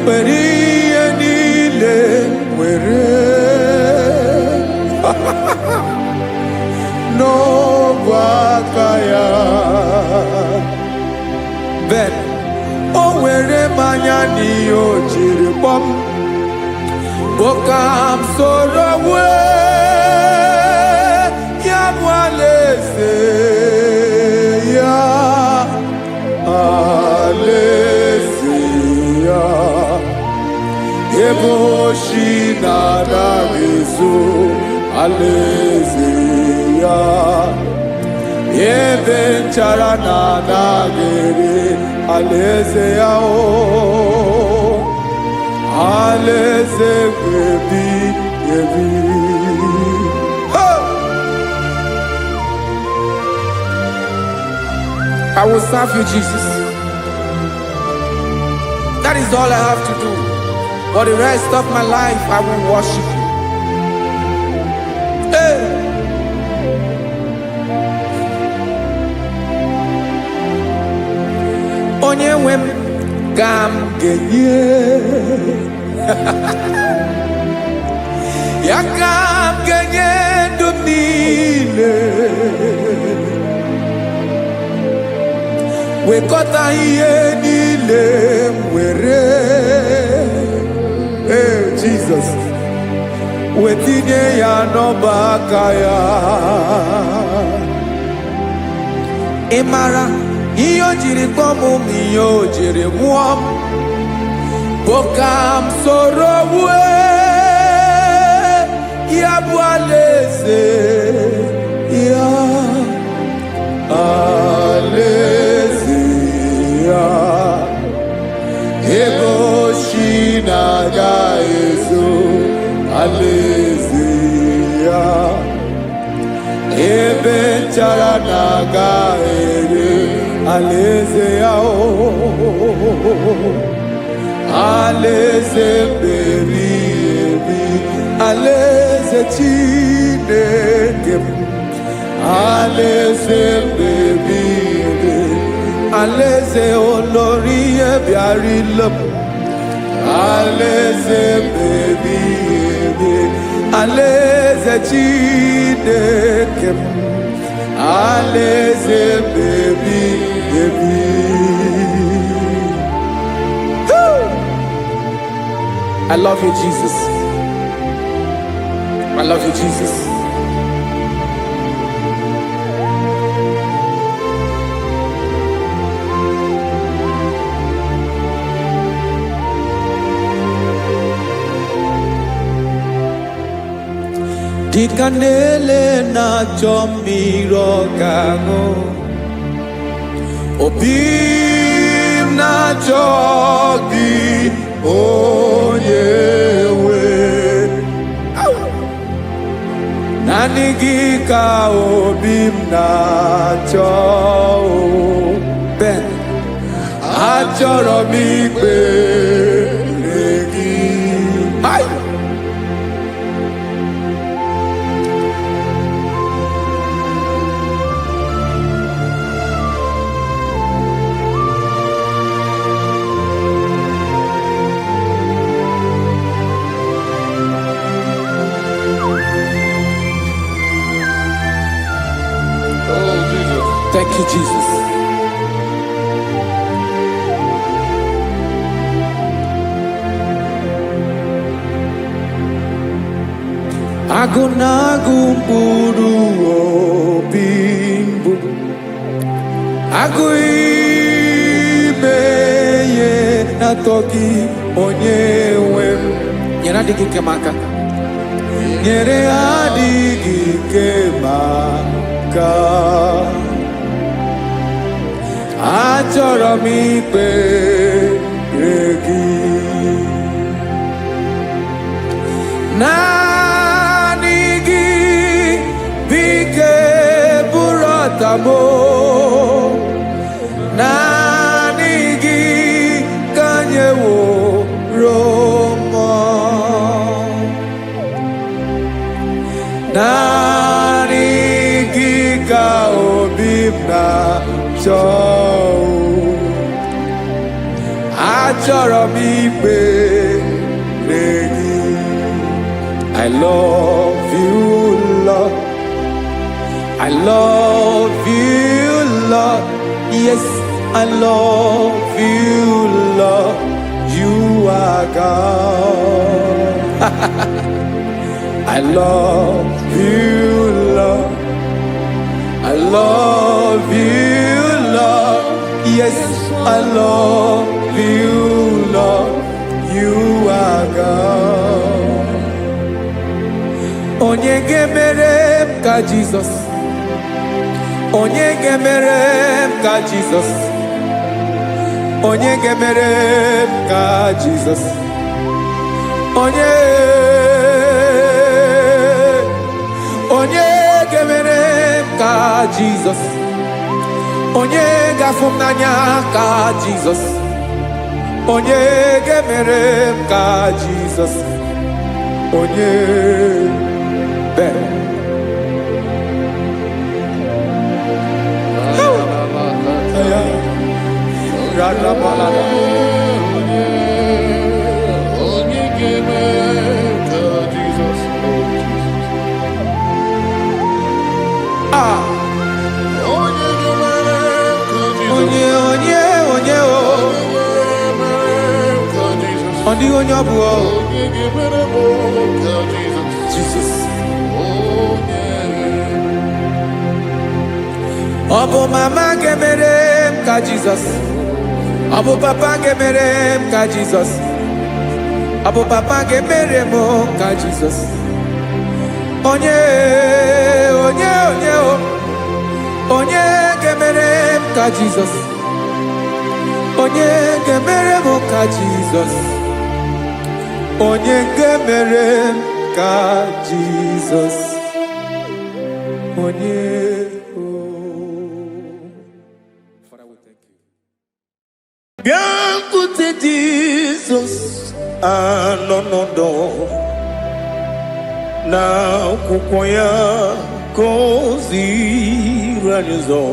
nwere ihe niile nwere n'ọbụ aka ya ben o nwere mmanya n'ihe o jiri kpọọ m bụ ka m soro wee ya bụ alaeze ya alaeze ya ebe oshi na-anaghị ezo alaeze ya ebe nchara na-anaghị ere alaeze ya o alaeze ebi ebi I will serve you, Jesus. That is all I have to do. For the rest of my life, I will worship you. Hey. Onye nwe m ka m ga-enye ya ka m ga-enye ndụ m niile wekọta ihe niile nwere Jesus wetinye ya n'ọba aka ya ị mara ihe o jiri kpọọ m ihe o jiri nwụọ m bụ ka m soro wee ya bụ alaeze ya alaeze ya ebe oshi na-aga ezo alaeze ya ebe nchara na-aga ere alaeze ya o alaeze mbebi ebi alaeze Chineke m alaeze mbebi ebi alaeze olori ihe bịara ile m alaeze mbebi ebi alaeze Chineke m alaeze mbebi ebi I love you, Jesus. I love you, Jesus. Dịka na-ele na-achọ mmiri ọ ga-aṅụ obi m na-achọ gị onye nwe naanị gị ka obi m na-achọ ben achọrọ m ikpere gị you, Jesus. Agụnagụ mkpụrụ obi mbụ, agụ ime ihe na-atọ gị onye nwe m. Nyere adịghị ike m aka, nyere adịghị ike m aka. Achọrọ m ikpere gị, naanị gị bike bụrụ ọtamo, naanị gị ka nyeworo m, naanị gị ka obi m na-achọ. Achọrọ m ikpere gị. I love you, Lord. I love you, Lord. Yes, I love you, Lord. You are God. I love you, Lord. I love you, Lord. Yes, I love you, Lord. You are God. Onye gemere m ka Jesus. Onye gemere m ka Jesus. Onye gemere m ka Jesus. Onye gemere m ka Jesus. Onye gafụ m n'anya ka Jesus. Onye gemere m ka Jesus. Onye Jesus. Obu mama gemere m ka Jesus. Obu papa gemere m ka Jesus. Obu papa gemere m ka Jesus. Onye gemere m ka Jesus. Onye gemere m ka Jesus. Onye gemere m ka Jesus. Onye Biancote Jesus anonodo na kukoya kozi ranizo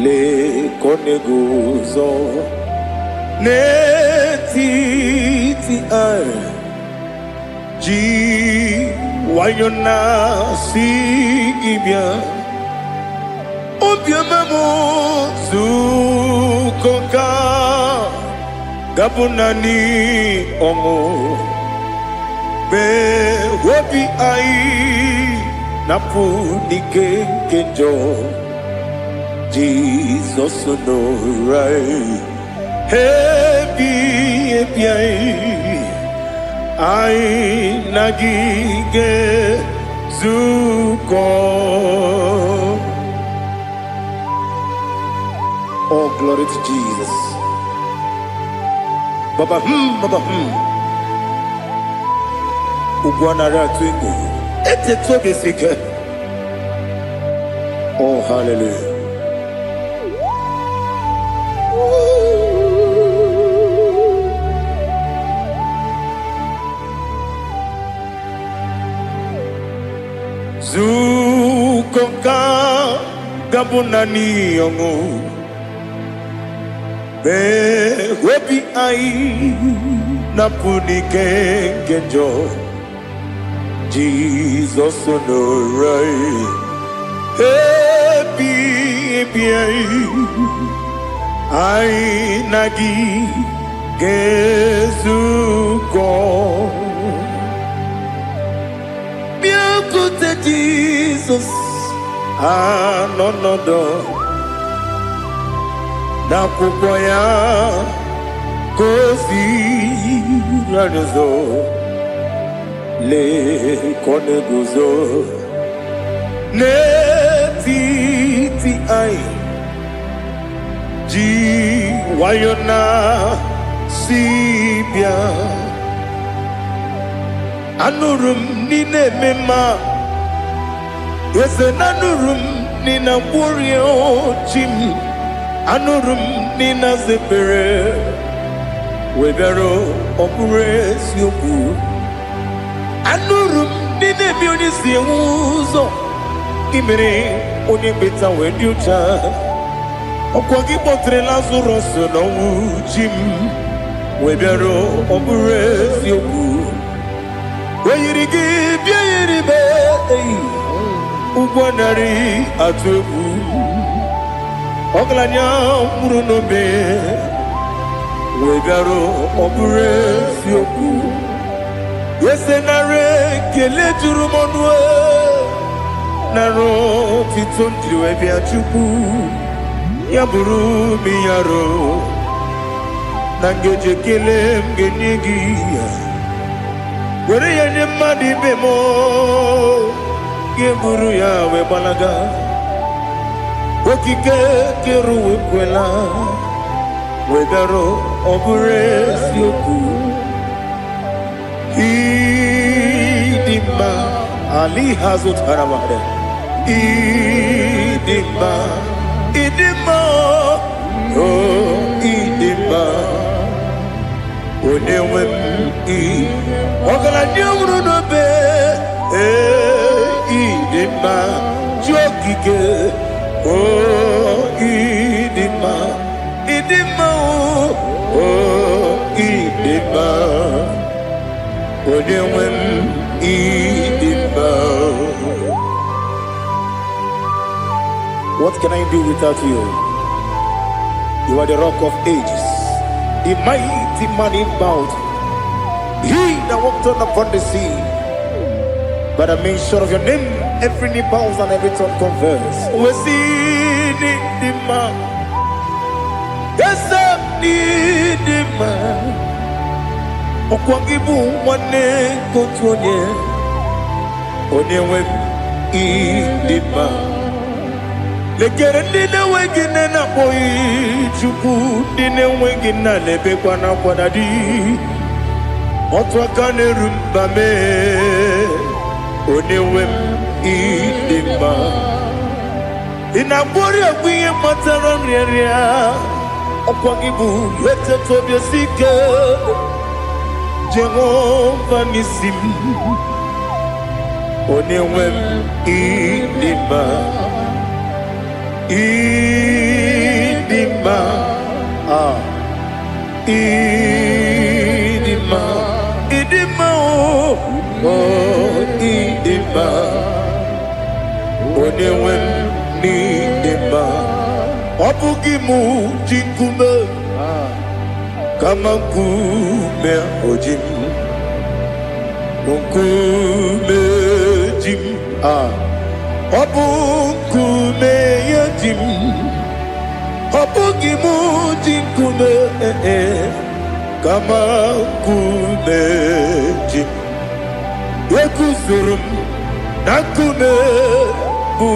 le konegozo netiti ai ji wayona si ibia obiamamu zukoka gabunani omo be wobi ai napu dike kenjo Jesus no right happy ai nagige zuko. Oh, glory to Jesus. Baba Ugwanara twingo. Ete tobe sike. Oh, hallelujah. Zukoka gabunani yongo. Be wepi ai napuni kenjo Jesus no right happy bịa anyị na gị ga-ezukọ bịakwute Jizọs anọ n'ọdụ n'akwụkwọ ya gosiri anyị ụzọ lee ka ọ na-eguzo n'etiti anyị ji nwayọọ na si bịa anụrụ m niile eme mma eze na anụrụ m niile mkpụrụ ochi m anụrụ m niile zepere wee bịara ọ bụrụ eziokwu anụrụ m niile eme onye si enwe ụzọ gị mere onye mkpeta wee dị ụcha ọkwa gị kpọtere Lazarọs n'ọnwụ chi m wee bịara ọ bụrụ eziokwu o yiri gị bịa yiri be ụgwọ narị atụ egwu ọgaranya mkpụrụ n'obe wee bịara ọ bụrụ eziokwu ese nara ekele juru m ọnụ nara otito m jiri wee bịa Chukwu ya bụrụ m ya ro na ngeji ekele m ga-enye gị ya were ya nye mmadụ ibe m ga-eburu ya wee gbalaga okike kere wee kwela wee bịara ọ bụrụ eziokwu ịdị mma ali ha zụtara mmadụ ịdị mma idima oh idima onye nwe m ọgaranya nwụrụ n'obe idima ji okike oh idima idima oh idima onye nwe m idima. What can I do without you? You are the rock of ages, the mighty man in battle. He that walked on upon the sea. By the mention of your name, every knee bows and every tongue confesses. We see the man. Yes, I need the man. Okwangibu wane kotonye. Onyewe the man. Lekere ndị na-enweghị nne na-akpọghị Chukwu ndị na-enweghị nna na-ebekwa n'akwa na di otu aka na-eru mba mee onye nwe m ịdị mma ị na-agbọrị egwu ihe matara nrịarịa ọkwa gị bụ eteta obi esi ike Jehova n'isi m onye nwe m ịdị mma idima idima idima oh idima onye nwe m n'idima ọ bụghị m ji nkume kama nkume oji m nkume ji m ọ bụ nkume ya ji m ọ bụghị m ji nkume kama nkume ji m eguzoro m na nkume bụ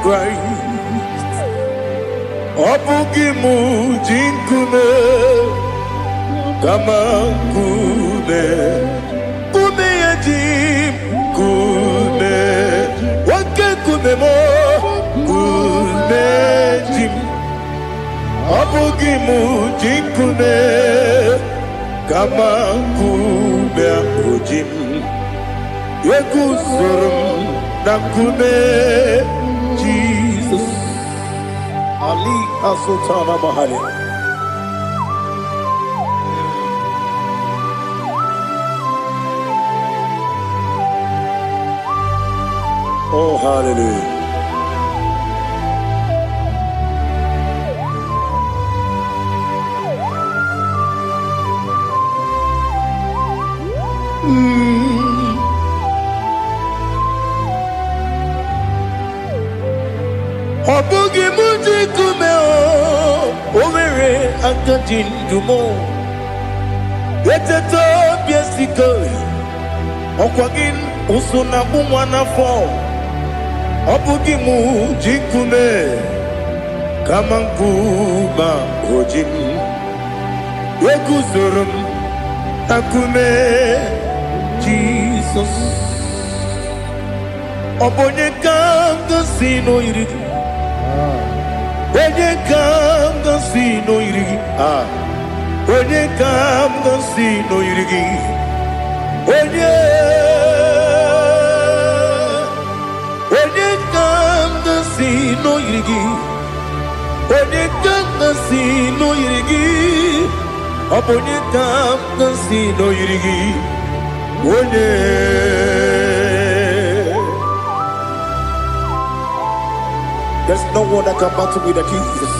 Kraịst ọ bụghị m ji nkume kama nkume nkume ya ji m nkume kume mo kume jim ọbụghị m ji nkume kama nkume ojim eguzoro m na nkume Jesus Ali Asutana Mahali. Oh, hallelujah. Obugi muji kume o mere akaji ndumo. Eteto biesiko. Okwagin usuna bumwana fo. Obugi muji kume. Kamankuba ojim. Ekuzurum akume Jesus. Obonye kanga sino irigi. Onye kanga sino irigi. Onye kanga sino irigi. Onye kanga sino irigi. Onye kanga sino irigi. Onye kanga sino irigi. Onye. There's no one that can battle with Jesus.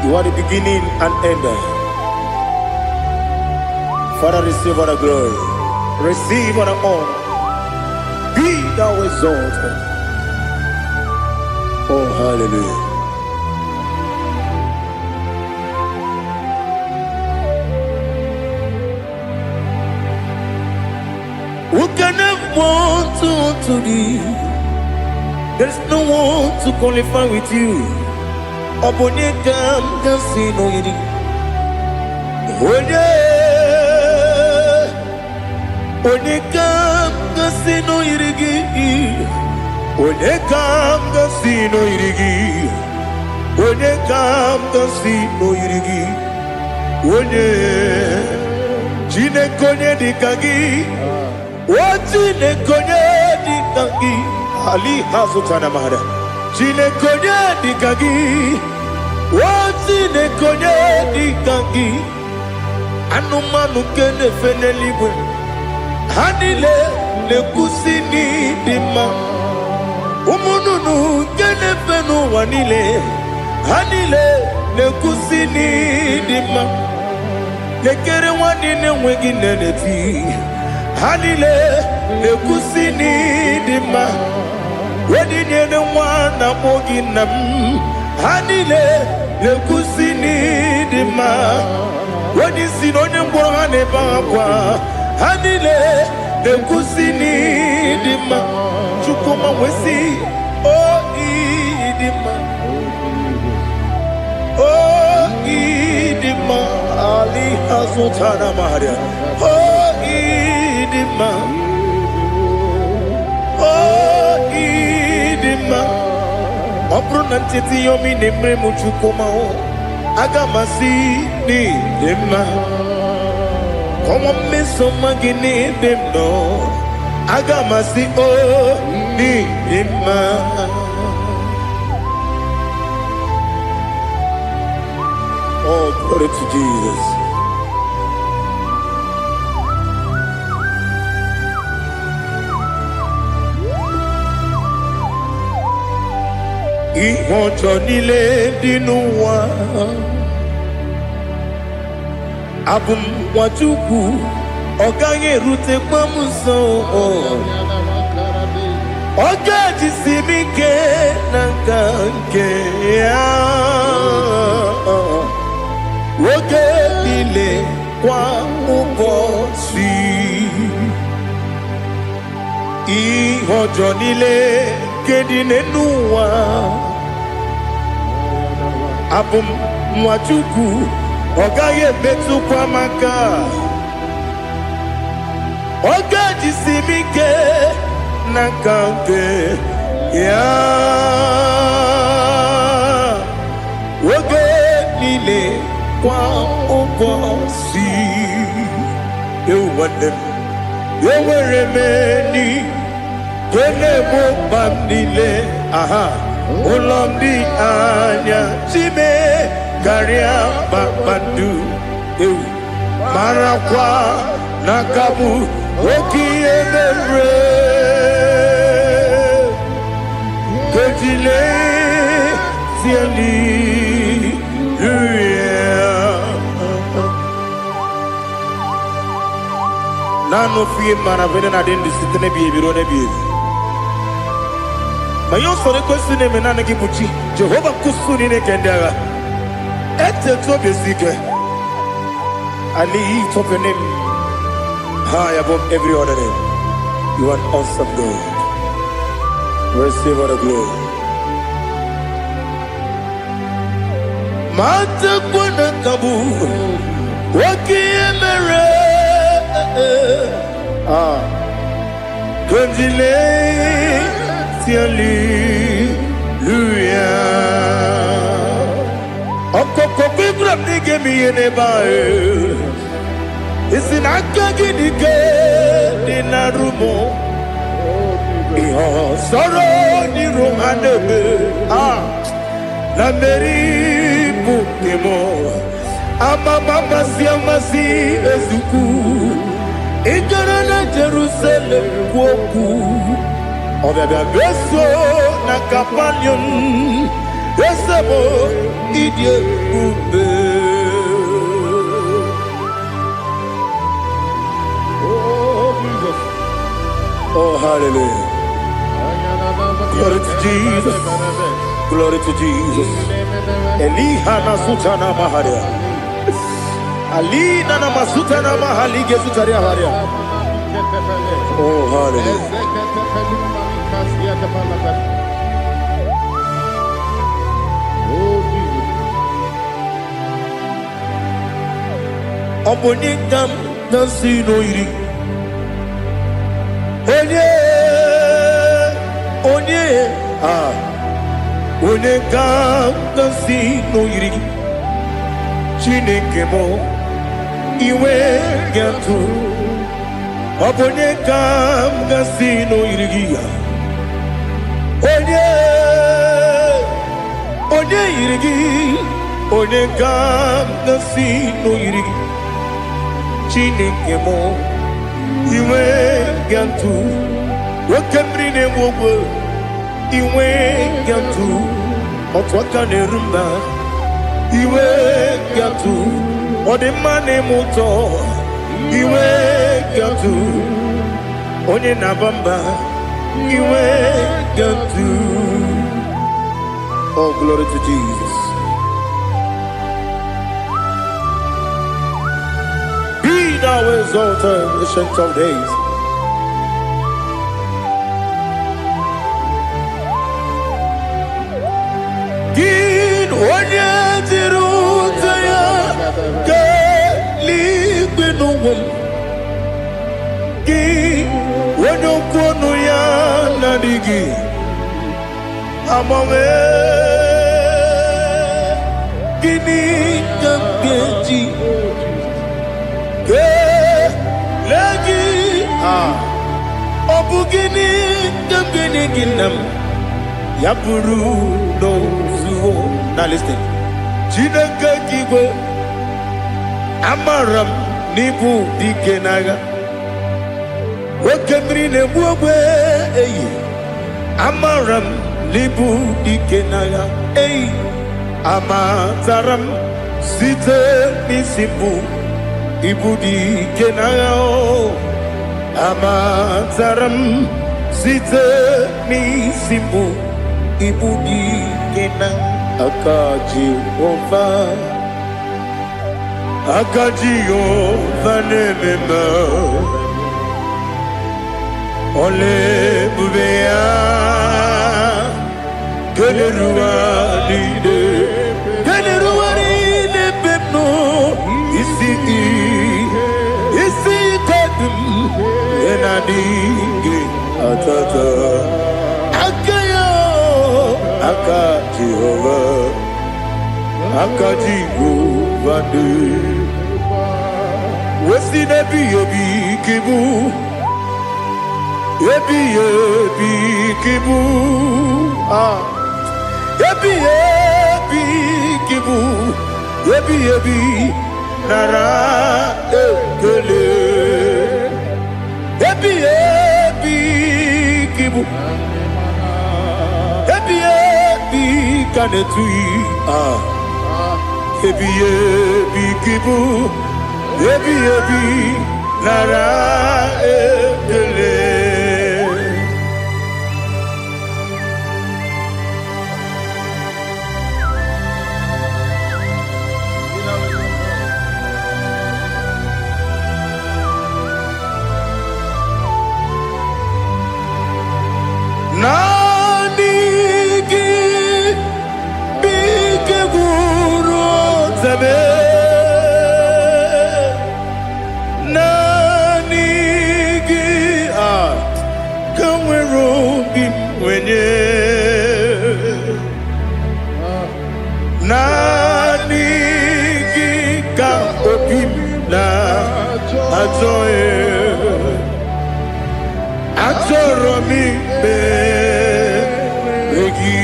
You are the beginning and end. Father, receive all the glory. Receive all the honor. Be thou exalted. Oh, hallelujah. Who can have one to thee? There's no one to qualify with you. Obonye kam kasino yiri. Onye kam kasino yirigi. Onye kam kasino yirigi. Onye kam kasino yirigi. Onye jine konye dikagi. Wajine konye dikagi. Ali hazutana mahara. Jine konye dikagi. Wajine konye dikagi. Anumanu kene fenelibwe. Hanile ne kusini dima. Umununu kene fenu wanile. Hanile ne kusini dima. Nekere wanine wegi nenefi. Hanile ne kusini dima. Wedinye ne wana moginam. Hanile ne kusini dima. Wedisi no nyembora ne bakwa. Hanile ne kusini dima. Chukuma wesi o idima. O idima. Ali hazutana maria. O idima. Obru nantiti yomi nemre muchukoma o agamasi ni dema. Komo meso magini demno agamasi o ni dema. Oh, glory to Jesus. Ihojo nile dinuwa abum wajuku oganye rute pamuso oga jisimike nankanke ya woge nile kwa ubosi ihojo nile kedinenuwa abum mwachuku ogaye betu kwa maka oga jisimike nakante ya woge nile kwa ubosi ewadem yeweremeni kene mo pamnile aha ulomdi anya chime karia babandu marakwa nakabu okiemere kejile siali nano fie mana vene na dendi sitene biye biro ne biye ma yo sore kwesi ne mena ne gibuchi Jehovah kusuni ne kendaga ete to besike I lift up your name high above every other name. You are an awesome God. Receive all the glory. Mata kuna kabu wakiemere Konjile tiali luya Okoko kibram nige miyene bae Isinaka gidike dinarumo Iho soro ni romanebe La meri bukemo Ama mama si amasi ezuku Igara na Jerusalem woku Obebe beso na kapanion Esebo idye ube Oh, hallelujah. Glory to Jesus. Glory to Jesus. Elihana sutana maharia. Alina na masutana mahalige sutaria haria. Oh, hallelujah. Obonikam nasino iri. Onye ga-agọzi n'oyiri Chineke mụ iwe ga-atụ ọ bụ onye ga-agọzi n'oyiri gị ya onye yiri gị onye ga-agọzi n'oyiri gị Chineke mụ iwe ga-atụ nwoke mmiri na-enwe ogwe iwe ga-atụ otu aka na-eru mba iwe ga-atụ ọ dị mma na-eme ụtọ iwe ga-atụ onye na-aba mba iwe ga-atụ Oh, glory to Jesus. Be thou exalted, ancient of days. Onye jiri ụzọ ya ga-eluigwe n'ụwa gị onye okwu ọnụ ya na-adịghị agbanwe gịnị ka m ga-eji kelee gị ọ bụ gịnị ka m ga-enye gị nna m ya bụrụ n'ozuo Now listen. Chineke kigwe amaram n'ibu dike n'agha nwoke mmiri na-egbu ogbe eyi amaram n'ibu dike n'agha eyi amatara m site n'isi mbụ ibu dike n'agha amatara m site n'isi mbụ ibu dike n'agha Aka Jehovah nemema Ole bubeya Geleruwa lide pepno Isi kadum Enadinge atata Aka Jehovah de Wesi nebi ebi kibu Ebi kibu Ebi kibu Ebi nara ekele Ebi kibu Ebi kanetui Ebi kibu Ebi nara ekele nwere obi wenye naanị gị ka obi m na-achọ achọrọ m ikpere gị.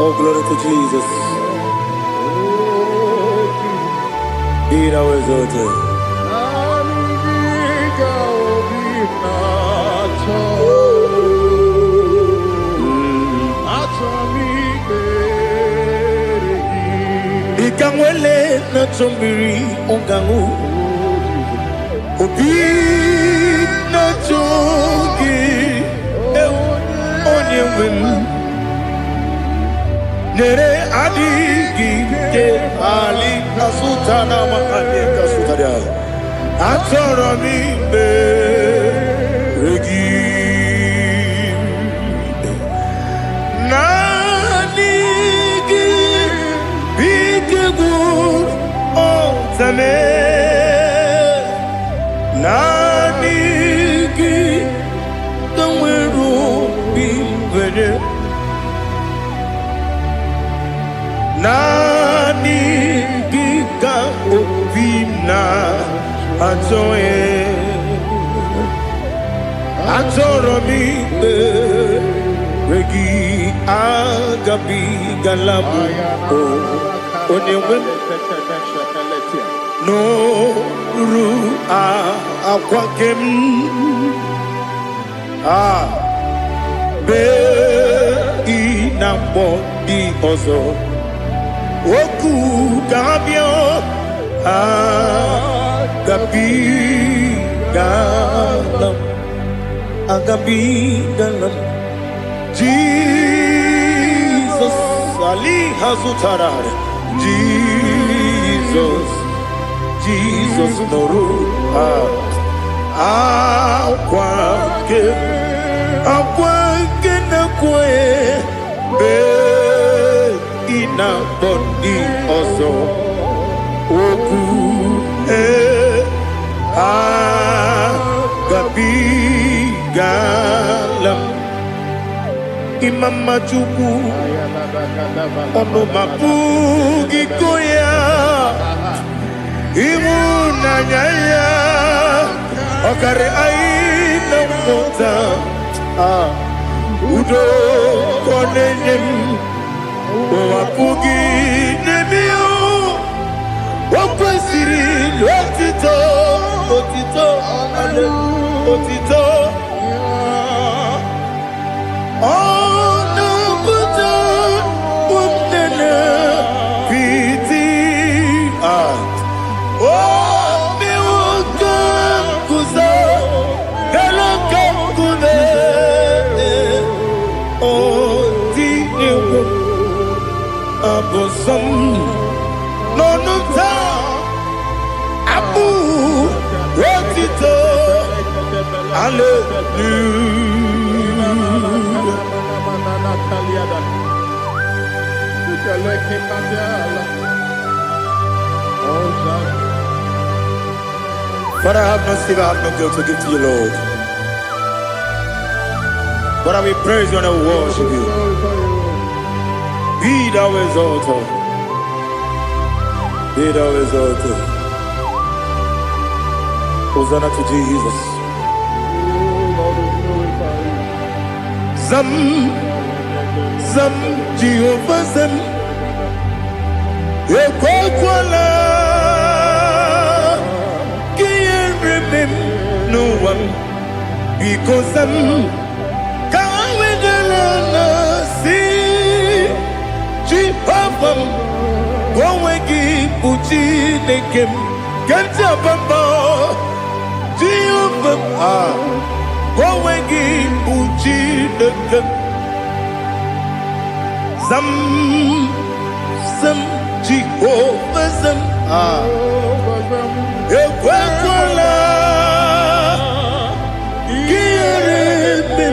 Oh, glory to Jesus. Be thou exalted. Ikamwele na chombiri ongangu obi na chogi onye wem nere adigi ke ali kasutana ma ali kasutaria atoro mi beregi nani gi bigegu o tame nani gi kamweru bimvene nani gika obina atoe atoro mi regi agabi galabu onyewe no ru akwakem be inambo di ozo oku gabio agabi galam Jesus ali hazutarar Jesus noru akwake na kwe be ina body also oku gabi galam imama chuku ono mapugi koya imuna nyaya okare aina mota udo konenyem wapugi nemio wakwesiri otito ale otito ono buto umnene piti mi wakam kuzo galakam kude abosam nonunta abu wotito Father, I have no silver, I have no gold to give to you, Lord. But I will praise you and I will worship you. Be thou exalted. Be thou exalted. Hosanna to Jesus. Zam Jehovah Zam Ekwakwala Can't remember no one because Zam Kawedalana see Jehovah Gwawegi Uchi Nekem Kantabamba Jehovah Gwawegi Uchi Nekem Zam Jehovah Zam Ekwakwala Kiyarebe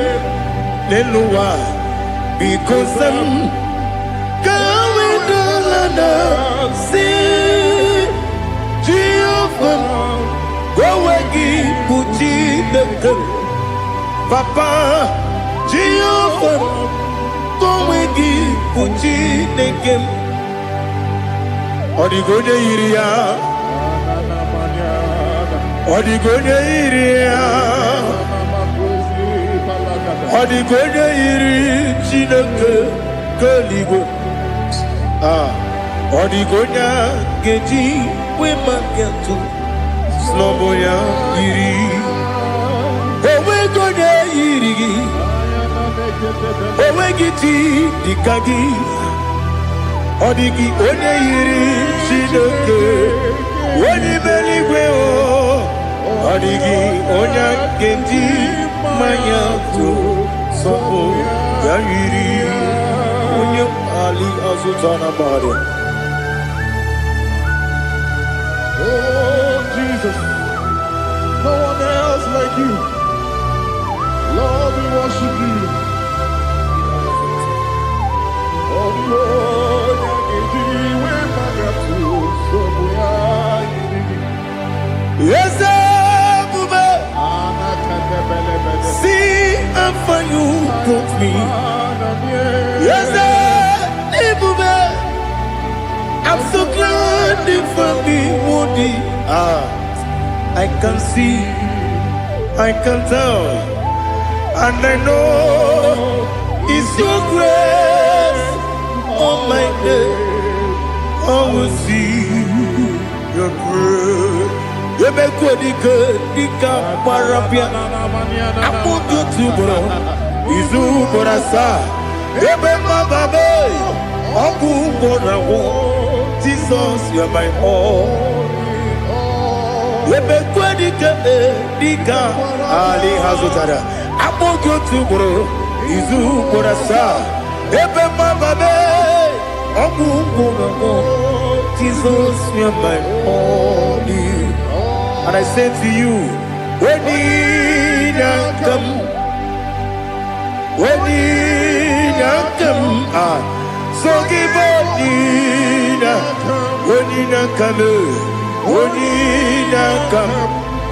n'eluwa because kawe dolana si Jehovah gowegi puchi dekem Papa Jehovah gowegi puchi dekem Odigonye iria Odigonye iria Odigonye iri Chineke keligwe Odigonya geji we magetu Slobo ya iri Owe gonya iri Owe giti dikagi Odigi onye iri Chineke Wani meligwe o Odigi onya geji Manyatu Slobo ya iri Onye Ali Azutana Bari Oh, Jesus, no one else like you. Lord, we worship you. Oh, Lord, yes, Bube. See how far you brought me. Yes, Bube. I'm so glad you found me, Woody. I can see, I can tell, and I know it's your grace. Oh my God, I will see your grace. You make what you could, you can't parapia. I put you to bro, Izu Borasa. You make my baby, Oku Borawo. Jesus, you're my all. Dika Ali Hazutara. Apo go to bro. Izu Borasa. Ebe Mababe. Ogu Borago. Jesus, you're my all. And I say to you, when you come, when you come, so give up, when you come, when you come,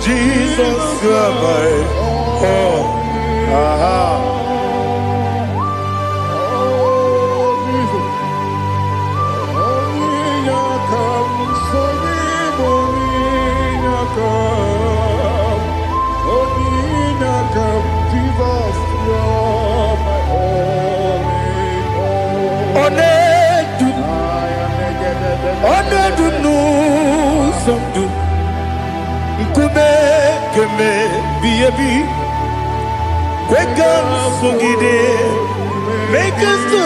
Jesus, you are my all. Make us to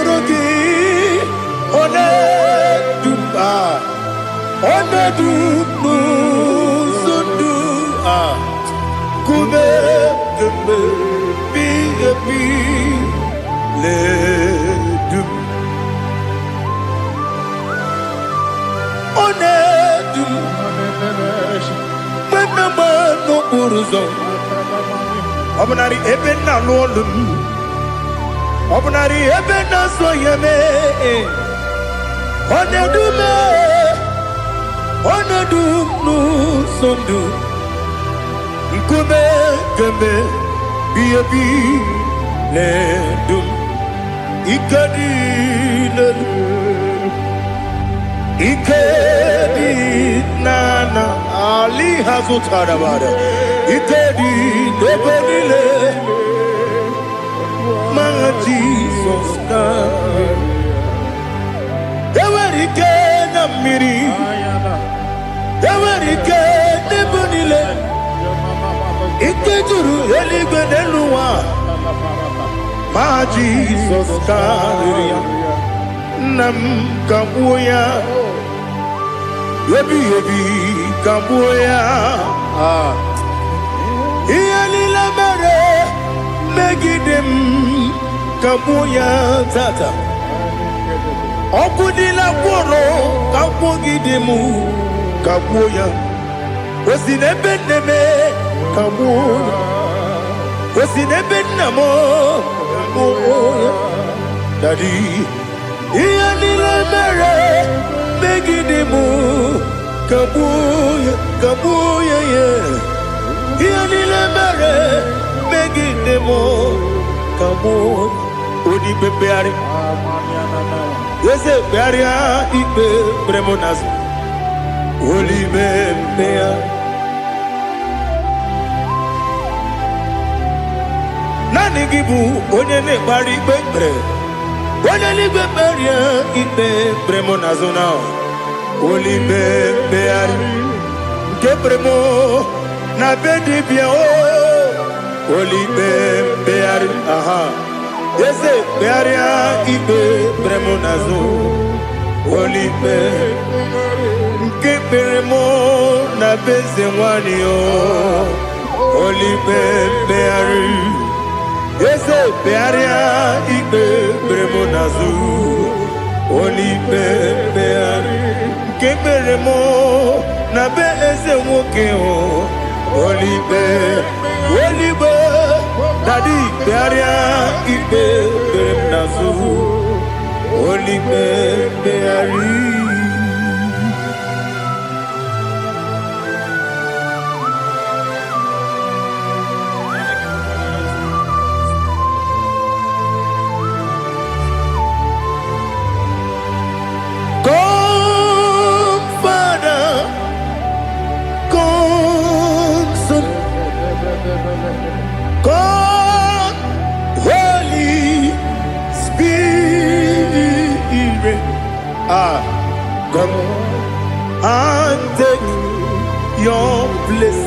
Obnari ebena lolum Obnari ebena soyeme Onedume Onedumnu sondu Nkume keme Biyebi Ledum Ikadi Ikedi nana Ali Hazutara Bada Ikedi Debonile My Jesus Ewerike Namiri Ewerike Debonile Ikeduru Eligwe Neluwa My Jesus Nam Kabuya Yebi Kabuya Iyalila mere Megidem Kabuya Tata Okudila Kworo Kabugidemu Kabuya Wesinebeneme Kabuya Wesinebenamo Daddy, Ianile mere, Megidimu, Kabuya, Kabuya, Ianile mere, Megidimu, Kabuya, Udi Beari, yes, Bearia, Ibe, Bremonas, Uli Bea. Nani gibu, onye ne bari Bebre. Onye ligwe beria ikpe bremo na zona Olibe beari Nke bremo na bedi bia o Olibe beari aha Yese bearia ikpe bremo na zona Olibe Nke bremo na beze wani o Olibe beari Yese bearia ikpe bremo nazu Olibe beari Ke beremo na be eze nwoke o Olibe Olibe Daddy bearia ikpe bremo nazu Olibe beari God, Holy Spirit, come and take your place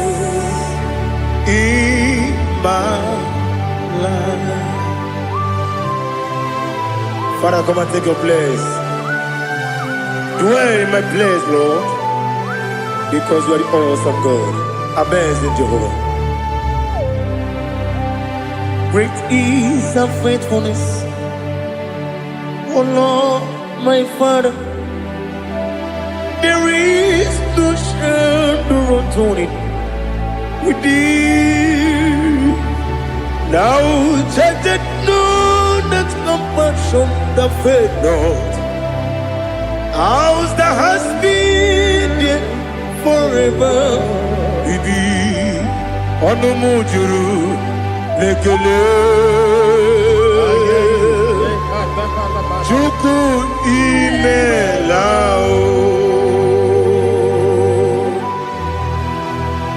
in my life. Father, come and take your place. Dwell in my place, Lord, because you are the awesome God. Amazing Jehovah. Great is our faithfulness, oh Lord, my Father. There is no shadow unto it with thee. Now check that no, that compassion that faith not. Ours that has been there forever. Bibi, Onomujuru. Lekele Chuku imelao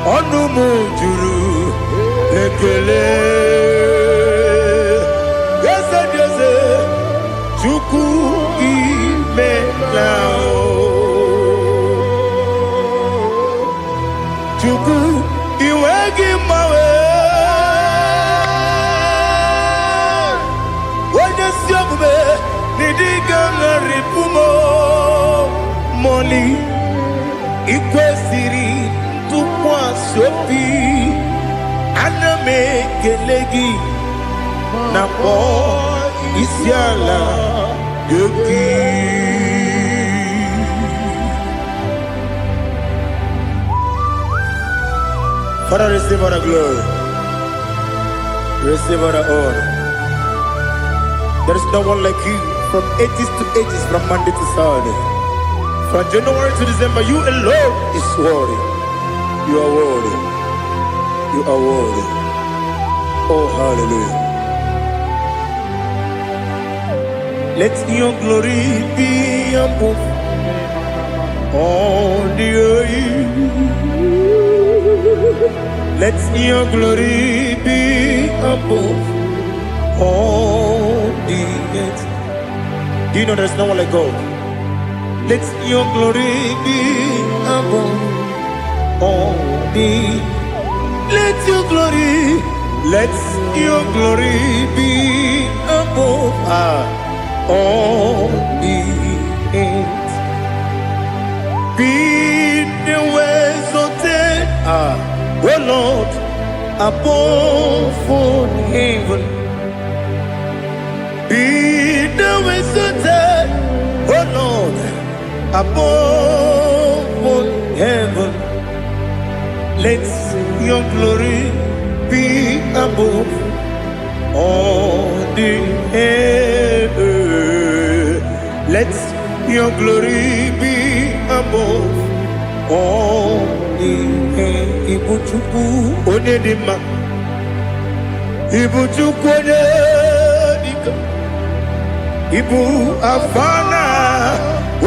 Onumujuru Lekele Yese Yese Chuku imelao Chuku iwegi mawe Ripumo Moli Ikwesiri Tukwa Sopi Aname Kelegi Napo Isiala Yoki Father, receive all the glory, receive all the honor. There is no one like you. From ages to ages, from Monday to Saturday, from January to December, you alone is worthy. You are worthy. You are worthy. Oh, hallelujah. Let your glory be above all the earth. Let your glory be above all the earth. Do you know there's no one like God? Let your glory be above all the. Let your glory be above all the earth. Be the ways of death, oh Lord, above all heaven. Be the visited, oh Lord, above all heaven. Let your glory be above all the earth. Let your glory be above all the earth. Ibuchukwu onye dị mma, Ibuchukwu onye dịka, Ibu afana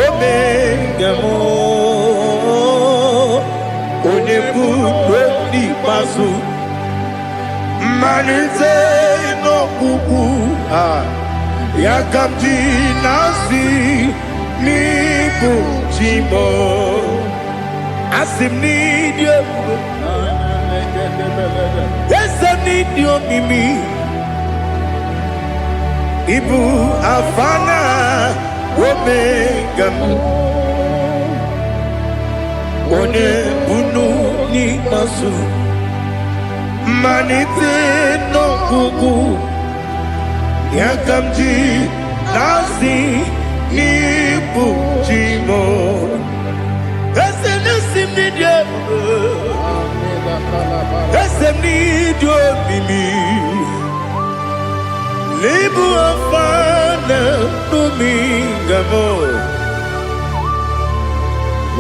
omega mo, onye bụ n'ikpeazụ, mmalite n'ọgwụgwụ ya ka m ji na-asị n'ịbụ chi m. Asị m n'ịdị ebube, eze m n'ịdị omimi, Ibu Alpha na Omega, onye bunu n'ikpeazụ, mmalite n'ọgwụgwụ ya ka m ji na-asị n'ịbụ chi m. Eze na-esi m n'ịdị ebube, eze m n'ịdị omimi, Ibu Alpha na Omega,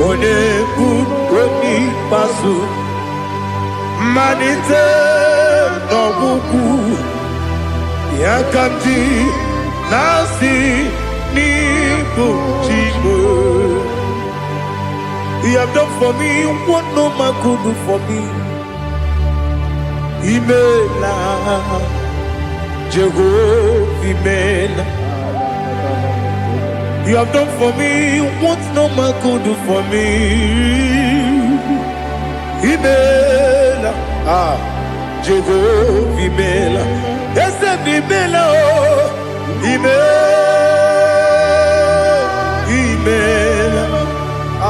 onye bunu n'ikpeazụ, mmalite n'ọgwụgwụ ya ka m ji na-asị n'ịbụ chi m. You have done for me what no man could do for me. Imela Jehovah, Imela. You have done for me what no man could do for me. Imela, Jehovah, Imela. Yes, Imela, Imela.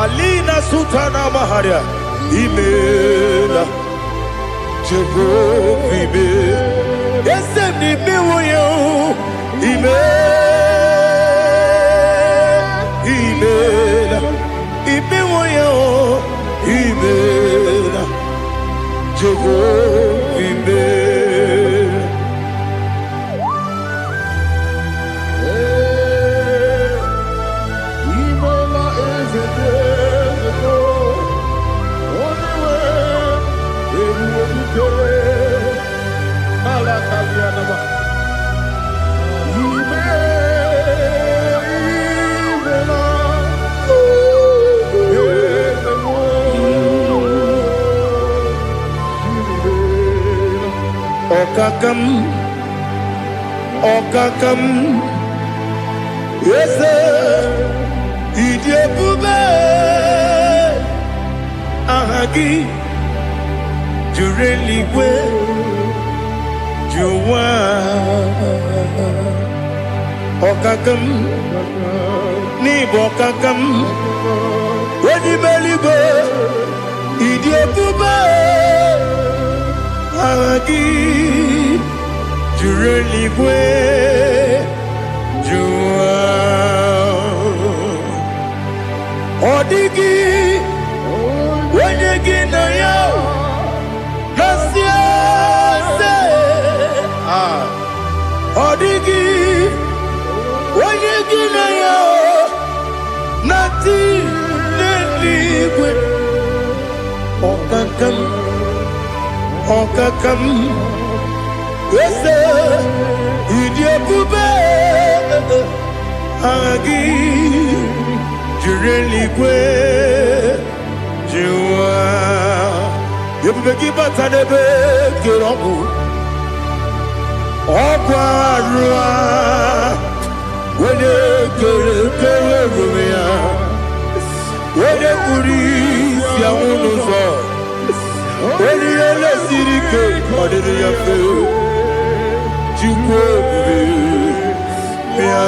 Alina Sutana Maharia, Imela, Jehovah, Imela. Yes, Imela, Imela, Imela, Jehovah, Imela. Okakam, yes, ịdị ebube, aha gị juru eluigwe jụwa. Okakam, n'ịbụ okakam, onye ime eluigwe, ịdị ebube, aha gị juru eluigwe jụwa. Ọ dịghị onye gị na ya na-asị ase. Ọ dịghị onye gị na ya na-atị n'eluigwe. Ọkakam, ọkakam, eze ịdị ebube, aha gị juru eluigwe jụwa. Ebube gị bata n'ebe kere ọgwụ arụ a, onye kere erume ya, onye kpụrụ isi anwụ n'ụzọ, onye ihe na-esiri ike ọ dịrị ya mfe. Chukwu ebube bịa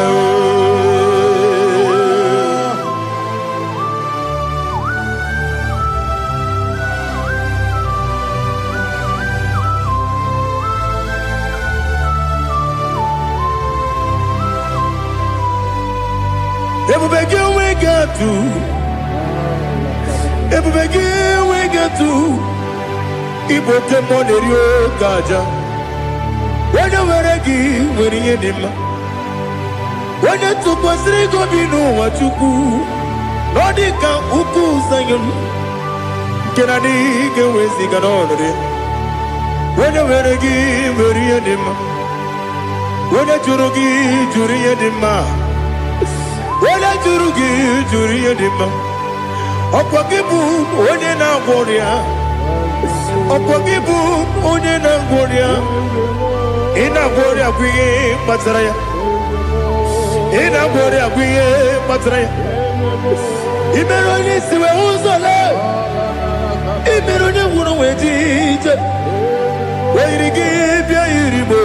ebube gị enweghị atụ, ebube gị enweghị atụ. Igbo oke mmụọ na-eri oge aja, When you were a gay, when you did him. When you took was Rigo, you know what you do. Nodika Uku Sayon. Can I dig away Siganori? When you were a gay, when you did him. When you Jurugi, Juria Dima. When I Jurugi, Juria Dima. Opagibu, when you're not warrior. Opagibu, when you're not warrior. In a warrior, we Matraya. In a warrior, we Matraya. Imeroni, see who's alive. Imeroni, wouldn't wait it. Where you give your Iribo.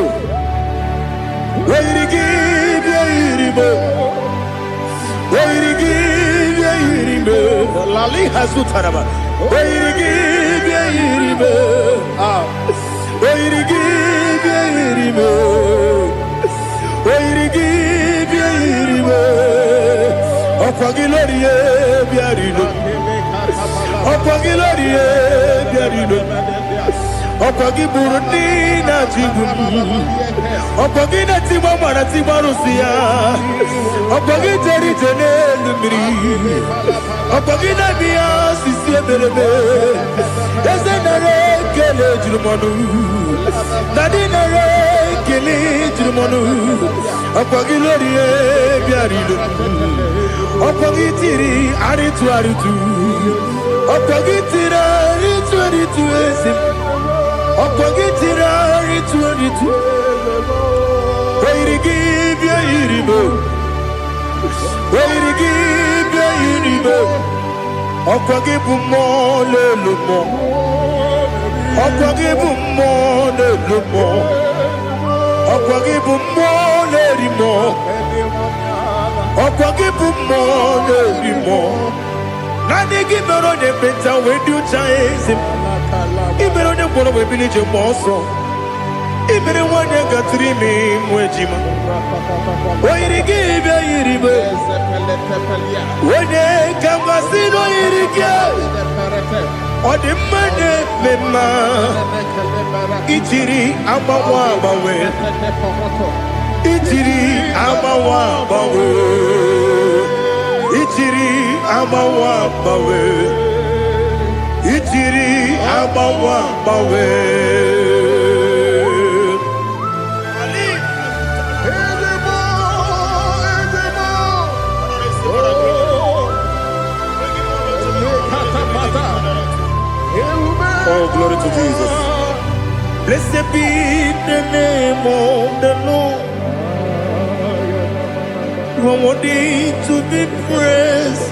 Where you give your Iribo. Where you give your Iribo. Lali has to Taraba. Where you give your Iribo. Where you give your Iribo. Where you give your Iribo. Opagilorie Biarido. Opagilorie Biarido. Opagiburundina Jibum. Opagina Timamana Timarusia. Opagiteri Tenelumri. Opagina Mia Sisiabelebe. Ezenare Kele Jumanu. Nadinare Kele Jumanu. Opagilorie Biarido. Opagitiri Aritu Aritu. Opagitira Aritu Aritu Esim. Opagitira Aritu Aritu. Where you give your Iribo. Where you give your Iribo. Opagibu more lumo. Opagibu more lumo. Opagibu more lerimo. Opagibu more lerimo. Nani give me on the better when you chase him. Give me on the one of village of Mosso. Even one that got 3 me, Mojima. Why did he give a Iribo? When they come, I see no Iriga. Or the money, Mema. Itiri, Amawabawe. Itiri, Amawabawe. Itiri, Amawabawe. Itiri, Amawabawe. Oh, glory to Jesus. Blessed be the name of the Lord. You are worthy to be praised.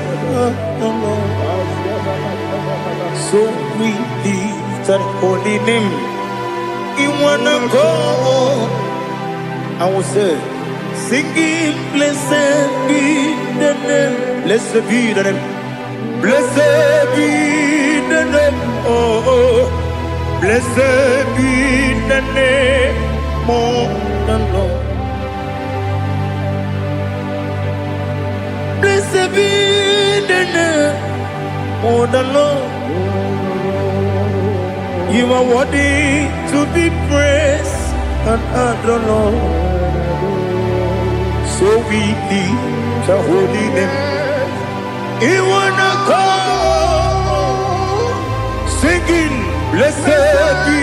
So we lift that holy name. You wanna go? I will say, singing, blessed be the name. Blessed be the name. Blessed be the name. Oh, blessed be the name of the Lord. Blessed be the name of the Lord. You are worthy to be praised and adored, Lord. So we lift the holy name. You wanna call, singing, blessed be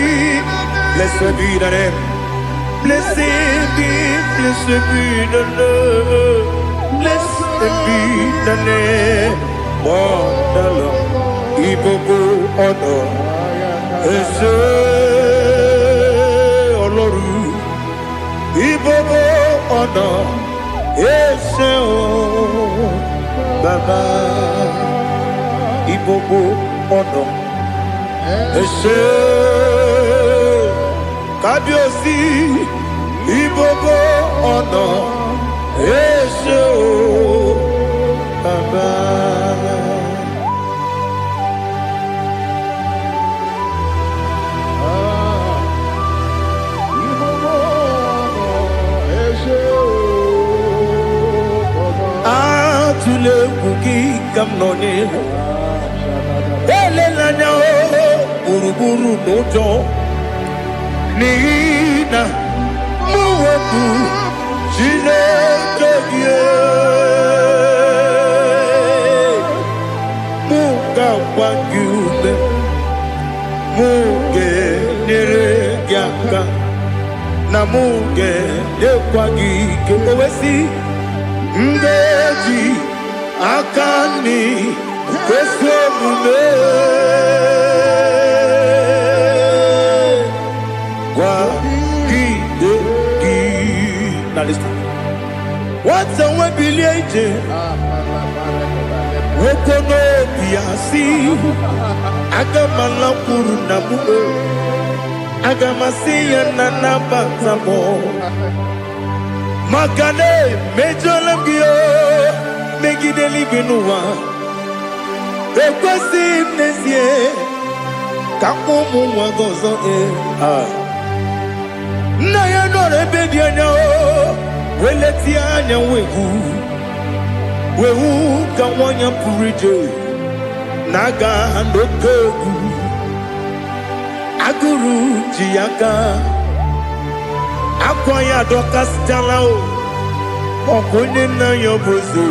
the name. Blessed be the Lord. Blessed be the name of the Lord. Igbo honor, Ese Oloru. Igbo honor, Ese Baba. Igbo honor, Ese Kabiosi. Igbo honor, Ese Baba. Tule kuki kamnoni ele lanya o buruburu nojo nina Obu Chineke gị mụ ga-agba gị ume mụ ga-enyere gị aka na mụ ga-enyekwa gị ike owesi m ga-eji aka nri kwesị omume gwagide gị na nwata nwe bilie ije nwoke n'obi ya si aga m alakwuru na mụ aga m asị ya na nabata m maka na emejọla m gị megide eluigwe n'ụwa ekwesịghị m n'ezie ka ụmụ nwa gị ọzọ nna ya nọrọ ebe dị anya weletie anya wehu ka nwanyị pụrụ ije na-aga n'oke egwu agụrụ ji ya gaa akwa ya dọkasịchala ọkụ onye nna ya bụzo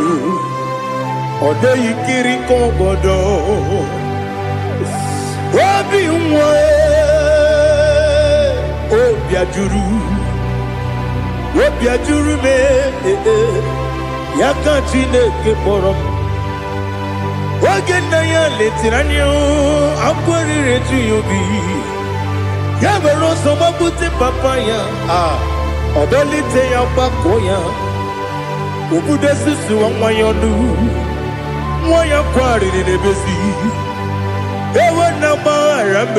ọ dịghị kiri ka obodo obi nwa obi ajuru m ya ka Chineke kpọrọ m oge nna ya letiri anya akwụkwọ riri eju ya obi ya mere ọsọ gbapute papa ya ọ dọlite ya gbakọ ya obodo susuwa nwa ya ọnụ nwa ya kwarịrị n'ebezi ewe na gbaghara m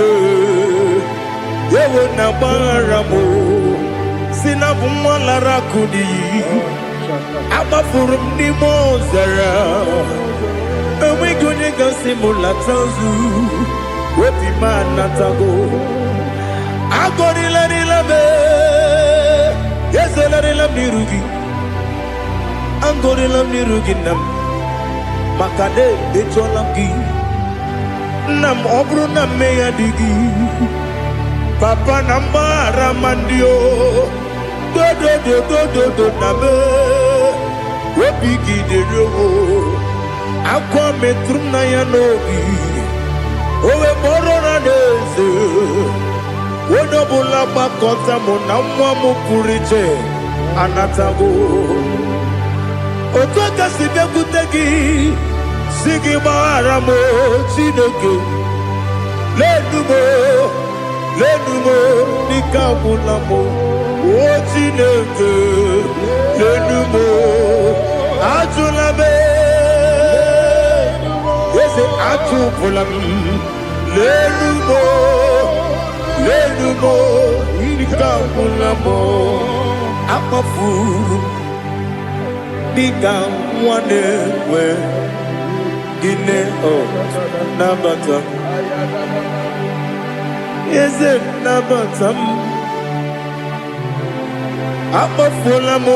ewe na gbaghara m si na bụ nwa lara akụ n'iyi agbafuru m n'ime ọzara enweghị onye gasị m lata nzu obi m anatago agọrịlarịla m ezelarịla m n'iru gị agọrịla m n'iru gị nna m maka na echọla m gị nna m ọ bụrụ na mmehie dị gị papa na mgbaghara ma ndị dodododododo na m obi gị dịrị akwa metụrụ m na ya n'obi owe kpọrọ na n'eze onye ọbụla gbakọta mụ na nwa m pụrụ iche anatago otu aka si bịakwute gị si gị gbaghara m Chineke lenumo dịka agwụla m o Chineke lenumo ajụla m eze achụpụla m lenumo dịka agwụla m akpafuru dịka nwa na-enwe gịnị nabata m eze nabata m akpafuola m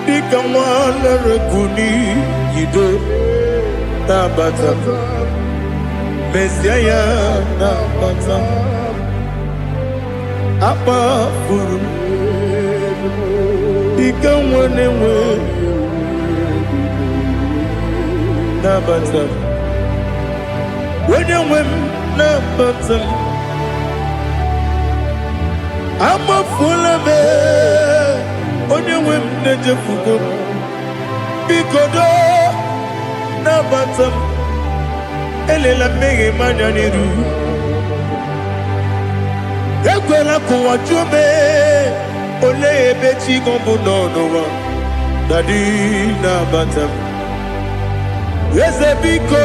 dịka nwa na-erekwu n'iyido nabata m mesia ya nabata m akpafuru m dịka nwa na-enwe nabata m onye nwe m nabata m amafuola m onye nwe m na-ejefugo m biko nabata m elela mmehie m anya n'iru ekwela ka ụwa jụọ m olee ebe chi gị bụ n'ụwa dadi nabata m eze biko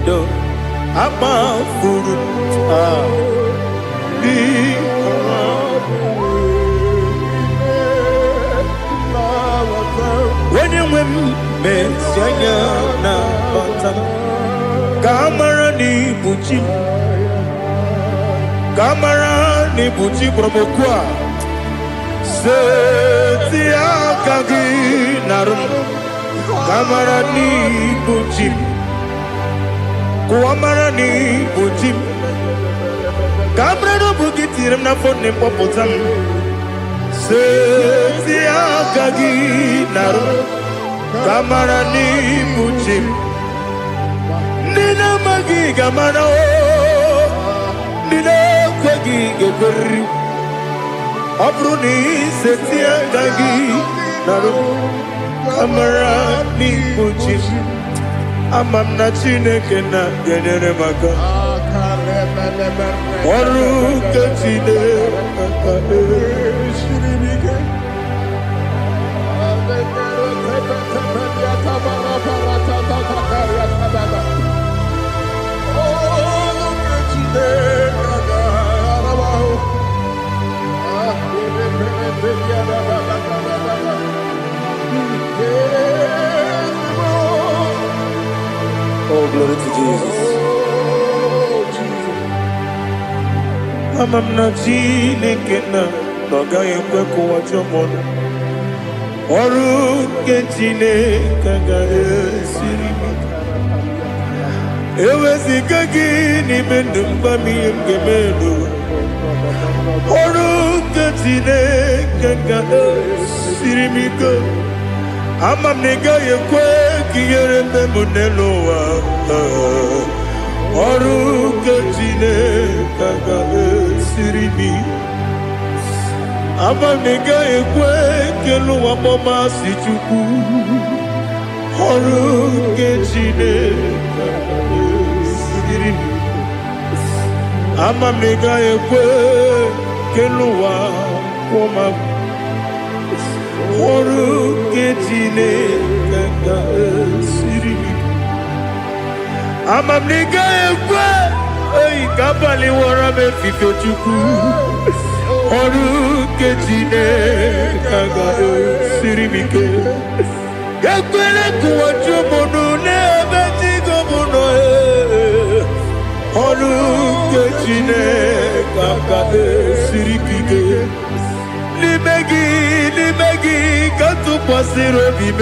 do akpafuru onye nwe m mesi anya nabata m ka amara na ibu chi ka amara na ibu chi kpọrọ m okwu a seti aka gị narụ m ka amara na ibu chi m ka amara na ibu chi m Cabrano Bukitirim na phone ni popotam. Setia kagi naru. Kamara ni buchim. Nina magi gamana o. Nina kwagi geberi. Abruni setia kagi naru. Kamara ni buchim. Amam na Chineke na genere maka. Oru ke Chineke shiribike. Oh, glory to Jesus. Amam na Chineke na noga ekwe kuwa chomono. Oru ke Chineke ga esiri mi. Ewezika gị n'ime ndụ mgbami ngemelu. Oru ke Chineke ga esiri mi go. Amam na ị gaghị ekwe ka ihere eme m n'elu ụwa. Ọrụ nke Chineke ga-esiri m. Amam na ị gaghị ekwe ka elu ụwa gbamasị Chukwu. Ọrụ nke Chineke ga-esiri m. Amam na ị gaghị ekwe ka elu ụwa gbamasị Ọrụ nke Chineke ga-esiri m. Amam na ị gaghị ekwe ka abalị wara m efife Chukwu. Ọrụ nke Chineke ga-esiri m ike. Ekwela ka ụwa jụọ m n'ebe chi gị bụ nọ. Ọrụ nke Chineke ga-esiri m ike. N'ime gị ka tụkwasịrị obi m.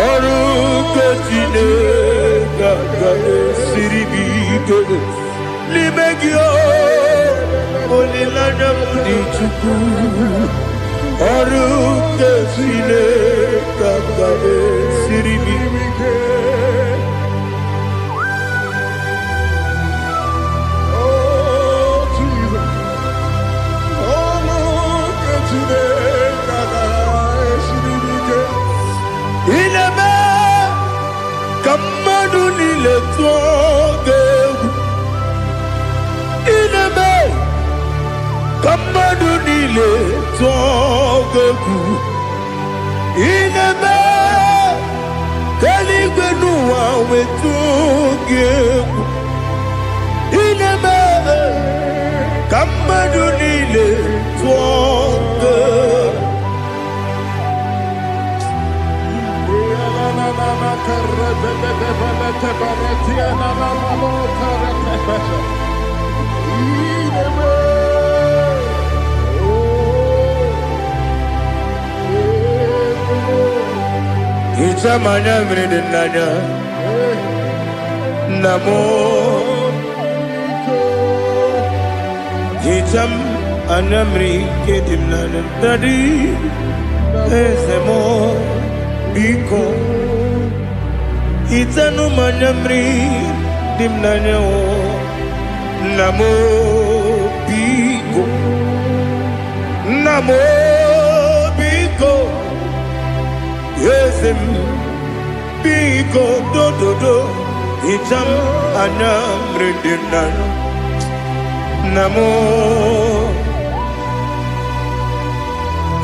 Ọrụ nke Chineke ga-esiri m ike. N'ime gị olileanya m dị Chukwu. Ọrụ nke Chineke ga-esiri m ike. Ineme kamadu nile tuoge. Ineme kamadu nile tuoge. Ineme kaligwe nuwa wetuge. Ineme kamadu nile tuoge. Itamanya mridinanya namo. Itam anamri kedimnana dadi ezemo biko. Itanu manyamri dimnanya o namo biko. Namo biko. Yesem biko do do do. Itam anamri dimnanya namo.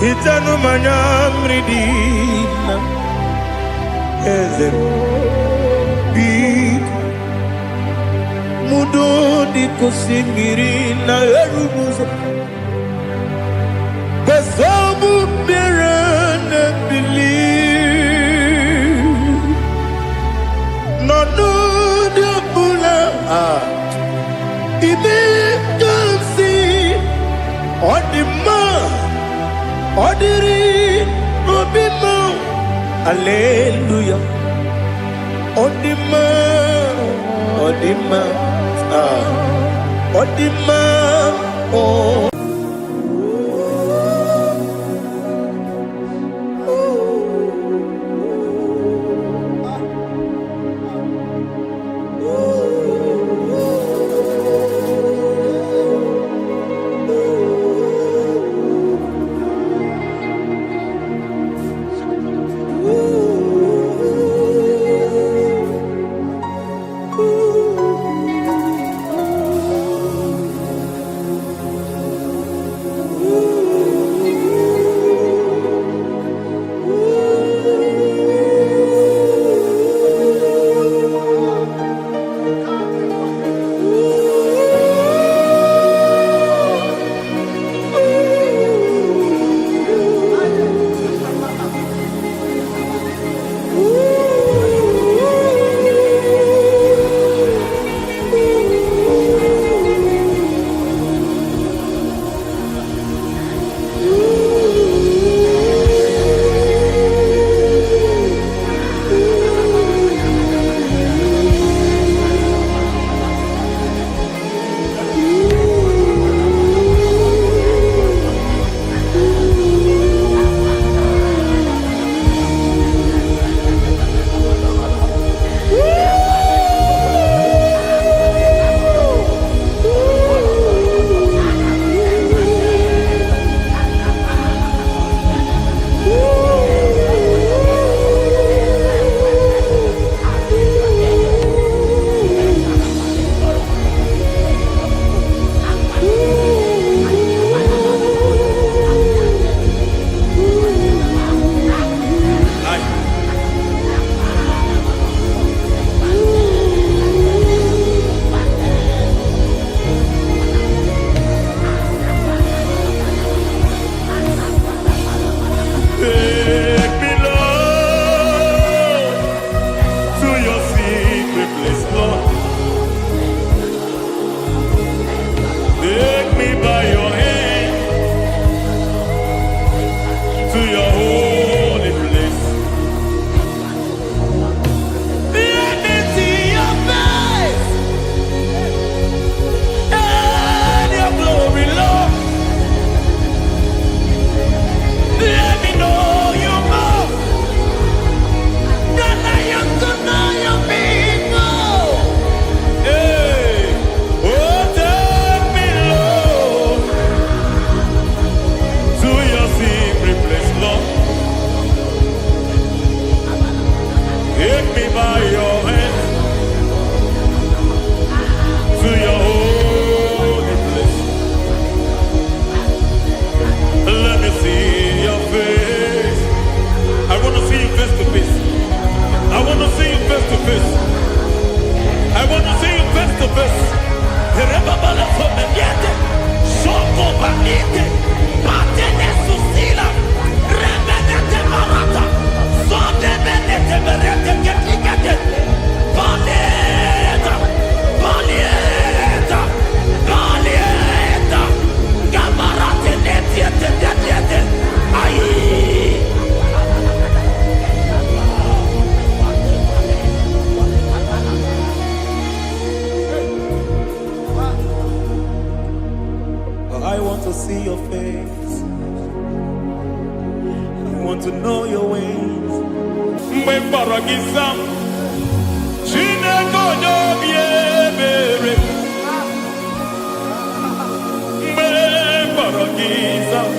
Itanu manyamri dimnanya. Yesem mudo di kusimiri na erumuzo. Besobu mirane bili. Nonu de bula. Ibe kansi. Odima. Odiri. Obima. Hallelujah. Odima. Odima, oh. I want to see your face. I want to know your ways. Mgbe mkpọrọ gị zam, Chineke onye obi ebere. Mgbe mkpọrọ gị zam,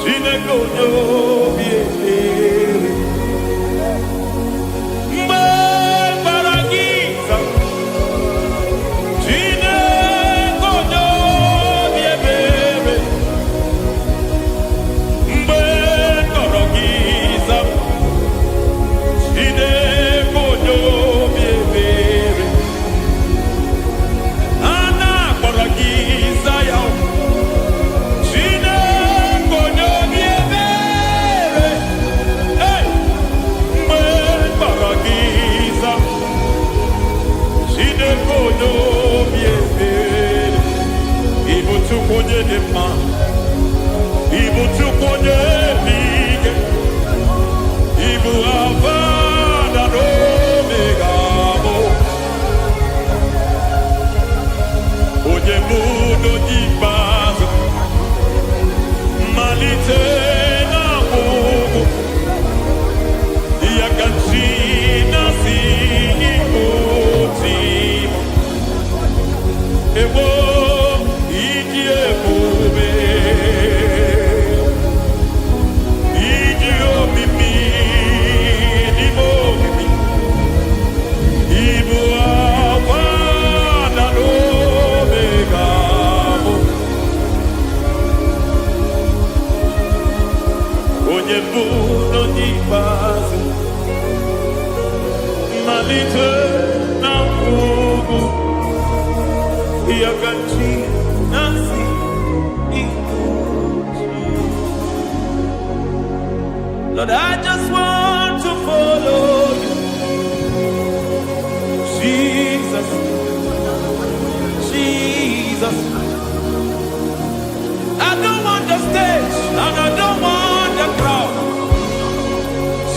Chineke onye obi ebere. Mgbe mkpọrọ gị zam, Chineke onye obi ebere. Mgbe mkpọrọ gị zam, Chineke onye obi ebere. A na-akpọrọ gị Zion, Chineke onye obi ebere. malite na Mungu yakachina simutima ewo idie mube idio mimi dimo mimi ibu awana no megamo onye buno nyibazi malite na Mungu yakachina Lord, I just want to follow you, Jesus, Jesus. I don't want the stage and I don't want the crowd,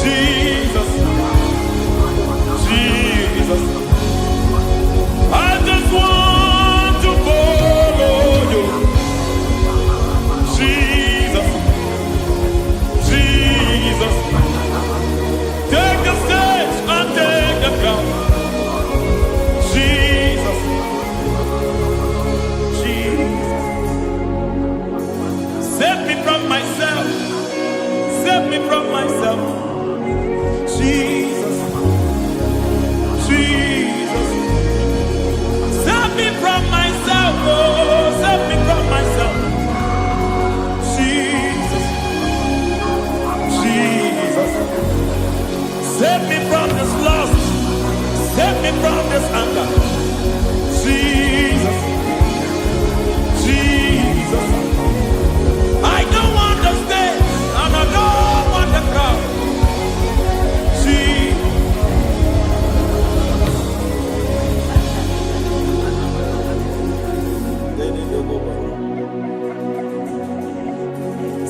Jesus, Jesus. I just want to follow you, Jesus, Jesus. Take the stage and take the crown, Jesus, Jesus. Save me from myself, save me from myself, Jesus, Jesus. Save me from myself, oh, save me from myself, Jesus, Jesus. Save me from this lust, save me from this anger, Jesus, Jesus. I don't want the stage and I don't want the crowd, Jesus.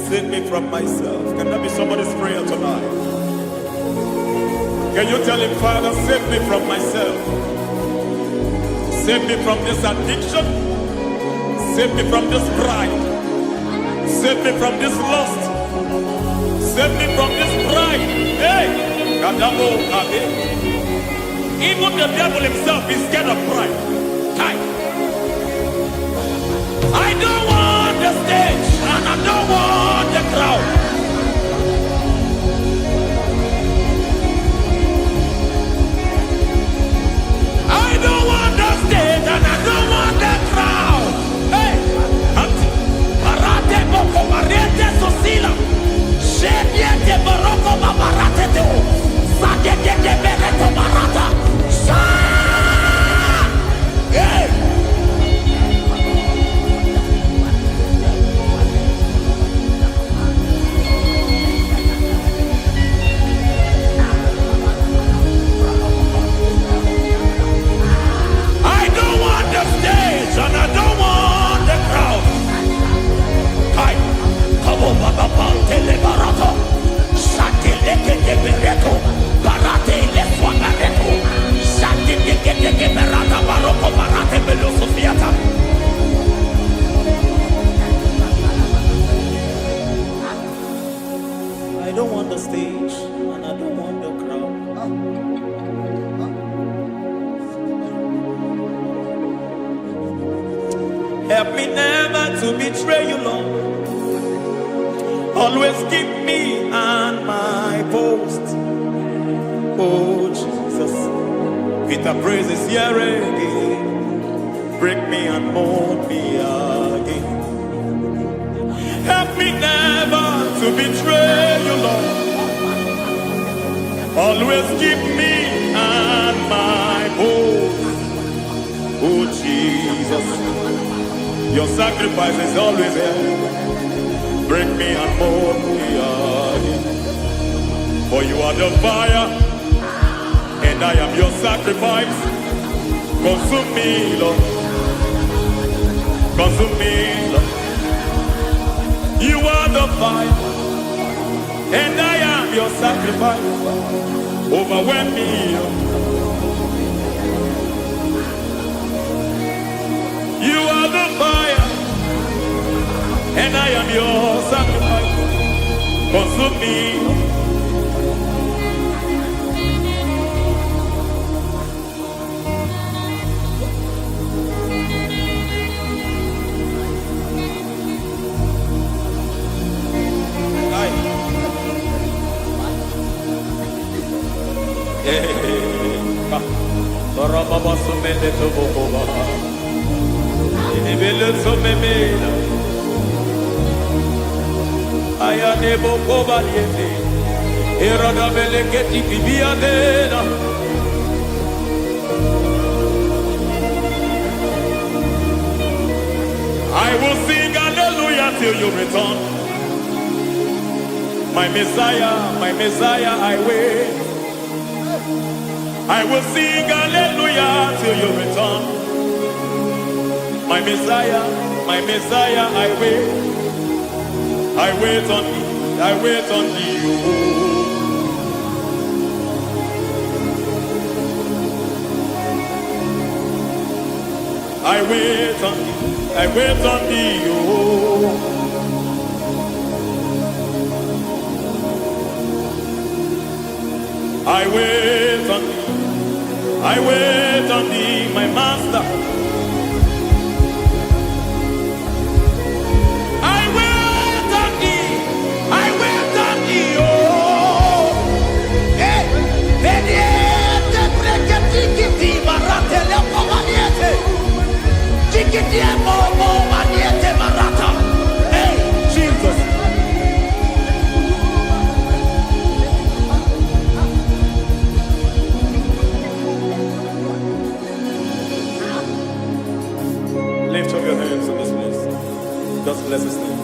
Save me from myself. Can that be somebody's prayer tonight? Can you tell him, Father, save me from myself. Save me from this addiction. Save me from this pride. Save me from this lust. Save me from this pride. Hey! Kadabo, Kade. Even the devil himself is scared of pride. Kai. I don't want the stage and I don't want the crowd. I don't want the stage and I don't want the crowd. Hey, Parate boko mariete sosila. Shebiete baroko babarate teo. Sadete de bereto barata. Sa. Hey. And I don't want the crowd. Kai, kabo baba tele barato, shati leke de bereto, barate le swagareto, shati leke de berata baroko barate belo sofiata. I don't want the stage and I don't want the crowd. Help me never to betray you, Lord. Always keep me on my post. Oh, Jesus. With the praises here again. Break me and mold me again. Help me never to betray you, Lord. Always keep me on my post. Oh, Jesus. Your sacrifice is always there. Break me and mold me again. For you are the fire, and I am your sacrifice. Consume me, Lord. Consume me, Lord. You are the fire, and I am your sacrifice. Overwhelm me, Lord. You are the fire, and I am your sacrifice. consume me. I will sing hallelujah till you return. My Messiah, I wait. I will sing hallelujah till you return. My Messiah, I wait. I wait on thee, I wait on thee. I wait on thee, I wait on thee. Oh. I wait on thee, I wait on thee, my master. I wait on thee, I wait on thee, oh. Hey, veniete, breketiki, marate, lepo maniete. Tikiti, mo, maniete, marata. Hey, Jesus. Lift up your hands in this place. Just bless his name.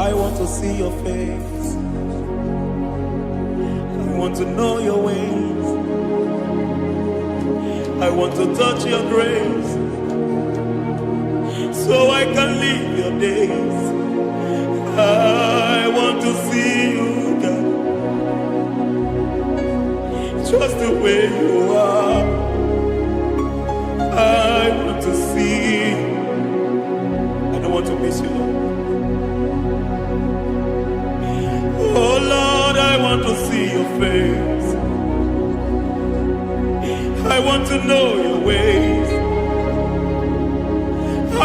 I want to see your face. I want to know your ways. I want to touch your grace, so I can live your days. I want to see you, God, just the way you are. I want to see you. I don't want to miss you, Lord. Oh Lord, I want to see your face. I want to know your ways.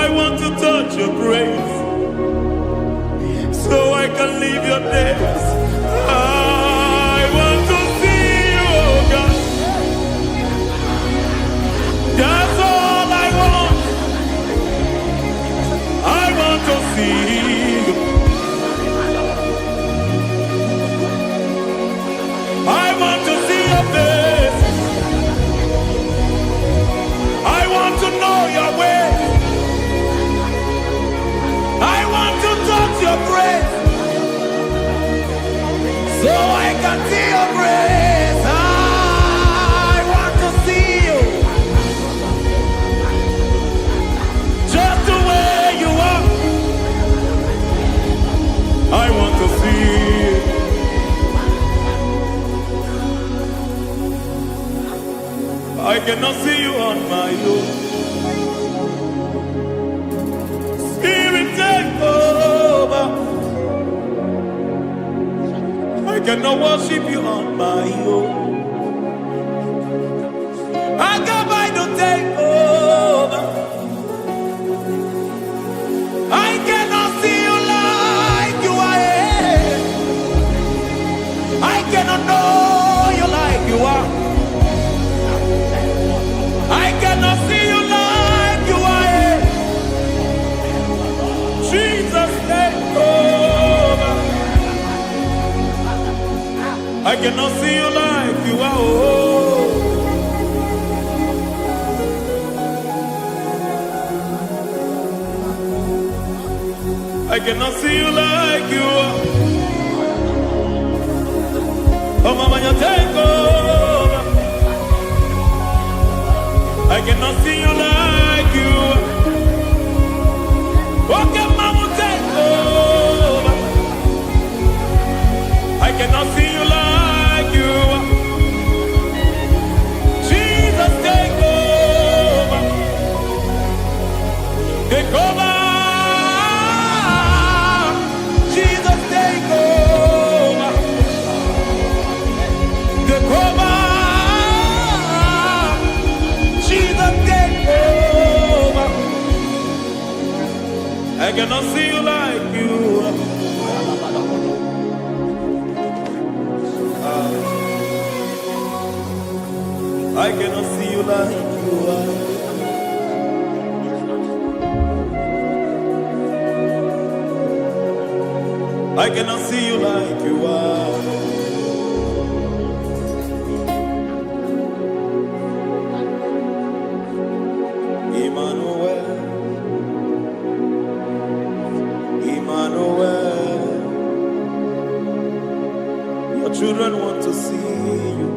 I want to touch your grace, so I can live your days. I want to see you, oh God. That's all I want. I want to see you. I want to see your face. I want to know your way. I want to touch your grace, so I can see your grace. I want to see you, just the way you are. I want to see you. I cannot see you on my own. Spirit, take over. I cannot worship you on my own. I come by to take over. I cannot see you like you are. I cannot know you like you are. I cannot see you like you are. Jesus, take over. I cannot see you like you are. Oh. I cannot see you like you are. Oh, Mama, you take over. I cannot see you like you are. Okay, Mama, take over. I cannot see you like you are. Jesus, take over. Take over. Jesus, take over. Take over. Jesus, take over. I cannot see you like you are. I cannot see you like you are. I cannot see you like you are. Emmanuel, Emmanuel, your children want to see you.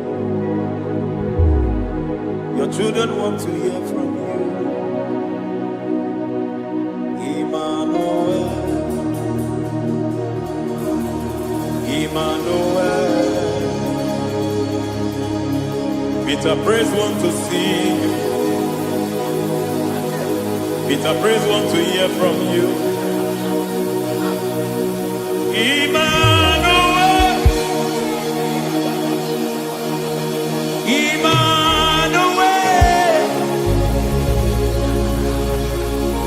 Your children want to hear from you. Emmanuel, Emmanuel. Peter Praise want to see you. Peter Praise want to hear from you. Emmanuel, Emmanuel.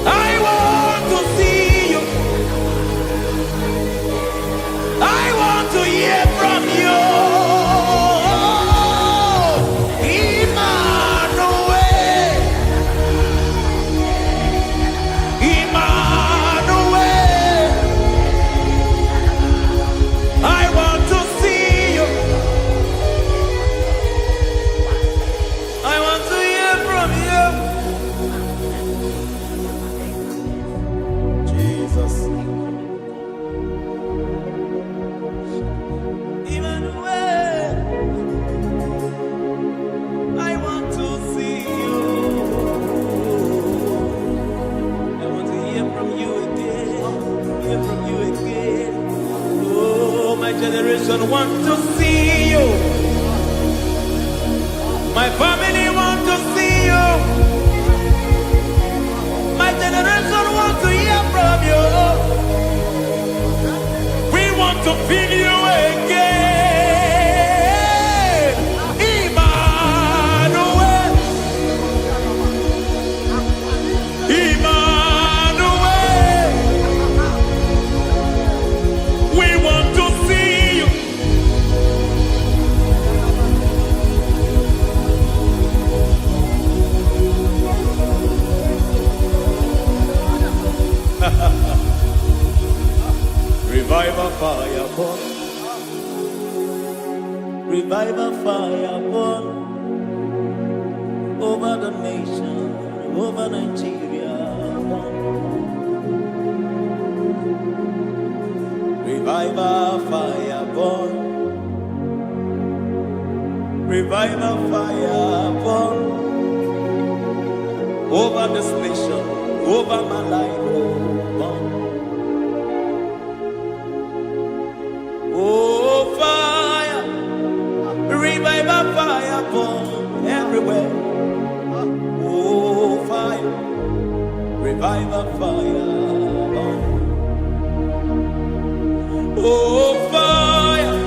I want to see you. I want to hear from you. Emmanuel, Emmanuel. generation want to see you. My family want to see you. My generation want to hear from you. We want to feel you again. Emmanuel. Emmanuel. We want to see you. Revival fire burn. Revival fire burn over the nation, over Nigeria. Revival fire burn. Revival fire burn over this nation, over my life. Burn. Oh, fire, revival fire burn everywhere. Oh, fire, revival fire burn. Oh, fire,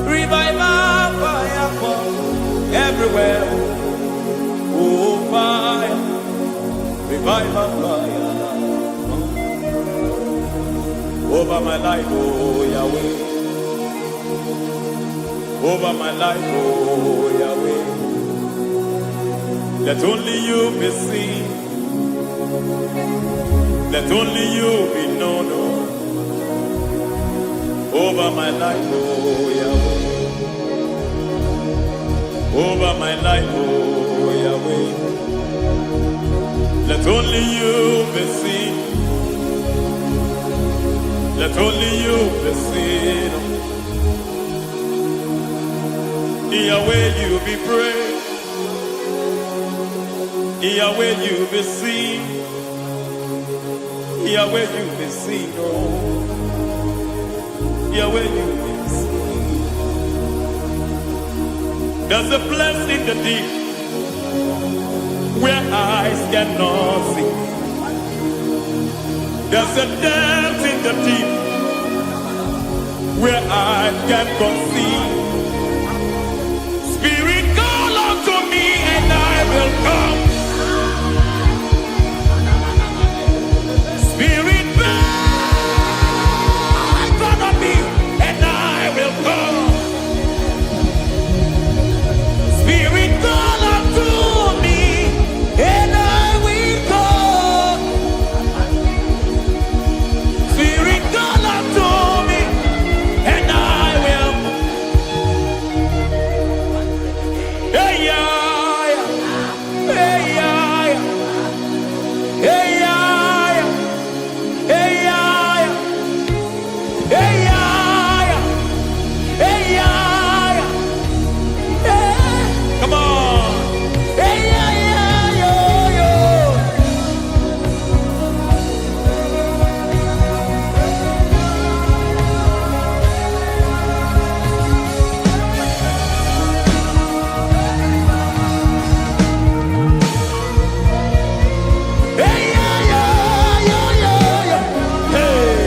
revival fire burn everywhere. Oh, fire, revival fire burn over my life, oh Yahweh. Over my life, oh Yahweh. Let only you be seen. Let only you be known. Over my life, oh Yahweh. Over my life, oh Yahweh. Let only you be seen. Let only you be seen. Yahweh, you be praised. Yahweh, you be seen. Yahweh, you be seen. Oh, Yahweh, you be seen. There's a place in the deep where eyes cannot see. There's a depth in the deep where I can conceive. Spirit, call unto me and I will come. Spirit, breathe on me and I will come. Spirit, call unto me and I will come. Spirit, call unto me and I will. Hey, yeah, hey, yeah, hey, yeah, hey, yeah, hey, yeah, hey, yeah, hey. Come on. Hey, yeah, yo, yo. Hey, yeah, yo, yo, yo, yo. Hey.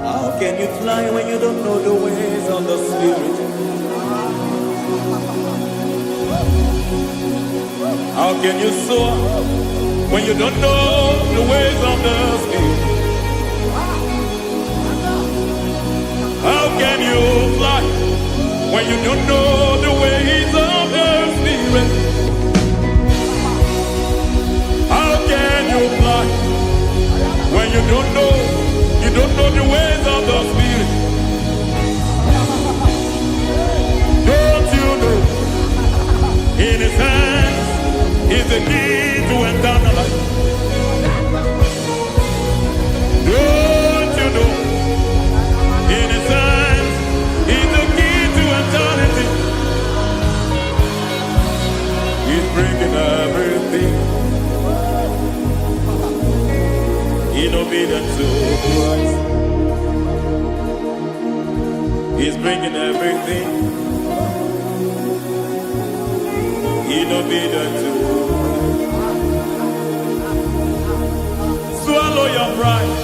How can you fly when you don't know the ways of the Spirit? How can you soar when you don't know the ways of the Spirit? How can you fly when you don't know the ways of the Spirit? How can you fly when you don't know the ways of the Spirit? Don't you know in His hands is the key to eternal life? Don't you know in His hands is the key to eternity? He's bringing everything in obedience to Christ. He's bringing everything in obedience to Christ. Swallow your pride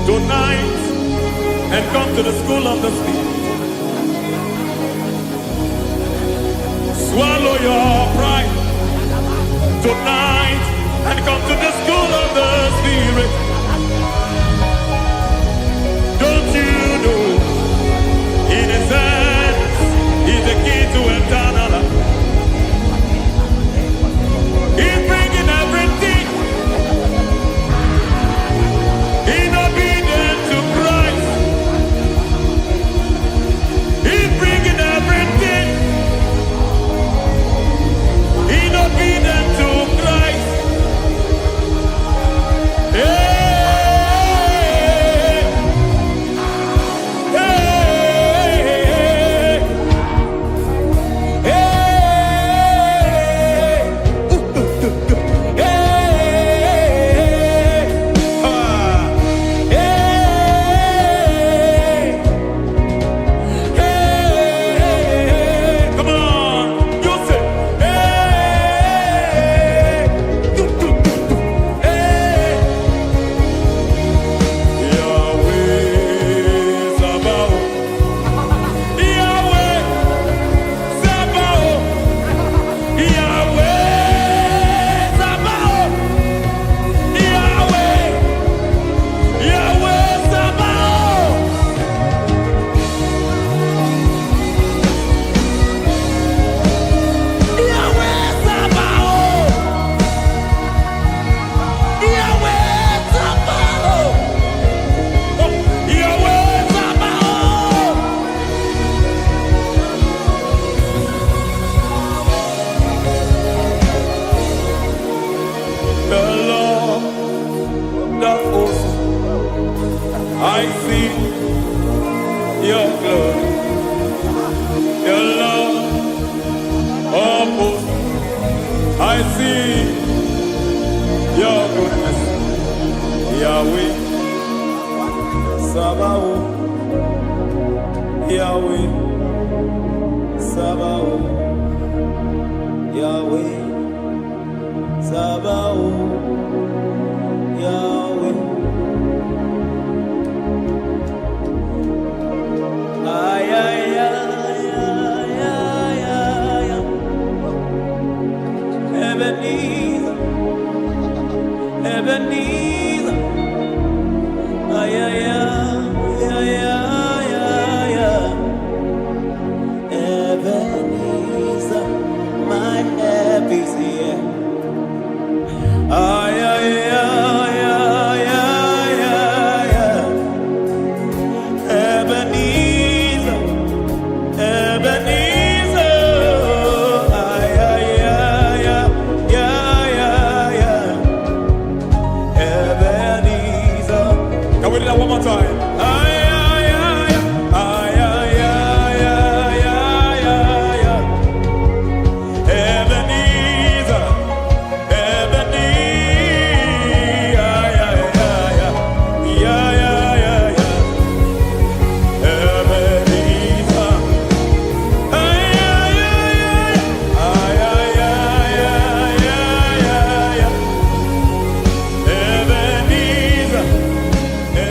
tonight and come to the school of the Spirit. Swallow your pride tonight and come to the school of the Spirit. Don't you know in His hands is the key to eternal life? He's bringing everything in obedience to Christ. He's bringing everything in obedience to Christ. I see your glory, your love, oh most. I see your goodness, Yahweh, Sabaoth, Yahweh, Sabaoth, Yahweh, Sabaoth, Yahweh. Ebenezer, Ebenezer.